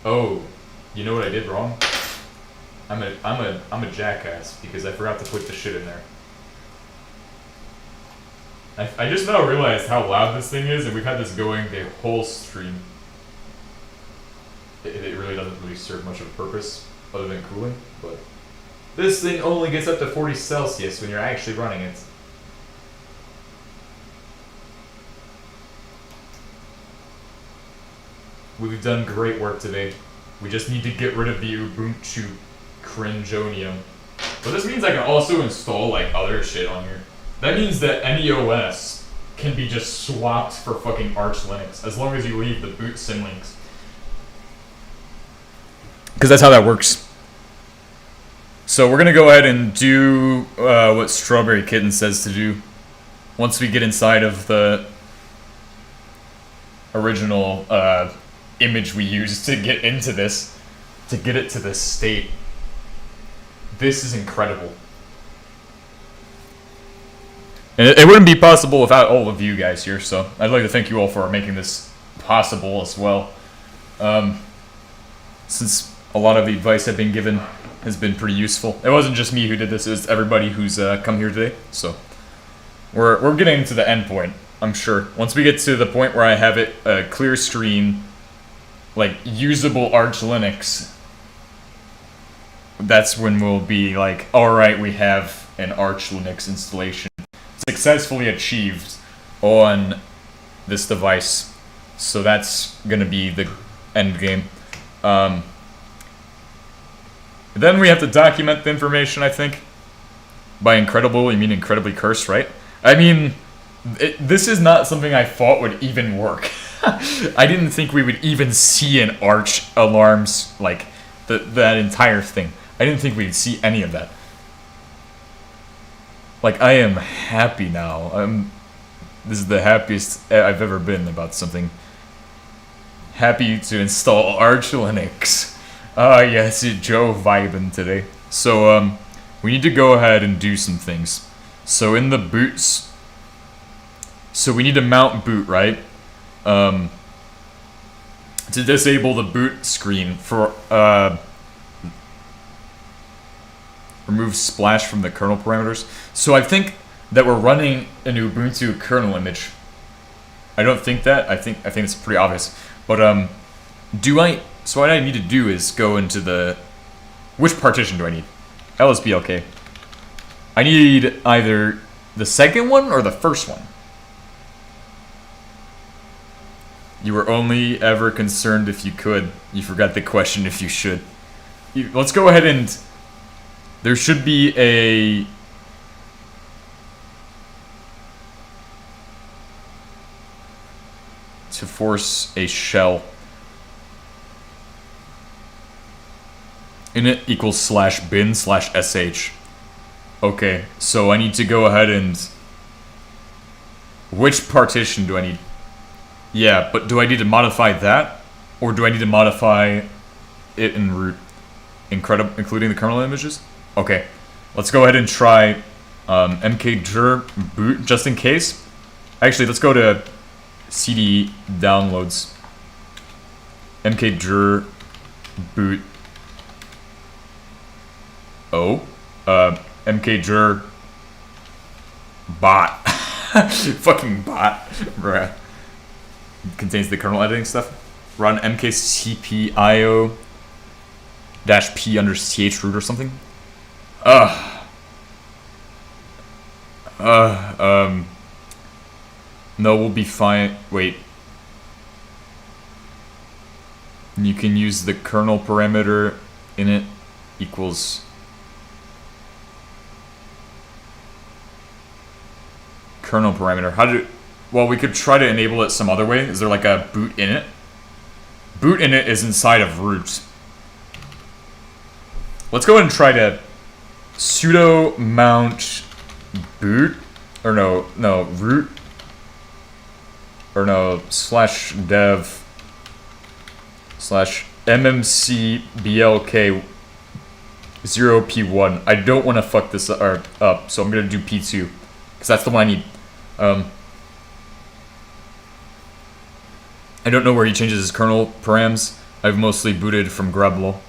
Oh, you know what I did wrong? I'm a jackass because I forgot to put the shit in there. I just now realized how loud this thing is, and we've had this going the whole stream. It really doesn't really serve much of a purpose other than cooling, but this thing only gets up to 40 Celsius when you're actually running it. We've done great work today. We just need to get rid of the Ubuntu cringeonium. But this means I can also install like other shit on here. That means that any OS can be just swapped for fucking Arch Linux as long as you leave the boot symlinks. Because that's how that works. So we're gonna go ahead and do what Strawberry Kitten says to do. Once we get inside of the original image we used to get into this, to get it to this state. This is incredible. And it wouldn't be possible without all of you guys here, so I'd like to thank you all for making this possible as well. Since a lot of the advice I've been given has been pretty useful. It wasn't just me who did this, it was everybody who's come here today, so we're getting to the end point, I'm sure. Once we get to the point where I have it a clear screen, like usable Arch Linux, that's when we'll be like, alright, we have an Arch Linux installation successfully achieved on this device. So that's gonna be the end game. Then we have to document the information, I think. By incredible, you mean incredibly cursed, right? I mean, this is not something I thought would even work. I didn't think we would even see an Arch alarms, like, that entire thing. I didn't think we'd see any of that. Like, I am happy now. This is the happiest I've ever been about something. Happy to install Arch Linux. Yeah, see Joe vibing today. So, we need to go ahead and do some things. So in the boots, so we need to mount boot, right? To disable the boot screen for, remove splash from the kernel parameters. So I think that we're running an Ubuntu kernel image. I don't think that. I think it's pretty obvious. But so what I need to do is go into the, which partition do I need? LSBLK. I need either the second one or the first one. You were only ever concerned if you could. You forgot the question if you should. Let's go ahead and, there should be a, to force a shell. Init equals /bin/sh. Okay, so I need to go ahead and, which partition do I need? Yeah, but do I need to modify that? Or do I need to modify it in root? Including the kernel images? Okay, let's go ahead and try mkdir boot just in case. Actually, let's go to CD downloads. mkdir boot. mkdir bot. Fucking bot, bruh. Contains the kernel editing stuff. Run mkcpio -p under chroot or something. No, we'll be fine. Wait. You can use the kernel parameter init equals kernel parameter. How do? Well, we could try to enable it some other way. Is there like a boot init? Boot init is inside of root. Let's go ahead and try to sudo mount boot, or no, root, or no, /dev /mmc blk 0p1. I don't want to fuck this up, so I'm gonna do p2 because that's the one I need. I don't know where he changes his kernel params. I've mostly booted from Grubble.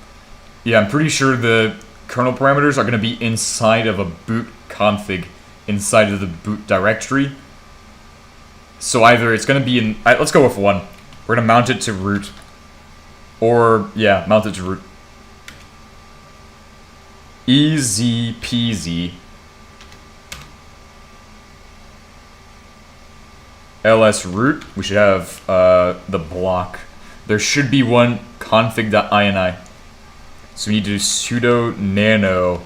Yeah, I'm pretty sure the kernel parameters are going to be inside of a boot config, inside of the boot directory. So either it's going to be in, let's go with one. We're going to mount it to root. Or, yeah, mount it to root. Easy peasy. ls root, we should have the block. There should be one config.ini. So we need to do sudo nano.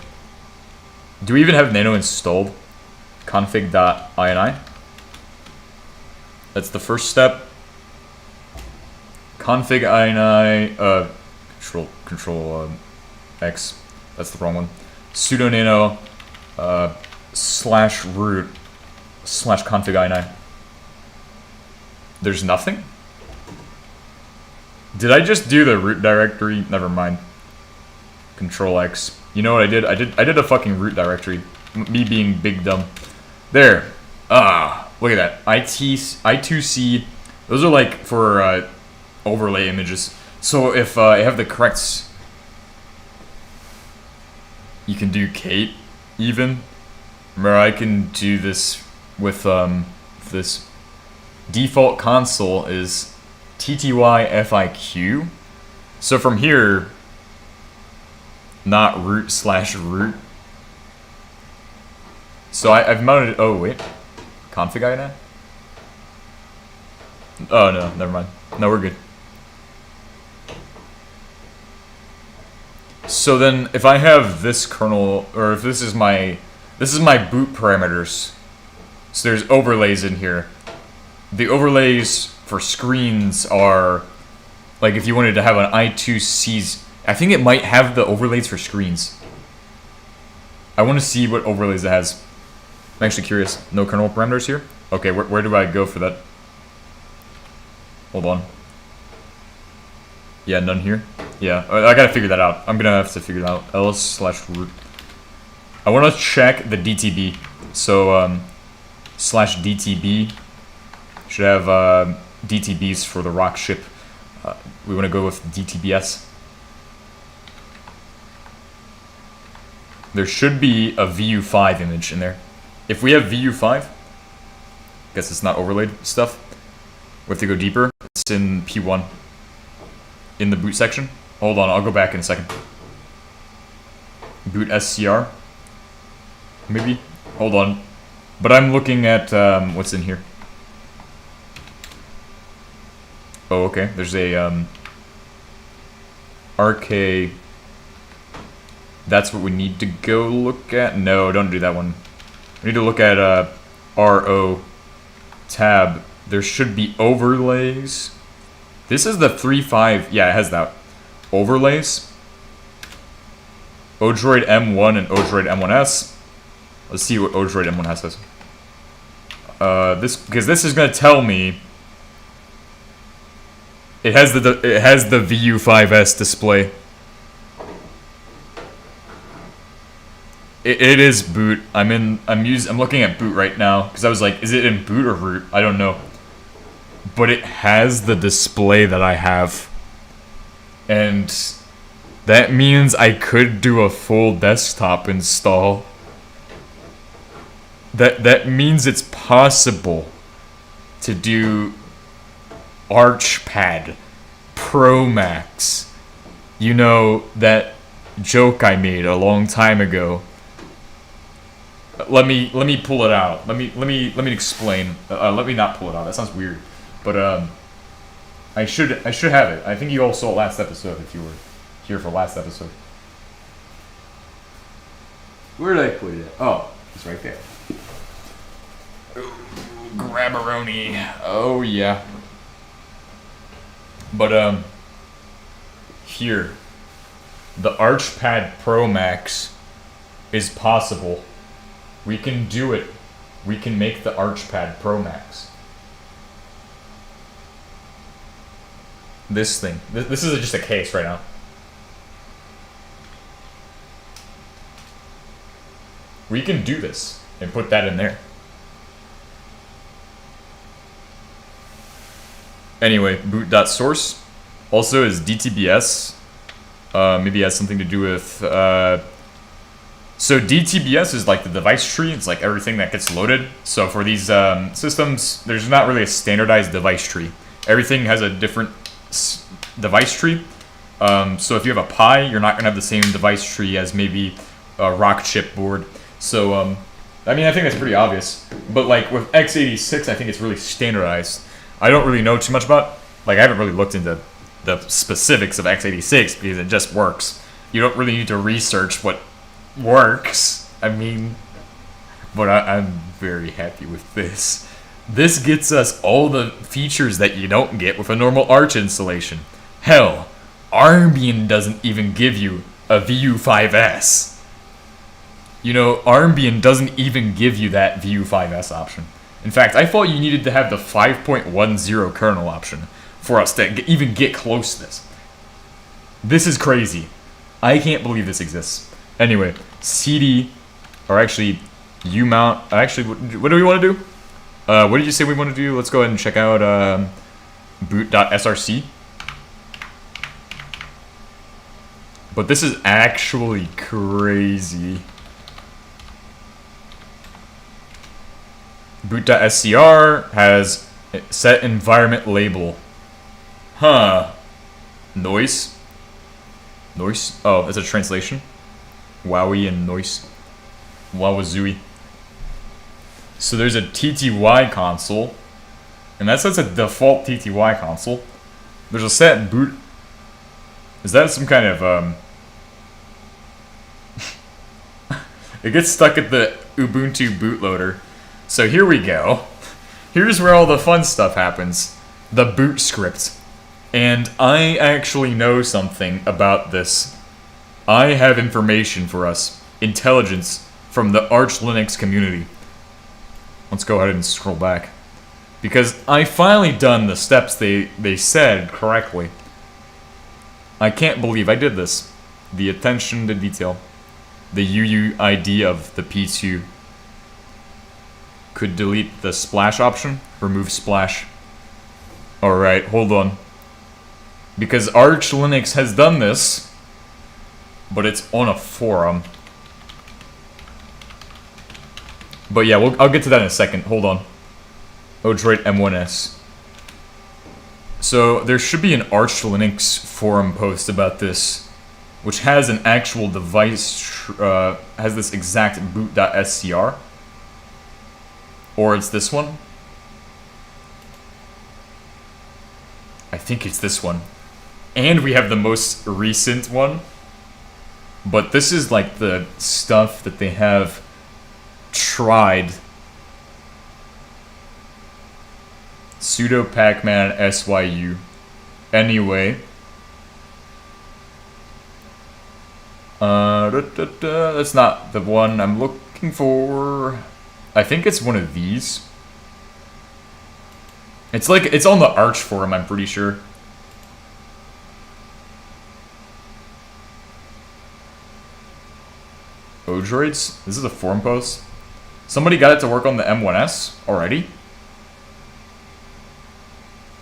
Do we even have nano installed? Config.ini. That's the first step. Config ini, control X. That's the wrong one. Sudo nano /root /config ini. There's nothing? Did I just do the root directory? Never mind. Control X. You know what I did? I did a fucking root directory. Me being big dumb. There. Look at that. I2C. Those are like for overlay images. So if I have the correct, you can do Kate even. Or I can do this with this. Default console is ttyfiq. So from here, not root /root. So I've mounted. Oh wait, config ini. Oh no, never mind. No, we're good. So then, if I have this kernel, or if this is my boot parameters. So there's overlays in here. The overlays for screens are, like if you wanted to have an I2C's, I think it might have the overlays for screens. I want to see what overlays it has. I'm actually curious. No kernel parameters here? Okay, where do I go for that? Hold on. Yeah, none here. Yeah, I gotta figure that out. I'm gonna have to figure it out. ls/root. I want to check the DTB. So, /DTB should have DTBs for the rock ship. We want to go with DTBS. There should be a VU5 image in there. If we have VU5, guess it's not overlaid stuff. We have to go deeper. It's in P1. In the boot section. Hold on, I'll go back in a second. Boot SCR. Maybe? Hold on. But I'm looking at what's in here. Oh, okay. There's a RK. That's what we need to go look at. No, don't do that one. We need to look at RO tab. There should be overlays. This is the 3.5. Yeah, it has that. Overlays. Odroid M1 and Odroid M1S. Let's see what Odroid M1S says. Because this is gonna tell me it has the VU5S display. It is boot. I'm looking at boot right now because I was like, is it in boot or root? I don't know. But it has the display that I have. And that means I could do a full desktop install. That means it's possible to do Archpad Pro Max. You know, that joke I made a long time ago. Let me pull it out. Let me explain. Let me not pull it out. That sounds weird. But I should have it. I think you all saw last episode if you were here for last episode. Where did I put it? Oh, it's right there. Grabberoni. Oh yeah. But here, the Archpad Pro Max is possible. We can do it. We can make the Archpad Pro Max. This thing. This is just a case right now. We can do this and put that in there. Anyway, boot.source also is DTBS. Maybe it has something to do with so DTBS is like the device tree. It's like everything that gets loaded. So for these systems, there's not really a standardized device tree. Everything has a different device tree. So if you have a Pi, you're not gonna have the same device tree as maybe a rock chip board. So I mean, I think that's pretty obvious. But like with x86, I think it's really standardized. I don't really know too much about. Like I haven't really looked into the specifics of x86 because it just works. You don't really need to research what works. I mean, but I'm very happy with this. This gets us all the features that you don't get with a normal Arch installation. Hell, Armbian doesn't even give you a VU5S. You know, Armbian doesn't even give you that VU5S option. In fact, I thought you needed to have the 5.10 kernel option for us to even get close to this. This is crazy. I can't believe this exists. Anyway, CD, or actually, umount. Actually, what do we want to do? What did you say we want to do? Let's go ahead and check out boot.src. But this is actually crazy. Boot.scr has set environment label. Huh. Noise. Noise. Oh, it's a translation. Wowie and noise. Wowazooey. So there's a TTY console. And that's a default TTY console. There's a set boot. Is that some kind of it gets stuck at the Ubuntu bootloader. So here we go. Here's where all the fun stuff happens. The boot script. And I actually know something about this. I have information for us. Intelligence from the Arch Linux community. Let's go ahead and scroll back. Because I finally done the steps they said correctly. I can't believe I did this. The attention to detail. The UUID of the P2. Could delete the splash option. Remove splash. Alright, hold on. Because Arch Linux has done this, but it's on a forum. But yeah, I'll get to that in a second. Hold on. Odroid M1S. So there should be an Arch Linux forum post about this, which has an actual device, has this exact boot.scr. Or it's this one. I think it's this one. And we have the most recent one. But this is like the stuff that they have tried. Sudo pacman syu. Anyway. That's not the one I'm looking for. I think it's one of these. It's like, it's on the Arch forum, I'm pretty sure. Odroids? This is a forum post. Somebody got it to work on the M1S already?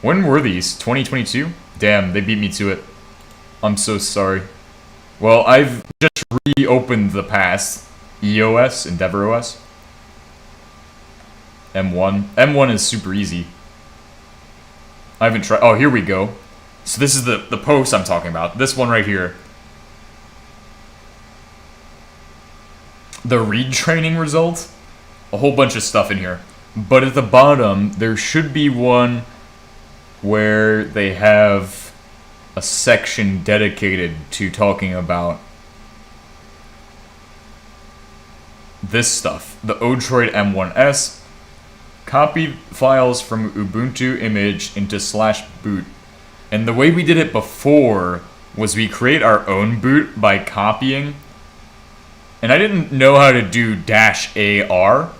When were these? 2022? Damn, they beat me to it. I'm so sorry. Well, I've just reopened the past. EOS, EndeavourOS. M1. M1 is super easy. I haven't tried. Oh, here we go. So this is the post I'm talking about. This one right here. The read training result. A whole bunch of stuff in here. But at the bottom, there should be one where they have a section dedicated to talking about this stuff. The Odroid M1S. Copy files from Ubuntu image into /boot. And the way we did it before was we create our own boot by copying. And I didn't know how to do -AR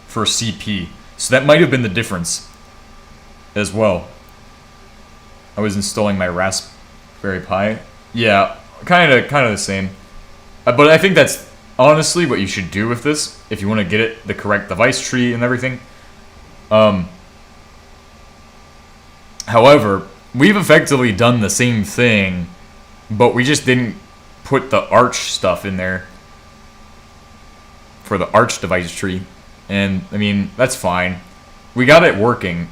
for CP. So that might have been the difference as well. I was installing my Raspberry Pi. Yeah, kind of the same. But I think that's honestly what you should do with this if you want to get it the correct device tree and everything. However, we've effectively done the same thing, but we just didn't put the Arch stuff in there for the Arch device tree. And, I mean, that's fine. We got it working,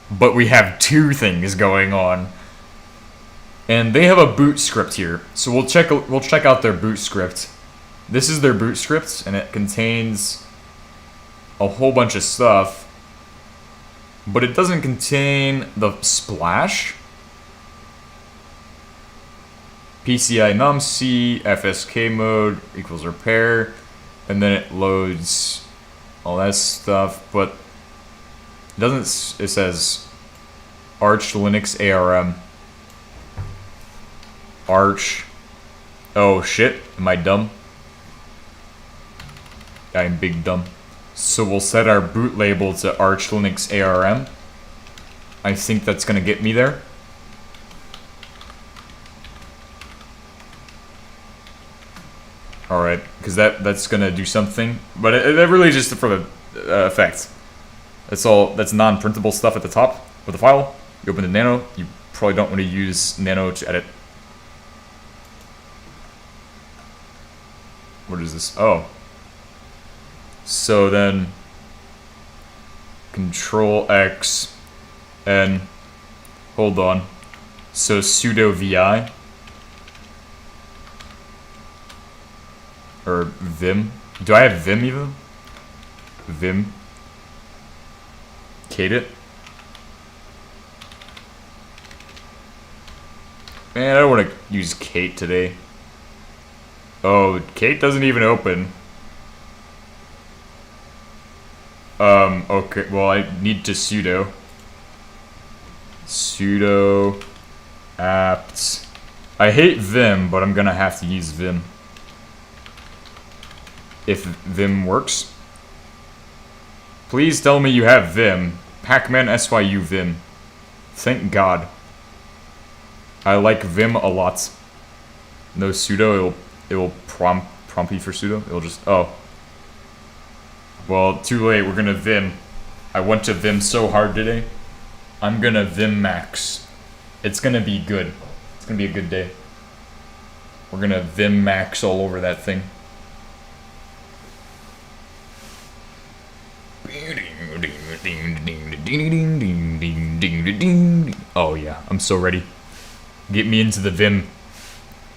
but we have two things going on. And they have a boot script here, so we'll check out their boot script. This is their boot script, and it contains a whole bunch of stuff, but it doesn't contain the splash, PCI numc, FSK mode equals repair, and then it loads all that stuff, but it doesn't. It says Arch Linux ARM. Arch. Oh shit, am I dumb? I'm big dumb. So we'll set our boot label to Arch Linux ARM. I think that's gonna get me there. Alright, because that's gonna do something. But it really just for the effect. That's all, that's non-printable stuff at the top with the file. You open the Nano, you probably don't want to use Nano to edit. What is this? Oh. So then, Control X, and hold on. So sudo vi, or vim. Do I have vim even? Vim. Kate it. Man, I don't want to use Kate today. Oh, Kate doesn't even open. Okay, well, I need to sudo apt. I hate Vim, but I'm gonna have to use Vim. If Vim works. Please tell me you have Vim. Pacman SYU Vim. Thank God. I like Vim a lot. No sudo, it will prompt you for sudo. It'll just, oh. Well, too late, we're gonna Vim. I went to Vim so hard today. I'm gonna Vim max. It's gonna be good. It's gonna be a good day. We're gonna Vim max all over that thing. Oh yeah, I'm so ready. Get me into the Vim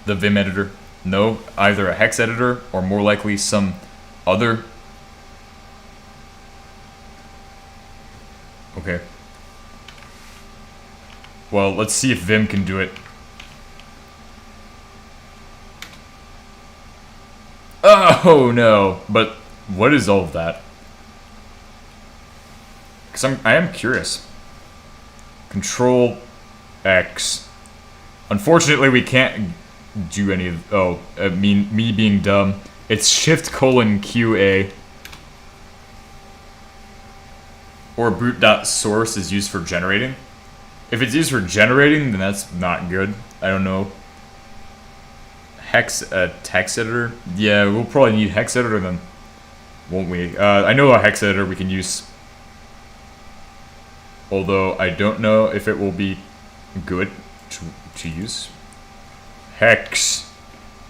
editor. No, either a hex editor or more likely some other. Okay. Well, let's see if Vim can do it. Oh no, but what is all of that? Because I am curious. Control X. Unfortunately, we can't do any of. Oh, me being dumb. It's Shift :QA. Or boot.source is used for generating. If it's used for generating, then that's not good. I don't know. Hex text editor. Yeah, we'll probably need hex editor then, won't we? I know a hex editor we can use. Although I don't know if it will be good to use. Hex.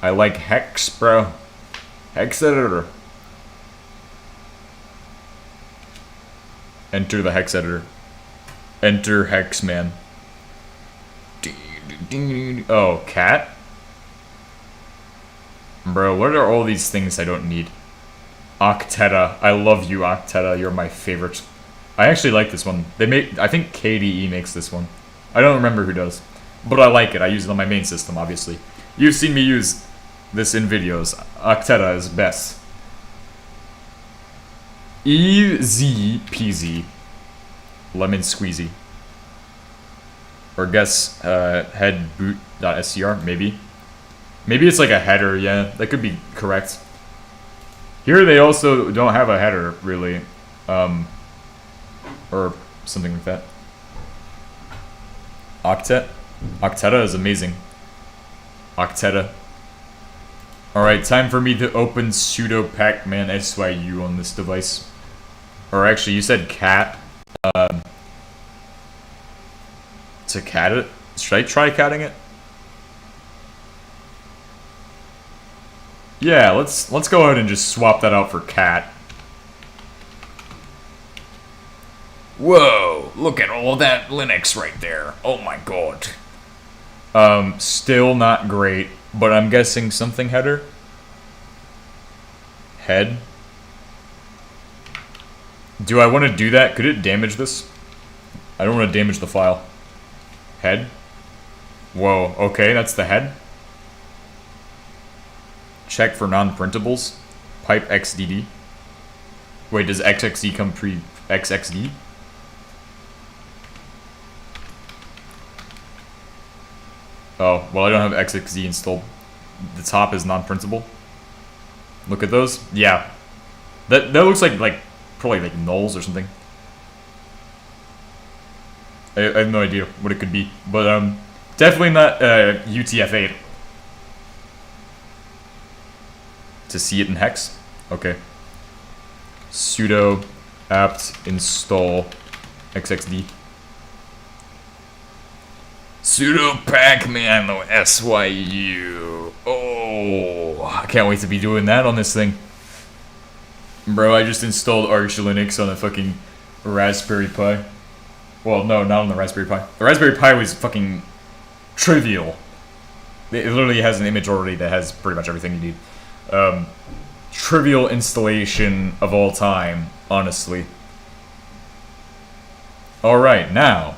I like hex, bro. Hex editor. Enter the hex editor. Enter hex man. Oh, cat? Bro, what are all these things I don't need? Octeta. I love you, Octeta. You're my favorite. I actually like this one. I think KDE makes this one. I don't remember who does. But I like it. I use it on my main system, obviously. You've seen me use this in videos. Octeta is best. Easy peasy. Lemon squeezy. Or guess head boot.scr, maybe. Maybe it's like a header, yeah. That could be correct. Here they also don't have a header, really. Or something like that. Octet? Octeta is amazing. Octeta. Alright, time for me to open sudo pacman SYU on this device. Or actually, you said cat. To cat it? Should I try catting it? Yeah, let's go ahead and just swap that out for cat. Whoa, look at all that Linux right there. Oh my god. Still not great, but I'm guessing something header? Head? Do I want to do that? Could it damage this? I don't want to damage the file. Head? Whoa, okay, that's the head. Check for non-printables. Pipe XDD. Wait, does XXD come pre-XXD? Oh, well I don't have XXD installed. The top is non-printable. Look at those. Yeah. That looks like probably like nulls or something. I have no idea what it could be, but definitely not UTF-8. To see it in hex? Okay. Sudo apt install xxd. Sudo pacman SYU. Oh, I can't wait to be doing that on this thing. Bro, I just installed Arch Linux on a fucking Raspberry Pi. Well, no, not on the Raspberry Pi. The Raspberry Pi was fucking trivial. It literally has an image already that has pretty much everything you need. Trivial installation of all time, honestly. Alright, now.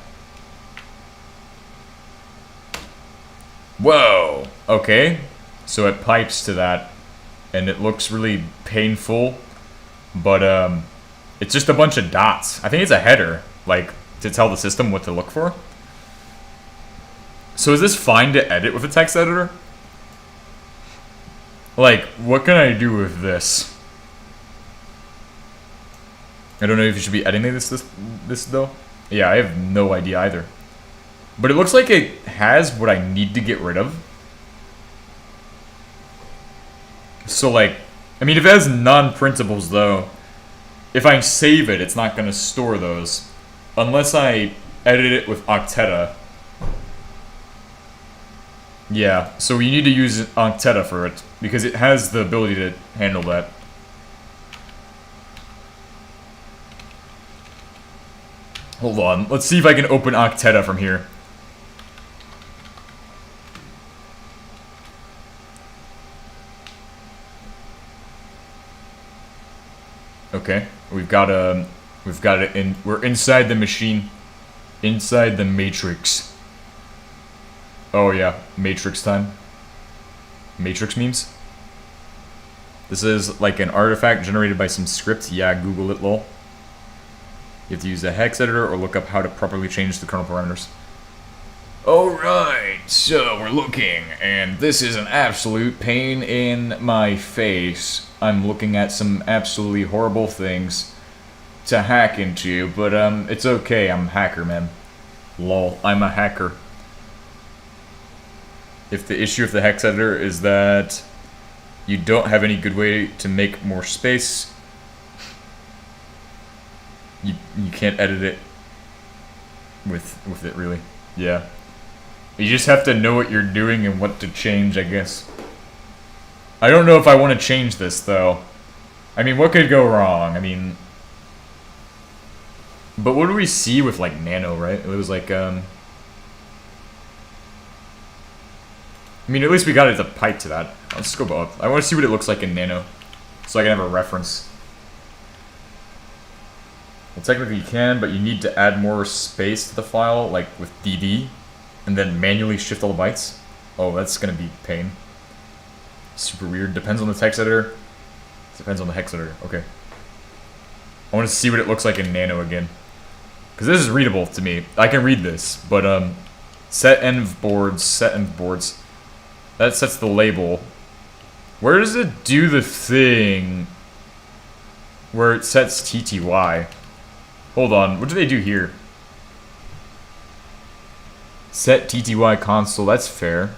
Whoa! Okay. So it pipes to that, and it looks really painful, but, it's just a bunch of dots. I think it's a header, like, to tell the system what to look for. So is this fine to edit with a text editor? Like, what can I do with this? I don't know if you should be editing this though. Yeah, I have no idea either. But it looks like it has what I need to get rid of. So, like, I mean, if it has non-printables, though, if I save it, it's not going to store those. Unless I edit it with Octeta. Yeah, so you need to use Octeta for it, because it has the ability to handle that. Hold on, let's see if I can open Octeta from here. Okay, we've got it in. We're inside the machine, inside the matrix. Oh yeah, matrix time. Matrix memes. This is like an artifact generated by some script. Yeah, Google it, lol. You have to use a hex editor or look up how to properly change the kernel parameters. Alright, so we're looking, and this is an absolute pain in my face. I'm looking at some absolutely horrible things to hack into, but it's okay, I'm a hacker, man. Lol, I'm a hacker. If the issue with the hex editor is that you don't have any good way to make more space, you can't edit it with it, really. Yeah. You just have to know what you're doing and what to change, I guess. I don't know if I want to change this, though. I mean, what could go wrong? I mean... But what do we see with, like, Nano, right? It was like, I mean, at least we got it to pipe to that. Let's go up. I want to see what it looks like in Nano, so I can have a reference. Well, technically you can, but you need to add more space to the file, like with DD, and then manually shift all the bytes. Oh, that's gonna be pain. Super weird. Depends on the text editor. Depends on the hex editor. Okay. I want to see what it looks like in Nano again, because this is readable to me. I can read this, but set env boards. That sets the label. Where does it do the thing where it sets TTY? Hold on, what do they do here? Set TTY console, that's fair.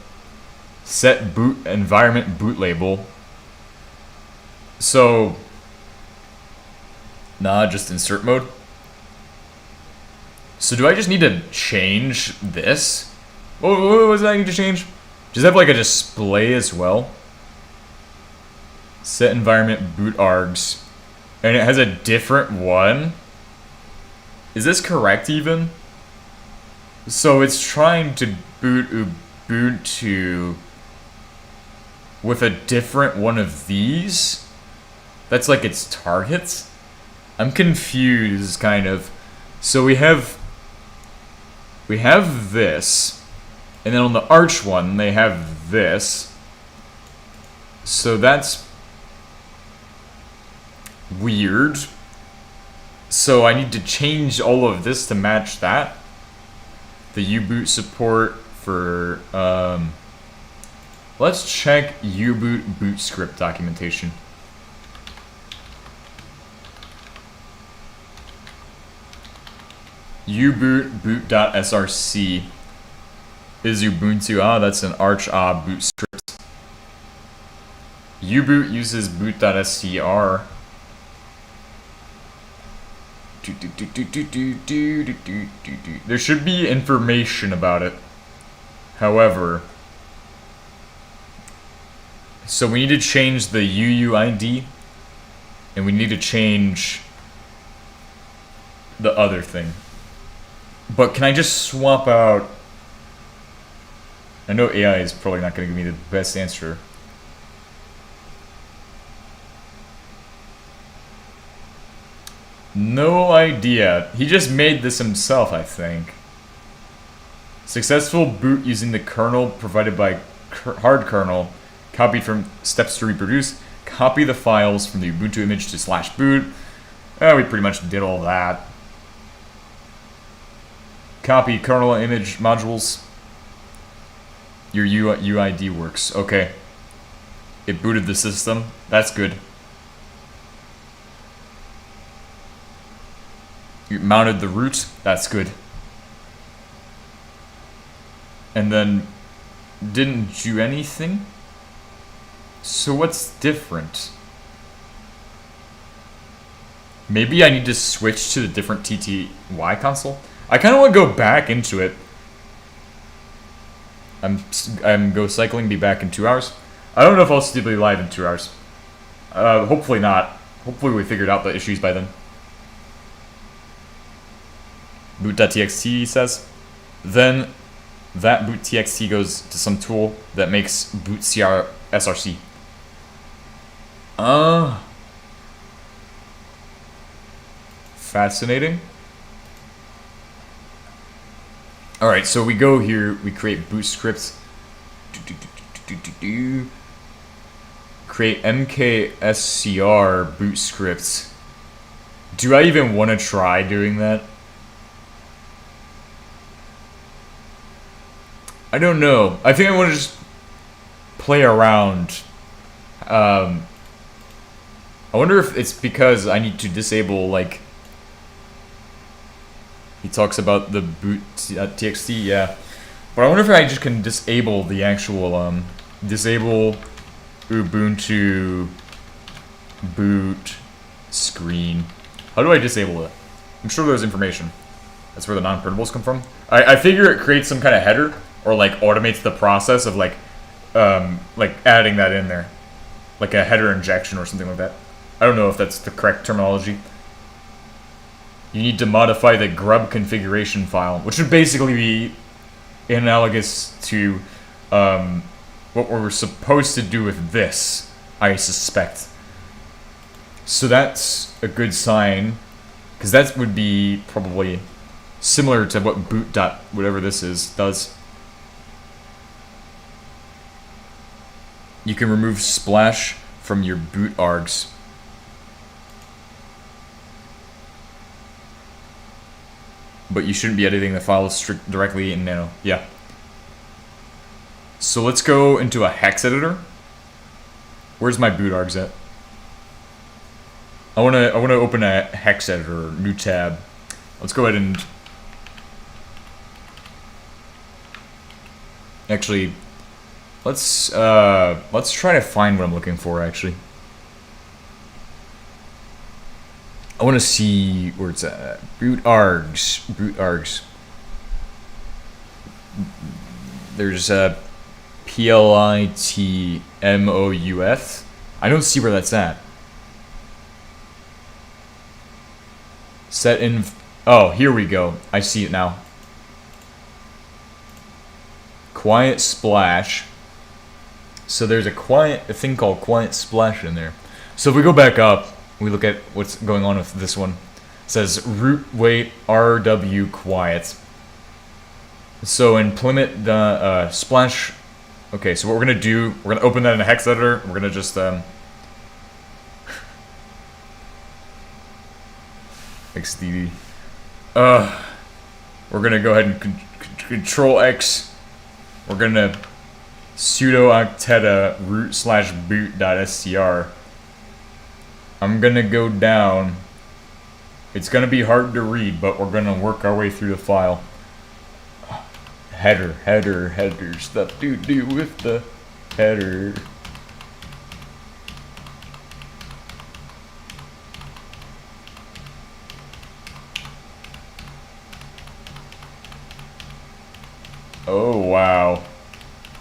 Set boot environment boot label. So, nah, just insert mode. So do I just need to change this? What does that need to change? Does it have like a display as well? Set environment boot args. And it has a different one? Is this correct even? So it's trying to boot Ubuntu with a different one of these? That's like its target? I'm confused, kind of. So we have this, and then on the Arch one, they have this. So that's weird. So I need to change all of this to match that. The U-boot support for, let's check U-boot boot script documentation. U-boot boot.src is Ubuntu. Ah, that's an Arch boot script. U-boot uses boot.scr. There should be information about it. However, so we need to change the UUID, and we need to change the other thing. But can I just swap out? I know AI is probably not going to give me the best answer. No idea. He just made this himself, I think. Successful boot using the kernel provided by hard kernel, copied from steps to reproduce. Copy the files from the Ubuntu image to /boot. We pretty much did all that. Copy kernel image modules. Your UID works. Okay. It booted the system. That's good. You mounted the root. That's good. and then didn't do anything. So what's different? Maybe I need to switch to the different TTY console. I kind of want to go back into it. I'm go cycling, be back in 2 hours. I don't know if I'll still be live in 2 hours. Hopefully not. Hopefully we figured out the issues by then. Boot.txt says. Then that boot.txt goes to some tool that makes boot src. Fascinating. Alright, so we go here, we create boot scripts. Create mkscr boot scripts. Do I even want to try doing that? I don't know. I think I want to just play around. I wonder if it's because I need to disable, like... He talks about the boot txt, yeah. But I wonder if I just can disable the actual, disable Ubuntu boot screen. How do I disable it? I'm sure there's information. That's where the non-printables come from. I figure it creates some kind of header, or like automates the process of like adding that in there. Like a header injection or something like that. I don't know if that's the correct terminology. You need to modify the grub configuration file, which would basically be analogous to what we're supposed to do with this, I suspect. So that's a good sign, because that would be probably similar to what boot dot whatever this is does. You can remove splash from your boot args. But you shouldn't be editing the files directly in Nano. Yeah. So let's go into a hex editor. Where's my boot args at? I wanna open a hex editor, new tab. Let's go ahead and actually let's try to find what I'm looking for actually. I want to see where it's at. Boot args. Boot args. There's a PLITMOUF. I don't see where that's at. Set in. Oh, here we go. I see it now. Quiet splash. So there's a thing called quiet splash in there. So if we go back up, we look at what's going on with this one. It says root wait RW quiet. So implement the splash. Okay, so what we're gonna do, we're gonna open that in a hex editor. We're gonna just XDD. We're gonna go ahead and control X. We're gonna sudo octeta root/boot.str. I'm gonna go down. It's gonna be hard to read, but we're gonna work our way through the file. Header, stuff to do with the header. Oh wow.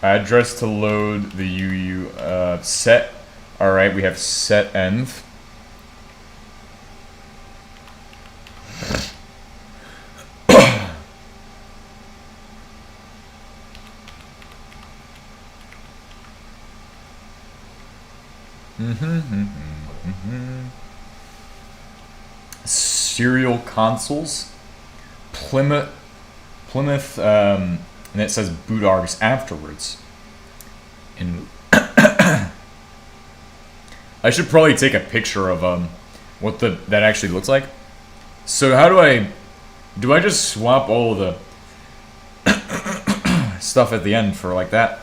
Address to load the UU set. Alright, we have set env. Serial consoles, Plymouth, and it says boot args afterwards. And I should probably take a picture of what that actually looks like. So how do I just swap all of the stuff at the end for like that?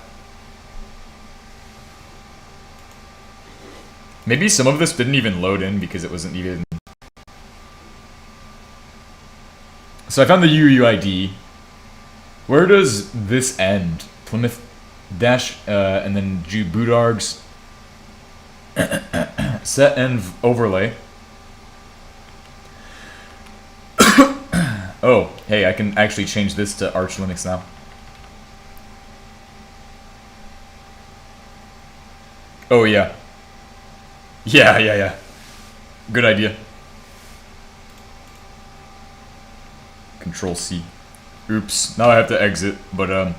Maybe some of this didn't even load in because it wasn't even. So I found the UUID. Where does this end? Plymouth dash and then G bootargs. Set and overlay. Oh, hey, I can actually change this to Arch Linux now. Oh, yeah. Yeah. Good idea. Control C. Oops. Now I have to exit, but,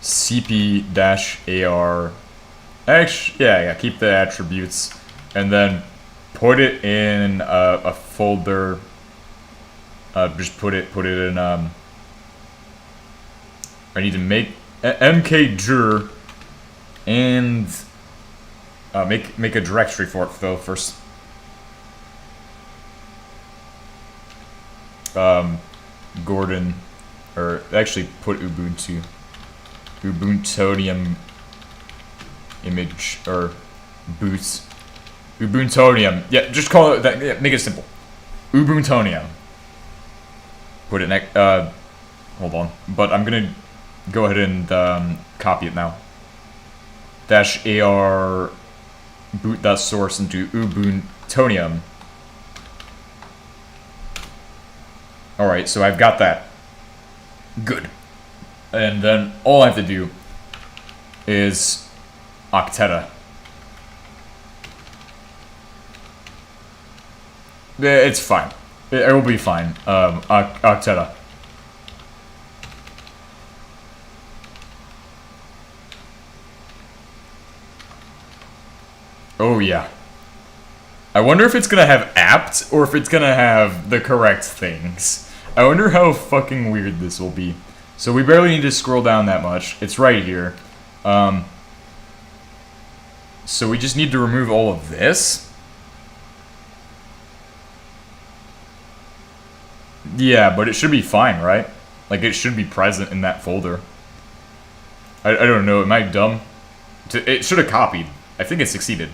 CP-AR. Actually, yeah, keep the attributes. And then put it in a folder. Just put it in, I need to make mkdir and make a directory for it though first. Gordon, or actually put Ubuntonium image or boots. Ubuntonium. Yeah, just call it that. Yeah, make it simple. Ubuntonium. Put it next. Hold on. But I'm gonna go ahead and copy it now. -ar boot.source into Ubuntonium. Alright, so I've got that. Good. And then all I have to do is Octeta. It's fine. It will be fine. Octeta. Oh yeah. I wonder if it's gonna have apt or if it's gonna have the correct things. I wonder how fucking weird this will be. So we barely need to scroll down that much. It's right here. So we just need to remove all of this. Yeah, but it should be fine, right? Like, it should be present in that folder. I don't know, am I dumb? It should have copied. I think it succeeded.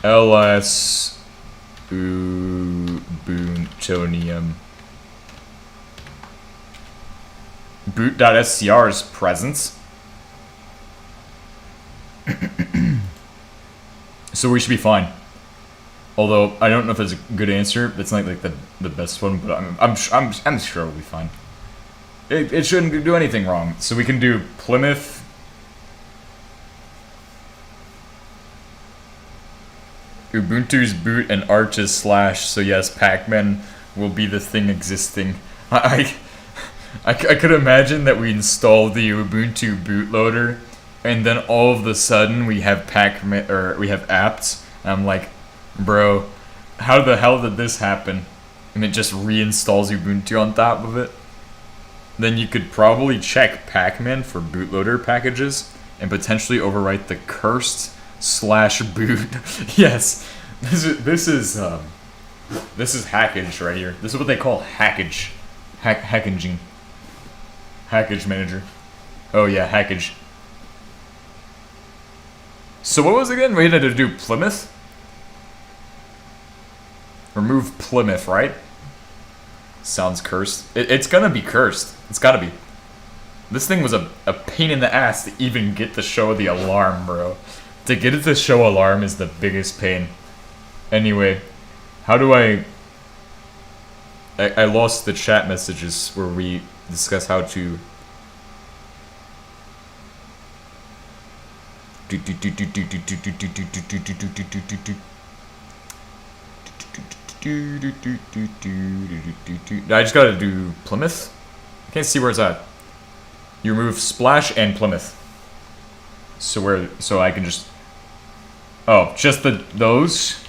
ls Ubuntonium boot.scr is present. So we should be fine. Although I don't know if it's a good answer. It's not like the best one, but I'm sure we'll be fine. It shouldn't do anything wrong. So we can do Plymouth. Ubuntu's boot and Arch is slash. So yes, Pacman will be the thing existing. I could imagine that we install the Ubuntu bootloader, and then all of a sudden we have Pacman or we have apt. And I'm like, bro, how the hell did this happen? And it just reinstalls Ubuntu on top of it. Then you could probably check Pacman for bootloader packages and potentially overwrite the cursed /boot. Yes, this is hackage right here. This is what they call hackage, hackaging, hackage manager. Oh yeah, hackage. So what was it again? We had to do Plymouth. Remove Plymouth, right? Sounds cursed. It's gonna be cursed. It's gotta be. This thing was a pain in the ass to even get to show the alarm, bro. To get it to show alarm is the biggest pain. Anyway, how do I lost the chat messages where we discuss how to I just gotta do Plymouth? I can't see where it's at. You remove Splash and Plymouth. So I can just... Oh, just those?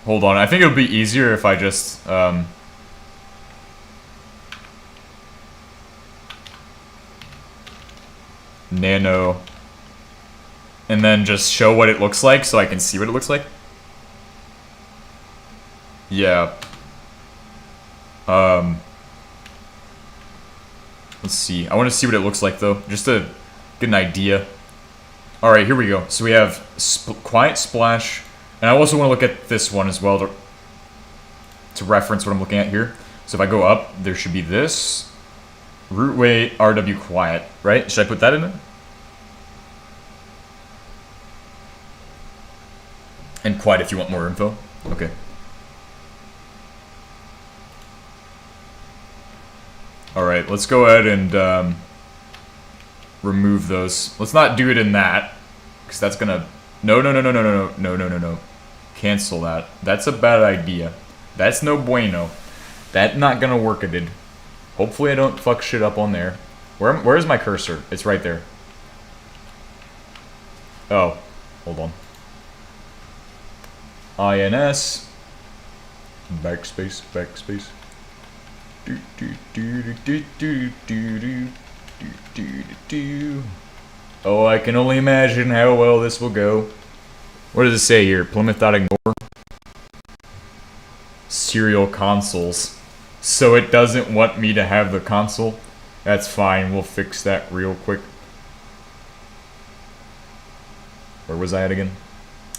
Hold on, I think it would be easier if I just, nano... And then just show what it looks like so I can see what it looks like. Yeah. Let's see. I want to see what it looks like though, just to get an idea. Alright, here we go. So we have quiet splash, And I also want to look at this one as well to reference what I'm looking at here. So if I go up, there should be this. Root weight, RW quiet, right? Should I put that in it? And quiet if you want more info. Okay. Alright, let's go ahead and remove those. Let's not do it in that, because that's gonna... No. Cancel that. That's a bad idea. That's no bueno. That's not gonna work, it did. Hopefully I don't fuck shit up on there. Where's my cursor? It's right there. Oh, hold on. INS. Backspace. Oh, I can only imagine how well this will go. What does it say here? Plymouth.ignore. Serial consoles. So it doesn't want me to have the console? That's fine, we'll fix that real quick. Where was I at again?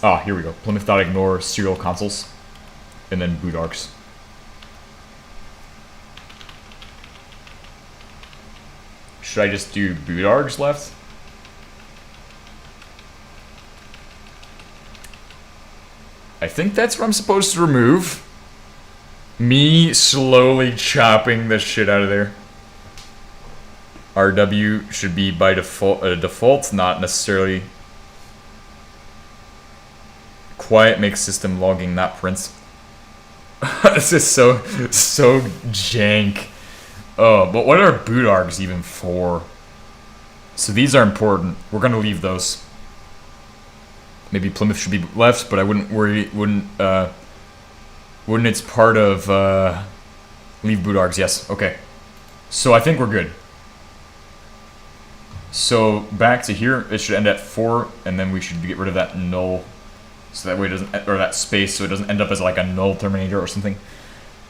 Ah, here we go. Plymouth.ignore serial consoles. And then boot arcs. Should I just do boot arcs left? I think that's what I'm supposed to remove. Me slowly chopping the shit out of there. RW should be by default, not necessarily. Quiet makes system logging, not prints. This is so jank. Oh, but what are boot args even for? So these are important. We're gonna leave those. Maybe Plymouth should be left, but I wouldn't worry. Wouldn't it's part of leave boot args? Yes. Okay. So I think we're good. So back to here, it should end at 4, and then we should get rid of that null, so that way it doesn't, or that space, so it doesn't end up as like a null terminator or something.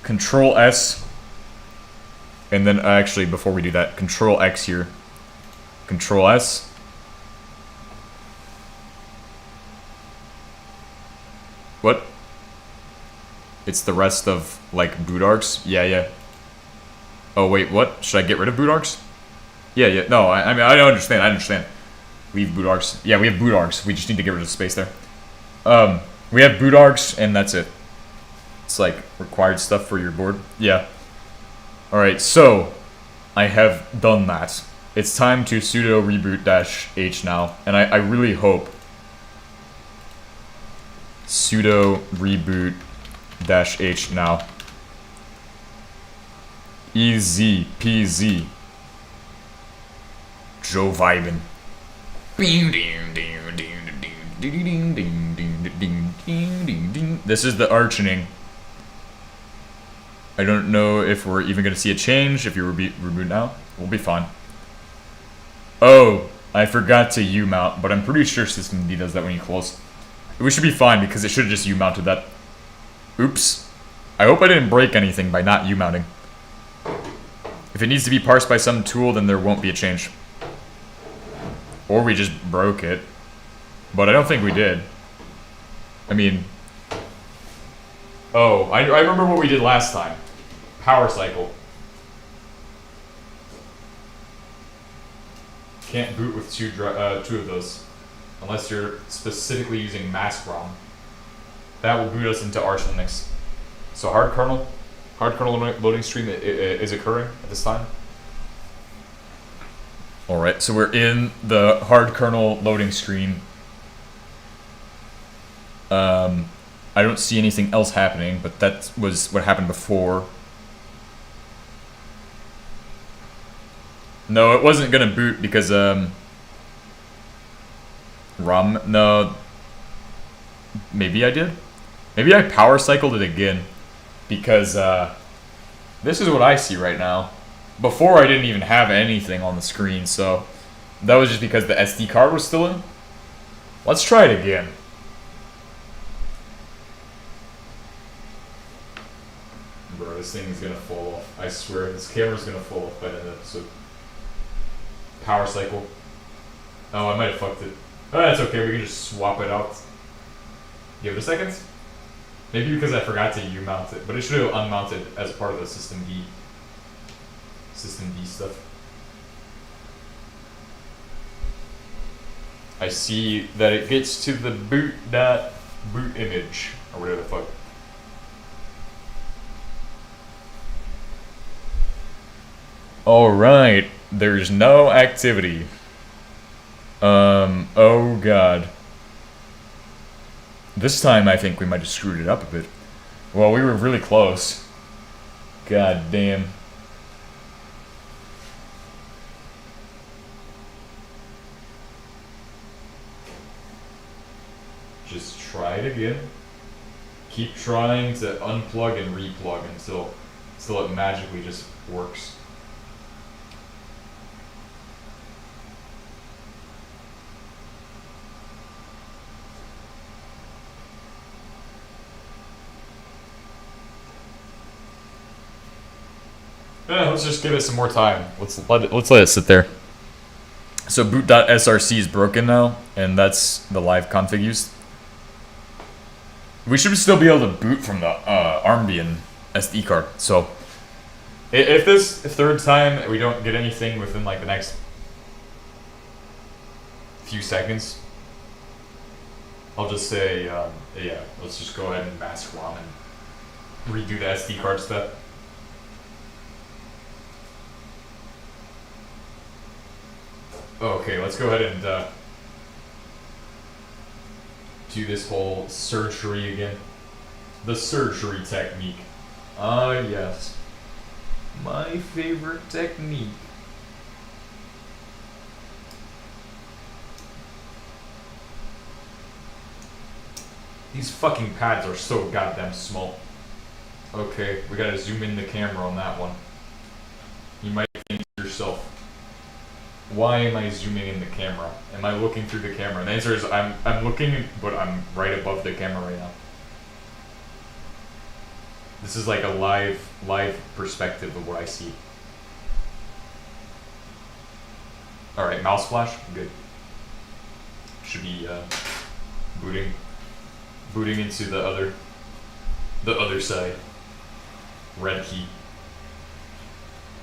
Control S, and then actually before we do that, Control X here. Control S. What? It's the rest of like boot arcs? Yeah. Oh wait, what? Should I get rid of boot arcs? Yeah. No, I mean, I understand. Leave boot arcs. Yeah, we have boot arcs. We just need to get rid of the space there. We have boot arcs, and that's it. It's like required stuff for your board. Yeah. Alright, so I have done that. It's time to sudo reboot-h now, and I really hope sudo reboot-h now. Easy peasy. Joe vibin'. This is the arching. I don't know if we're even gonna see a change if you reboot now. We'll be fine. Oh, I forgot to U-mount, but I'm pretty sure System D does that when you close. We should be fine because it should have just U-mounted that. Oops. I hope I didn't break anything by not U-mounting. If it needs to be parsed by some tool, then there won't be a change. Or we just broke it. But I don't think we did. I mean... Oh, I remember what we did last time. Power cycle. Can't boot with two of those. Unless you're specifically using mask ROM. That will boot us into Arch Linux. So hard kernel loading stream is occurring at this time. Alright, so we're in the hard kernel loading screen. I don't see anything else happening, but that was what happened before. No, it wasn't gonna boot because, ROM, no. Maybe I did? Maybe I power cycled it again. Because, this is what I see right now. Before I didn't even have anything on the screen, so that was just because the SD card was still in. Let's try it again. Bro, this thing is gonna fall off. I swear, this camera's gonna fall off by the end of the episode. Power cycle. Oh, I might have fucked it. Oh, that's okay, we can just swap it out. Give it a second. Maybe because I forgot to U-mount it, but it should have unmounted as part of the System D stuff. I see that it gets to the boot image, or whatever the fuck. Alright, there's no activity. Oh god. This time I think we might have screwed it up a bit. Well, we were really close. God damn. Just try it again. Keep trying to unplug and replug until it magically just works. Yeah, let's just give it some more time. Let's let it sit there. So boot.src is broken now, and that's the live config used. We should still be able to boot from the Armbian SD card. So if this third time we don't get anything within like the next few seconds, I'll just say yeah, let's just go ahead and mask ROM and redo the SD card step. Okay, let's go ahead and do this whole surgery again. The surgery technique. Ah, yes. My favorite technique. These fucking pads are so goddamn small. Okay, we gotta zoom in the camera on that one. You might think to yourself, why am I zooming in the camera? Am I looking through the camera? And the answer is I'm looking, but I'm right above the camera right now. This is like a live perspective of what I see. All right, mouse flash, good. Should be booting into the other side. Red key.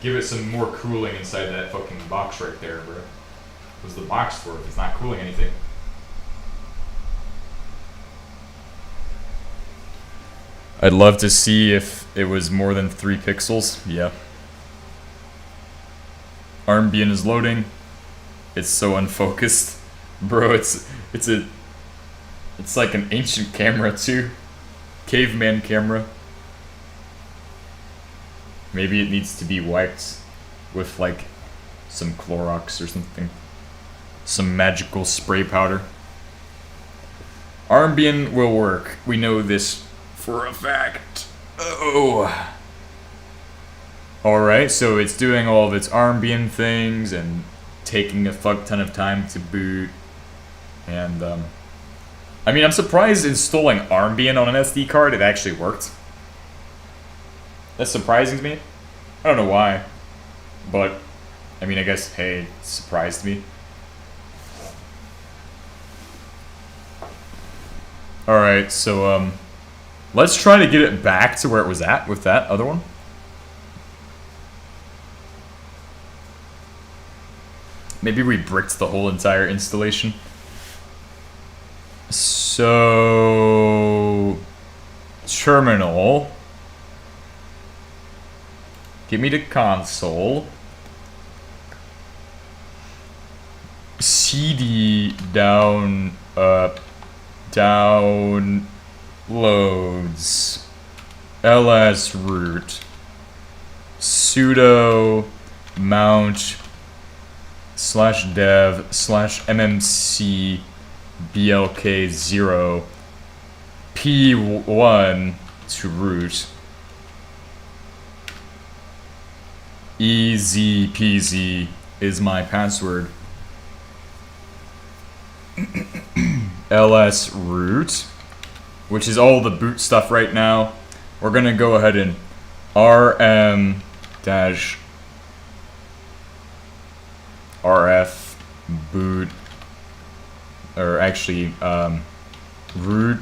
Give it some more cooling inside that fucking box right there, bro. What's the box for if it's not cooling anything? I'd love to see if it was more than 3 pixels. Yeah. Armbian is loading. It's so unfocused. Bro, it's like an ancient camera too. Caveman camera. Maybe it needs to be wiped with like some Clorox or something. Some magical spray powder. Armbian will work. We know this for a fact. Oh. Alright, so it's doing all of its Armbian things and taking a fuck ton of time to boot. And, I mean, I'm surprised installing Armbian on an SD card, it actually worked. That's surprising to me. I don't know why. But, I mean, I guess, hey, it surprised me. Alright, so, let's try to get it back to where it was at with that other one. Maybe we bricked the whole entire installation. So... terminal. Give me the console. CD down, up, down, loads, ls root, sudo mount /dev /mmc blk0 p1 to root. Easy peasy is my password. ls root, which is all the boot stuff right now. We're gonna go ahead and rm dash rf boot, or actually root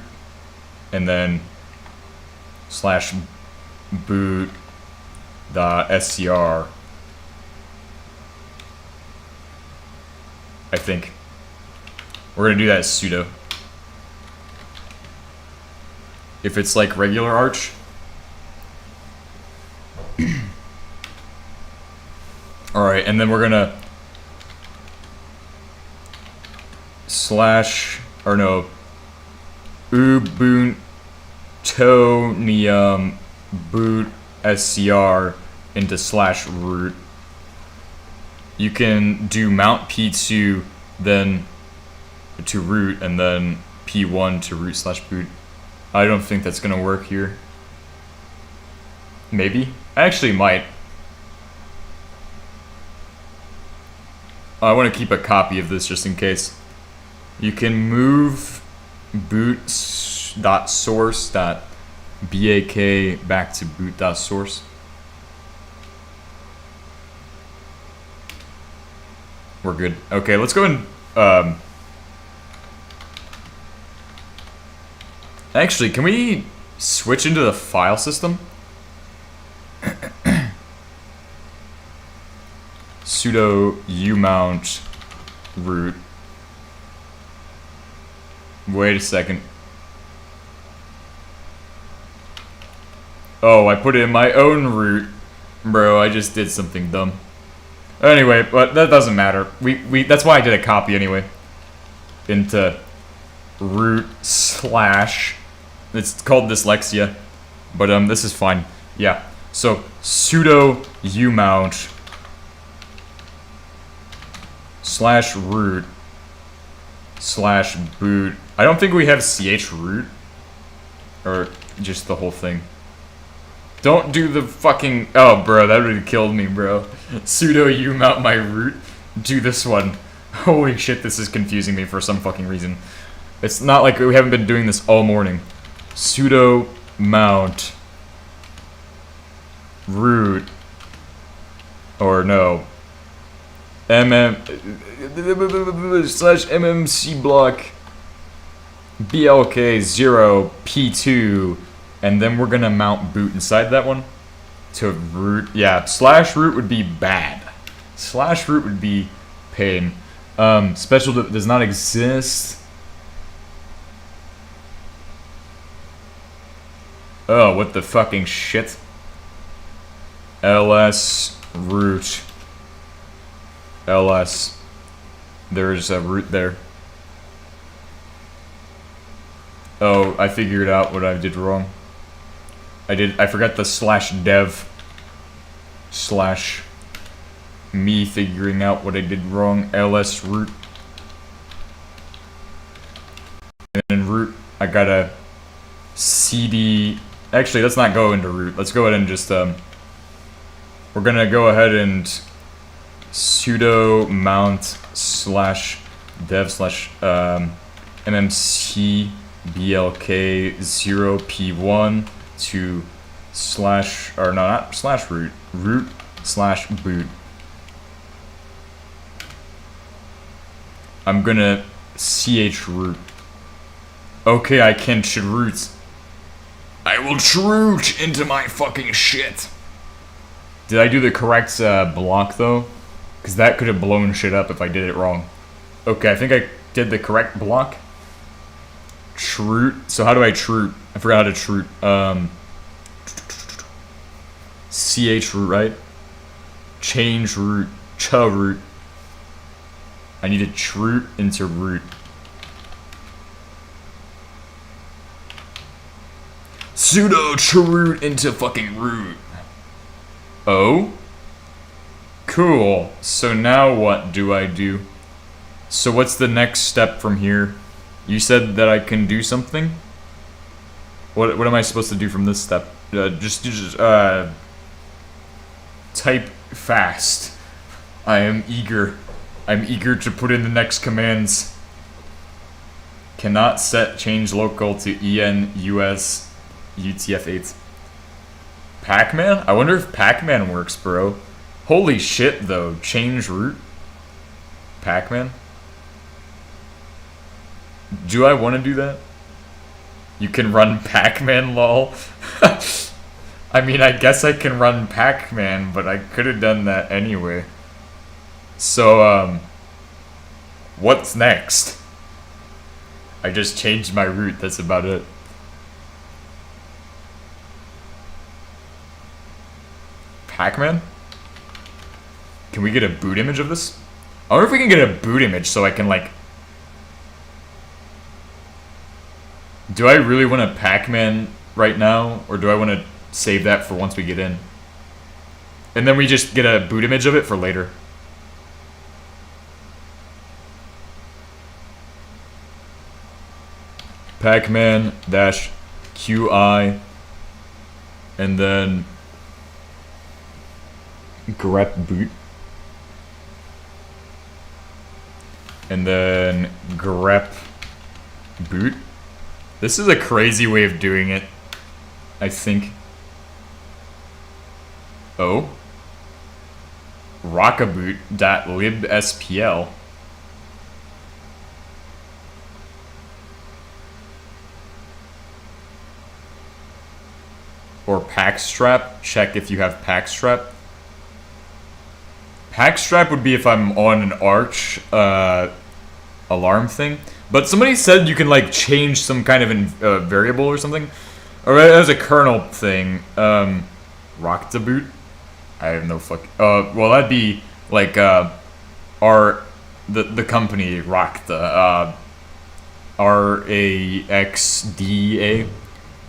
and then slash boot dot scr. I think we're gonna do that as sudo. If it's like regular Arch. Alright, and then we're gonna slash, or no, ubuntu boot scr into slash root. You can do mount p2 then to root and then p1 to root slash boot. I don't think that's gonna work here. Maybe? I actually might. I want to keep a copy of this just in case. You can move boot.source.bak back to boot.source. We're good. Okay, let's go and actually, can we switch into the file system? Sudo umount root. Wait a second. Oh, I put it in my own root. Bro, I just did something dumb. Anyway, but that doesn't matter. We that's why I did a copy anyway. Into root slash. It's called dyslexia. But this is fine. Yeah. So sudo umount slash root slash boot. I don't think we have ch root. Or just the whole thing. Don't do the fucking... Oh, bro, that would have killed me, bro. Sudo umount my root. Do this one. Holy shit, this is confusing me for some fucking reason. It's not like we haven't been doing this all morning. Sudo mount root. Or no. Slash mmc block blk 0 p2, and then we're gonna mount boot inside that one to root. Yeah, slash root would be bad. Slash root would be pain. Special does not exist. Oh, what the fucking shit. ls root ls. There's a root there. Oh, I figured out what I did wrong. I forgot the slash dev slash me figuring out what I did wrong. ls root. And then root, I gotta cd. Actually, let's not go into root. Let's go ahead and just we're gonna go ahead and sudo mount slash dev slash mmc blk 0 p1 to slash, or no, not slash root, root slash boot. I'm gonna ch root. Okay, I can chroot. I will chroot into my fucking shit. Did I do the correct block though? Because that could have blown shit up if I did it wrong. Okay, I think I did the correct block. Chroot. So how do I chroot? I forgot how to chroot. Ch root, right? Change root. Root. I need to chroot into root. Sudo chroot into fucking root. Oh? Cool. So now what do I do? So what's the next step from here? You said that I can do something? What am I supposed to do from this step? Just type fast. I am eager. I'm eager to put in the next commands. Cannot set change local to enus utf8. Pac-Man? I wonder if Pac-Man works, bro. Holy shit, though. Change root? Pac-Man? Do I want to do that? You can run Pac-Man, lol. I mean, I guess I can run Pac-Man, but I could have done that anyway. So, what's next? I just changed my route, that's about it. Pac-Man? Can we get a boot image of this? I wonder if we can get a boot image so I can, like... Do I really want a Pac-Man right now? Or do I want to save that for once we get in? And then we just get a boot image of it for later. Pac-Man dash QI. And then... grep boot. And then grep boot. This is a crazy way of doing it, I think. Oh. Rockaboot.libspl. Or Packstrap. Check if you have Packstrap. Packstrap would be if I'm on an Arch alarm thing. But somebody said you can like change some kind of variable or something. Or as a kernel thing. Rock the boot? I have no fuck. Well, that'd be like the company Rockta. RAXDA.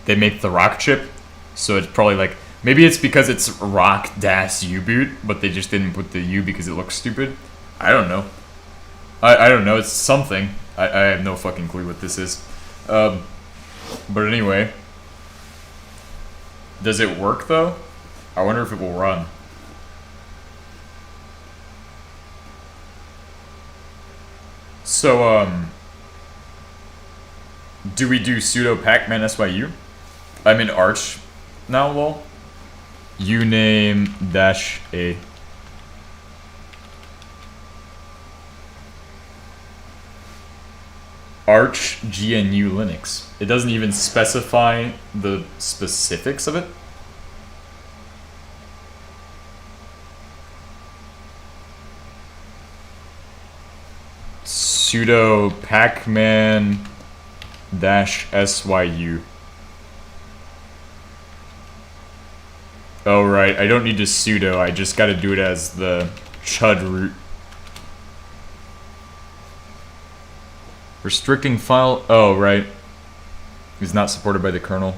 They make the rock chip. So it's probably like, maybe it's because it's rock-u-boot, but they just didn't put the U because it looks stupid. I don't know. I don't know, it's something. I have no fucking clue what this is. But anyway. Does it work though? I wonder if it will run. So, do we do sudo pacman SYU? I'm in Arch now, lol. Uname -a. Arch GNU Linux. It doesn't even specify the specifics of it. Sudo pacman -syu. Oh right, I don't need to sudo, I just gotta do it as the chud root. Restricting file, oh right. Is not supported by the kernel.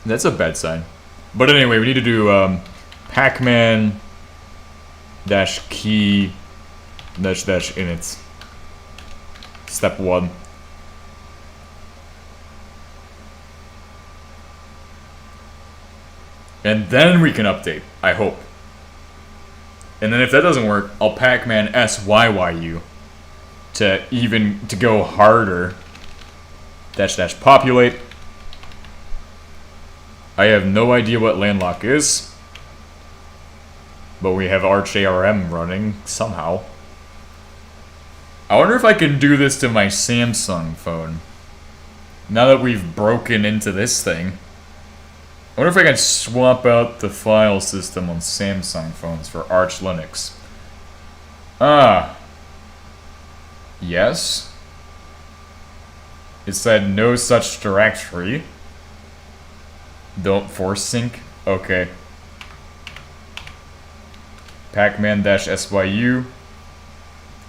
That's a bad sign. But anyway, we need to do pacman -key -inits. Step 1. And then we can update, I hope. And then if that doesn't work, I'll pacman -syu to go harder. -populate. I have no idea what landlock is. But we have Arch ARM running somehow. I wonder if I can do this to my Samsung phone. Now that we've broken into this thing. I wonder if I can swap out the file system on Samsung phones for Arch Linux. Ah. Yes. It said no such directory. Don't force sync. Okay. Pacman -syu.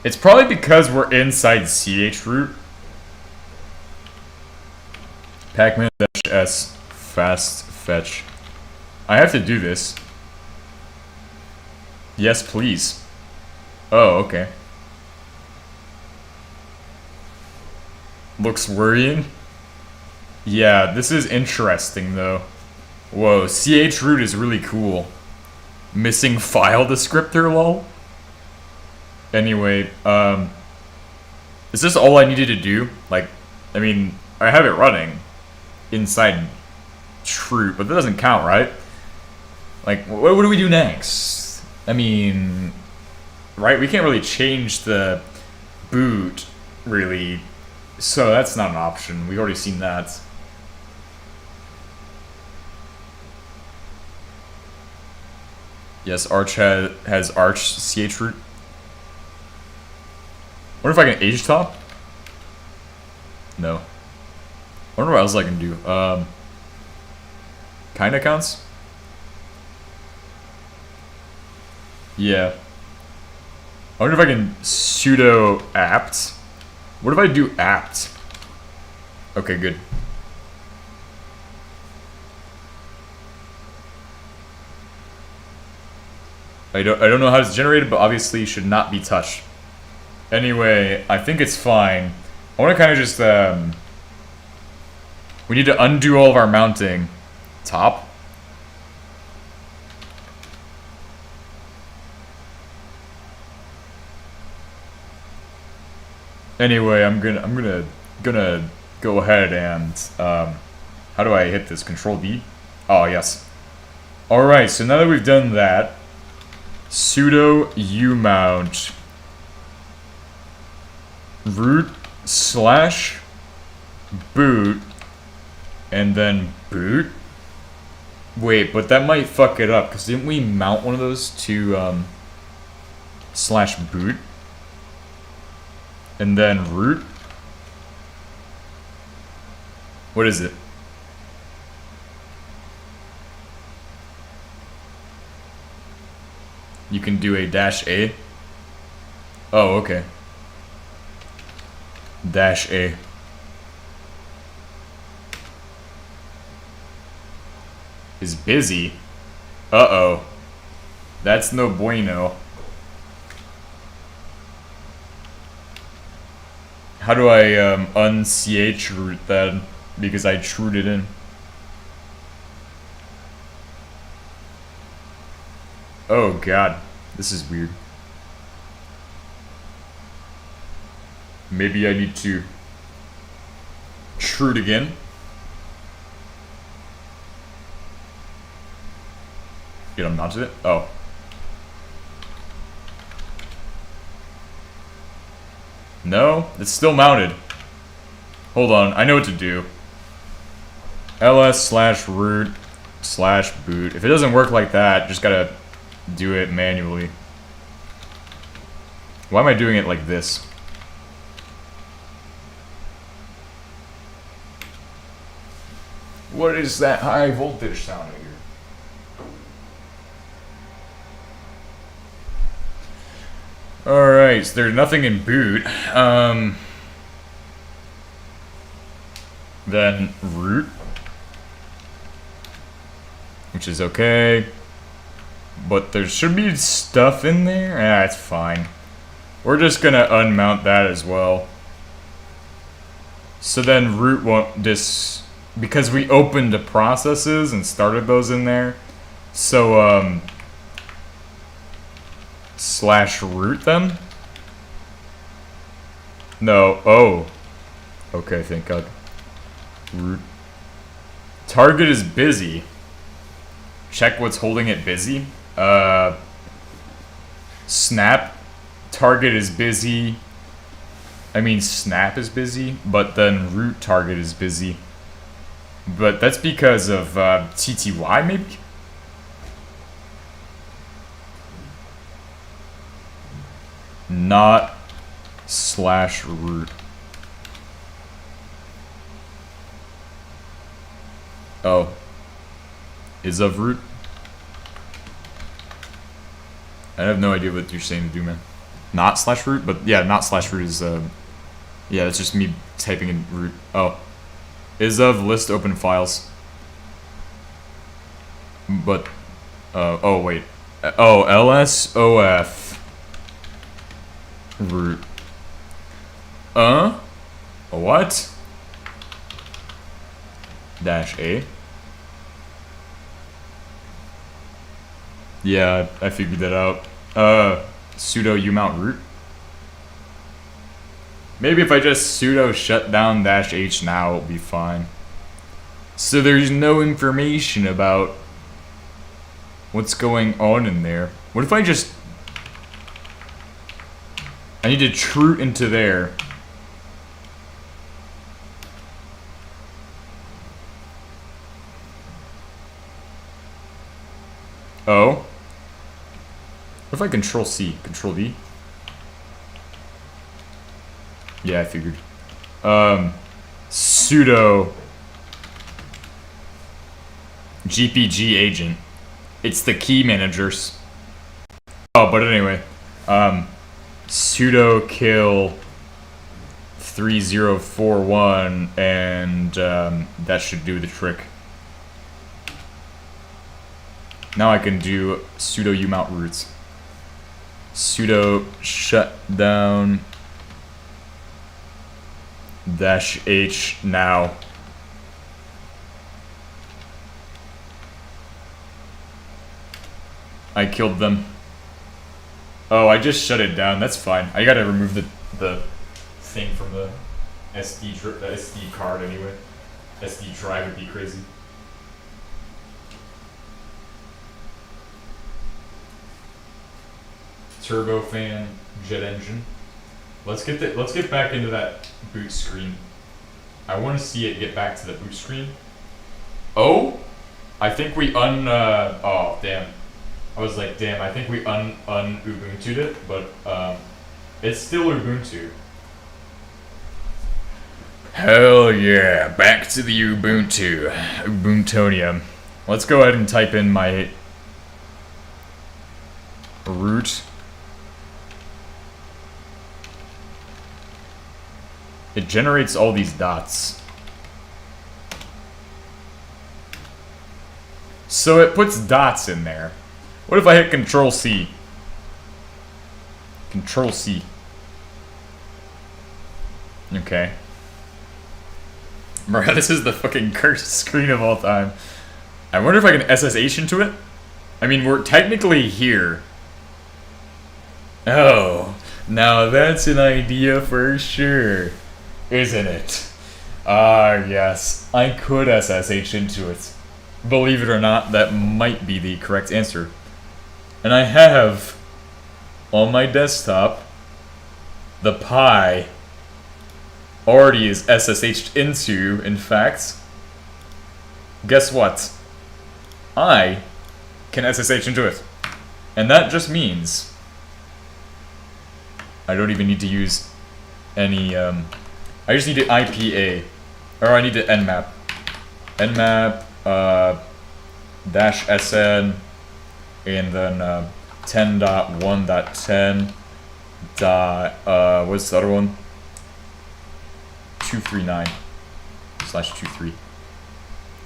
It's probably because we're inside chroot. Pacman -s fast fetch. I have to do this. Yes, please. Oh, okay. Looks worrying. Yeah, this is interesting though. Whoa, chroot is really cool. Missing file descriptor, lol. Anyway, is this all I needed to do? Like, I mean, I have it running inside chroot, but that doesn't count, right? Like, what do we do next? I mean, right? We can't really change the boot, really. So that's not an option. We've already seen that. Yes, Arch has Arch CH root. Wonder if I can age top? No. Wonder what else I can do. Kinda counts? Yeah. I wonder if I can sudo apt. What if I do apt? Okay, good. I don't know how it's generated, but obviously should not be touched. Anyway, I think it's fine. I want to kind of just we need to undo all of our mounting. Top. Anyway, I'm gonna go ahead and how do I hit this? Control D? Oh yes. Alright, so now that we've done that, sudo umount root slash boot and then boot. Wait, but that might fuck it up because didn't we mount one of those to slash boot and then root? What is it? You can do a -A. Oh, okay. -A. Is busy. Uh-oh. That's no bueno. How do I un-ch root that? Because I trued it in. Oh god, this is weird. Maybe I need to trued again. Get him mounted it? Oh. No, it's still mounted. Hold on, I know what to do. ls/root/boot. If it doesn't work like that, just gotta do it manually. Why am I doing it like this? What is that high voltage sound here? Alright, so there's nothing in boot. Then root, which is okay. But there should be stuff in there. Yeah, it's fine. We're just gonna unmount that as well. So then root won't because we opened the processes and started those in there. So /root them? No. Oh. Okay, thank God. Root. Target is busy. Check what's holding it busy. Snap. Target is busy. I mean, snap is busy, but then root target is busy. But that's because of TTY, maybe? Not /root. Oh. Is of root? I have no idea what you're saying to do, man. Not /root? But yeah, not /root is, yeah, that's just me typing in root. Oh. Is of list open files. But, oh, wait. Oh, lsof root. What? -A? Yeah, I figured that out. Sudo umount root. Maybe if I just sudo shutdown -h now, it'll be fine. So there's no information about what's going on in there. What if I just I need to root into there. Oh. What if I Control C? Control V? Yeah, I figured. Sudo GPG agent. It's the key managers. Oh, but anyway. Sudo kill 3041 and that should do the trick. Now I can do sudo umount roots. Sudo shutdown -h now. I killed them. Oh, I just shut it down. That's fine. I gotta remove the thing from the SD card anyway. SD drive would be crazy. Turbofan, jet engine. Let's get back into that boot screen. I want to see it get back to the boot screen. Oh, I think we oh damn. I was like, damn. I think we Ubuntu'd it, but it's still Ubuntu. Hell yeah! Back to the Ubuntonium. Let's go ahead and type in my root. It generates all these dots. So it puts dots in there. What if I hit Control C? Control C. Okay. Bruh, this is the fucking cursed screen of all time. I wonder if I can SSH into it? I mean, we're technically here. Oh, now that's an idea for sure. Isn't it? Ah, yes. I could SSH into it. Believe it or not, that might be the correct answer. And I have, on my desktop, the Pi already is SSH'd into, in fact. Guess what? I can SSH into it. And that just means I don't even need to use any, I just need to IPA. Or I need to nmap. Nmap, -sn, and then 10.1.10 what's the other one? 239/23.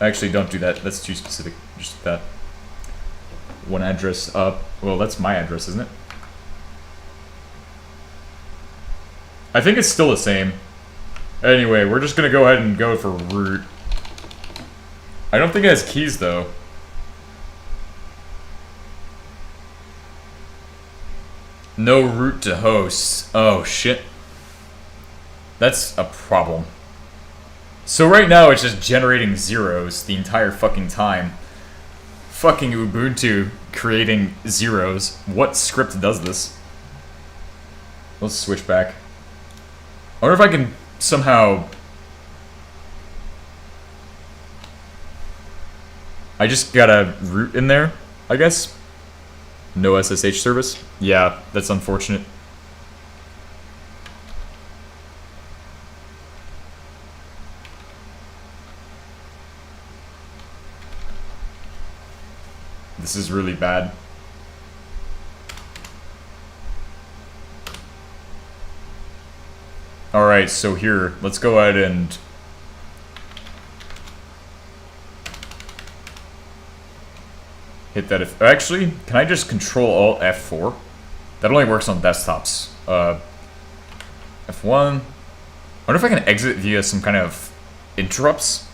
Actually, don't do that. That's too specific. Just that one address up. Well, that's my address, isn't it? I think it's still the same. Anyway, we're just gonna go ahead and go for root. I don't think it has keys, though. No root to host. Oh, shit. That's a problem. So right now, it's just generating zeros the entire fucking time. Fucking Ubuntu creating zeros. What script does this? Let's switch back. I wonder if I can somehow... I just got a root in there, I guess. No SSH service. Yeah, that's unfortunate. This is really bad. Alright, so here, let's go ahead and... hit that if... Actually, can I just Control-Alt F4? That only works on desktops. F1... I wonder if I can exit via some kind of interrupts?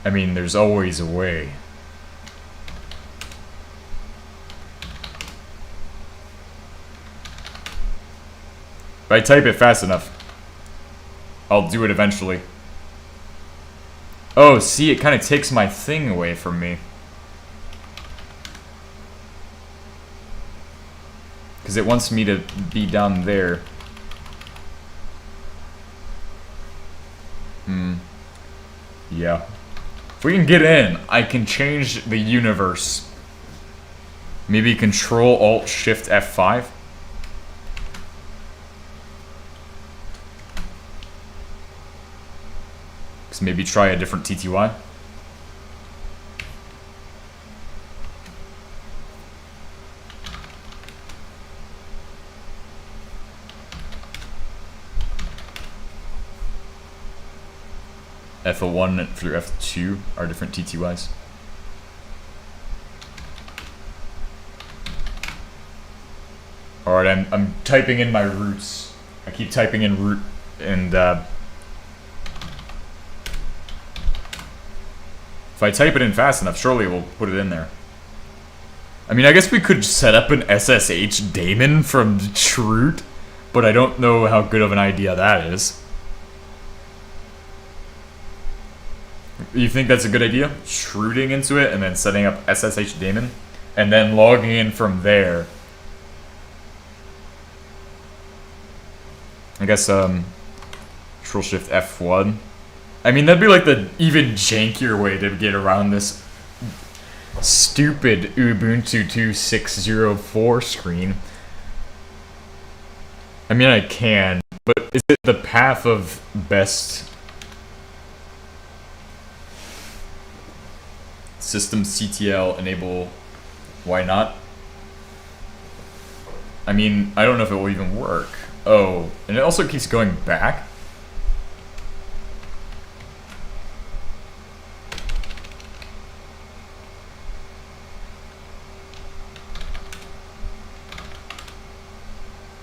I mean, there's always a way. If I type it fast enough, I'll do it eventually. Oh, see, it kind of takes my thing away from me. Because it wants me to be down there. Yeah. If we can get in, I can change the universe. Maybe Control Alt Shift F5. So maybe try a different TTY. F01 through F2 are different TTYs. Alright, I'm typing in my roots. I keep typing in root and if I type it in fast enough, surely we'll put it in there. I mean, I guess we could set up an SSH daemon from Chroot, but I don't know how good of an idea that is. You think that's a good idea? Shrooting into it and then setting up SSH daemon and then logging in from there. I guess Control Shift F1. I mean, that'd be like the even jankier way to get around this stupid Ubuntu 2604 screen. I mean, I can, but is it the path of best system CTL enable? Why not? I mean, I don't know if it will even work. Oh, and it also keeps going back.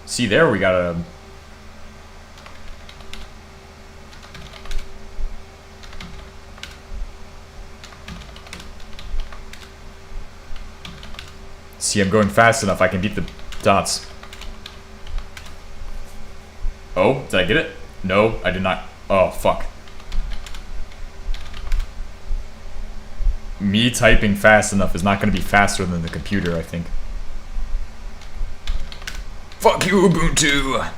See there, we got a... See, I'm going fast enough, I can beat the dots. Oh, did I get it? No, I did not. Oh, fuck. Me typing fast enough is not going to be faster than the computer, I think. Fuck you, Ubuntu!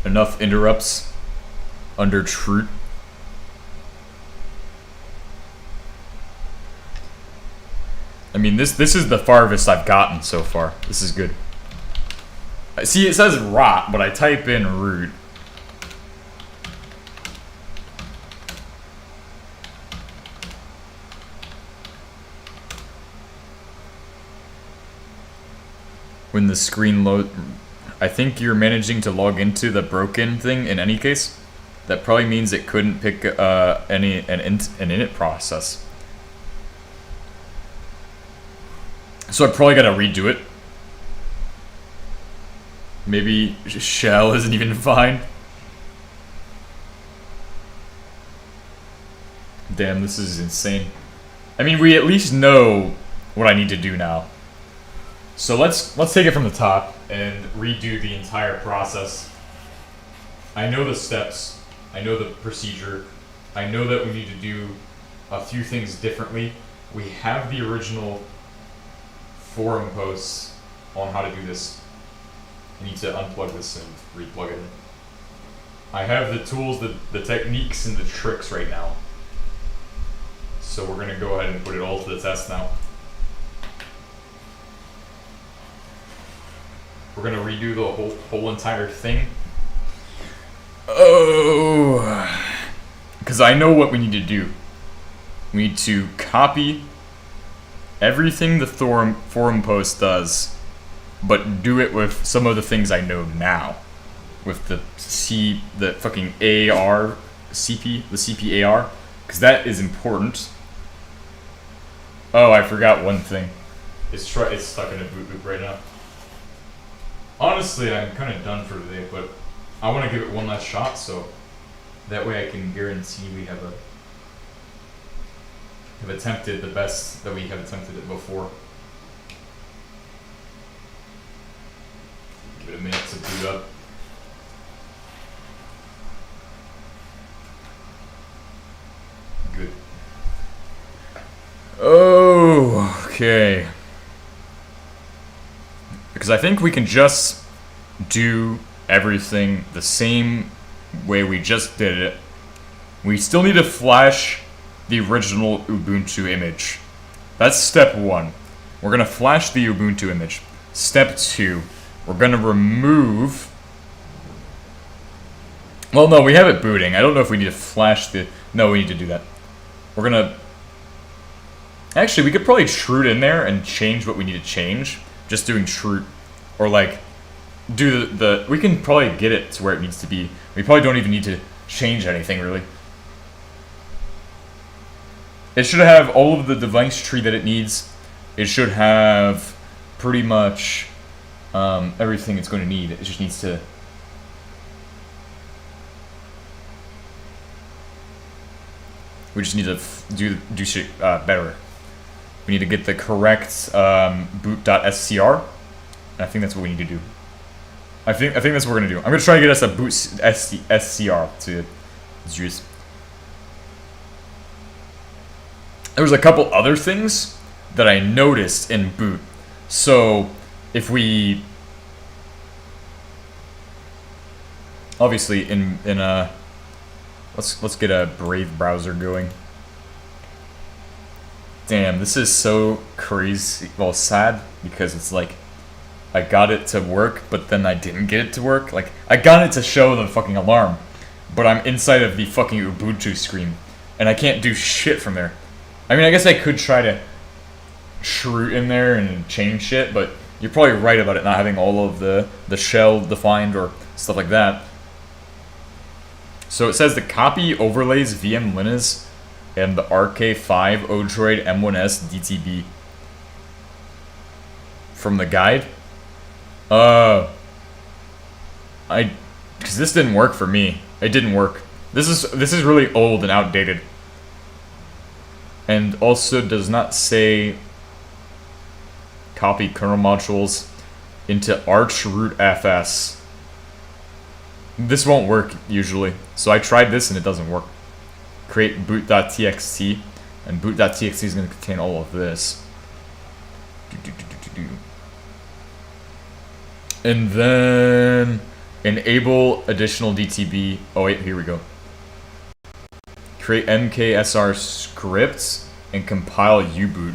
Enough interrupts under Chroot. I mean, this is the farthest I've gotten so far. This is good. See, it says rot, but I type in root. When the screen load, I think you're managing to log into the broken thing in any case. That probably means it couldn't pick an init process. So I probably gotta redo it. Maybe shell isn't even fine. Damn, this is insane. I mean, we at least know what I need to do now. So let's take it from the top and redo the entire process. I know the steps. I know the procedure. I know that we need to do a few things differently. We have the original forum posts on how to do this. I need to unplug this and replug it in. I have the tools, the techniques, and the tricks right now. So we're gonna go ahead and put it all to the test now. We're gonna redo the whole entire thing. Oh, because I know what we need to do. We need to copy everything the forum post does, but do it with some of the things I know now. With the fucking AR CP, the CPAR, because that is important. Oh, I forgot one thing. It's stuck in a boot loop right now. Honestly, I'm kind of done for today, but I want to give it one last shot, so that way I can guarantee we have attempted the best that we have attempted it before. Give it a minute to boot up. Good. Okay. Because I think we can just do everything the same way we just did it. We still need to flash the original Ubuntu image. That's step 1. We're going to flash the Ubuntu image. Step 2, we're going to remove... Well, no, we have it booting. I don't know if we need to flash the... No, we need to do that. We're going to... Actually, we could probably root in there and change what we need to change. Just doing root. Or, like, do the... We can probably get it to where it needs to be. We probably don't even need to change anything, really. It should have all of the device tree that it needs. It should have pretty much everything it's going to need. It just needs to... We just need to do shit better. We need to get the correct boot.scr. And I think that's what we need to do. I think that's what we're gonna do. I'm gonna try to get us a boot scr to use. There was a couple other things that I noticed in boot. So if we obviously in a let's get a Brave browser going. Damn, this is so crazy. Well, sad because it's like I got it to work, but then I didn't get it to work. Like I got it to show the fucking alarm, but I'm inside of the fucking Ubuntu screen, and I can't do shit from there. I mean, I guess I could try to shroot in there and change shit, but you're probably right about it not having all of the shell defined or stuff like that. So it says the copy overlays VM Linux and the RK5 Odroid M1S DTB from the guide. Because this didn't work for me. It didn't work. This is really old and outdated. And also does not say copy kernel modules into Arch root FS. This won't work usually. So I tried this and it doesn't work. Create boot.txt, and boot.txt is going to contain all of this. And then enable additional DTB. Oh wait, here we go. Create mksr scripts and compile uboot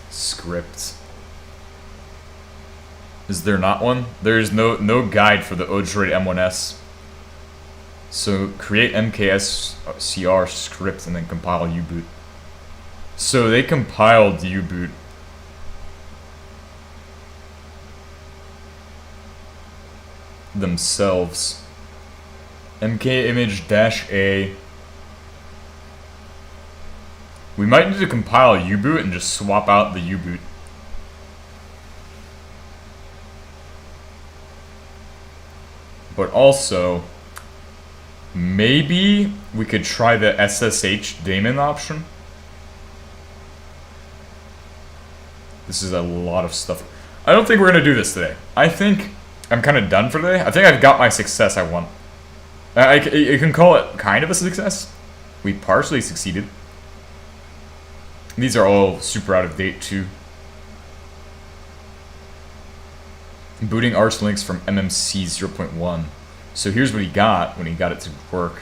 script. Is there not one? There is no guide for the Odroid M1S. So create mksr script and then compile uboot. So they compiled uboot. Themselves. mkimage-a. We might need to compile uboot and just swap out the uboot. But also, maybe we could try the SSH daemon option. This is a lot of stuff. I don't think we're going to do this today. I think I'm kind of done for today. I think I've got my success I want. You can call it kind of a success. We partially succeeded. These are all super out of date too. Booting Arch Linux from MMC 0.1. So here's what he got when he got it to work.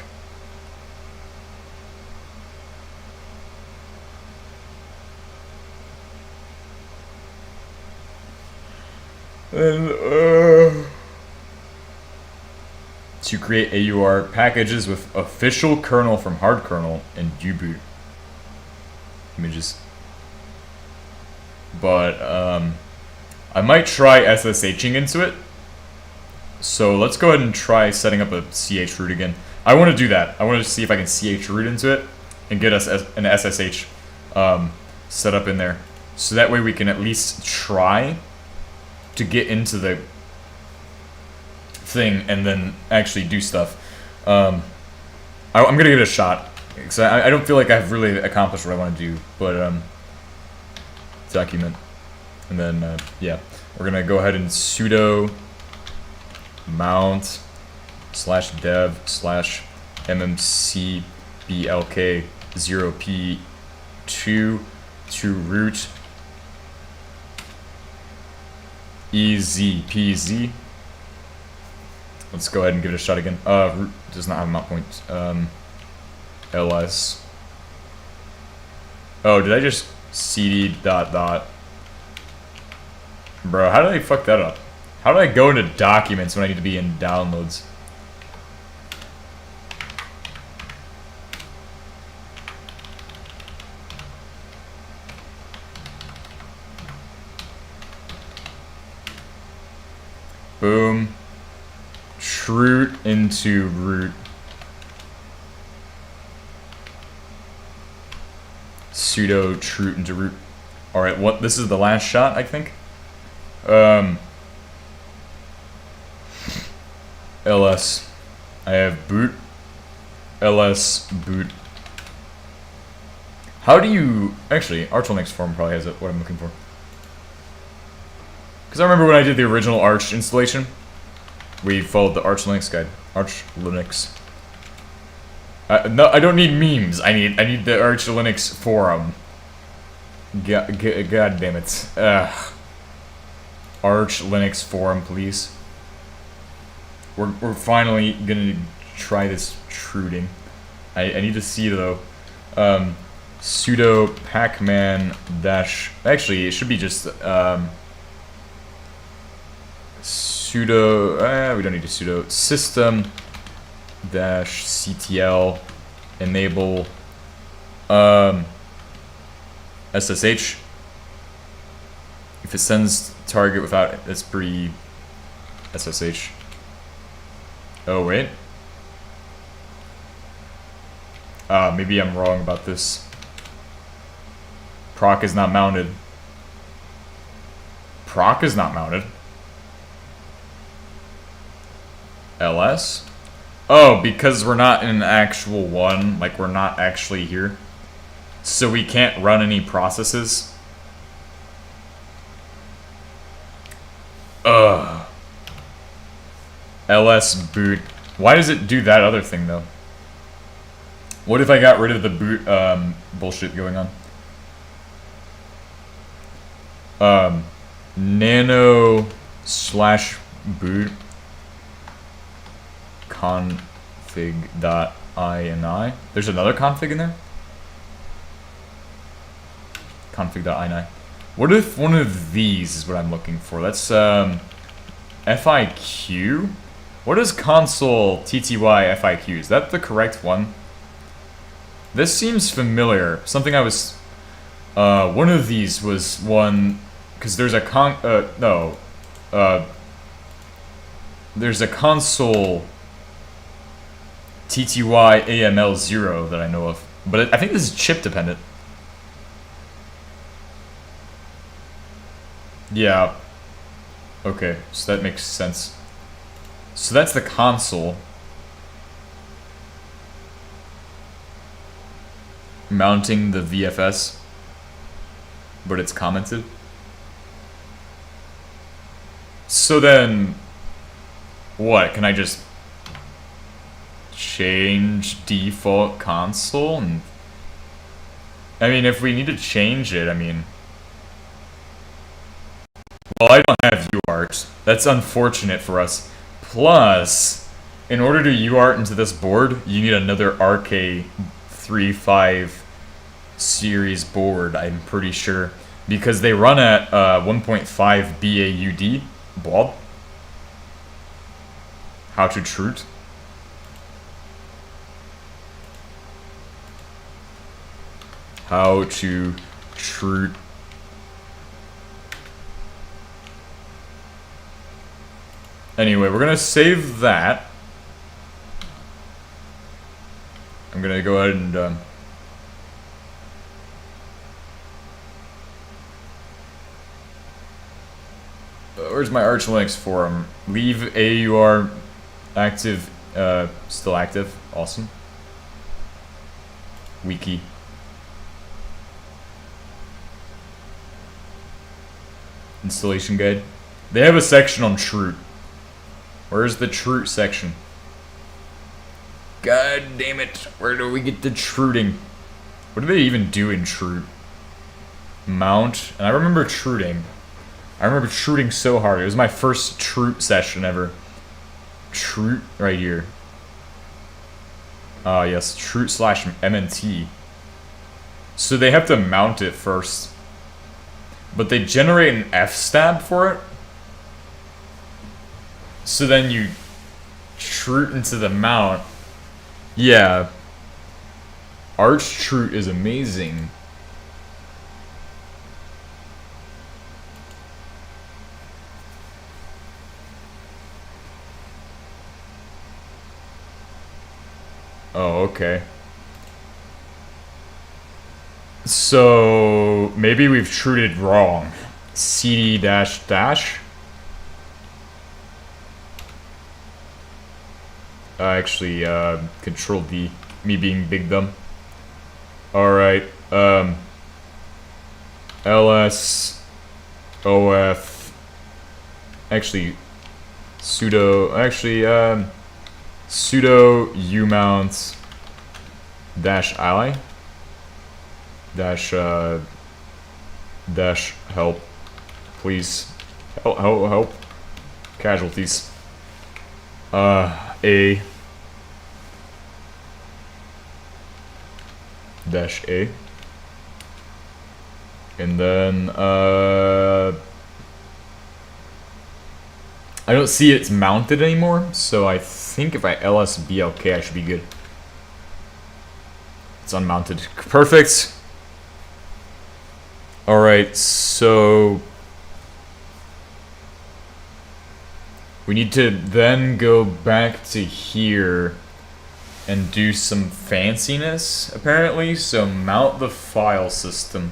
And, to create AUR packages with official kernel from hard kernel and uboot images. But I might try SSHing into it. So let's go ahead and try setting up a chroot again. I want to do that. I want to see if I can chroot into it and get us an SSH set up in there. So that way we can at least try to get into the thing and then actually do stuff. I'm gonna give it a shot because I don't feel like I've really accomplished what I want to do. But document, and then yeah, we're gonna go ahead and sudo mount /dev /mmcblk 0p2 to root Easy peasy. Let's go ahead and give it a shot again. Root does not have a mount point. ls. Oh, did I just cd dot dot? Bro, how did I fuck that up? How do I go into documents when I need to be in downloads? Boom. Root into root. Sudo root into root. Alright, what this is the last shot, I think. ls. I have boot. ls boot. How do you actually Arch Linux form probably has it, what I'm looking for. Because I remember when I did the original Arch installation, we followed the Arch Linux guide. Arch Linux. No, I don't need memes. I need the Arch Linux forum. God damn it. Arch Linux forum, please. We're finally gonna try this trooting. I need to see though. Sudo pacman dash. Actually, it should be just sudo. We don't need a sudo system dash ctl enable SSH. If it sends target without, that's pretty SSH. Oh wait. Maybe I'm wrong about this. Proc is not mounted. Proc is not mounted. ls? Oh, because we're not in an actual one, like we're not actually here. So we can't run any processes. ls boot. Why does it do that other thing though? What if I got rid of the boot bullshit going on? Nano slash boot config.ini. There's another config in there? Config.ini. What if one of these is what I'm looking for? That's FIQ? What is console TTY FIQ? Is that the correct one? This seems familiar. Something I was... one of these was one... Because there's a there's a console TTY AML0 that I know of. But I think this is chip dependent. Yeah. Okay, so that makes sense. So that's the console. Mounting the VFS. But it's commented. So then... What? Can I just... change default console? And I mean, if we need to change it, I mean... Well, I don't have UART. That's unfortunate for us. Plus, in order to UART into this board, you need another RK35 series board, I'm pretty sure. Because they run at 1.5 BAUD. Blob. How to troot. How to troot. Anyway, we're gonna save that. I'm gonna go ahead and where's my Arch Linux forum? Leave AUR active, still active. Awesome. Wiki. Installation guide. They have a section on Troot. Where's the Troot section? God damn it. Where do we get the Trooting? What do they even do in Troot? Mount. And I remember Trooting. I remember trooting so hard. It was my first troot session ever. Troot right here. Yes, troot slash MNT. So they have to mount it first. But they generate an F-stab for it. So then you troot into the mount. Yeah. Arch troot is amazing. Oh, okay. So maybe we've trooted wrong. CD dash dash. Actually, Control D. Me being big dumb. Alright, LS OF. Actually, sudo umount dash ally dash help, please. Help casualties. A dash A, and then I don't see it's mounted anymore, so I think if I ls blk I should be good. It's unmounted. Perfect. Alright, so we need to then go back to here and do some fanciness, apparently. So mount the file system.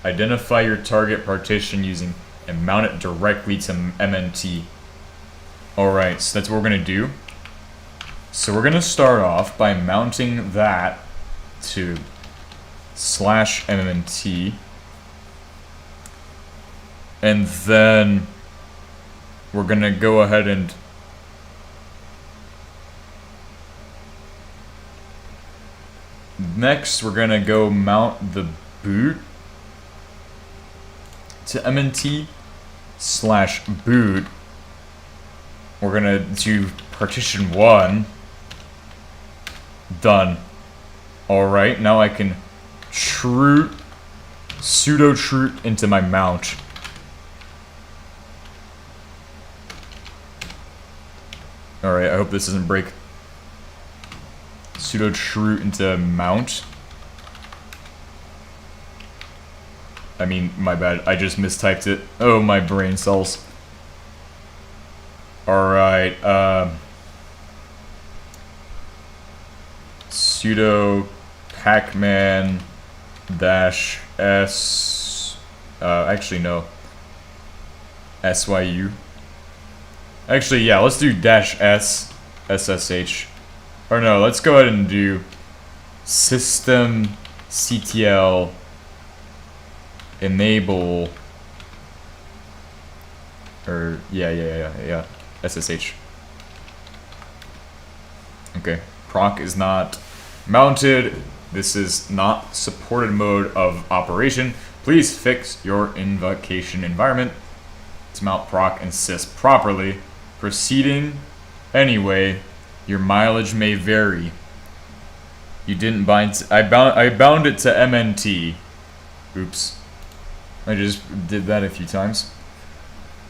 Identify your target partition using and mount it directly to MNT. Alright, so that's what we're gonna do. So we're gonna start off by mounting that to /MNT. And then we're gonna go ahead and next we're gonna go mount the boot to MNT/boot. We're gonna do partition 1. Done. Alright, now I can pseudo troot into my mount. Alright, I hope this doesn't break. Pseudo troot into mount. I mean, my bad. I just mistyped it. Oh, my brain cells. Alright, sudo pacman dash s. Actually, no. SYU. Actually, yeah, let's do dash s SSH. Or no, let's go ahead and do system CTL enable. Or yeah. SSH. Okay, proc is not mounted. This is not supported mode of operation. Please fix your invocation environment to mount proc and sys properly. Proceeding anyway. Your mileage may vary. You didn't bind. I bound it to MNT. Oops. I just did that a few times.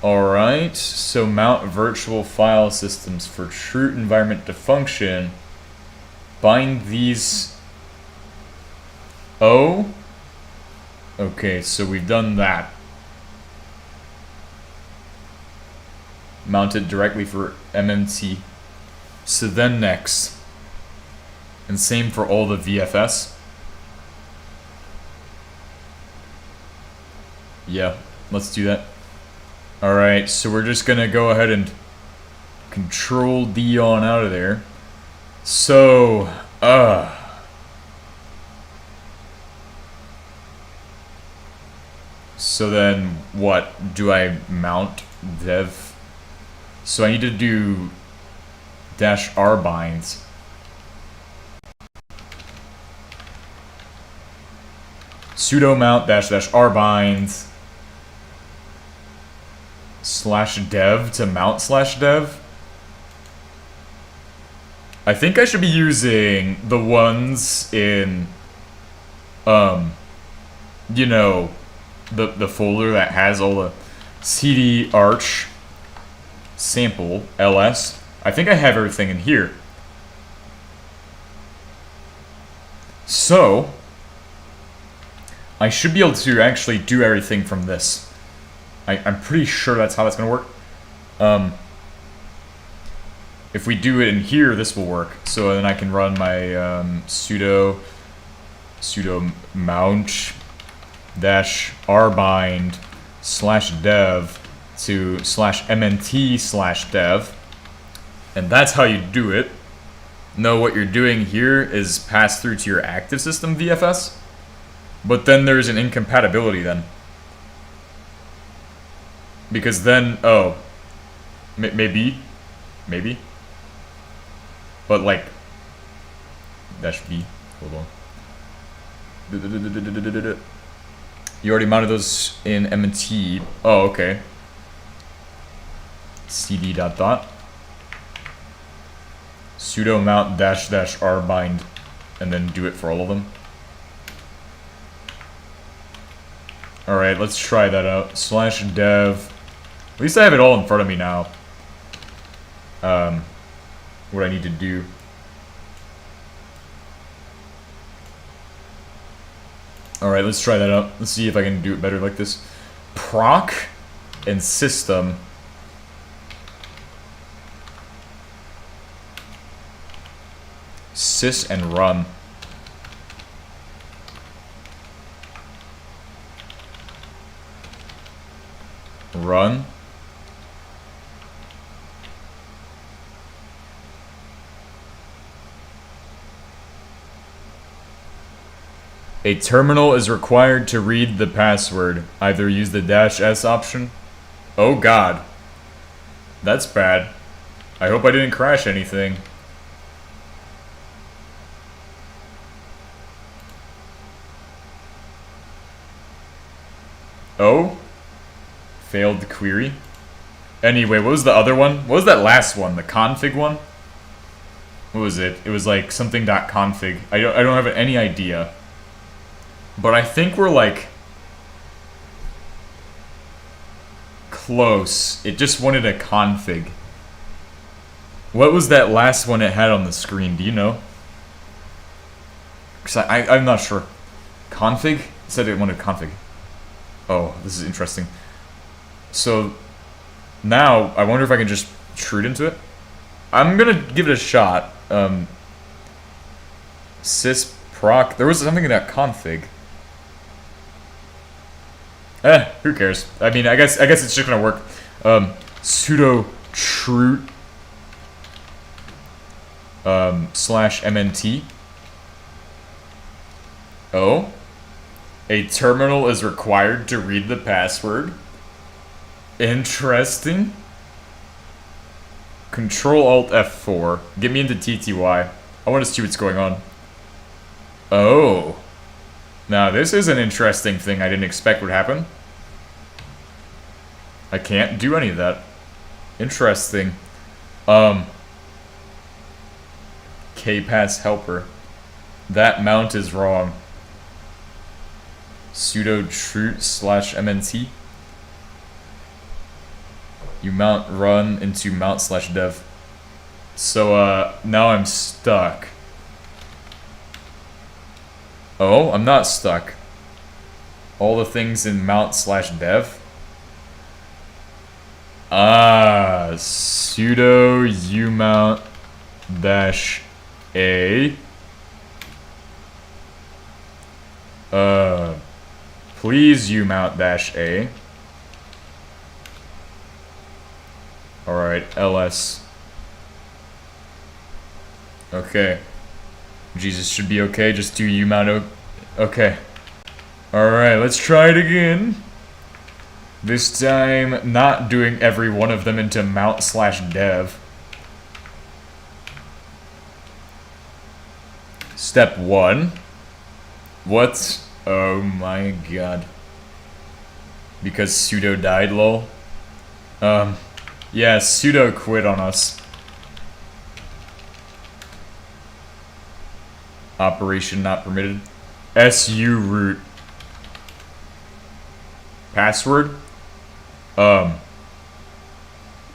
Alright, so mount virtual file systems for true environment to function. Bind these. Oh? Okay, so we've done that. Mounted directly for MMT. So then next. And same for all the VFS. Yeah, let's do that. Alright, so we're just gonna go ahead and Control D on out of there. So, so then what? Do I mount dev? So I need to do -r binds. Sudo mount -r binds. slash dev to mount slash dev. I think I should be using the ones in, you know, the folder that has all the CD arch sample ls. I think I have everything in here. So, I should be able to actually do everything from this. I'm pretty sure that's how that's going to work. If we do it in here, this will work. So then I can run my sudo mount dash rbind slash dev to slash mnt slash dev. And that's how you do it. No, what you're doing here is pass through to your active system VFS. But then there's an incompatibility then. Because then, oh, maybe. But like, dash B, hold on. You already mounted those in M&T. Oh, okay. cd dot. Sudo mount dash rbind, and then do it for all of them. Alright, let's try that out. Slash dev. At least I have it all in front of me now. What I need to do. Alright, let's try that out. Let's see if I can do it better like this. Proc and system. Sys and run. Run. A terminal is required to read the password. Either use the -s option. Oh god. That's bad. I hope I didn't crash anything. Oh? Failed query. Anyway, what was the other one? What was that last one? The config one? What was it? It was like something.config. I don't have any idea. But I think we're like close. It just wanted a config. What was that last one it had on the screen? Do you know? Because I'm not sure. Config? It said it wanted config. Oh, this is interesting. So now I wonder if I can just shoot into it. I'm gonna give it a shot. Sys proc. There was something in that config. Who cares? I mean, I guess it's just gonna work. Sudo trut slash mnt. Oh. A terminal is required to read the password. Interesting. Control Alt F4. Get me into TTY. I want to see what's going on. Oh. Now, this is an interesting thing I didn't expect would happen. I can't do any of that. Interesting. KPass helper. That mount is wrong. Sudo trut slash mnt. You mount run into mount slash dev. So, now I'm stuck. Oh, I'm not stuck. All the things in mount slash dev. Ah, sudo umount dash a. Please umount dash a. Alright, ls. Okay. Jesus should be okay, just do umount. Okay. Alright, let's try it again. This time, not doing every one of them into mount slash dev. Step 1. What? Oh my god. Because sudo died, lol. Yeah, sudo quit on us. Operation not permitted. SU root. Password?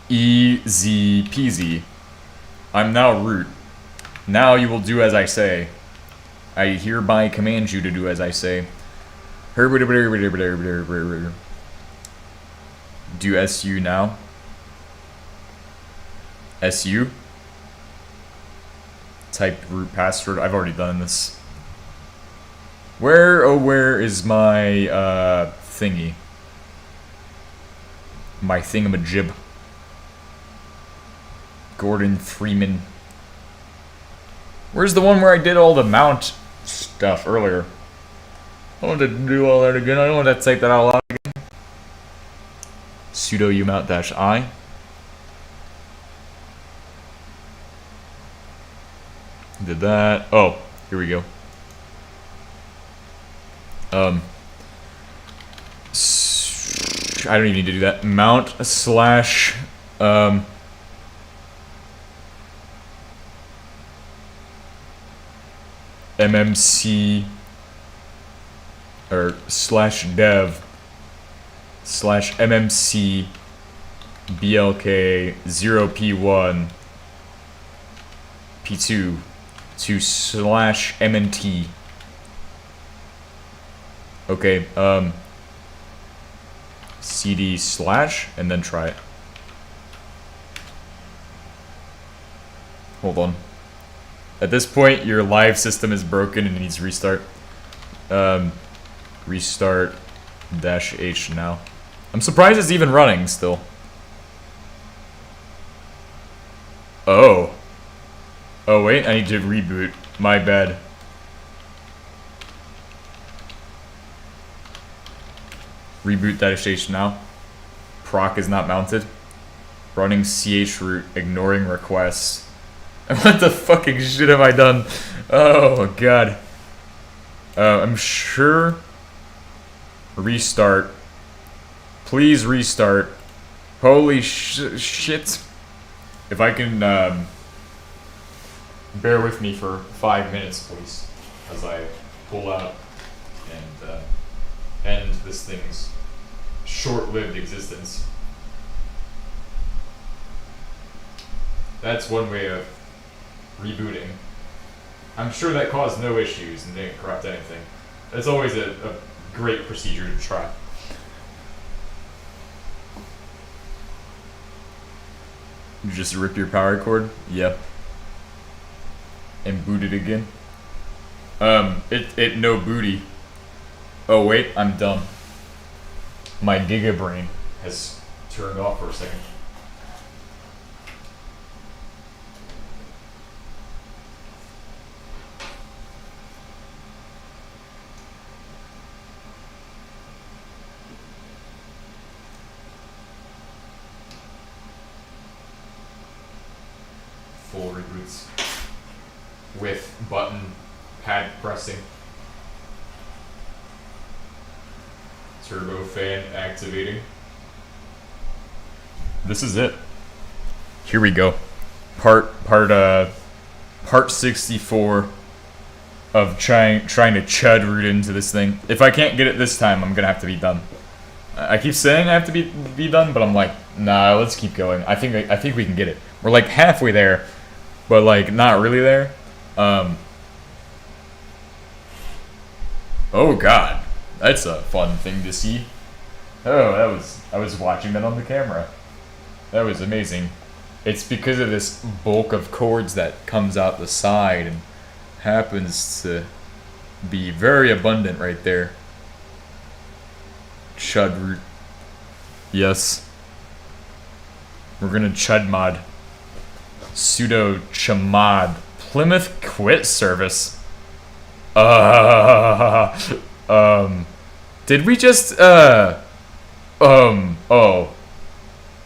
Easy peasy. I'm now root. Now you will do as I say. I hereby command you to do as I say. Do SU now. SU. Type root password. I've already done this. Where is my thingy? My thingamajib. Gordon Freeman. Where's the one where I did all the mount stuff earlier? I don't want to do all that again. I don't want to type that out loud again. Sudo umount -I. Did that. Oh, here we go. I don't even need to do that. Mount slash MMC or slash dev slash MMC BLK 0P1 P2 to slash MNT. Okay, CD slash and then try it. Hold on. At this point, your live system is broken and needs restart. Restart -H now. I'm surprised it's even running still. Oh. Oh wait, I need to reboot. My bad. Reboot -H now. Proc is not mounted. Running chroot, ignoring requests. What the fucking shit have I done? Oh god. I'm sure. Restart. Please restart. Holy shit. If I can bear with me for 5 minutes, please, as I pull out and end this thing's short-lived existence. That's one way of rebooting. I'm sure that caused no issues and didn't corrupt anything. It's always a great procedure to try. You just rip your power cord? Yep. And boot it again? It no booty. Oh wait, I'm dumb. My giga brain has turned off for a second. Full reboots with button pad pressing. Turbo fan activating. This is it. Here we go. Part 64 of trying to chud root into this thing. If I can't get it this time, I'm gonna have to be done. I keep saying I have to be done, but I'm like, nah, let's keep going. I think we can get it. We're like halfway there, but like not really there. Oh god, that's a fun thing to see. Oh, I was watching that on the camera. That was amazing. It's because of this bulk of cords that comes out the side and happens to be very abundant right there. Chud root. Yes. We're gonna chud mod. Sudo chamod. Plymouth quit service. Did we just, oh.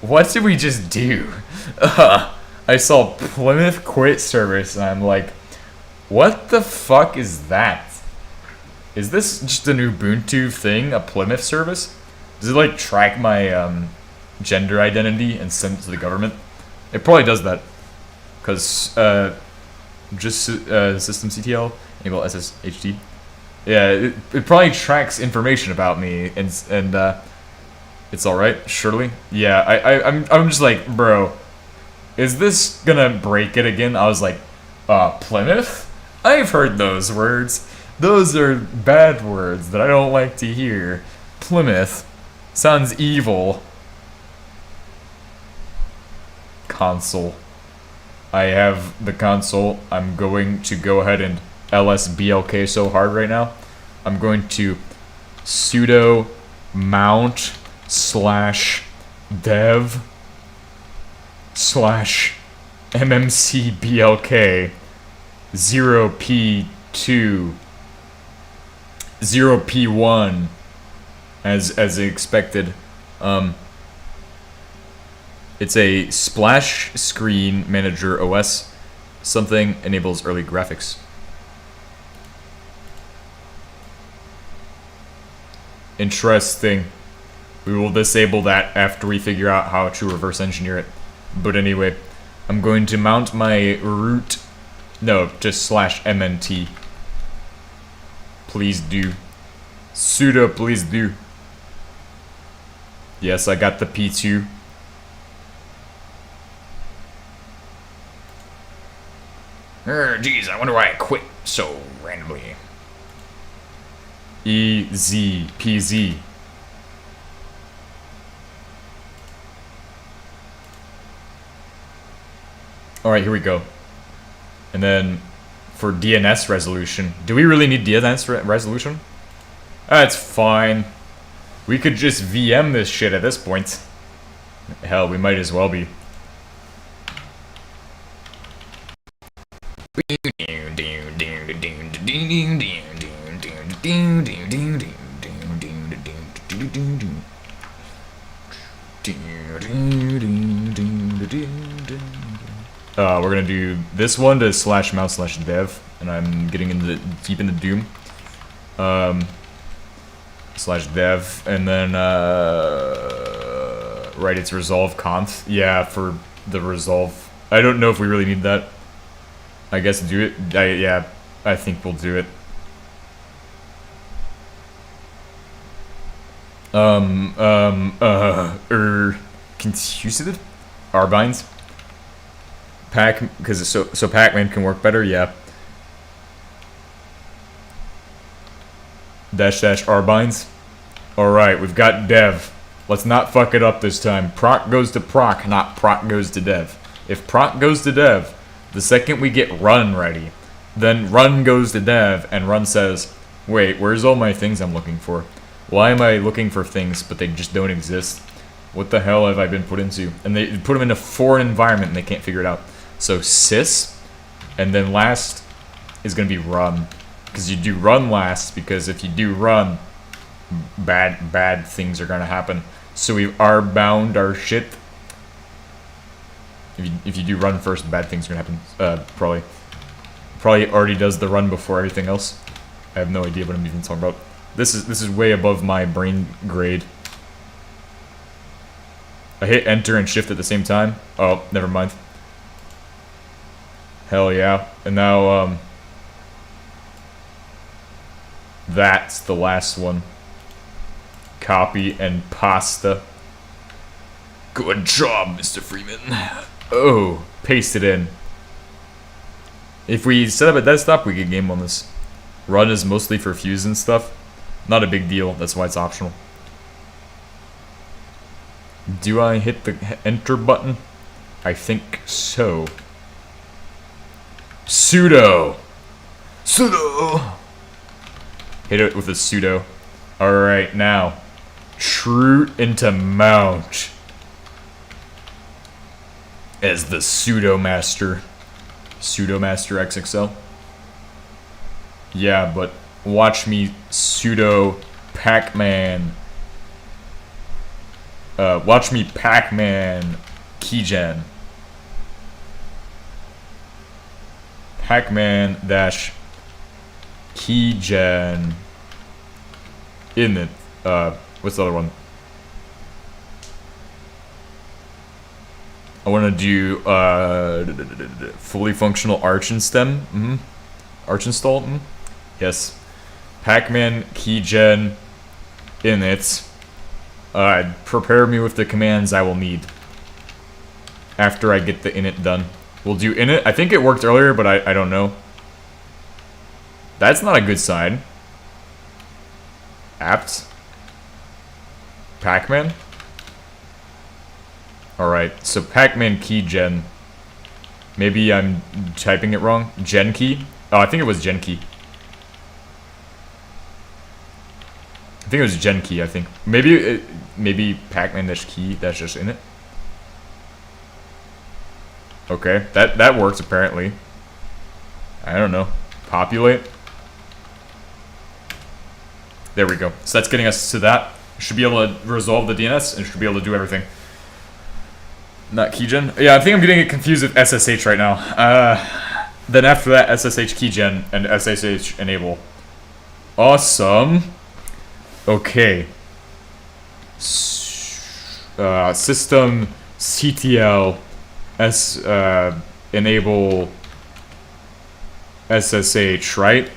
What did we just do? I saw Plymouth quit service and I'm like, what the fuck is that? Is this just an Ubuntu thing, a Plymouth service? Does it like track my gender identity and send it to the government. It probably does that. Because, just systemctl, enable SSHD. Yeah, it probably tracks information about me, and it's alright, surely. Yeah, I'm just like, bro, is this gonna break it again? I was like, Plymouth? I've heard those words. Those are bad words that I don't like to hear. Plymouth sounds evil. Console. I have the console. I'm going to go ahead and lsblk so hard right now. I'm going to sudo mount /dev /mmcblk 0p2 0p1 as expected. It's a splash screen manager OS. Something enables early graphics. Interesting. We will disable that after we figure out how to reverse engineer it. But anyway, I'm going to mount my root. No, just /mnt. Please do. Sudo, please do. Yes, I got the P2. Geez, I wonder why I quit so randomly. Easy peasy. Alright, here we go. And then for DNS resolution. Do we really need DNS resolution? That's fine. We could just VM this shit at this point. Hell, we might as well be. We're gonna do this one to /mouse/dev, and I'm getting into deep into Doom. /dev, and then right, it's resolve conf. Yeah, for the resolve. I don't know if we really need that. I guess do it. Yeah, I think we'll do it. Confused? Arbines? Pac, because so Pac-Man can work better, yeah. -- Arbines. Alright, we've got dev. Let's not fuck it up this time. Proc goes to proc, not proc goes to dev. If proc goes to dev, the second we get run ready, then run goes to dev, and run says, wait, where's all my things I'm looking for? Why am I looking for things, but they just don't exist? What the hell have I been put into? And they put them in a foreign environment and they can't figure it out. So sys, and then last is going to be run. Because you do run last, because if you do run, bad things are going to happen. So we are bound our shit. If you do run first, bad things are going to happen. Probably already does the run before everything else. I have no idea what I'm even talking about. This is way above my brain grade. I hit enter and shift at the same time. Oh, never mind. Hell yeah. And now, that's the last one. Copy and pasta. Good job, Mr. Freeman. Oh, paste it in. If we set up a desktop, we could game on this. Run is mostly for fuse and stuff. Not a big deal, that's why it's optional. Do I hit the enter button? I think so. Sudo! Sudo! Hit it with a sudo. Alright, now. True into mount. As the sudo master. Sudo master XXL. Yeah, but watch me sudo Pac-Man. Watch me Pac-Man keygen. Pac-Man dash keygen in it. What's the other one? I want to do fully functional arch and stem. Arch install. Yes. Pacman keygen init. Prepare me with the commands I will need after I get the init done. We'll do init. I think it worked earlier, but I don't know. That's not a good sign. Apt. Pacman. Alright, so Pacman keygen. Maybe I'm typing it wrong. Gen key? Oh, I think it was gen key. I think it was gen key, I think. Maybe Pacman-key, that's just in it. Okay, that works apparently. I don't know. Populate. There we go. So that's getting us to that. Should be able to resolve the DNS and should be able to do everything. Not keygen. Yeah, I think I'm getting it confused with SSH right now. Then after that, SSH keygen and SSH enable. Awesome. Okay. System CTL enable SSH, right?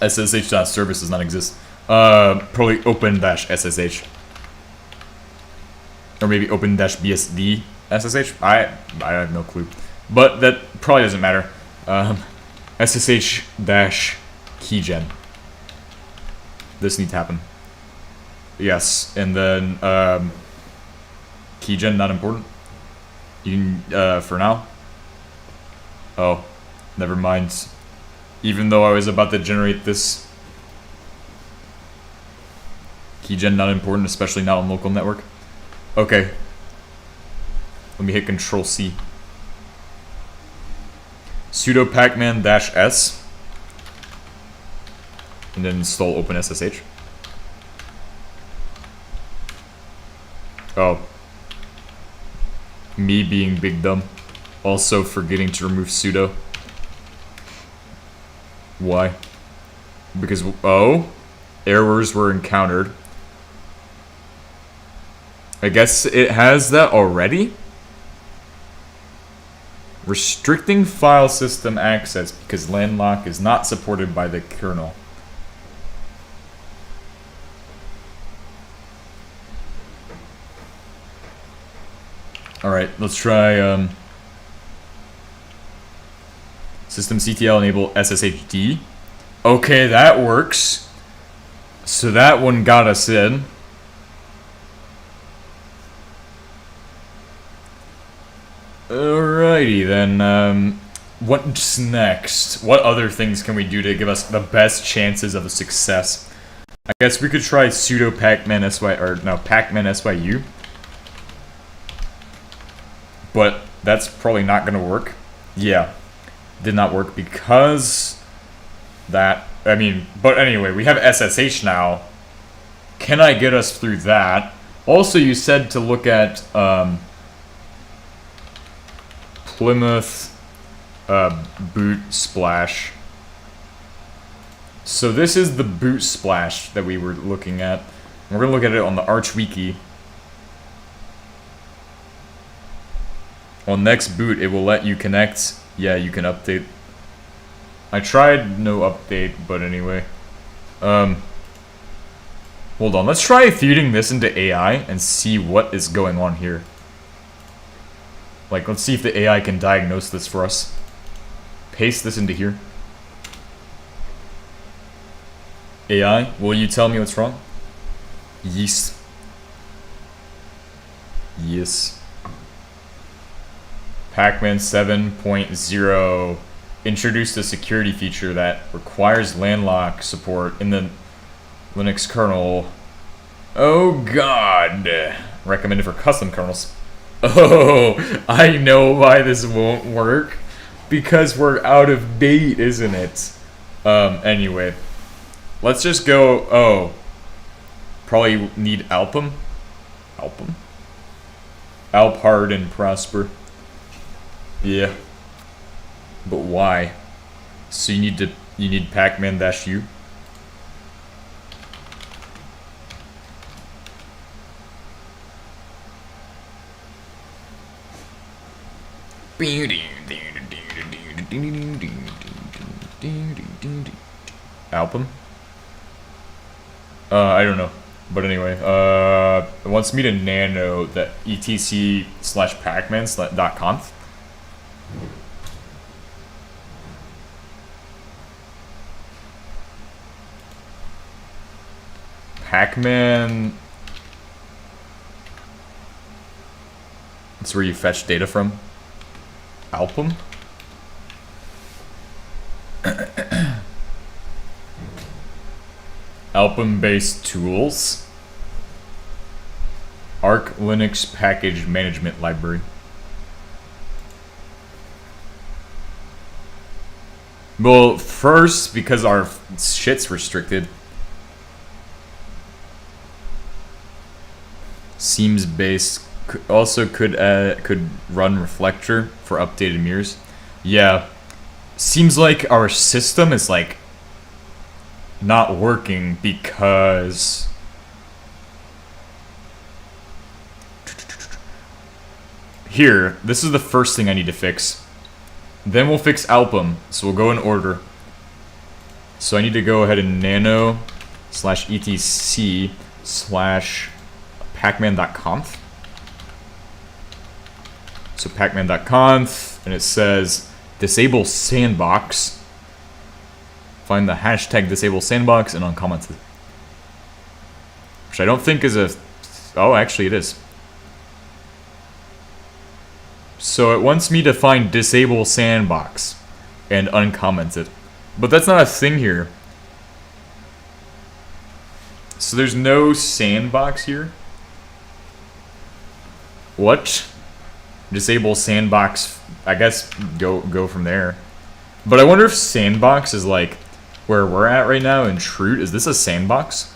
SSH.service does not exist. Probably open-SSH. Or maybe open-BSD SSH? I have no clue. But that probably doesn't matter. SSH-keygen. This needs to happen. Yes, and then keygen not important. You can, for now. Oh, never mind. Even though I was about to generate this. Keygen not important, especially not on local network. Okay. Let me hit Control C. Sudo pacman-s. And then install OpenSSH. Oh. Me being big dumb. Also forgetting to remove sudo. Why? Because, oh, errors were encountered. I guess it has that already? Restricting file system access because landlock is not supported by the kernel. Alright, let's try system CTL enable SSHD. Okay, that works. So that one got us in. Alrighty then, what's next? What other things can we do to give us the best chances of a success? I guess we could try sudo pacman sy, or no, pacman syu. But that's probably not gonna work. Yeah, did not work because that, I mean, but anyway, we have SSH now. Can I get us through that? Also, you said to look at, Plymouth boot splash. So this is the boot splash that we were looking at. We're gonna look at it on the Arch Wiki. On next boot, it will let you connect. Yeah, you can update. I tried no update, but anyway. Hold on, let's try feeding this into AI and see what is going on here. Like, let's see if the AI can diagnose this for us. Paste this into here. AI, will you tell me what's wrong? Yes. Yes. Pacman 7.0 introduced a security feature that requires landlock support in the Linux kernel. Oh god. Recommended for custom kernels. Oh, I know why this won't work. Because we're out of date, isn't it? Anyway. Let's just go, oh. Probably need Alpum? Alpum? Alp hard and prosper. Yeah. But why? So you need pacman-u? Album? I don't know. But anyway, it wants me to nano the etc slash pacman.conf. Pacman. That's where you fetch data from. Album? Album-based tools. Arc Linux package management library. Well, first, because our shit's restricted. Seams based also could run reflector for updated mirrors. Yeah, seems like our system is like not working because here, this is the first thing I need to fix. Then we'll fix album, so we'll go in order. So I need to go ahead and nano slash etc slash pacman.conf. So pacman.conf, and it says disable sandbox. Find the hashtag disable sandbox and uncomment it. Which I don't think is a... Oh, actually it is. So it wants me to find disable sandbox and uncomment it. But that's not a thing here. So there's no sandbox here. What? Disable sandbox. I guess go from there. But I wonder if sandbox is like where we're at right now in Troot. Is this a sandbox?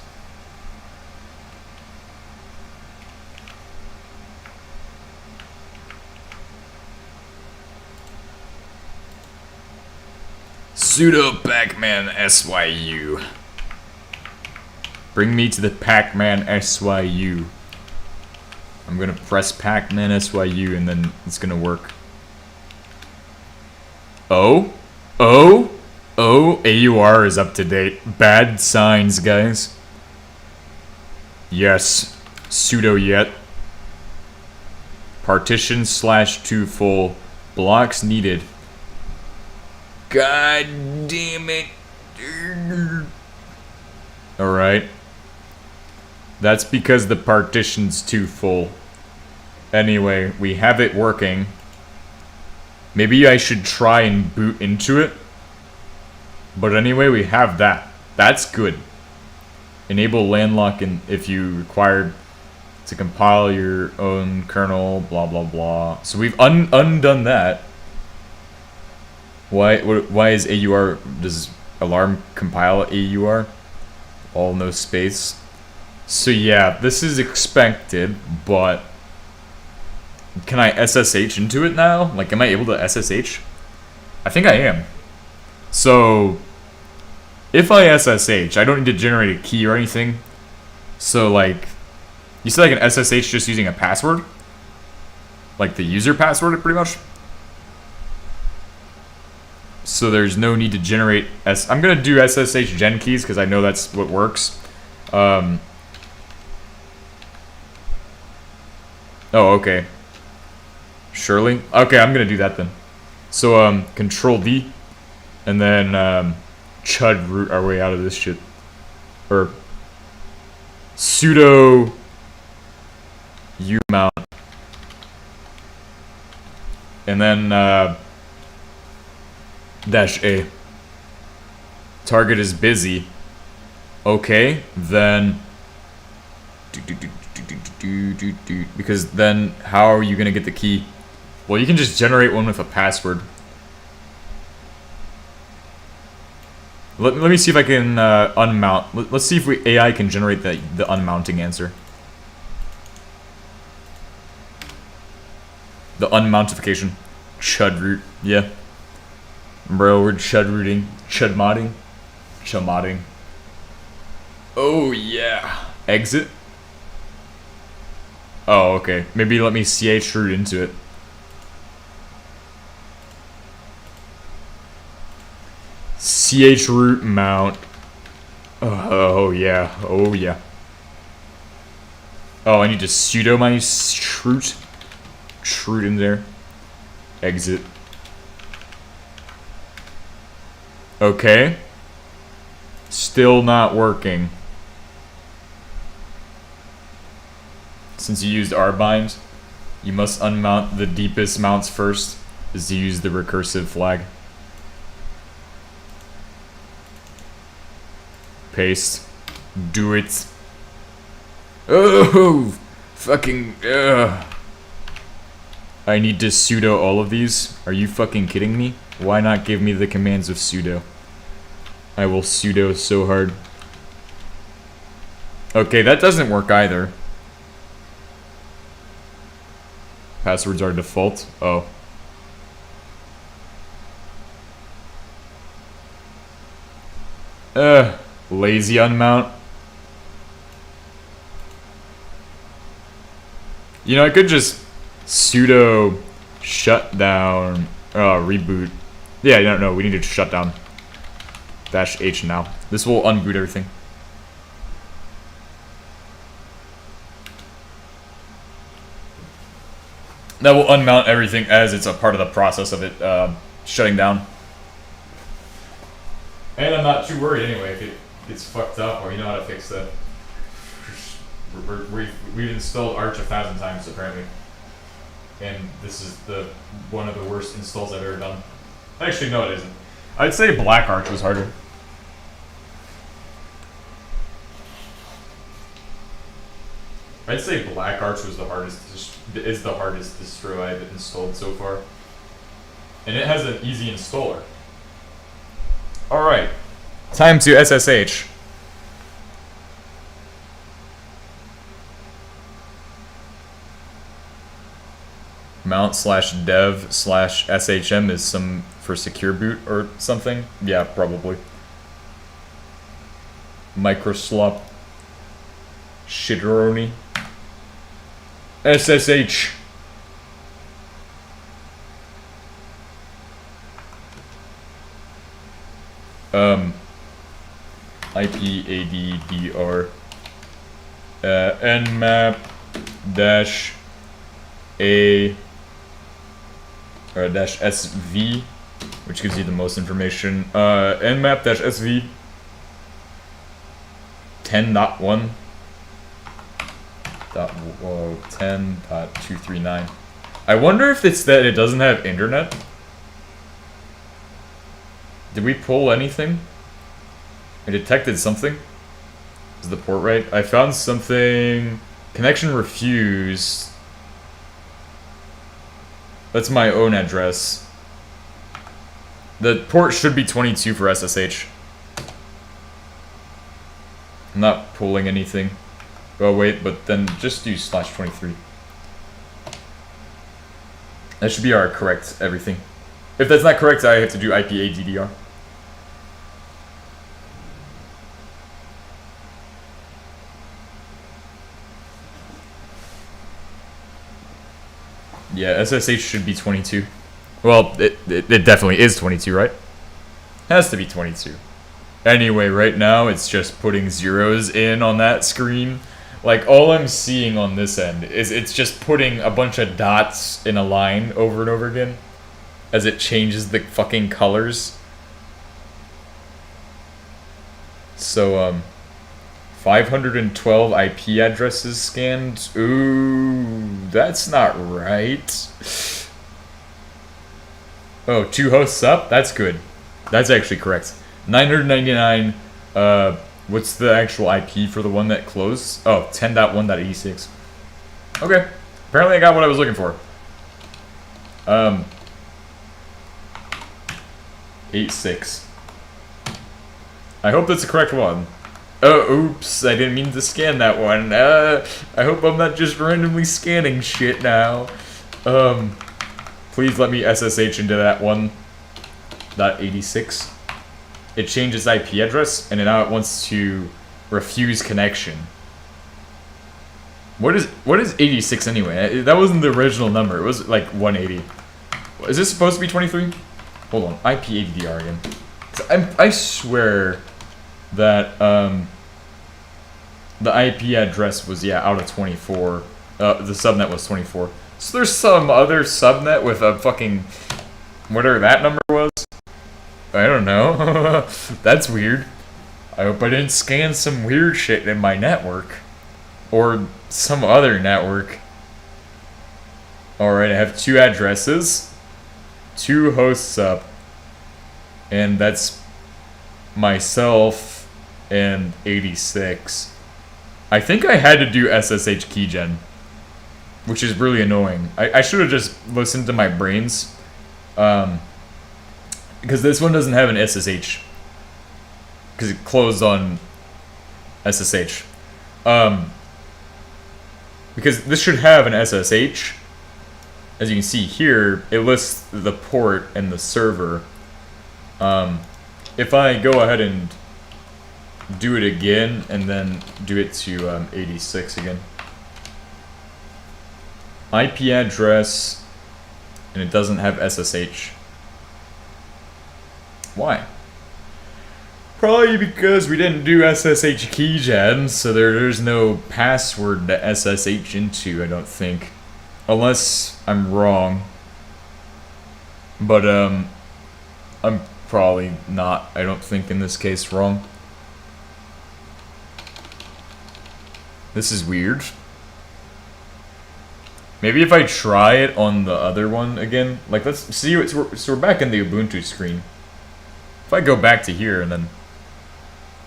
Sudo Pacman SYU. Bring me to the Pacman SYU. I'm gonna press Pacman SYU and then it's gonna work. Oh? Oh? Oh, AUR is up to date. Bad signs, guys. Yes. Sudo yet. Partition slash to full. Blocks needed. God damn it. Alright. That's because the partition's too full. Anyway, we have it working. Maybe I should try and boot into it. But anyway, we have that. That's good. Enable landlock and if you required to compile your own kernel, blah blah blah. So we've undone that. Why is AUR, does alarm compile AUR? All no space. So yeah, this is expected, but can I SSH into it now? Like, am I able to SSH? I think I am. So if I SSH, I don't need to generate a key or anything. So like, you said I can SSH just using a password? Like the user password, pretty much? So there's no need to generate I'm gonna do SSH gen keys because I know that's what works. Oh, okay. Surely? Okay, I'm gonna do that then. So, Control D, and then, chud root our way out of this shit. Or, sudo umount. And then, dash A. Target is busy. Okay, then... Because then, how are you gonna get the key? Well, you can just generate one with a password. Let me see if I can unmount. Let's see if AI can generate the unmounting answer. The unmountification. Chud root, yeah. Bro, we're chud rooting. Chud modding. Chud modding. Oh, yeah. Exit. Oh, okay. Maybe let me ch root into it. ch root mount. Oh yeah, oh yeah. Oh, I need to sudo my root in there. Exit. Okay. Still not working. Since you used rbind, you must unmount the deepest mounts first, is to use the recursive flag. Paste. Do it. Oh, fucking. I need to sudo all of these. Are you fucking kidding me? Why not give me the commands of sudo? I will sudo so hard. Okay, that doesn't work either. Passwords are default. Oh. Lazy unmount. You know, I could just sudo shutdown, reboot. Yeah, no, we need to shut down. -H now. This will unboot everything. That will unmount everything as it's a part of the process of it shutting down. And I'm not too worried anyway if it gets fucked up, or you know how to fix that. We've installed Arch 1,000 times apparently, and this is one of the worst installs I've ever done. Actually, no, it isn't. I'd say Black Arch was harder. I'd say Black Arch was the hardest. Is the hardest distro I've installed so far, and it has an easy installer. All right, time to SSH. Mount/dev/shm is some for secure boot or something. Yeah, probably. Microslop. Shitteroni. SSH. IPADDR. Nmap dash a or dash SV, which gives you the most information. Nmap dash SV 10.1. 10.239. I wonder if it's that it doesn't have internet. Did we pull anything? I detected something. Is the port right? I found something. Connection refused. That's my own address. The port should be 22 for SSH. I'm not pulling anything. Oh wait, but then just do /23. That should be our correct everything. If that's not correct, I have to do IPADDR. Yeah, SSH should be 22. Well, it definitely is 22, right? Has to be 22. Anyway, right now it's just putting zeros in on that screen. Like, all I'm seeing on this end is it's just putting a bunch of dots in a line over and over again as it changes the fucking colors. So, 512 IP addresses scanned. Ooh, that's not right. Oh, 2 hosts up? That's good. That's actually correct. 999, what's the actual IP for the one that closed? Oh, 10.1.86. Okay. Apparently I got what I was looking for. 86. I hope that's the correct one. Oh, oops, I didn't mean to scan that one. I hope I'm not just randomly scanning shit now. Please let me SSH into that one. .86. It changes IP address, and now it wants to refuse connection. What is 86 anyway? That wasn't the original number. It was like 180. Is this supposed to be 23? Hold on, IPADDR again. I swear that the IP address was out of 24. The subnet was 24. So there's some other subnet with a fucking whatever that number was. I don't know. That's weird. I hope I didn't scan some weird shit in my network. Or some other network. Alright, I have 2 addresses. 2 hosts up. And that's myself and 86. I think I had to do SSH keygen. Which is really annoying. I should have just listened to my brains. Because this one doesn't have an SSH. Because it closed on SSH. Because this should have an SSH. As you can see here, it lists the port and the server. If I go ahead and do it again, and then do it to 86 again. IP address, and it doesn't have SSH. Why? Probably because we didn't do SSH keygen, so there's no password to SSH into, I don't think. Unless I'm wrong. But, I'm probably not, I don't think, in this case, wrong. This is weird. Maybe if I try it on the other one again, like, let's see, so we're back in the Ubuntu screen. If I go back to here and then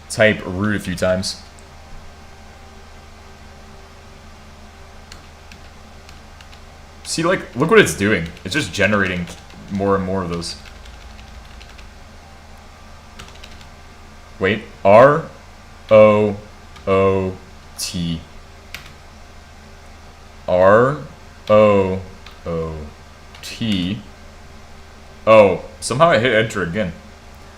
type root a few times. See, like, look what it's doing. It's just generating more and more of those. Wait, R-O-O-T. R-O-O-T. Oh, somehow I hit enter again.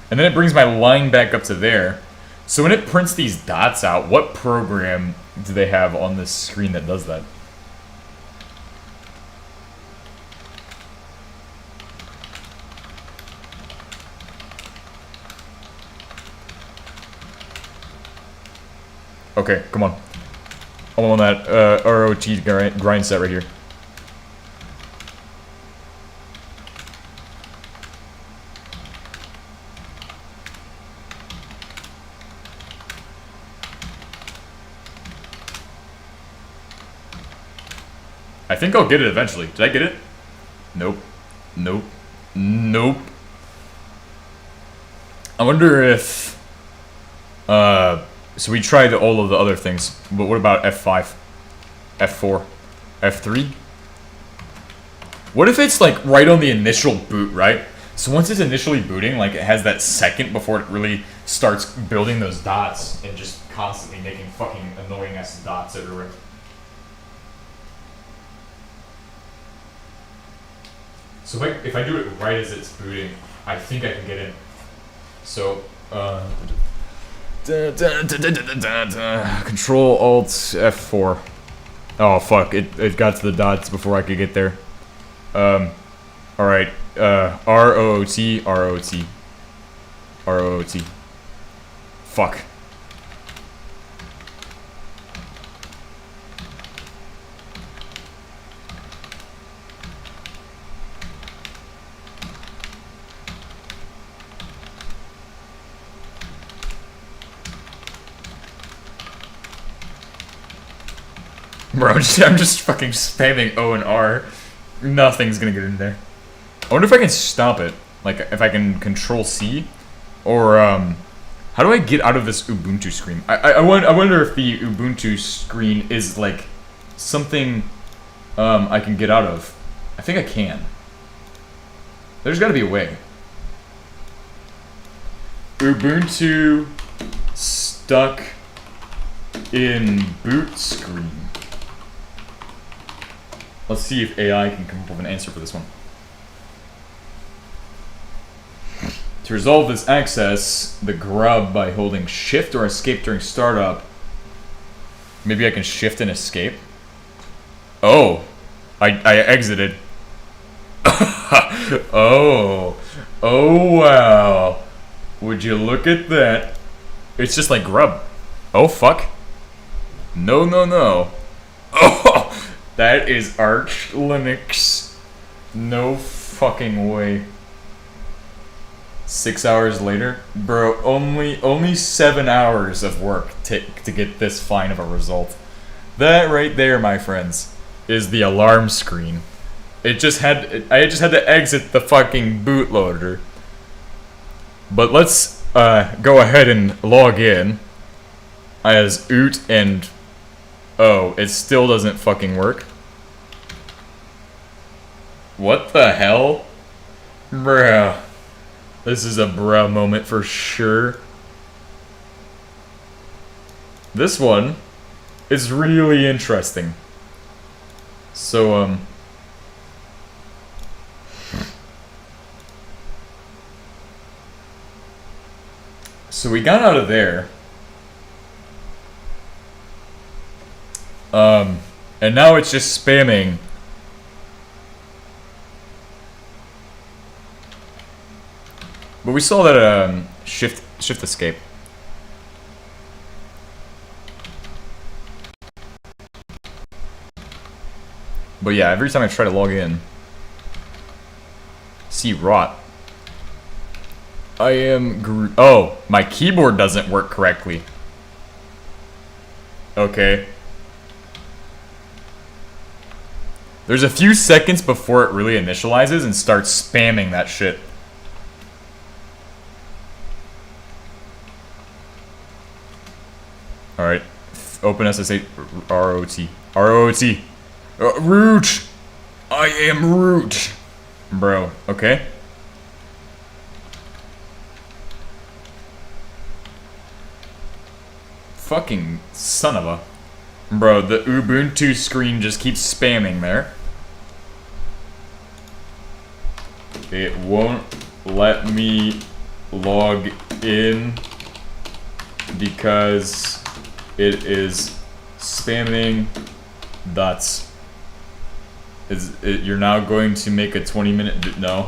And then it brings my line back up to there. So when it prints these dots out, what program do they have on this screen that does that? Okay, come on. I'm on that ROT grind set right here. I think I'll get it eventually. Did I get it? Nope. Nope. Nope. I wonder if... So we tried all of the other things, but what about F5? F4? F3? What if it's like right on the initial boot, right? So once it's initially booting, like it has that second before it really starts building those dots and just constantly making fucking annoying ass dots everywhere. So if I do it right as it's booting, I think I can get in. So, Control Alt F4. Oh fuck! It got to the dots before I could get there. All right. ROT. Fuck. Bro, I'm just fucking spamming O and R. Nothing's gonna get in there. I wonder if I can stop it. Like, if I can Control C, or how do I get out of this Ubuntu screen? I wonder if the Ubuntu screen is like something I can get out of. I think I can. There's got to be a way. Ubuntu stuck in boot screen. Let's see if AI can come up with an answer for this one. To resolve this access, the grub by holding shift or escape during startup. Maybe I can shift and escape. Oh, I exited. Oh wow. Would you look at that? It's just like grub. Oh, fuck. No, no, no. Oh, that is Arch Linux. No fucking way. 6 hours later? Bro, only 7 hours of work to get this fine of a result. That right there, my friends, is the alarm screen. I just had to exit the fucking bootloader. But let's go ahead and log in as oot and oh, it still doesn't fucking work. What the hell? Bruh. This is a bruh moment for sure. This one is really interesting. So, so we got out of there. And now it's just spamming. But we saw that shift escape. But yeah, every time I try to log in, see rot. I am oh, my keyboard doesn't work correctly. Okay. There's a few seconds before it really initializes and starts spamming that shit. Alright. Open SSH ROT. ROT. Root! I am root! Bro, okay? Fucking son of a... Bro, the Ubuntu screen just keeps spamming there. It won't let me log in because it is spamming dots. You're now going to make a 20-minute... No.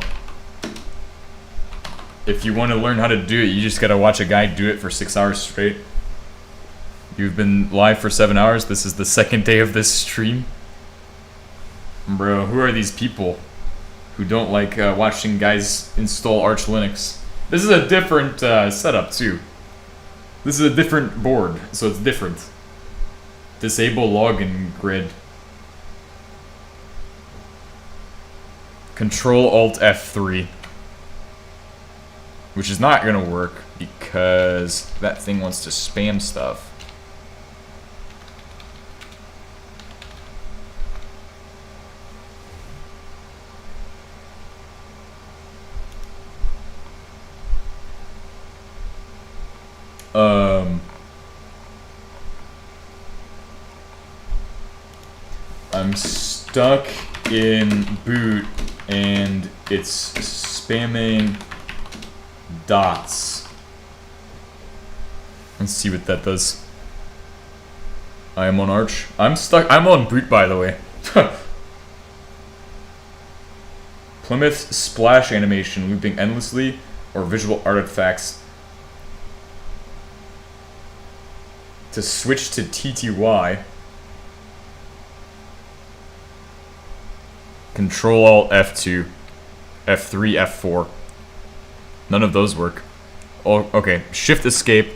If you want to learn how to do it, you just gotta watch a guy do it for 6 hours straight. You've been live for 7 hours. This is the second day of this stream. Bro, who are these people who don't like watching guys install Arch Linux? This is a different setup, too. This is a different board, so it's different. Disable login grid. Control-Alt F3. Which is not gonna work because that thing wants to spam stuff. I'm stuck in boot and it's spamming dots. Let's see what that does. I am on Arch. I'm stuck. I'm on boot, by the way. Plymouth splash animation looping endlessly or visual artifacts. To switch to TTY. Control Alt F2, F3, F4. None of those work. Oh, okay. Shift escape.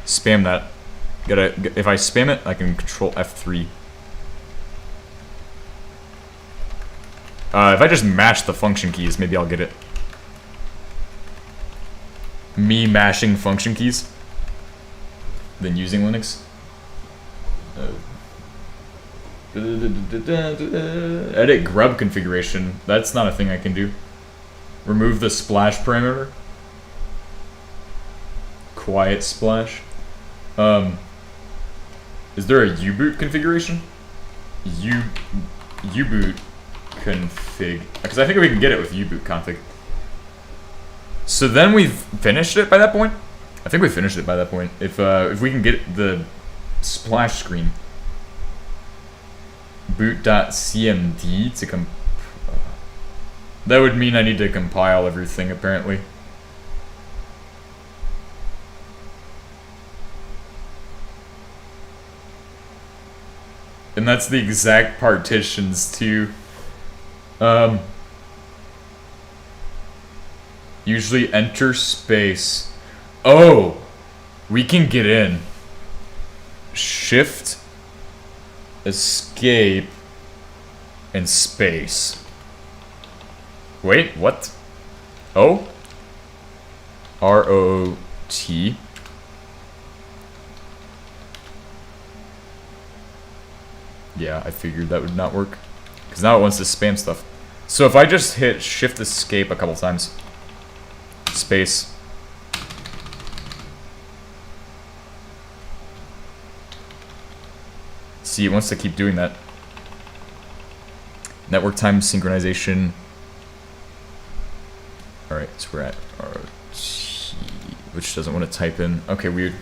Spam that. If I spam it, I can Control F3. If I just match the function keys, maybe I'll get it. Me mashing function keys, then using Linux. Edit grub configuration. That's not a thing I can do. Remove the splash parameter. Quiet splash. Is there a U-boot configuration? U-boot config. Because I think we can get it with U-boot config. So then we've finished it by that point? I think we finished it by that point. If we can get the splash screen. Boot.cmd to That would mean I need to compile everything, apparently. And that's the exact partitions, too. Usually enter space. Oh! We can get in. Shift, escape, and space. Wait, what? Oh? R-O-O-T. Yeah, I figured that would not work. Because now it wants to spam stuff. So if I just hit shift escape a couple times. Space. See, it wants to keep doing that. Network time synchronization. Alright, so we're at RT, which doesn't want to type in. Okay, weird.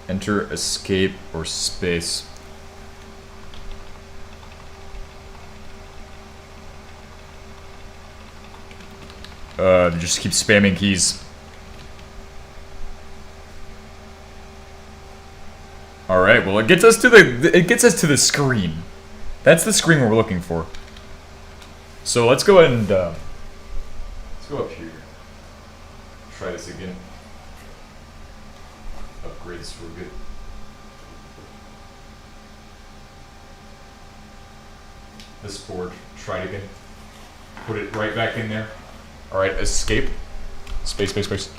Enter, escape, or space. Just keep spamming keys. Alright, well it gets us to the screen. That's the screen we're looking for. So let's go ahead and let's go up here. Try this again. Upgrades were good. This board, try it again. Put it right back in there. Alright, escape. Space, space, space.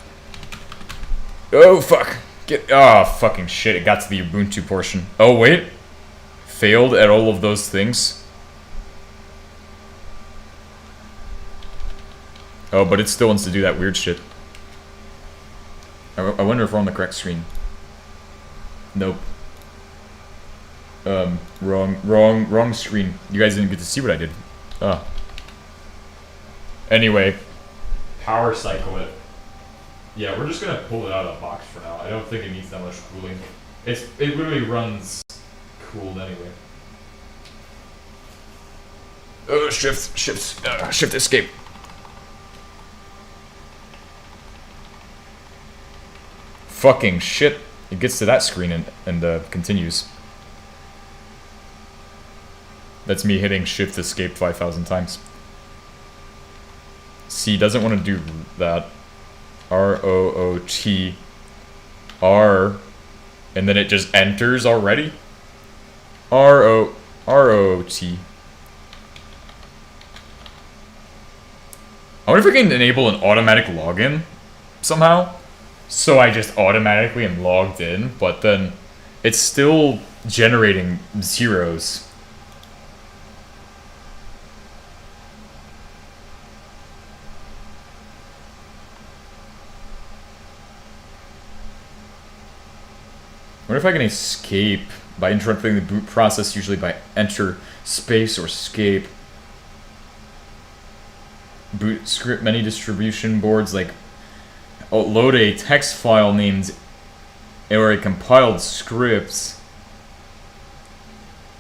Oh fuck. Oh, fucking shit, it got to the Ubuntu portion. Oh, wait. Failed at all of those things. Oh, but it still wants to do that weird shit. I wonder if we're on the correct screen. Nope. Wrong screen. You guys didn't get to see what I did. Oh. Anyway. Power cycle it. Yeah, we're just gonna pull it out of the box for now. I don't think it needs that much cooling. It literally runs cooled anyway. Shift escape. Fucking shit. It gets to that screen and continues. That's me hitting shift escape 5,000 times. C doesn't want to do that. R-O-O-T R and then it just enters already? R-O-T. I wonder if we can enable an automatic login somehow. So I just automatically am logged in, but then it's still generating zeros. I wonder if I can escape by interrupting the boot process, usually by enter space or escape. Boot script many distribution boards like load a text file named or a compiled script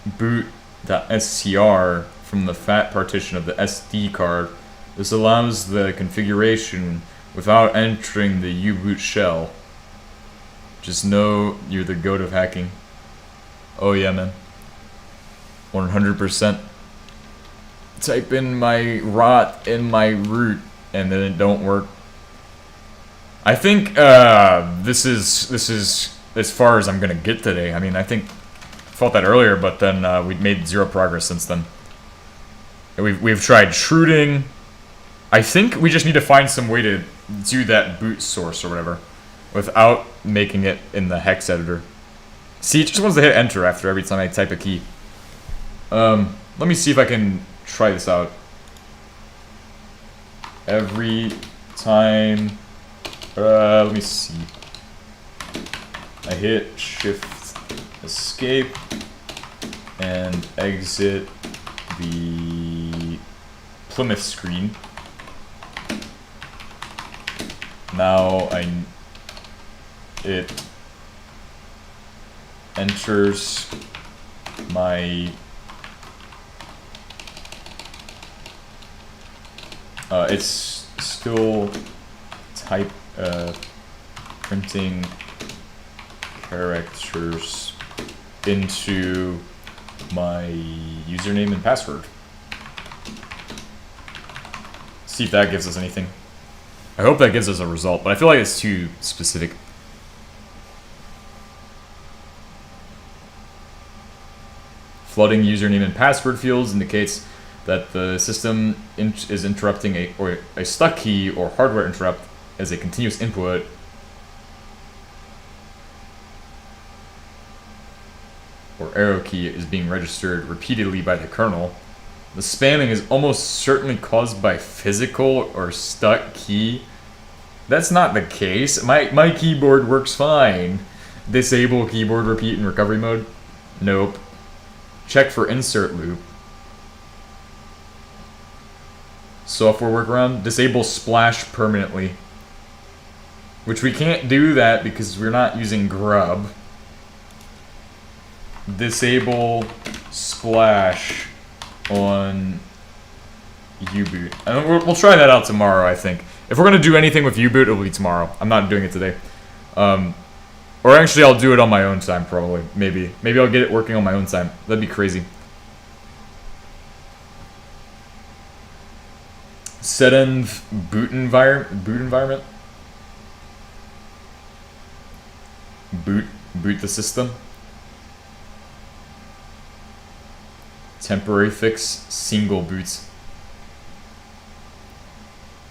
boot.scr from the FAT partition of the SD card. This allows the configuration without entering the U-boot shell. Just know you're the goat of hacking. Oh yeah, man. 100%. Type in my rot in my root, and then it don't work. I think this is as far as I'm gonna get today. I mean, I thought that earlier, but then we made zero progress since then. And we've tried shrooting. I think we just need to find some way to do that boot source or whatever without making it in the hex editor. See, it just wants to hit enter after every time I type a key. Let me see if I can try this out. Every time, let me see. I hit shift escape and exit the Plymouth screen. Now it enters my it's still type printing characters into my username and password. See if that gives us anything. I hope that gives us a result, but I feel like it's too specific. Flooding username and password fields indicates that the system is interrupting a stuck key or hardware interrupt as a continuous input. Or arrow key is being registered repeatedly by the kernel. The spamming is almost certainly caused by physical or stuck key. That's not the case. My keyboard works fine. Disable keyboard repeat in recovery mode? Nope. Check for insert loop. Software workaround, disable splash permanently. Which we can't do that because we're not using grub. Disable splash on U-boot. And we'll try that out tomorrow, I think. If we're going to do anything with U-boot, it'll be tomorrow. I'm not doing it today. Or actually, I'll do it on my own time, probably. Maybe I'll get it working on my own time. That'd be crazy. Setenv boot environment. Boot the system. Temporary fix single boots.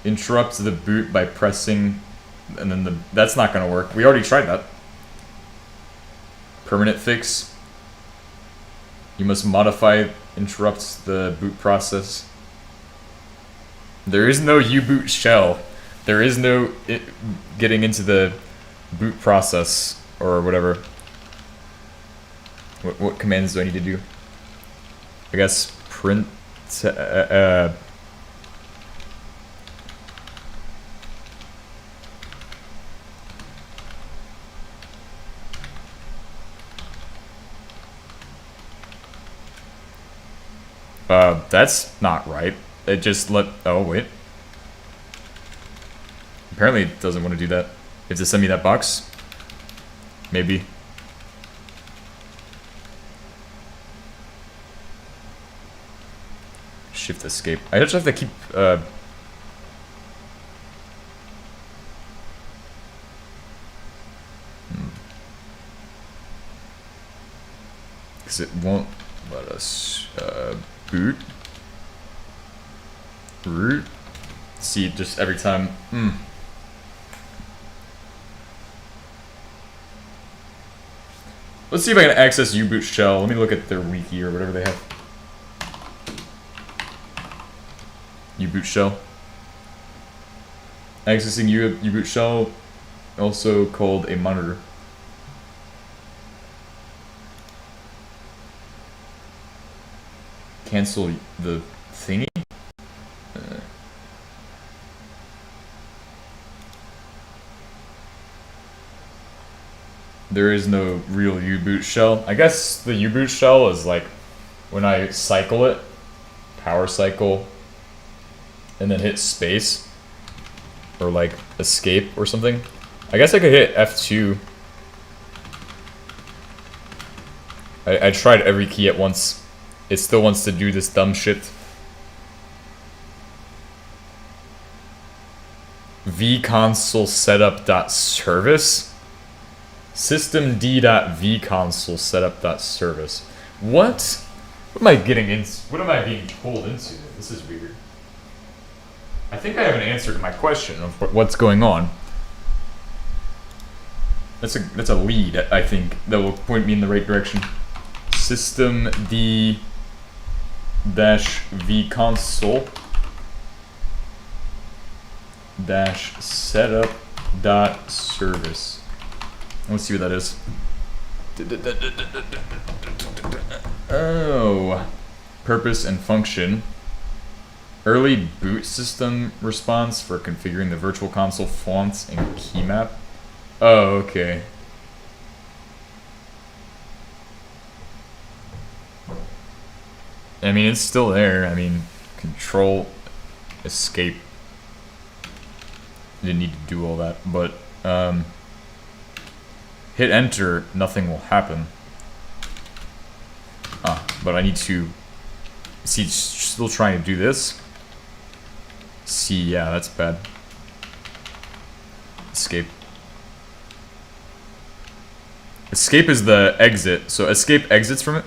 Interrupt the boot by pressing, and then that's not gonna work. We already tried that. Permanent fix. You must modify interrupts the boot process. There is no U-boot shell. There is no getting into the boot process or whatever. What commands do I need to do? I guess print. That's not right. It just oh, wait. Apparently it doesn't want to do that. You have to send me that box? Maybe. Shift escape. I just have to keep, because it won't let us, boot. Root. See, just every time. Let's see if I can access U-boot shell. Let me look at their wiki or whatever they have. U-boot shell. Accessing U-boot shell, also called a monitor. Cancel the thingy? There is no real U-boot shell. I guess the U-boot shell is like when I cycle it, power cycle, and then hit space, or like escape or something. I guess I could hit F2. I tried every key at once. It still wants to do this dumb shit. vconsole setup.service? systemd.vconsole setup.service. What? What am I getting in? What am I being pulled into? This is weird. I think I have an answer to my question of what's going on. That's a lead, I think, that will point me in the right direction. Systemd-vconsole setup.service. Let's see what that is. Oh. Purpose and function. Early boot system response for configuring the virtual console fonts and key map. Oh, okay. I mean, it's still there. I mean, control, escape. Didn't need to do all that, but hit enter, nothing will happen. But I need to see. It's still trying to do this. See, yeah, that's bad. Escape. Escape is the exit, so escape exits from it.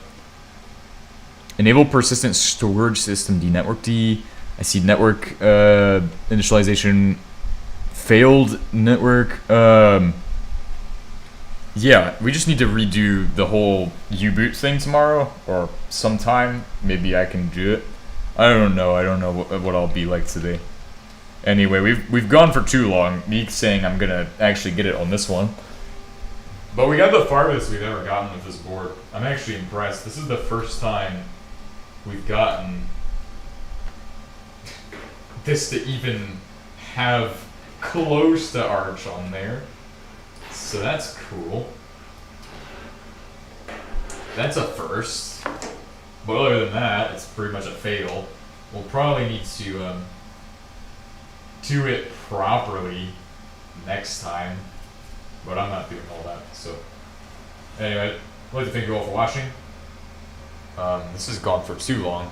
Enable persistent storage system D network D. I see network initialization failed network. Yeah, we just need to redo the whole U-boot thing tomorrow or sometime. Maybe I can do it. I don't know. I don't know what I'll be like today. Anyway, we've gone for too long. Me saying I'm gonna actually get it on this one. But we got the farthest we've ever gotten with this board. I'm actually impressed. This is the first time we've gotten this to even have close to Arch on there. So that's cool. That's a first. But other than that, it's pretty much a fail. We'll probably need to do it properly next time. But I'm not doing all that, so. Anyway, I'd like to thank you all for watching. This has gone for too long.